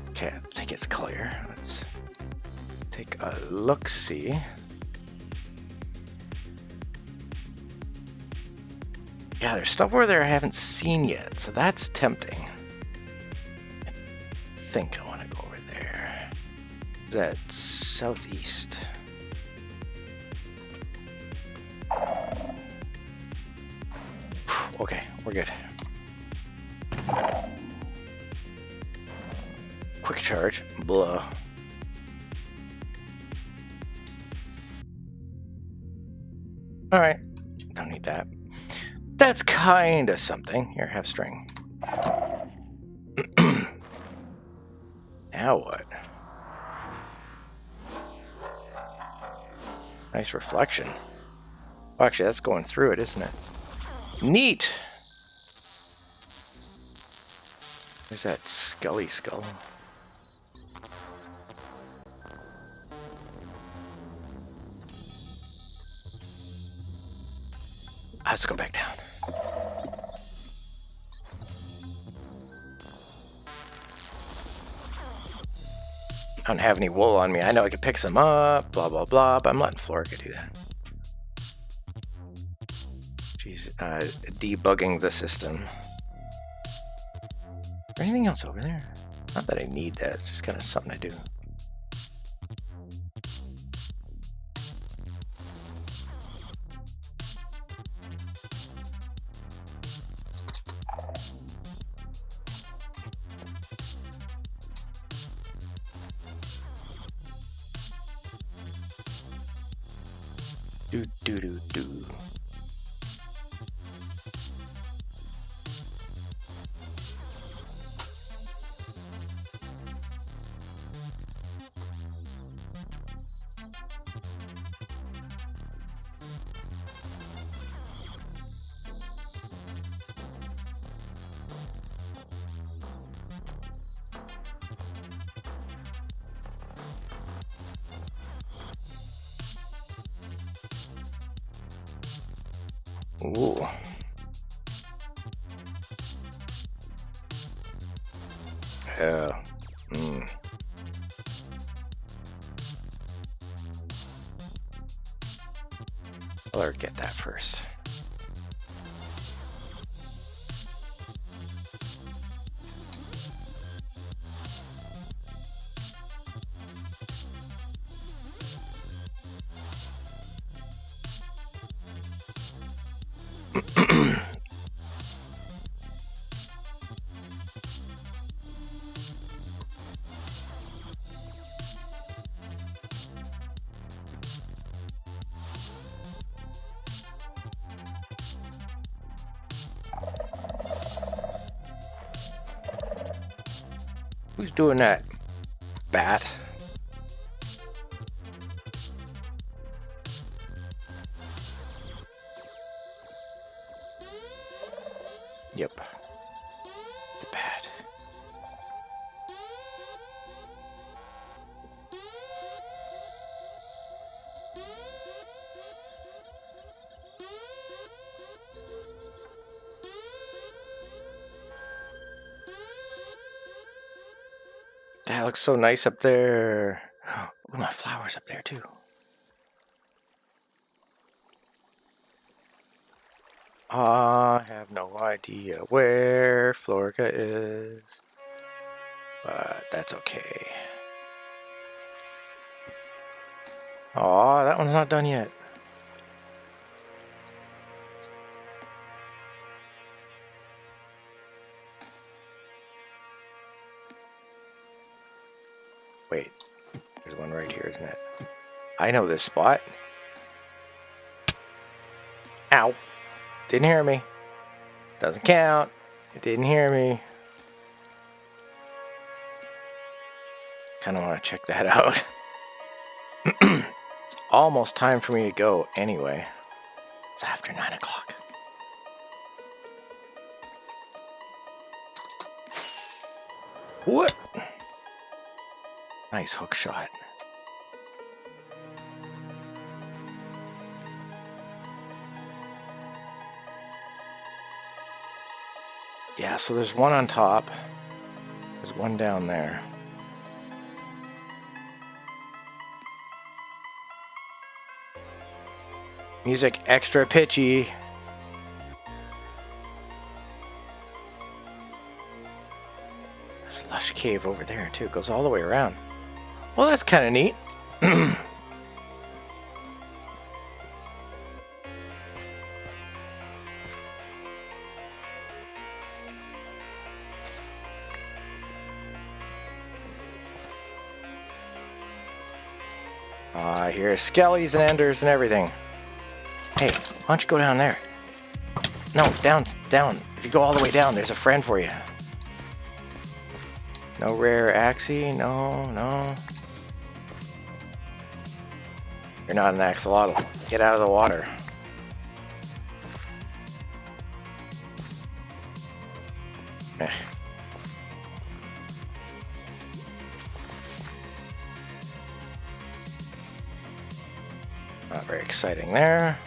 Okay, I think it's clear. Let's take a look-see. Yeah, there's stuff over there I haven't seen yet, so that's tempting. I think I want to go over there. Is that southeast? Okay, we're good. Quick charge, blah. All right, don't need that. That's kind of something. Here, have string. Now what? Nice reflection. Oh, actually, that's going through it, isn't it? Neat! There's that skelly skull. Let's go back down. I don't have any wool on me. I know I could pick some up, blah, blah, blah, but I'm letting Florica do that. She's debugging the system. Is there anything else over there? Not that I need that, it's just kind of something I do. Do do do do. Ooh. Yeah. I'll get that first. Who's doing that? Bat. Yep. The bat. That looks so nice up there. Oh, my flowers up there too. I have no idea where Florica is, but that's okay. Aw, that one's not done yet. Wait, there's one right here, isn't it? I know this spot. Ow. Didn't hear me. Doesn't count. It didn't hear me. Kind of want to check that out. It's almost time for me to go anyway. It's after 9 o'clock. What? Nice hook shot. Yeah, so there's one on top. There's one down there. Music extra pitchy. This lush cave over there too. It goes all the way around. Well, that's kind of neat. I hear skellies and enders and everything. Hey, why don't you go down there? No, down. If you go all the way down, there's a friend for you. No rare axie, no. You're not an axolotl. Get out of the water. Not very exciting there.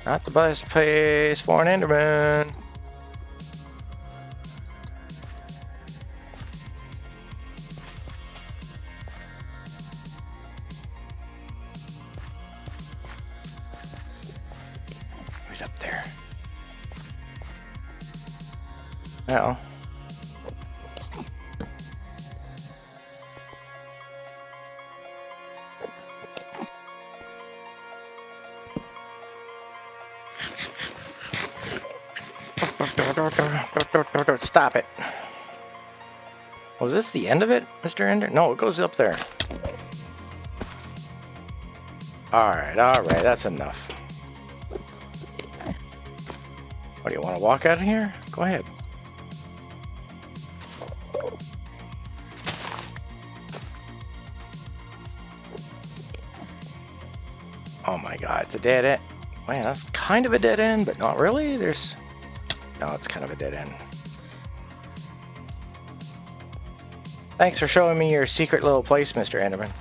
Not the best place for an Enderman. He's up there. Well. Stop it. Was this the end of it, Mr. Ender? No, it goes up there. Alright, that's enough. What, do you want to walk out of here? Go ahead. Oh my god, it's a dead end. Man, that's kind of a dead end, but not really. No, it's kind of a dead end. Thanks for showing me your secret little place, Mr. Enderman.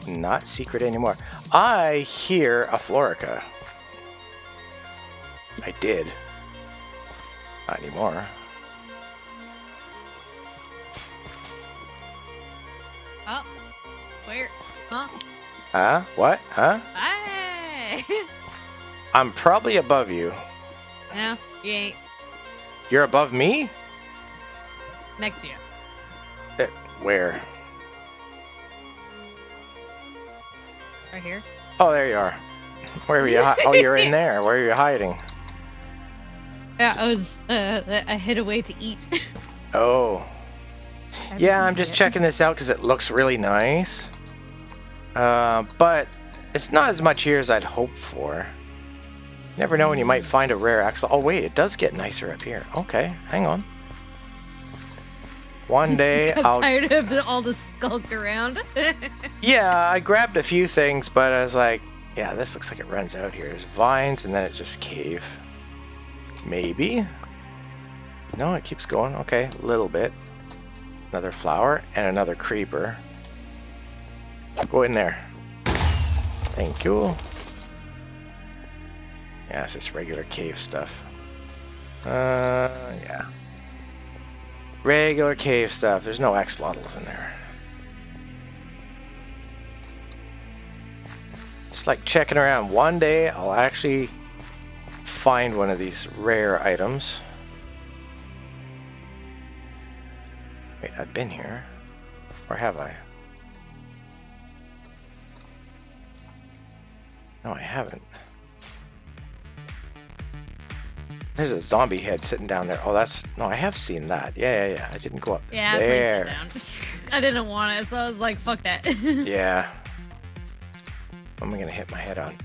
Not secret anymore. I hear a Florica. I did. Not anymore. Oh, where? Huh? Huh? What? Huh? Hey! I'm probably above you. No, you ain't. You're above me? Next to you. Where? Right here. Oh, there you are. Where were you? Oh, you're in there. Where are you hiding? Yeah, I hid away to eat. Oh. Yeah, I'm just checking this out because it looks really nice. But it's not as much here as I'd hoped for. You never know when you might find a rare axle. Oh, wait, it does get nicer up here. Okay, hang on. One day I'm tired of all the skulk around. Yeah, I grabbed a few things, but I was like, yeah, this looks like it runs out here. There's vines, and then it just cave. Maybe. No, it keeps going. Okay, a little bit. Another flower and another creeper. Go in there. Thank you. Yeah, it's just regular cave stuff. Yeah. Regular cave stuff. There's no axolotls in there. Just like checking around. One day I'll actually find one of these rare items. Wait, I've been here. Or have I? No, I haven't. There's a zombie head sitting down there. Oh, that's... No, I have seen that. Yeah. I didn't go up Yeah, there. I placed it down. I didn't want it, so I was like, fuck that. Yeah. What am I gonna hit my head on?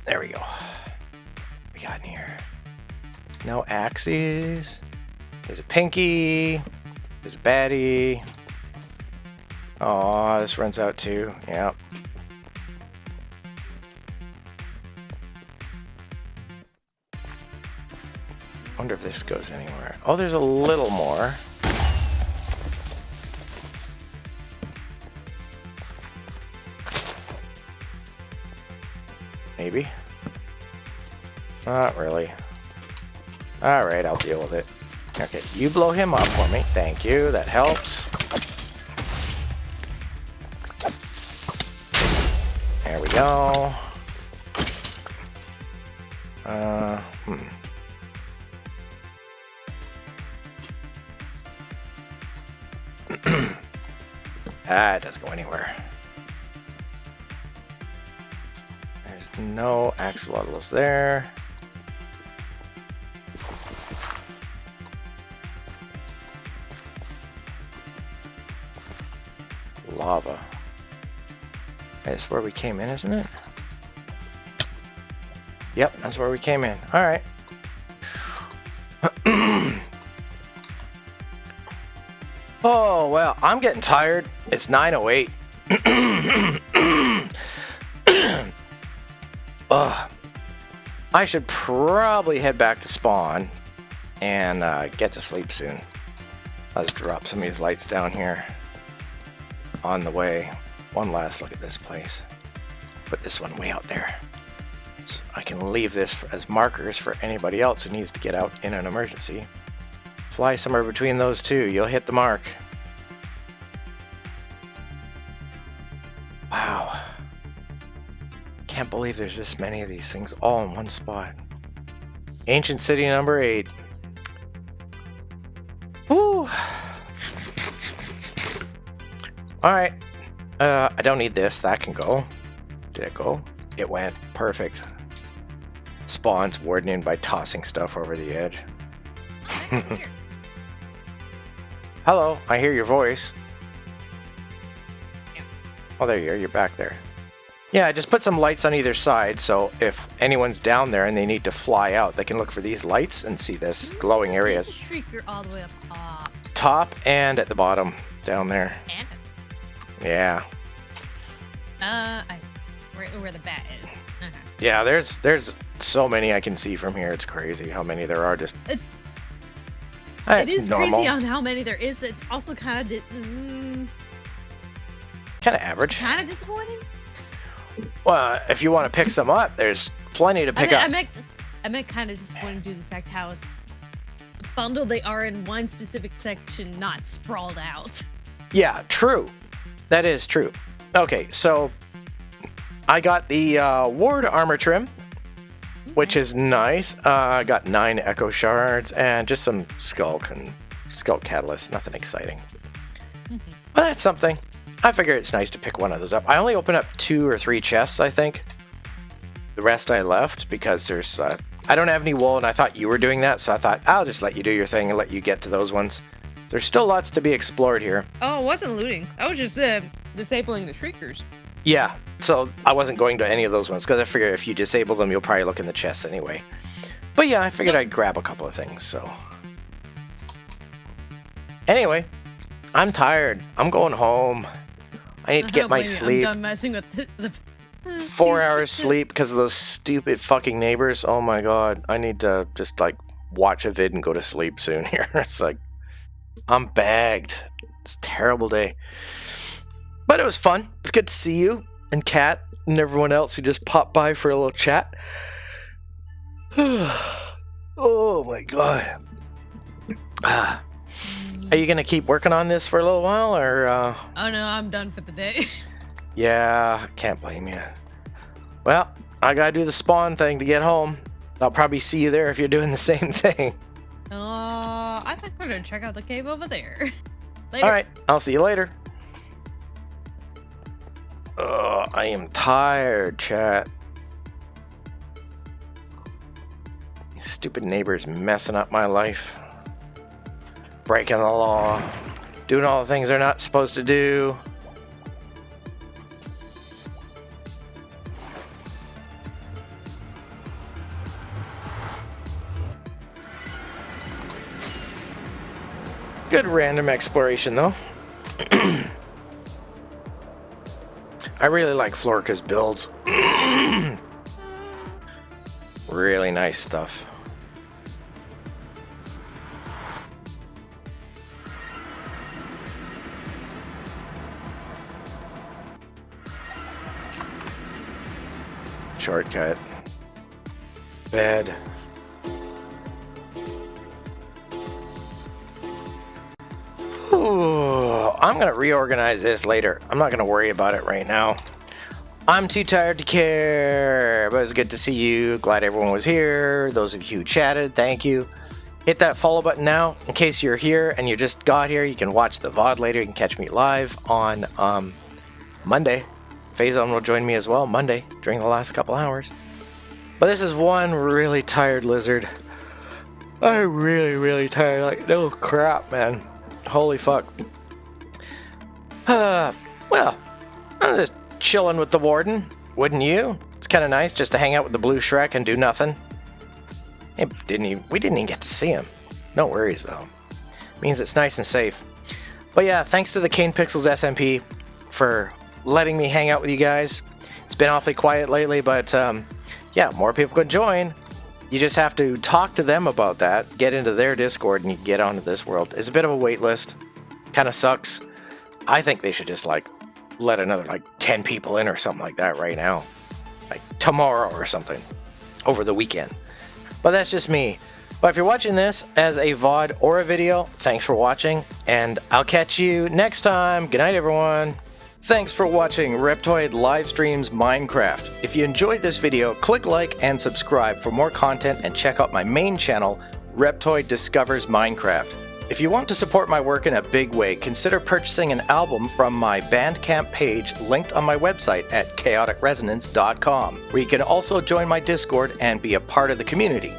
There we go. What we got in here? No axes. There's a pinky. There's a baddie. Oh, this runs out too. Yep. Wonder if this goes anywhere. Oh, there's a little more. Maybe. Not really. Alright, I'll deal with it. Okay, you blow him up for me. Thank you, that helps. There we go. It doesn't go anywhere. There's no axolotls there. Lava. That's where we came in, isn't it? Yep, that's where we came in. Alright. Oh, well, I'm getting tired. It's 9:08. I should probably head back to spawn and get to sleep soon. Let's drop some of these lights down here on the way. One last look at this place. Put this one way out there. So I can leave this as markers for anybody else who needs to get out in an emergency. Fly somewhere between those two. You'll hit the mark. Wow. Can't believe there's this many of these things all in one spot. Ancient city number 8. Woo. Alright. I don't need this. That can go. Did it go? It went. Perfect. Spawns wardening by tossing stuff over the edge. Hello, I hear your voice. Oh, there you are. You're back there. Yeah, just put some lights on either side, so if anyone's down there and they need to fly out, they can look for these lights and see this glowing areas. There's a shrieker all the way up top. Top and at the bottom, down there. And Yeah. I see. Where the bat is. Yeah, there's so many I can see from here. It's crazy how many there are. Just it is normal. crazy on how many there is, but it's also kind of average. Kind of disappointing. Well, if you want to pick some up, there's plenty to pick up. I meant kind of disappointing due to the fact how bundled they are in one specific section, not sprawled out. Yeah, true. That is true. Okay, so I got the Ward armor trim, which is nice. I got 9 echo shards and just some skulk and skulk catalyst. Nothing exciting. But that's something. I figure it's nice to pick one of those up. I only opened up 2 or 3 chests, I think. The rest I left because there's... I don't have any wool, and I thought you were doing that, so I thought I'll just let you do your thing and let you get to those ones. There's still lots to be explored here. Oh, I wasn't looting. I was just disabling the shriekers. Yeah, so I wasn't going to any of those ones, because I figured if you disable them, you'll probably look in the chests anyway. But yeah, I figured I'd grab a couple of things, so... Anyway, I'm tired. I'm going home. I need to get my sleep. I'm done messing with the 4 hours sleep because of those stupid fucking neighbors. Oh my god. I need to just like watch a vid and go to sleep soon here. It's like, I'm bagged. It's a terrible day. But it was fun. It's good to see you and Kat and everyone else who just popped by for a little chat. Oh my god. Are you gonna keep working on this for a little while, or? Oh no, I'm done for the day. Yeah, can't blame you. Well, I gotta do the spawn thing to get home. I'll probably see you there if you're doing the same thing. I think we're gonna check out the cave over there. Later. Alright, I'll see you later. I am tired, chat. These stupid neighbors messing up my life. Breaking the law. Doing all the things they're not supposed to do. Good random exploration, though. I really like Florka's builds. Really nice stuff. Shortcut. Bed. Ooh, I'm gonna reorganize this later. I'm not gonna worry about it right now. I'm too tired to care, but it's good to see you. Glad everyone was here. Those of you who chatted, thank you. Hit that follow button now in case you're here and you just got here. You can watch the VOD later. You can catch me live on Monday. Faison will join me as well Monday during the last couple hours. But this is one really tired lizard. I'm really tired. Like, no crap, man. Holy fuck. Well, I'm just chilling with the warden. Wouldn't you? It's kind of nice just to hang out with the blue Shrek and do nothing. We didn't even get to see him. No worries, though. Means it's nice and safe. But yeah, thanks to the Kane Pixels SMP for letting me hang out with you guys. It's been awfully quiet lately, but yeah, more people can join. You just have to talk to them about that, get into their Discord, and you can get onto this world. It's a bit of a wait list. Kind of sucks. I think they should just, like, let another, 10 people in or something like that right now. Like, tomorrow or something. Over the weekend. But that's just me. But if you're watching this as a VOD or a video, thanks for watching, and I'll catch you next time. Good night, everyone. Thanks for watching Reptoid Livestreams Minecraft. If you enjoyed this video, click like and subscribe for more content and check out my main channel, Reptoid Discovers Minecraft. If you want to support my work in a big way, consider purchasing an album from my Bandcamp page linked on my website at chaoticresonance.com, where you can also join my Discord and be a part of the community.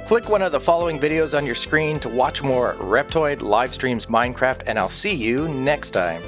Click one of the following videos on your screen to watch more Reptoid Livestreams Minecraft, and I'll see you next time.